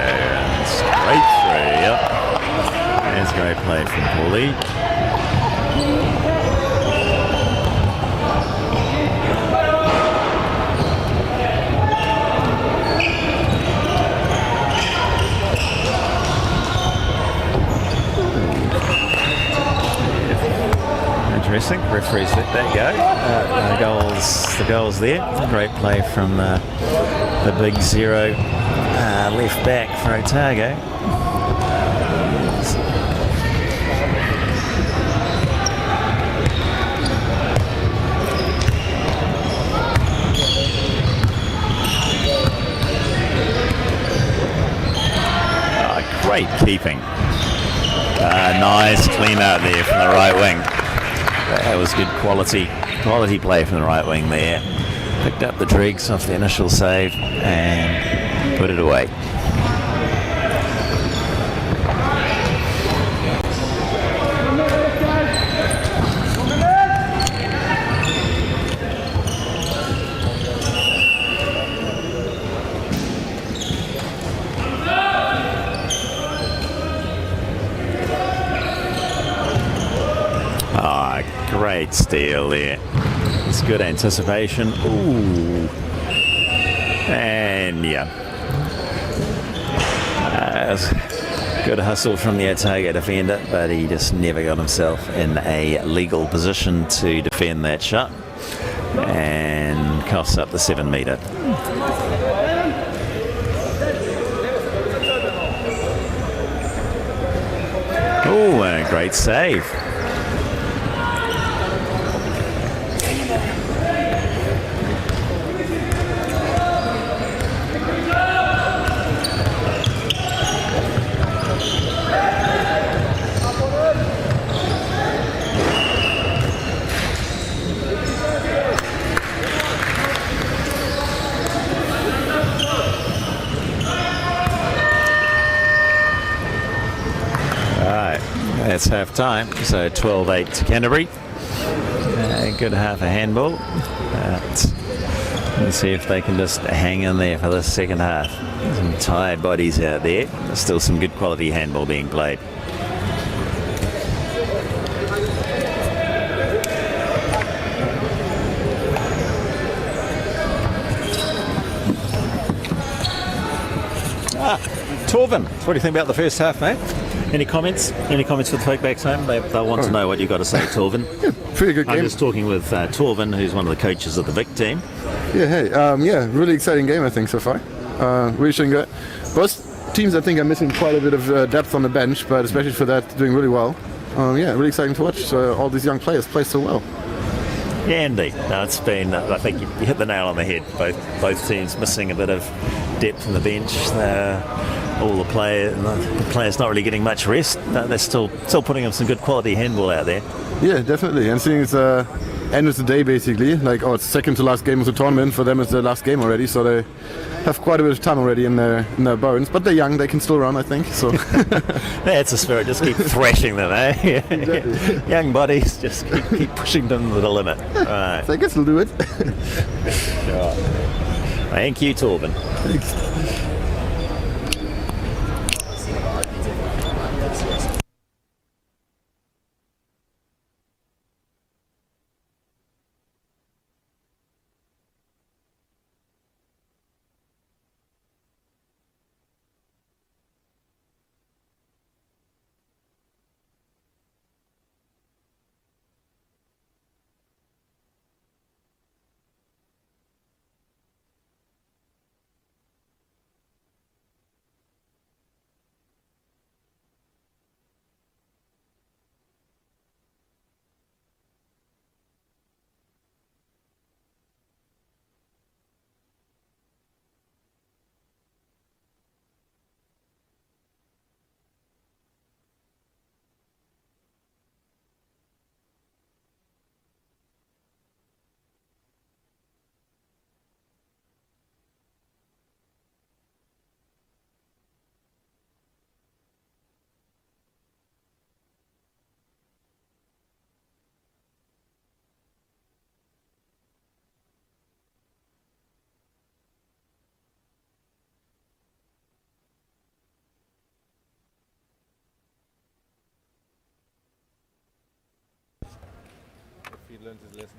Straight through, yep. There's a great play from Paulie. Interesting. Referees let that go. The goals there. Great play from the big zero left back for Otago. Great keeping. Nice clean out there from the right wing. That was good quality play from the right wing there. Picked up the dregs off the initial save and put it away. Great steal there. It's good anticipation. Ooh. And yeah. Good hustle from the Otago defender, but he just never got himself in a legal position to defend that shot, and costs up the 7 metre. Oh, and a great save. That's half time, so 12-8 to Canterbury. Good half a handball. Let's see if they can just hang in there for the second half. Some tired bodies out there. There's still some good quality handball being played. Torvin, what do you think about the first half, mate? Any comments? Any comments for the folk back home? They'll want to know what you've got to say, Torvin. Yeah, pretty good game. I'm just talking with Torvin, who's one of the coaches of the Vic team. Yeah, hey, really exciting game, I think, so far. Really showing good. Both teams, I think, are missing quite a bit of depth on the bench, but especially for that, doing really well. Really exciting to watch. All these young players play so well. Yeah, indeed. No, it's been, I think you hit the nail on the head. Both teams missing a bit of depth on the bench. All the players not really getting much rest. They're still putting up some good quality handball out there. Yeah, definitely. And seeing it's end of the day basically, it's second to last game of the tournament. For them it's the last game already, so they have quite a bit of time already in their bones. But they're young, they can still run, I think. So that's the spirit. Just keep thrashing them, eh? Exactly. Young bodies, just keep pushing them to the limit. Right. So I guess we'll do it. Sure. Thank you, Torben. Thanks. He learned his lesson.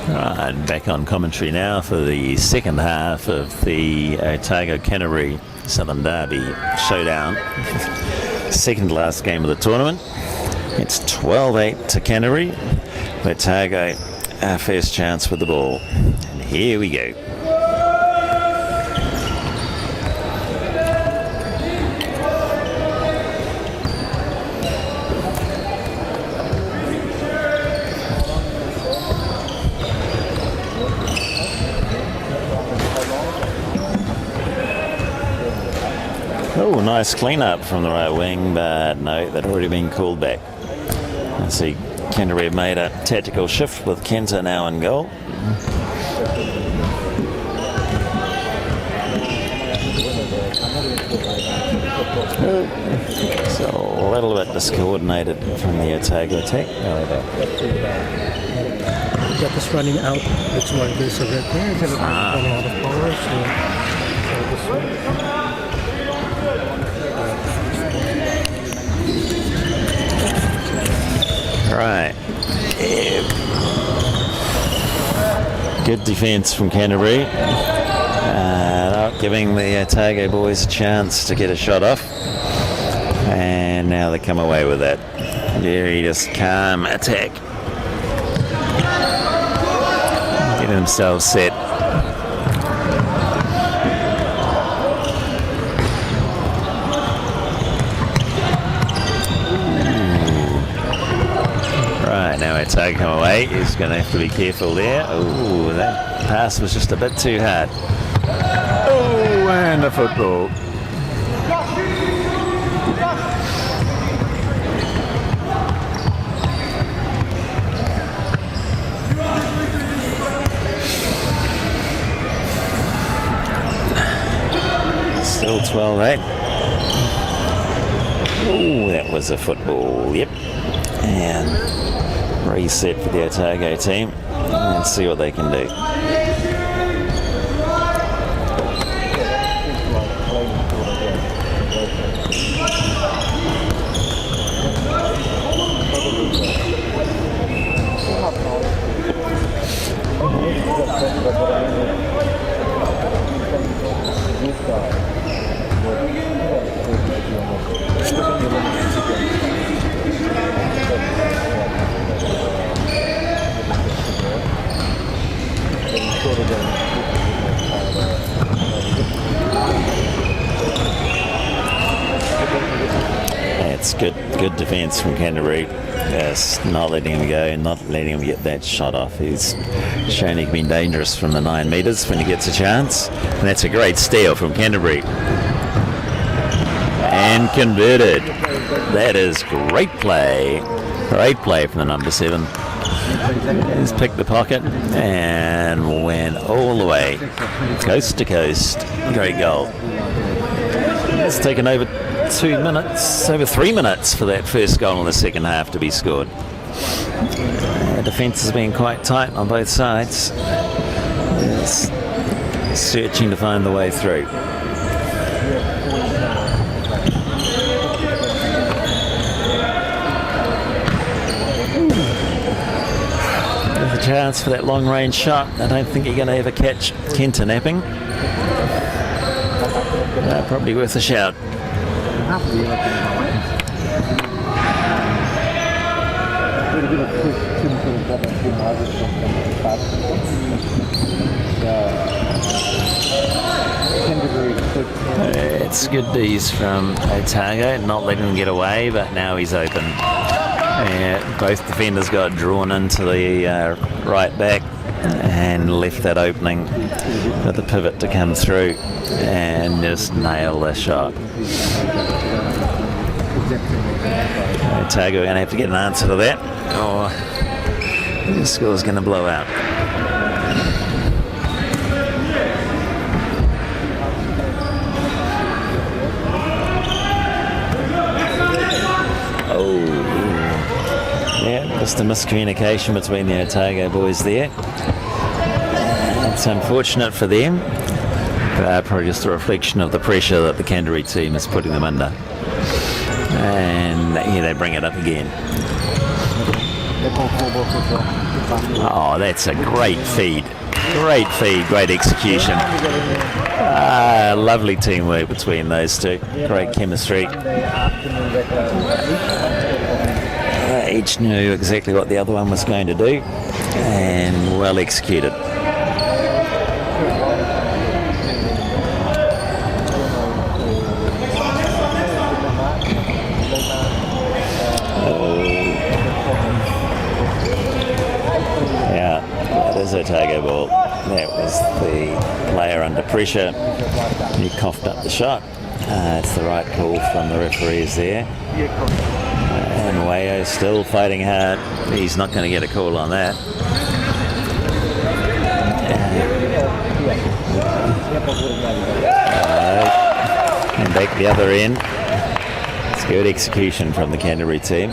Right, back on commentary now for the second half of the Otago Canterbury Southern Derby showdown. Second last game of the tournament. It's 12-8 to Canterbury. Otago, our first chance with the ball. And here we go. Oh, nice clean-up from the right wing, but no, that had already been called back. I see Canterbury have made a tactical shift with Kenta now in goal. So a little bit discoordinated from the Otago attack. Got this running out. That's why there's a red there. It's running out of power. So Right. Good defence from Canterbury. Not giving the Otago boys a chance to get a shot off. And now they come away with that. Very just calm attack. Getting themselves set. Right, now Otago come away. He's going to have to be careful there. Oh, that pass was just a bit too hard. Oh, and a football. Still 12-8. Oh, that was a football. Yep. And reset for the Otago team. And see what they can do. It's good defence from Canterbury. Yes, not letting him go, not letting him get that shot off. He's shown he can be dangerous from the 9 metres when he gets a chance. And that's a great steal from Canterbury. And converted. That is great play. Great play from the number 7. He's picked the pocket and went all the way, coast to coast. Great goal. It's taken over 2 minutes, over 3 minutes for that first goal in the second half to be scored. Defence has been quite tight on both sides. It's searching to find the way through. There's a chance for that long range shot. I don't think you're going to ever catch Kenta napping. Probably worth a shout. It's good D's from Otago, not letting him get away, but now he's open. Both defenders got drawn into the right back and left that opening for the pivot to come through and just nail the shot. Otago are going to have to get an answer to that, or the score's going to blow out. Just a miscommunication between the Otago boys there. It's unfortunate for them, but probably just a reflection of the pressure that the Canterbury team is putting them under. And here they bring it up again. Oh, that's a great feed. Great feed, great execution. Lovely teamwork between those two. Great chemistry. Each knew exactly what the other one was going to do, and well executed. Yeah, that is Otago ball. That was the player under pressure. He coughed up the shot. It's the right call from the referees there. And Wayo still fighting hard. He's not going to get a call on that. And back the other end. It's good execution from the Canterbury team.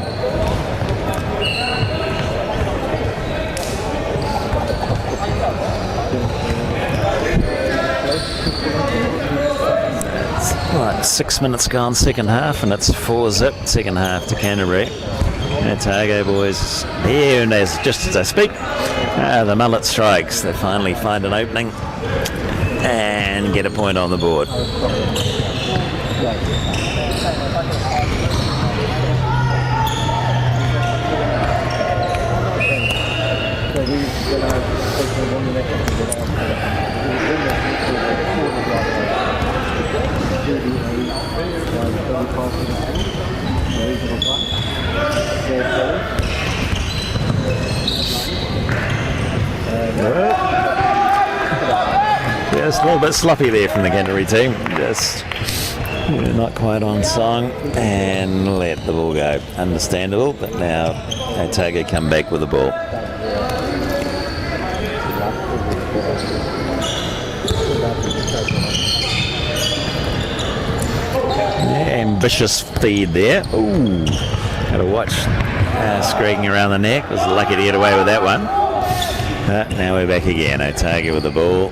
Right, 6 minutes gone, second half, and it's 4-0 second half to Canterbury. Otago boys here, and just as I speak, the mullet strikes. They finally find an opening and get a point on the board. Just a little bit sloppy there from the Canterbury team. Just not quite on song and let the ball go. Understandable, but now Otago come back with the ball. Ambitious feed there. Ooh, got to watch scraping around the neck. Was lucky to get away with that one. Now we're back again. Otago with the ball.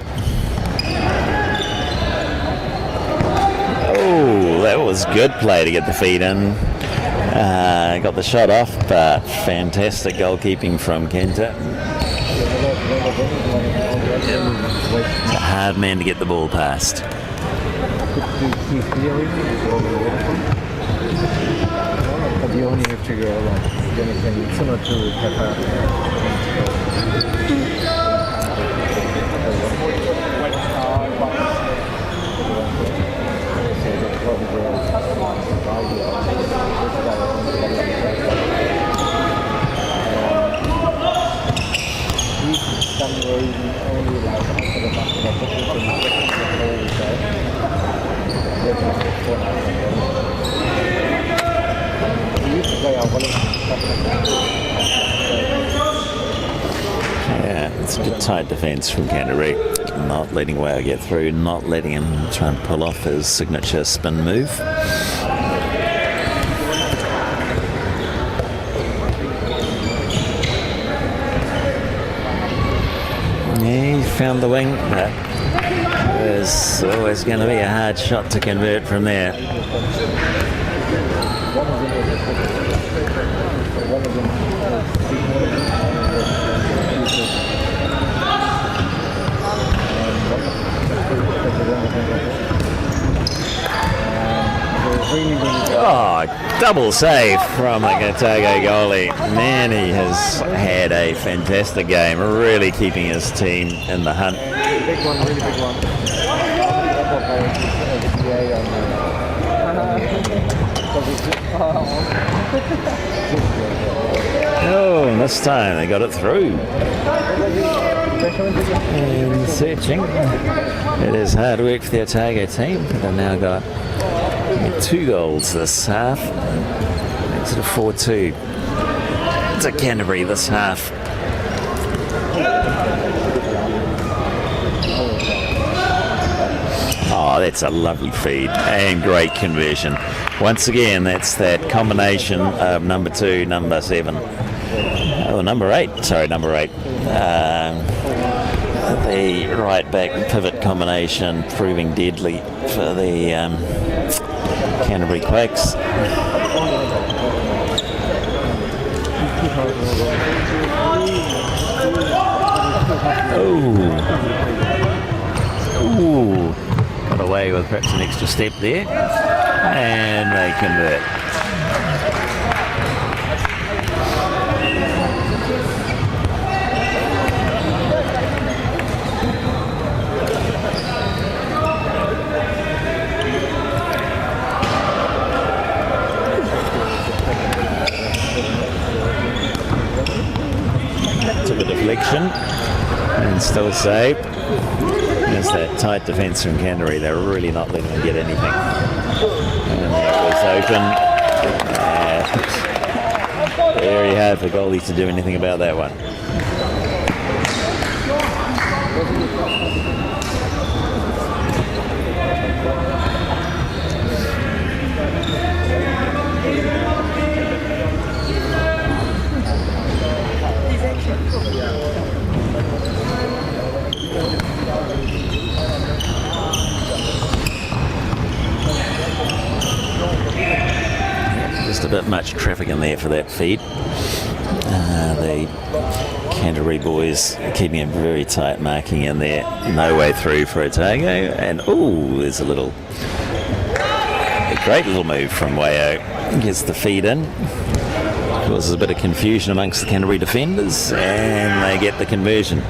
Oh, that was good play to get the feed in. Got the shot off, but fantastic goalkeeping from Kenta. It's a hard man to get the ball past. But you only have to go along. Anything similar to Yeah, it's a good tight defence from Canterbury. Not letting Wao get through, not letting him try and pull off his signature spin move. Yeah, he found the wing, but there's always going to be a hard shot to convert from there. Oh, double save from the Otago goalie. Man, he has had a fantastic game, really keeping his team in the hunt. Big one, really big one. Oh, this time they got it through. And searching. It is hard work for the Otago team. They've now got 2 goals this half. Makes it a 4-2 to Canterbury this half. Oh, that's a lovely feed and great conversion. Once again, that's that combination of number 2, number 7. Oh, number 8. Sorry, number 8. The right back pivot combination proving deadly for the Canterbury Quakes. Ooh, got away with perhaps an extra step there, and they convert. Took a deflection and still saved. There's that tight defence from Canterbury. They're really not letting them get anything. And that was open. Very hard for goalies to do anything about that one. Just a bit much traffic in there for that feed. The Canterbury boys keeping it very tight, marking in there. No way through for Otago. And there's a great little move from Wayo. Gets the feed in. Causes a bit of confusion amongst the Canterbury defenders, and they get the conversion.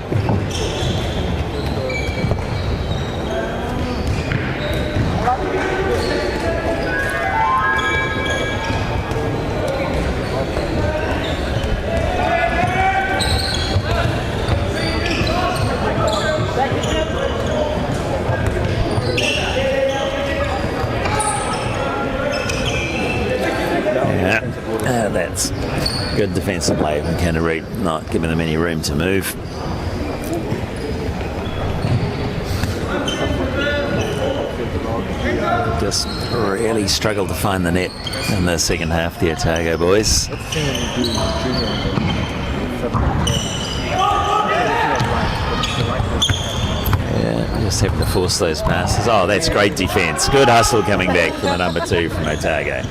That's good defensive play from Canterbury, not giving them any room to move. Just really struggled to find the net in the second half, the Otago boys. Just having to force those passes. That's great defence. Good hustle coming back from the number 2 from Otago.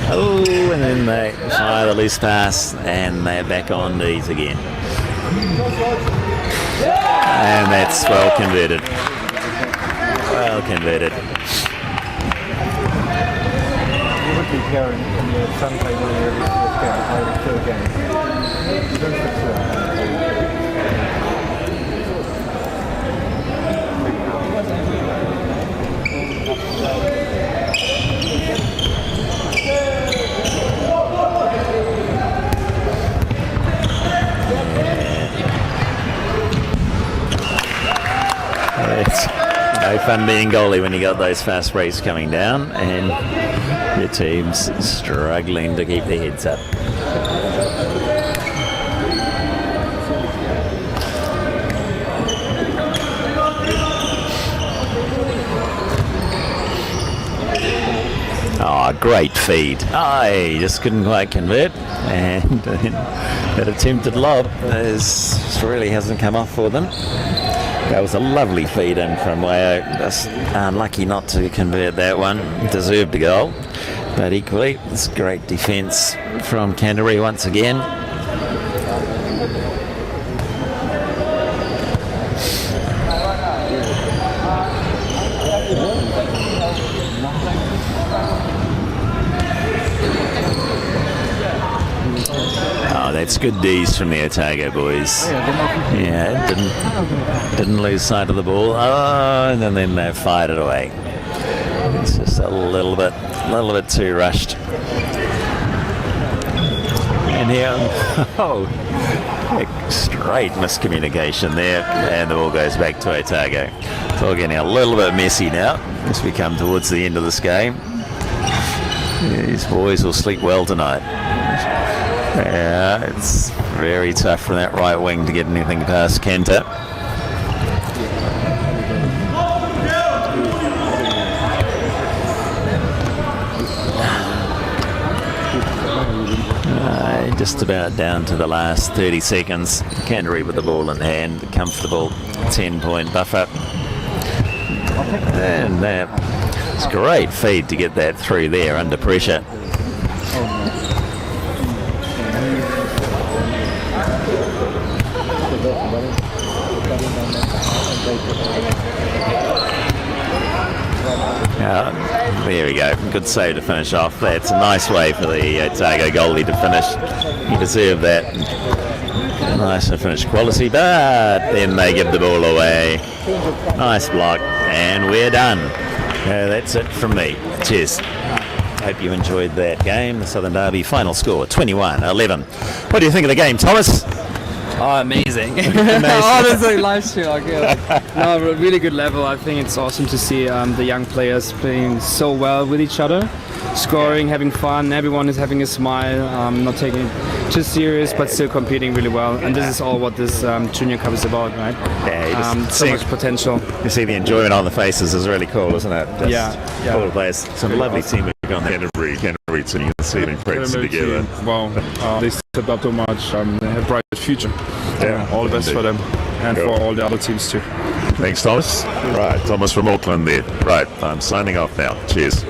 And then they fire the loose pass, and they're back on these again. And that's well converted. Well converted. You would be caring in the Sunday morning every third game. You don't fix It's no fun being goalie when you got those fast breaks coming down and your team's struggling to keep their heads up. Great feed. He just couldn't quite convert, and that attempted lob really hasn't come off for them. That was a lovely feed in from Wayo. Just unlucky not to convert that one. Deserved a goal, but equally it's great defence from Canterbury once again. That's good D's from the Otago boys. Yeah, didn't lose sight of the ball. And then they fired it away. It's just a little bit too rushed. And here, straight miscommunication there, and the ball goes back to Otago. It's all getting a little bit messy now as we come towards the end of this game. These boys will sleep well tonight. Yeah, it's very tough from that right wing to get anything past Kenta. Just about down to the last 30 seconds. Canterbury with the ball in hand, comfortable 10-point buffer. And it's a great feed to get that through there under pressure. There we go. Good save to finish off. That's a nice way for the Otago goalie to finish. You deserve that. Nice to finish quality, but then they give the ball away. Nice block, and we're done. That's it from me. Cheers. Hope you enjoyed that game. The Southern Derby final score 21-11. What do you think of the game, Thomas? Amazing. Honestly, live stream. No, really good level. I think it's awesome to see the young players playing so well with each other, scoring, having fun. Everyone is having a smile, not taking it too serious, but still competing really well. And this is all what this Junior Cup is about, right? Yeah, so much potential. You see the enjoyment on the faces is really cool, isn't it? Yeah. All the players. Some lovely teamwork on the Canterbury team. You can see them practicing together. Wow, they stepped up too much. They have a bright future. All the best for them and for all the other teams too. Thanks, Thomas. Right, Thomas from Auckland there. Right, I'm signing off now. Cheers.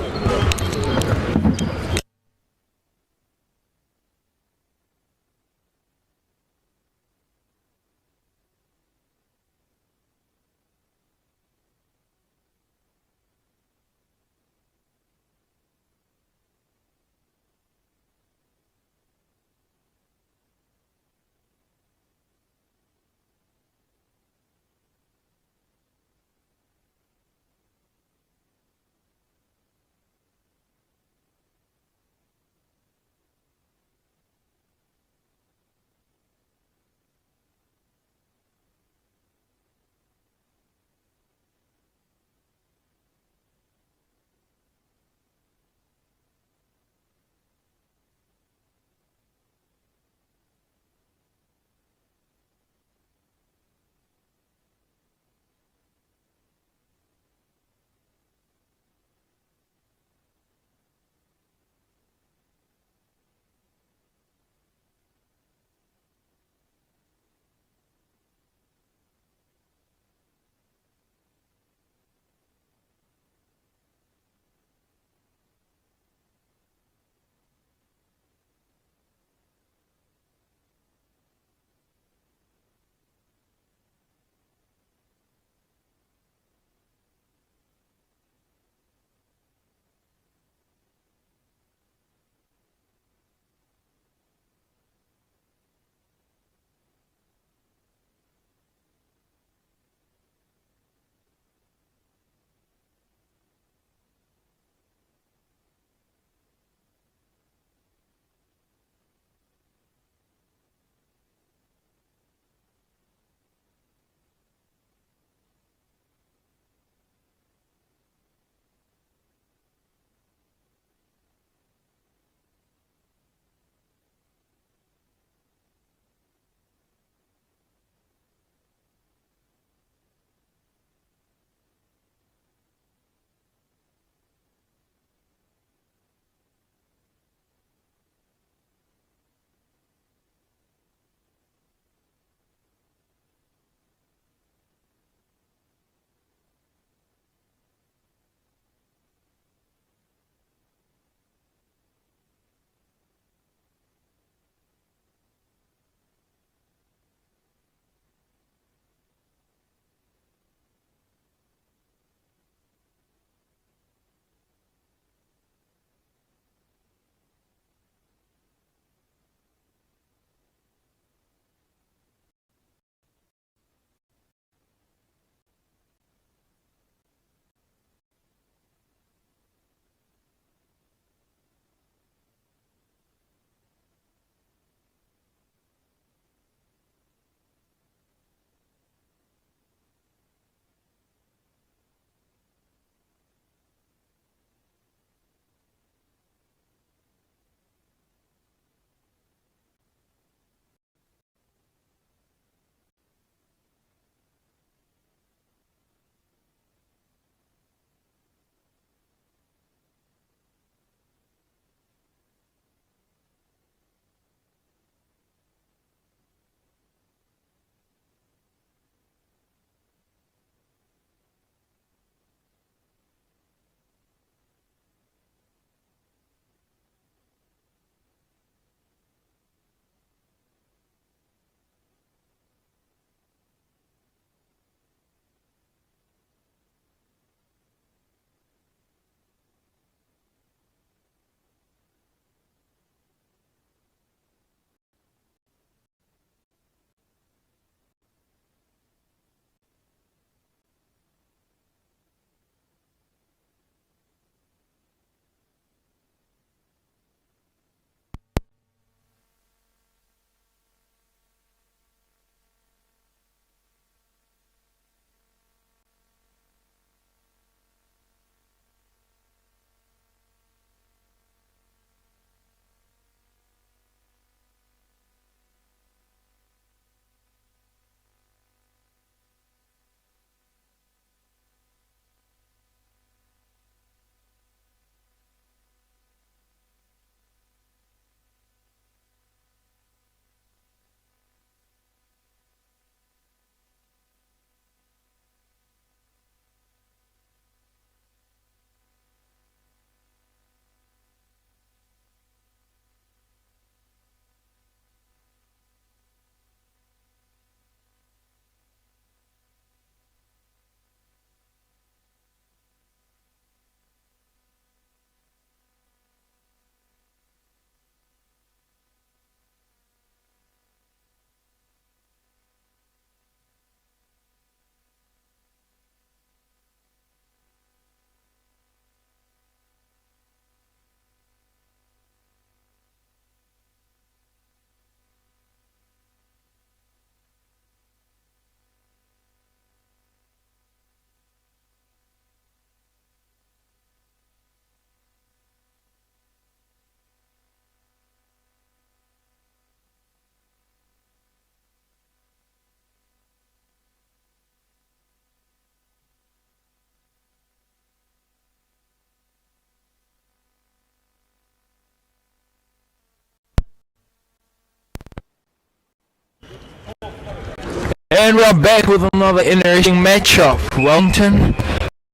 And we're back with another interesting matchup. Wellington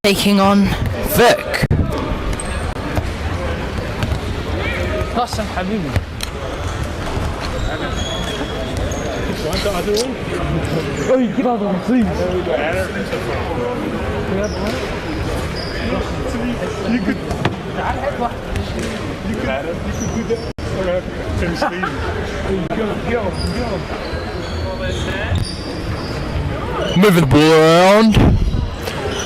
taking on Vic. Hassan Habibi. Oh, you get out of the please. You could do that or finish Go. Moving the ball around.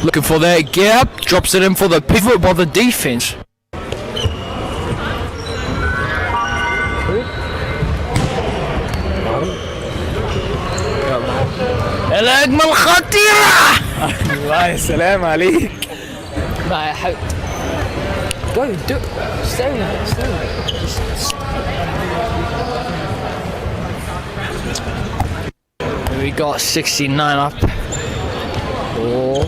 Looking for that gap. Drops it in for the pivot by the defense. الهجمة الخطيرة. الله السلام عليك. ما يا حبيبي. Go, do it. Stay there. We got 69 up. Oh.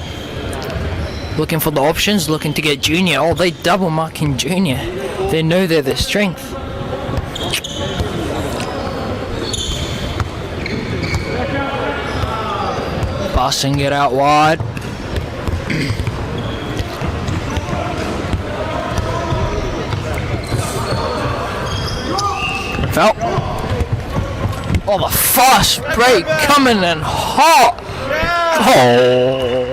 Looking for the options, looking to get Junior. Oh, they double marking Junior. They know they're their strength. Passing it out wide. Foul. Oh, the fast break coming in hot. Oh.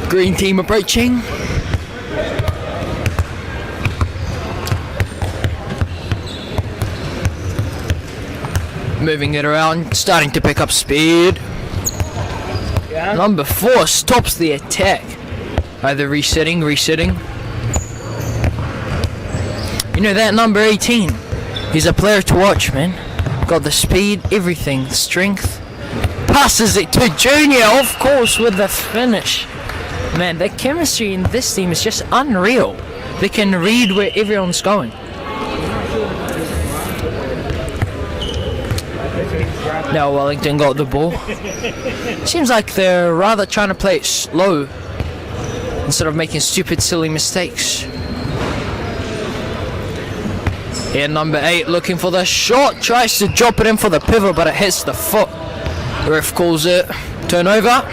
Green team approaching. Moving it around, starting to pick up speed. Yeah. Number 4 stops the attack. Either resetting. You know that number 18. He's a player to watch, man. Got the speed, everything, strength. Passes it to Junior, of course, with the finish. Man, the chemistry in this team is just unreal. They can read where everyone's going. Now Wellington got the ball. Seems like they're rather trying to play it slow instead of making stupid, silly mistakes. Here, number 8 looking for the shot. Tries to drop it in for the pivot, but it hits the foot. Ref calls it turnover.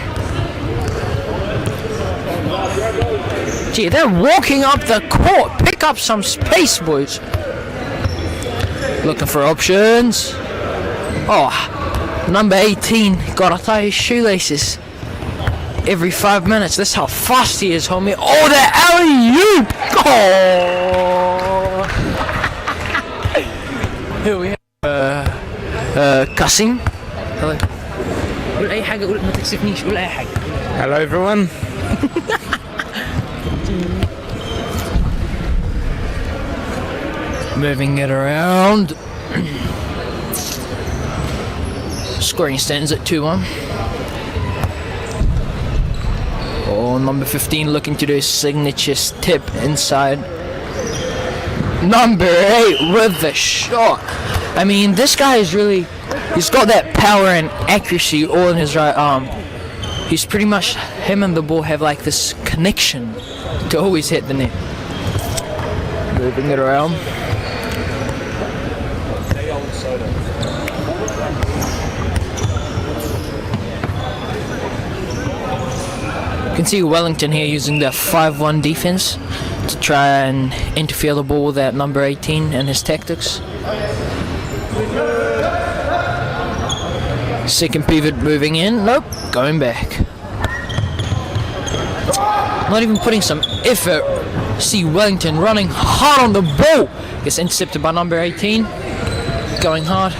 Gee, they're walking up the court. Pick up some space, boys. Looking for options. Oh, number 18 gotta tie his shoelaces every 5 minutes. That's how fast he is, homie. Oh, the alley-oop! Oh! Here we have Kasim. Hello. قول أي حاجة. قول ما تكسفنيش. قول أي حاجة. Hello everyone. Moving it around. Scoring stands at 2-1. Oh, number 15 looking to do his signature tip inside. Number 8 with the shot. I mean, this guy is really, he's got that power and accuracy all in his right arm. He's pretty much, him and the ball have like this connection to always hit the net. Moving it around. You can see Wellington here using their 5-1 defense to try and interfere the ball with that number 18 and his tactics. Second pivot moving in. Nope, going back. Not even putting some effort. See Wellington running hard on the ball. Gets intercepted by number 18. Going hard.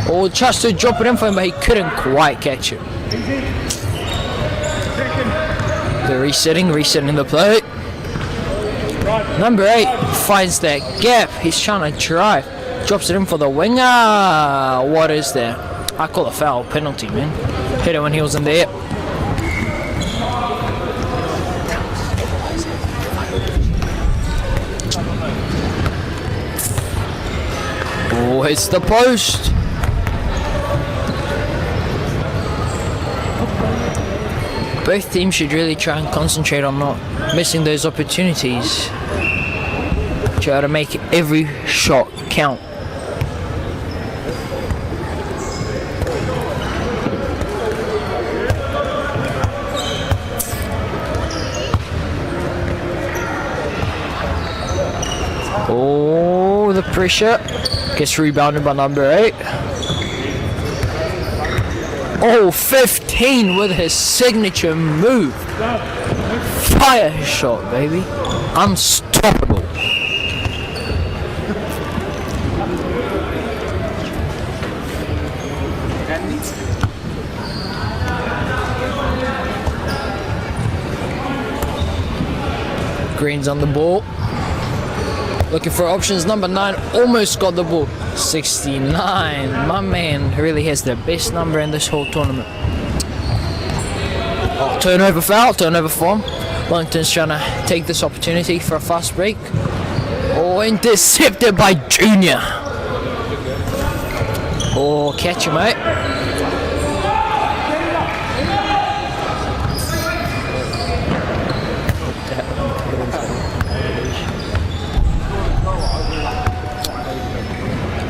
Oh, tries to drop it in for him, but he couldn't quite catch it. They're resetting the play. Number 8 finds that gap. He's trying to drive. Drops it in for the winger. What is that? I call a foul. Penalty, man. Hit it when he was in there. Oh, hits the post. Both teams should really try and concentrate on not missing those opportunities. Try to make every shot count. Oh, the pressure gets rebounded by number 8. Oh, 15 with his signature move. Fire his shot, baby. Unstoppable. Green's on the ball. Looking for options. Number 9 almost got the ball. 69. My man really has the best number in this whole tournament. Oh, turnover foul. Turnover form. Wellington's trying to take this opportunity for a fast break. Oh, intercepted by Junior. Oh, catch him, mate.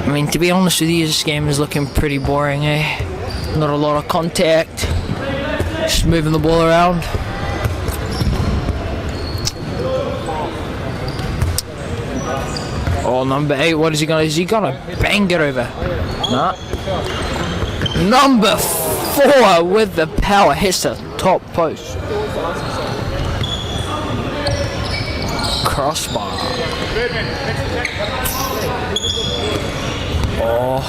I mean, to be honest with you, this game is looking pretty boring, eh? Not a lot of contact. Just moving the ball around. Oh, number 8, what is he gonna do? Is he gonna bang it over? Nah. Number 4 with the power hits the top post. Crossbar. Oh.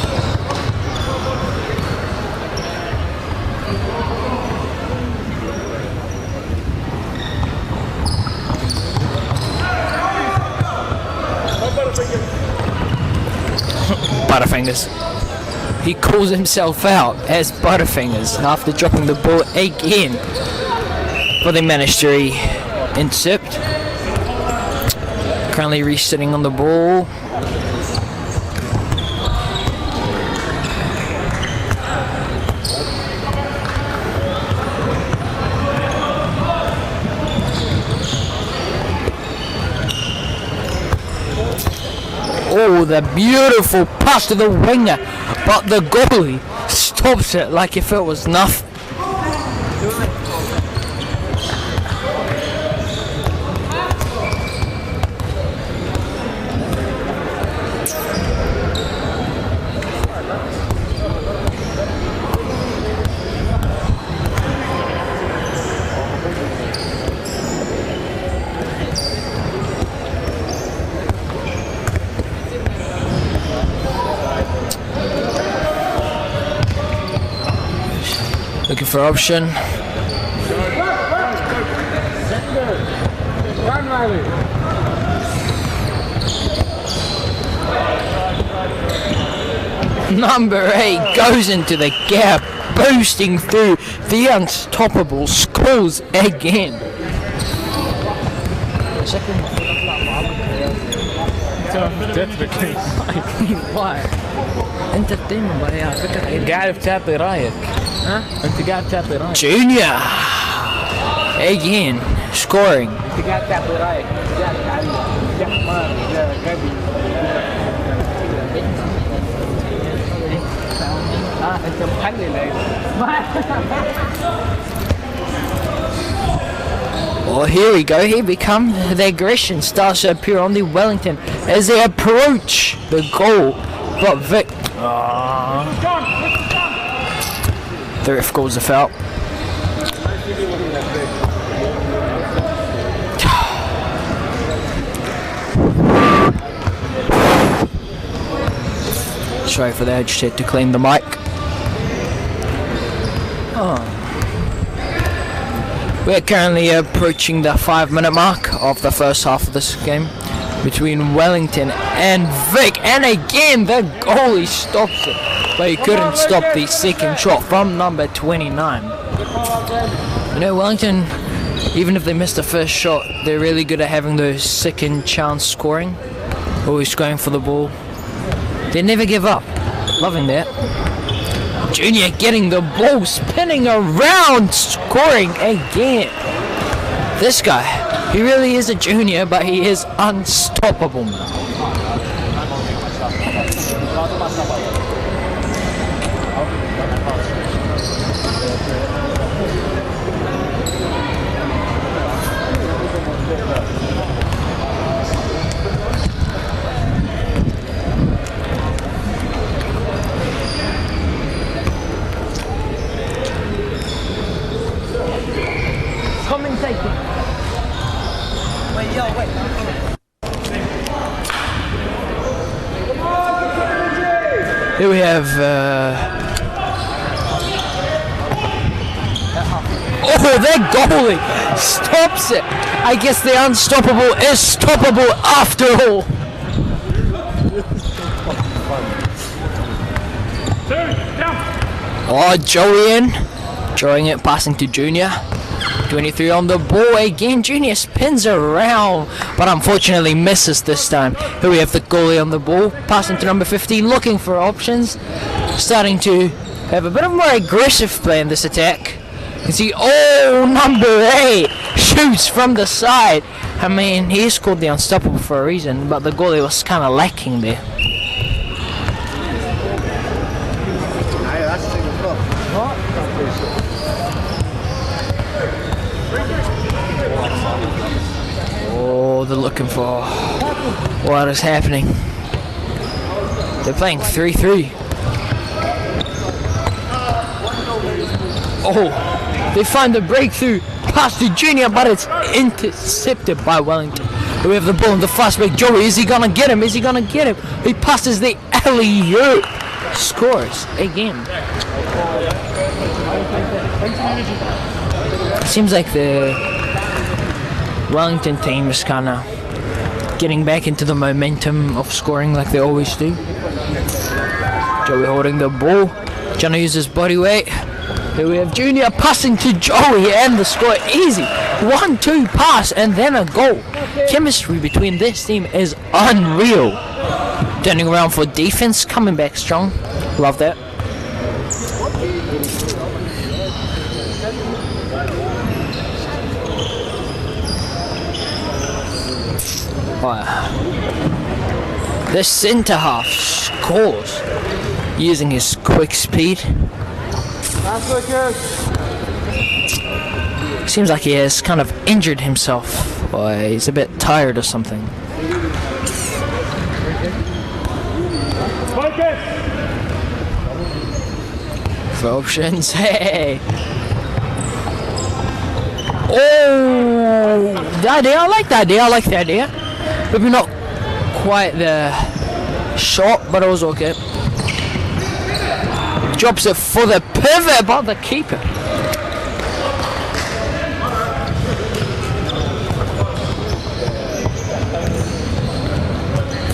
Butterfingers. He calls himself out as Butterfingers after dropping the ball again. But they managed to intercept. Currently resitting on the ball. Oh, the beautiful pass to the winger, but the goalie stops it like if it was nothing. Looking for option. Number 8 goes into the gap, boosting through. The unstoppable scores again. Why؟ انت بتعمل على فكرة قاعد بتعطي رايك. ها؟ انت قاعد بتعطي رايك. Junior again scoring. انت قاعد تعطي رايك. قاعد تعلم. يا حمار يا غبي. انت محلل. Oh, here we go. Here become the aggression starts to appear on the Wellington as they approach the goal. But Vic, the ref calls the foul. Sorry for that. Just had to clean the mic. We're currently approaching the 5-minute mark of the first half of this game between Wellington and Vic, and again the goalie stops it, but he couldn't stop the second shot from number 29. You know, Wellington, even if they missed the first shot, they're really good at having those second chance scoring, always going for the ball. They never give up. Loving that. Junior getting the ball, spinning around, scoring again. This guy, he really is a junior, but he is unstoppable. Here we have that goalie stops it. I guess the unstoppable is stoppable after all. Oh, Joey in, drawing it, passing to Junior. 23 on the ball again. Junior spins around, but unfortunately misses this time. Here we have the goalie on the ball, passing to number 15, looking for options. Starting to have a bit of more aggressive play in this attack. You can see, number 8 shoots from the side. I mean, he scored the unstoppable for a reason, but the goalie was kind of lacking there. Oh, they're looking for what is happening. They're playing 3-3. Oh, they find the breakthrough. Pass to Junior, but it's intercepted by Wellington. We have the ball in the fast break. Joey, is he gonna get him? Is he gonna get him? He passes the alley-oop. Scores again. Seems like the Wellington team is kind of getting back into the momentum of scoring like they always do. Joey holding the ball, trying to use his body weight. Here we have Junior passing to Joey and the score easy. 1-2 pass and then a goal. Chemistry between this team is unreal. Turning around for defense, coming back strong. Love that. The centre half scores using his quick speed. Seems like he has kind of injured himself, or he's a bit tired or something. For options, hey! Oh, the idea, I like the idea, Maybe not quite the shot, but it was okay. Drops it for the pivot by the keeper.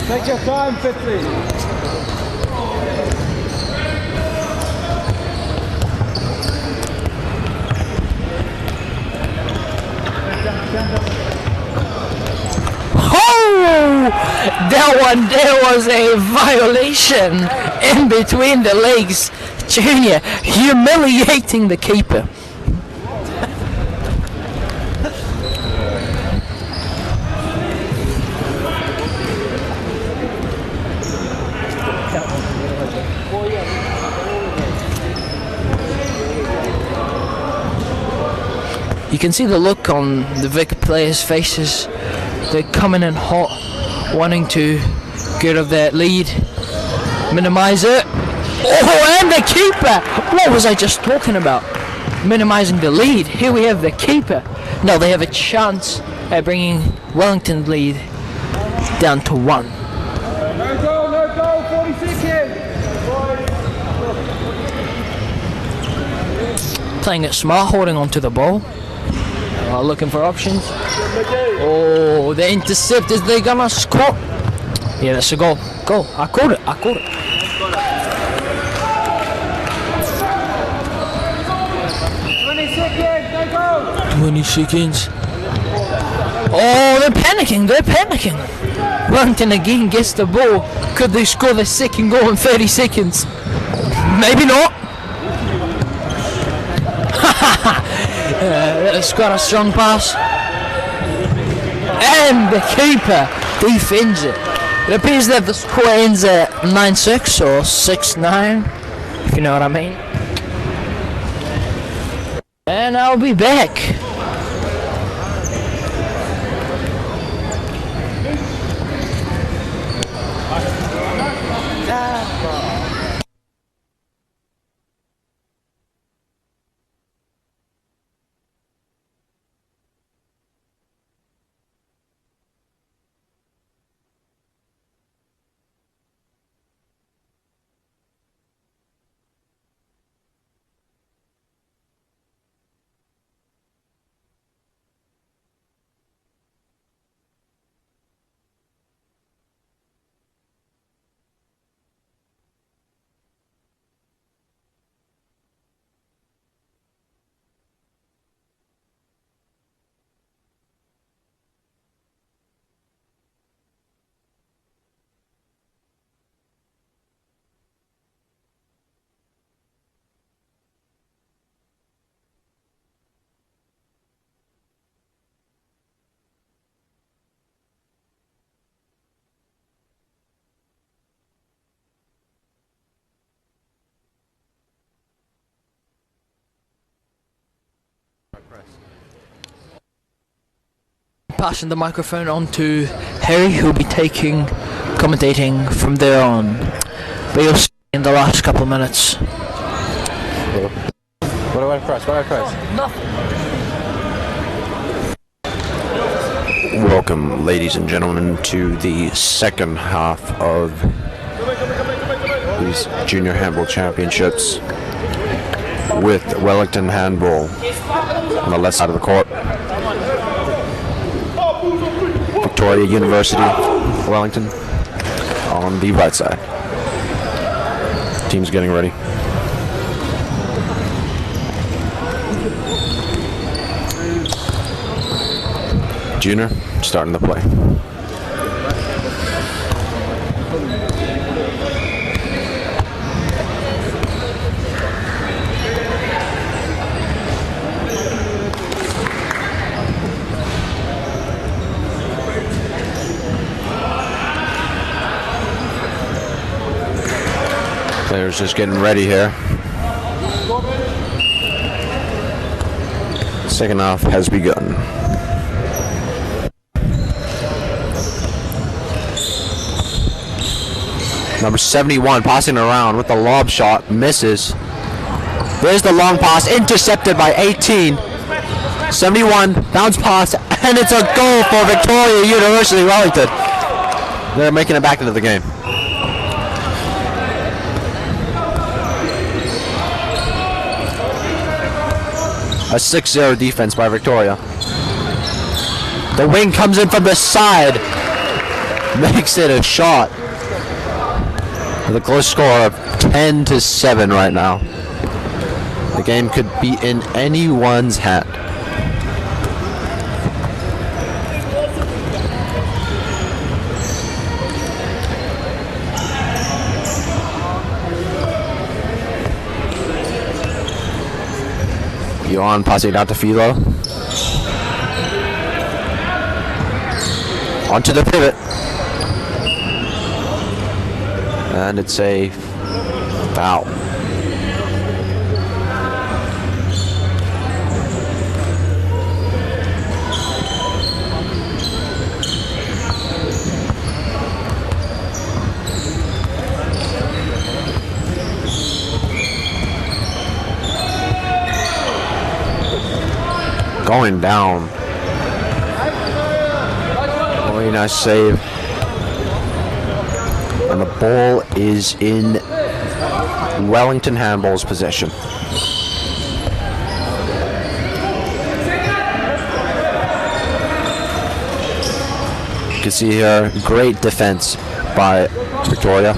Take your time, 50. There was a violation in between the legs. Junior humiliating the keeper. You can see the look on the Vic players' faces. They're coming in hot, wanting to get rid of that lead, minimize it. Oh, and the keeper! What was I just talking about? Minimizing the lead. Here we have the keeper. Now they have a chance at bringing Wellington's lead down to 1. No goal, 40 seconds. Playing it smart, holding onto the ball. Looking for options. Oh, the intercept. Is they gonna score? Yeah, that's a goal. Goal. I caught it. 20 seconds, no goal. 20 seconds. Oh, they're panicking. Wellington again gets the ball. Could they score the second goal in 30 seconds? Maybe not. It's got a strong pass. And the keeper defends it. It appears that the score ends at 9-6 or 6-9, if you know what I mean. And I'll be back. Passing the microphone on to Harry, who'll be commentating from there on. But you'll see in the last couple of minutes. What about press? Welcome, ladies and gentlemen, to the second half of these Junior Handball Championships with Wellington Handball on the left side of the court. Victoria University, Wellington on the right side. Team's getting ready. Junior starting the play. Players just getting ready here. Second half has begun. Number 71 passing around with the lob shot, misses. There's the long pass, intercepted by 18. 71, bounce pass, and it's a goal for Victoria University Wellington. They're making it back into the game. A 6-0 defense by Victoria. The wing comes in from the side, makes it a shot. With a close score of 10-7 right now. The game could be in anyone's hand. Johan passing it out to Philo. Onto the pivot. And it's a foul. Going down. Very nice save. And the ball is in Wellington Handball's possession. You can see here, great defense by Victoria.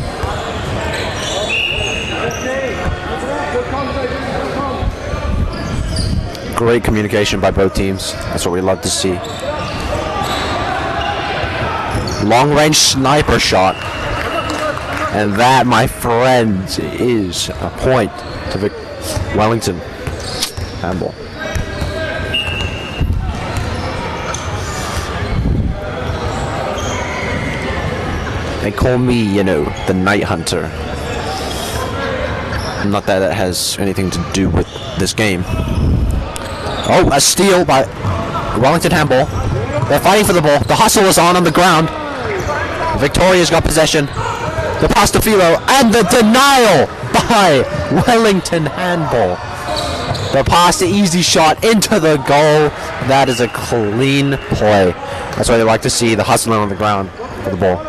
Great communication by both teams. That's what we love to see. Long-range sniper shot. And that, my friends, is a point to Wellington. handball. They call me, the Night Hunter. Not that it has anything to do with this game. Oh, a steal by Wellington handball. They're fighting for the ball. The hustle is on the ground. Victoria's got possession. The pass to Philo and the denial by Wellington handball. The pass, the easy shot into the goal. That is a clean play. That's what they like to see, the hustling on the ground for the ball.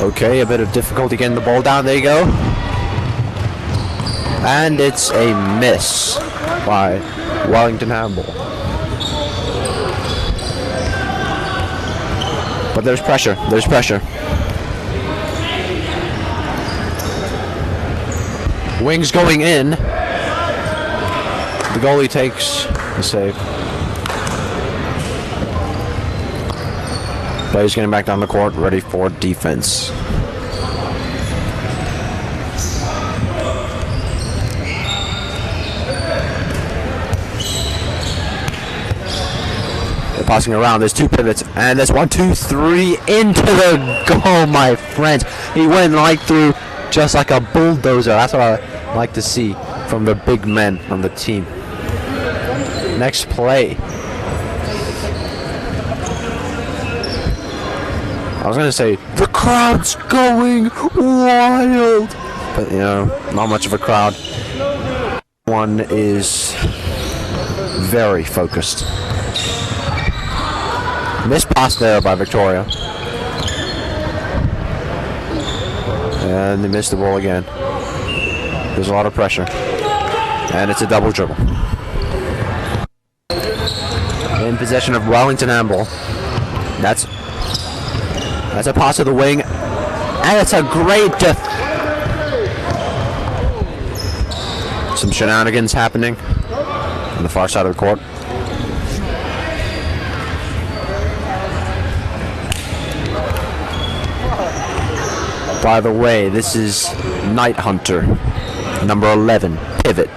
Okay, a bit of difficulty getting the ball down. There you go. And it's a miss by Wellington handball. But there's pressure. There's pressure. Wings going in. The goalie takes the save. Players getting back down the court, ready for defense. They're passing around. There's two pivots, and there's 1, 2, 3 into the goal, my friends. He went right through just like a bulldozer. That's what I like to see from the big men on the team. Next play. I was going to say, the crowd's going wild. But, not much of a crowd. One is very focused. Missed pass there by Victoria. And they missed the ball again. There's a lot of pressure. And it's a double dribble. In possession of Wellington handball. That's a pass to the wing, and it's a great some shenanigans happening on the far side of the court. By the way, this is Night Hunter, number 11, pivot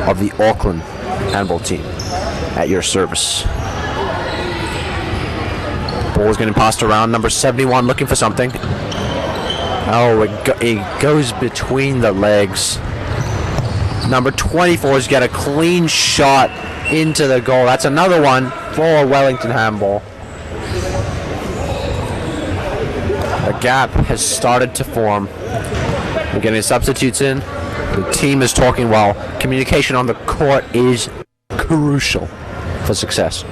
of the Auckland handball team, at your service. Ball is getting passed around. Number 71 looking for something. Oh, it goes between the legs. Number 24 has got a clean shot into the goal. That's another one for Wellington handball. A gap has started to form. We're getting substitutes in. The team is talking well. Communication on the court is crucial for success.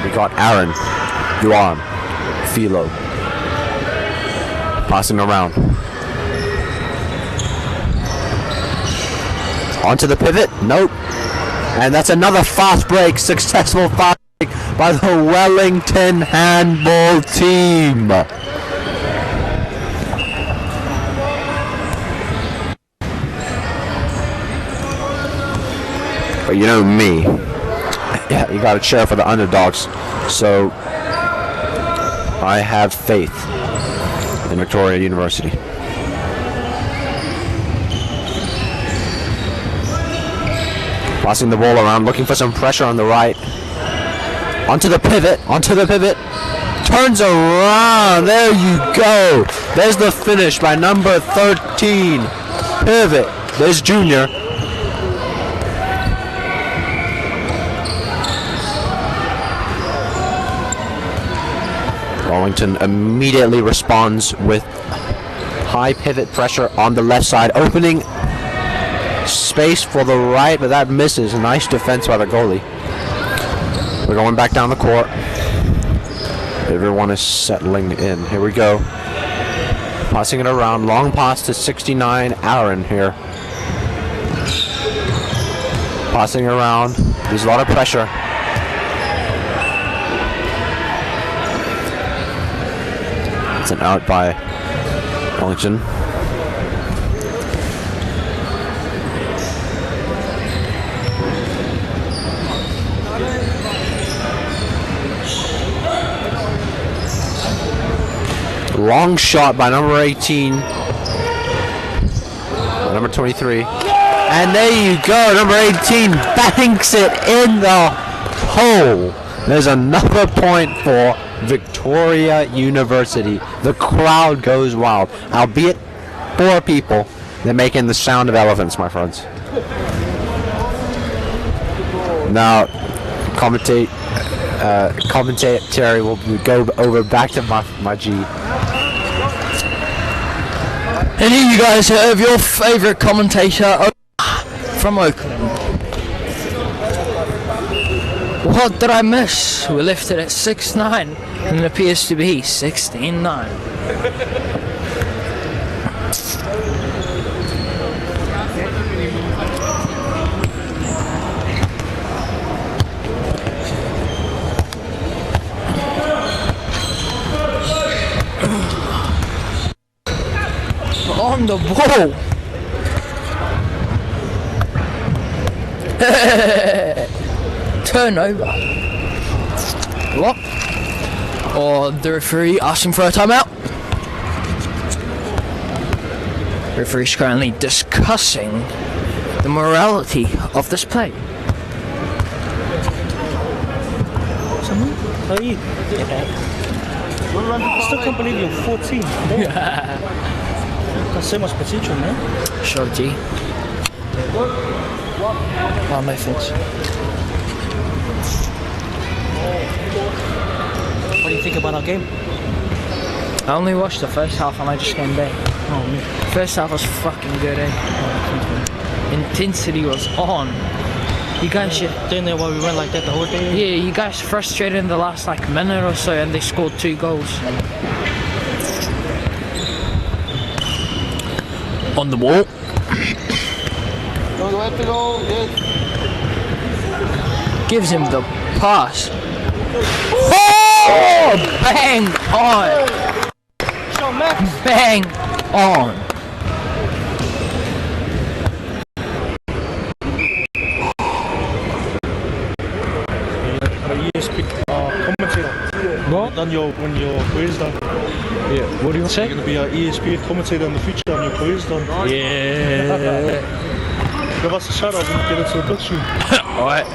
We got Aaron, Yuan, Philo. Passing around. Onto the pivot? Nope. And that's another fast break. Successful fast break by the Wellington handball team. But you know me. Yeah, you got to cheer for the underdogs. So I have faith in Victoria University. Passing the ball around, looking for some pressure on the right. Onto the pivot, turns around, there you go. There's the finish by number 13. Pivot, there's Junior. Wellington immediately responds with high pivot pressure on the left side, opening space for the right, but that misses. Nice defense by the goalie. We're going back down the court. Everyone is settling in. Here we go. Passing it around. Long pass to 69. Aaron here. Passing around. There's a lot of pressure. It's an out by Wellington. Long shot by number 18. Number 23. And there you go. Number 18 banks it in the hole. There's another point for Victoria University. The crowd goes wild. Albeit 4 people. They're making the sound of elephants, my friends. Now, commentary will go over back to my G. And here you guys have your favourite commentator from Auckland. What did I miss? We left it at 6-9 and it appears to be 16-9. On the ball. Turnover. What? Or the referee asking for a timeout. The referee is currently discussing the morality of this play. How are you? I still can't believe you're 14. Got so much potential, man. Sure, G. Well, no thanks. What do you think about our game? I only watched the first half and I just came back. Oh, man. First half was fucking good, eh? Intensity was on. You guys... Didn't know why we went like that the whole day? Yeah, you guys frustrated in the last minute or so and they scored 2 goals. On the wall. Gives him the pass. Oh! Bang on! Bang on! Commentator. What? When your career's done. Yeah. What do you say? You're going to be an ESPN commentator in the future when your career's done. Yeah. Give us a shout out when you get into the book shoot. Alright.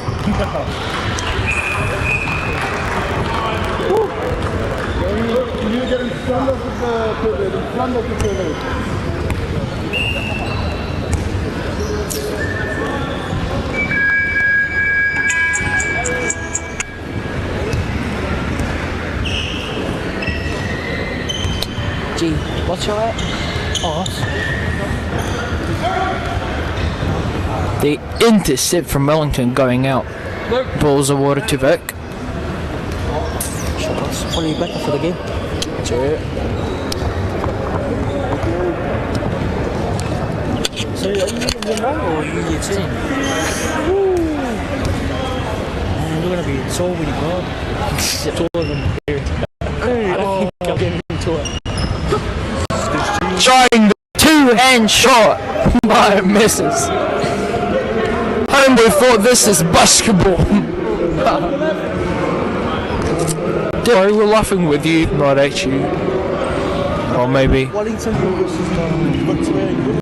Can you get in front of the Gee, what's your at? Oh, The intercept from Wellington going out. Balls awarded to Vic. What are you back for the game? Sure. So are you year 9 or are you year 10? Man, you're going to be so really good. Two of them here. Oh, I'm getting into it. Trying the 2-hand shot by misses. Homeboy thought this is basketball. Sorry, we're laughing with you, not at you. Or maybe. Wellington versus Victoria.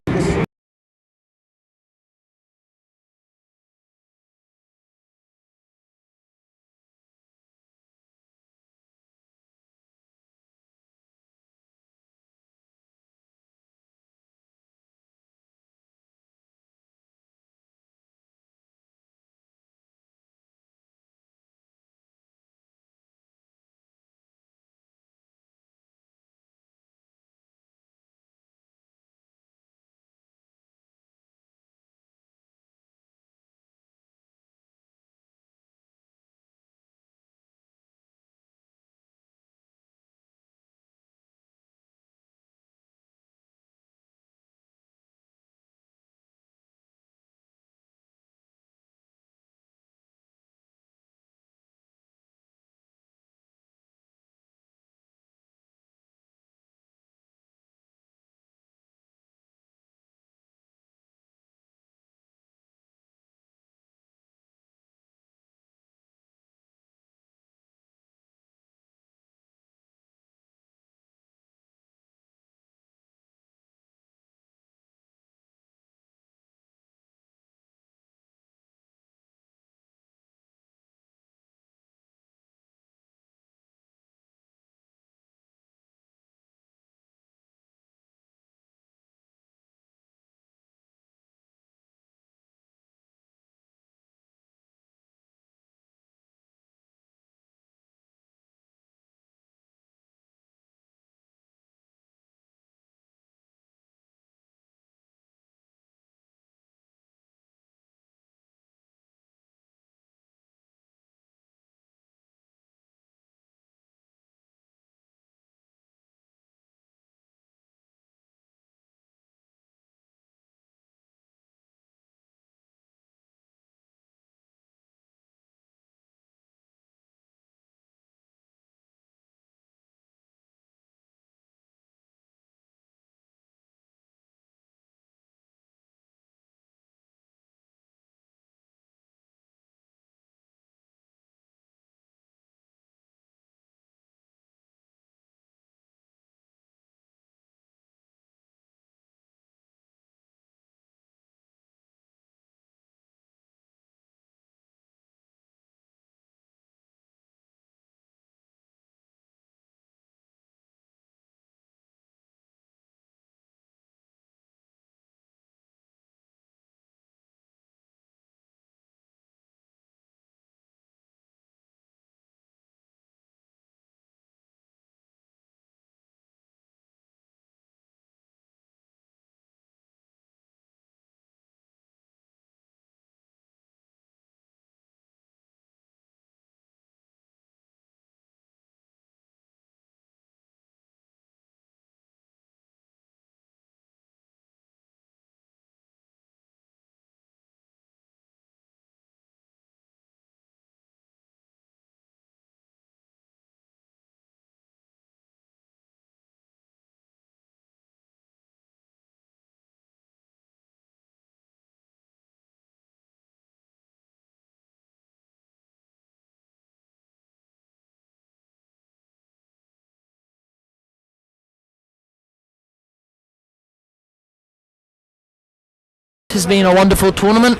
has been a wonderful tournament.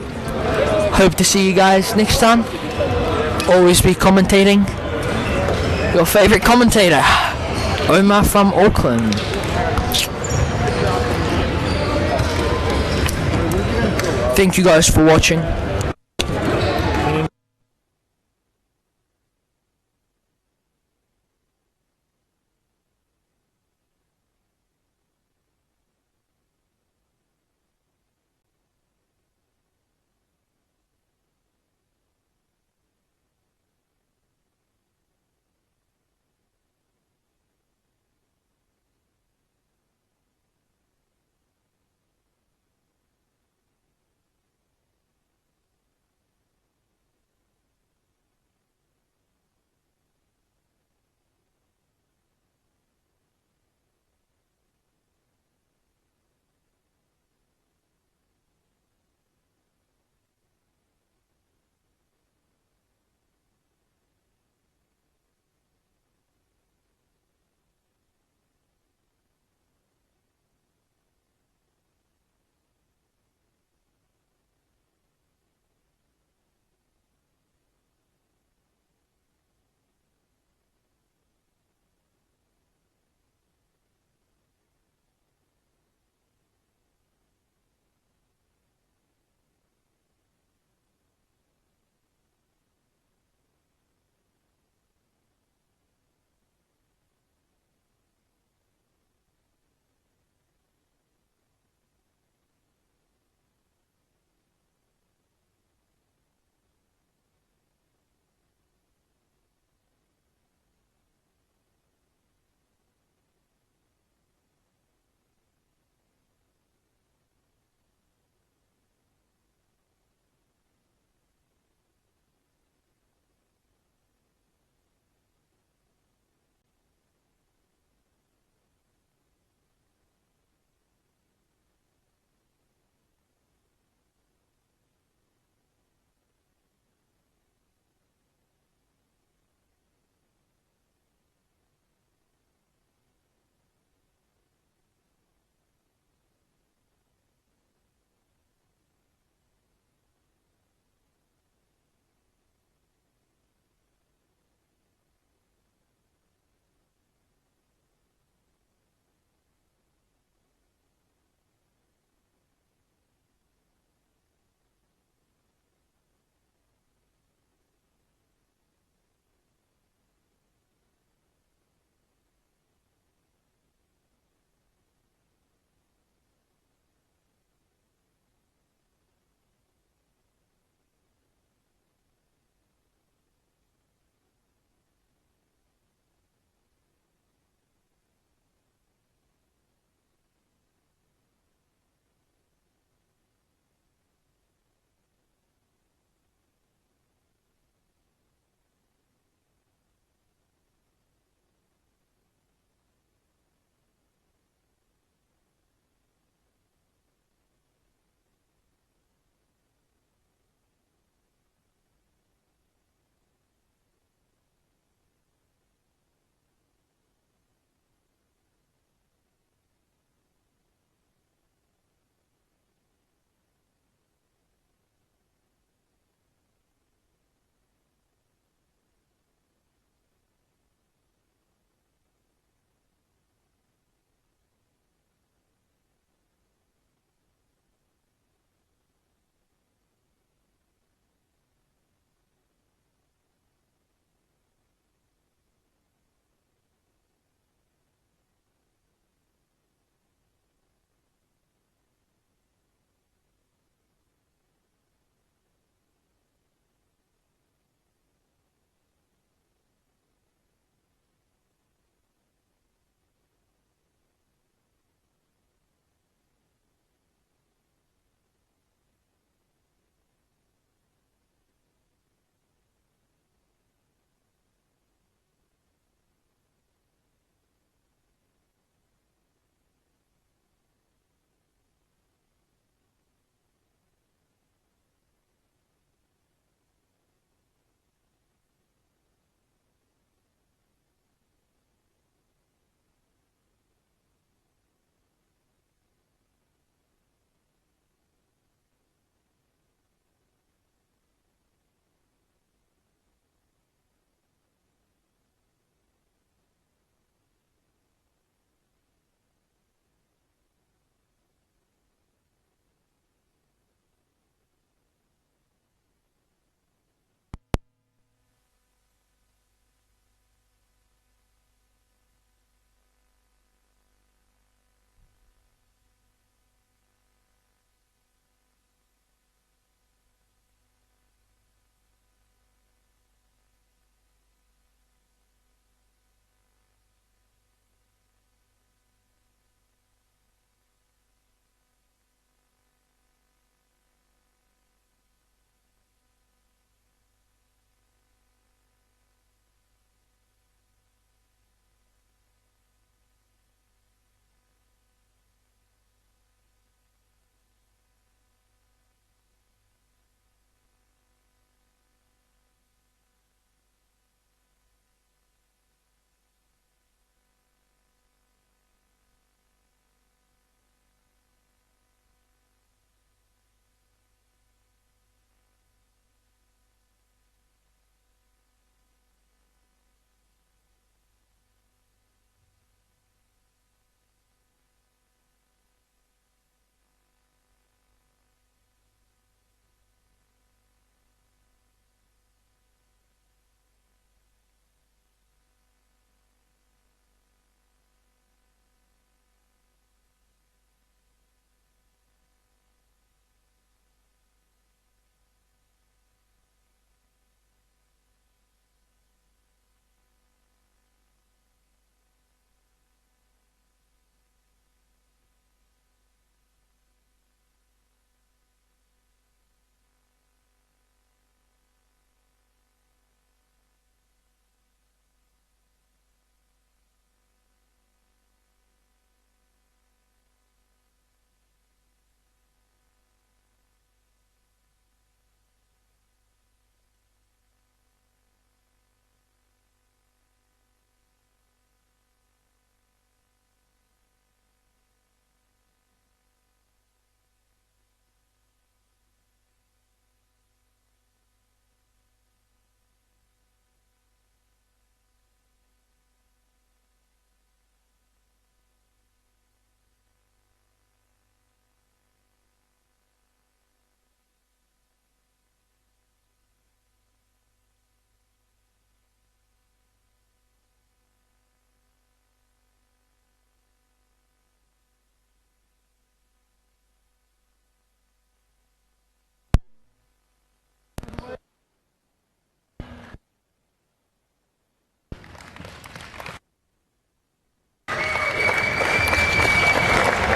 Hope to see you guys next time. Always be commentating. Your favourite commentator, Omar from Auckland. Thank you guys for watching.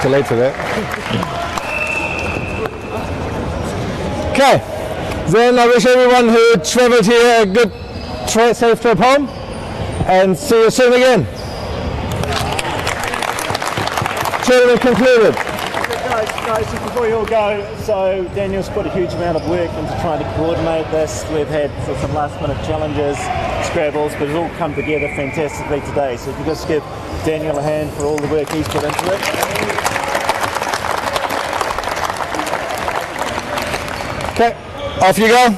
too late for that. Okay, then I wish everyone who travelled here a good safe trip home, and see you soon again. Tournament concluded. Guys, just before you all go, so Daniel's put a huge amount of work into trying to coordinate this. We've had some last minute challenges, scrabbles, but it's all come together fantastically today. So if you just give Daniel a hand for all the work he's put into it. Okay, off you go.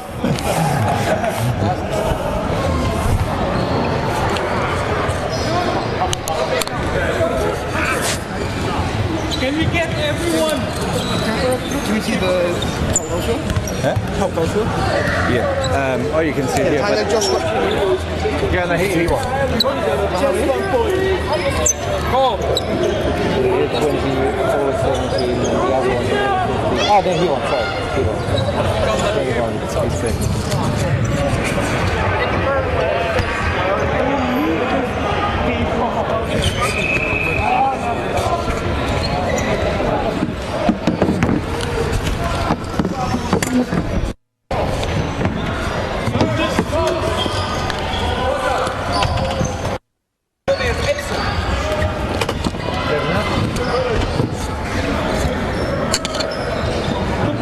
Can we get everyone? Do you see the top also? Yeah. Oh, you can see it here. Yeah, no, he won. Call. 24, 17, and the other one. Oh, then he won. Sorry, he won. He's good.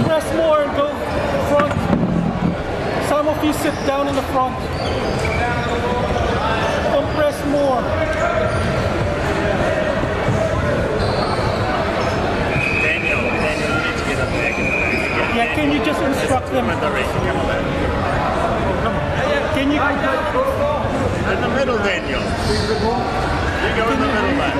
Press more and go front. Some of you sit down in the front. Don't press more. Daniel, you need to get up back in the back again. Yeah, can you just instruct them? Can you? In the middle, Daniel. You go in the middle, man.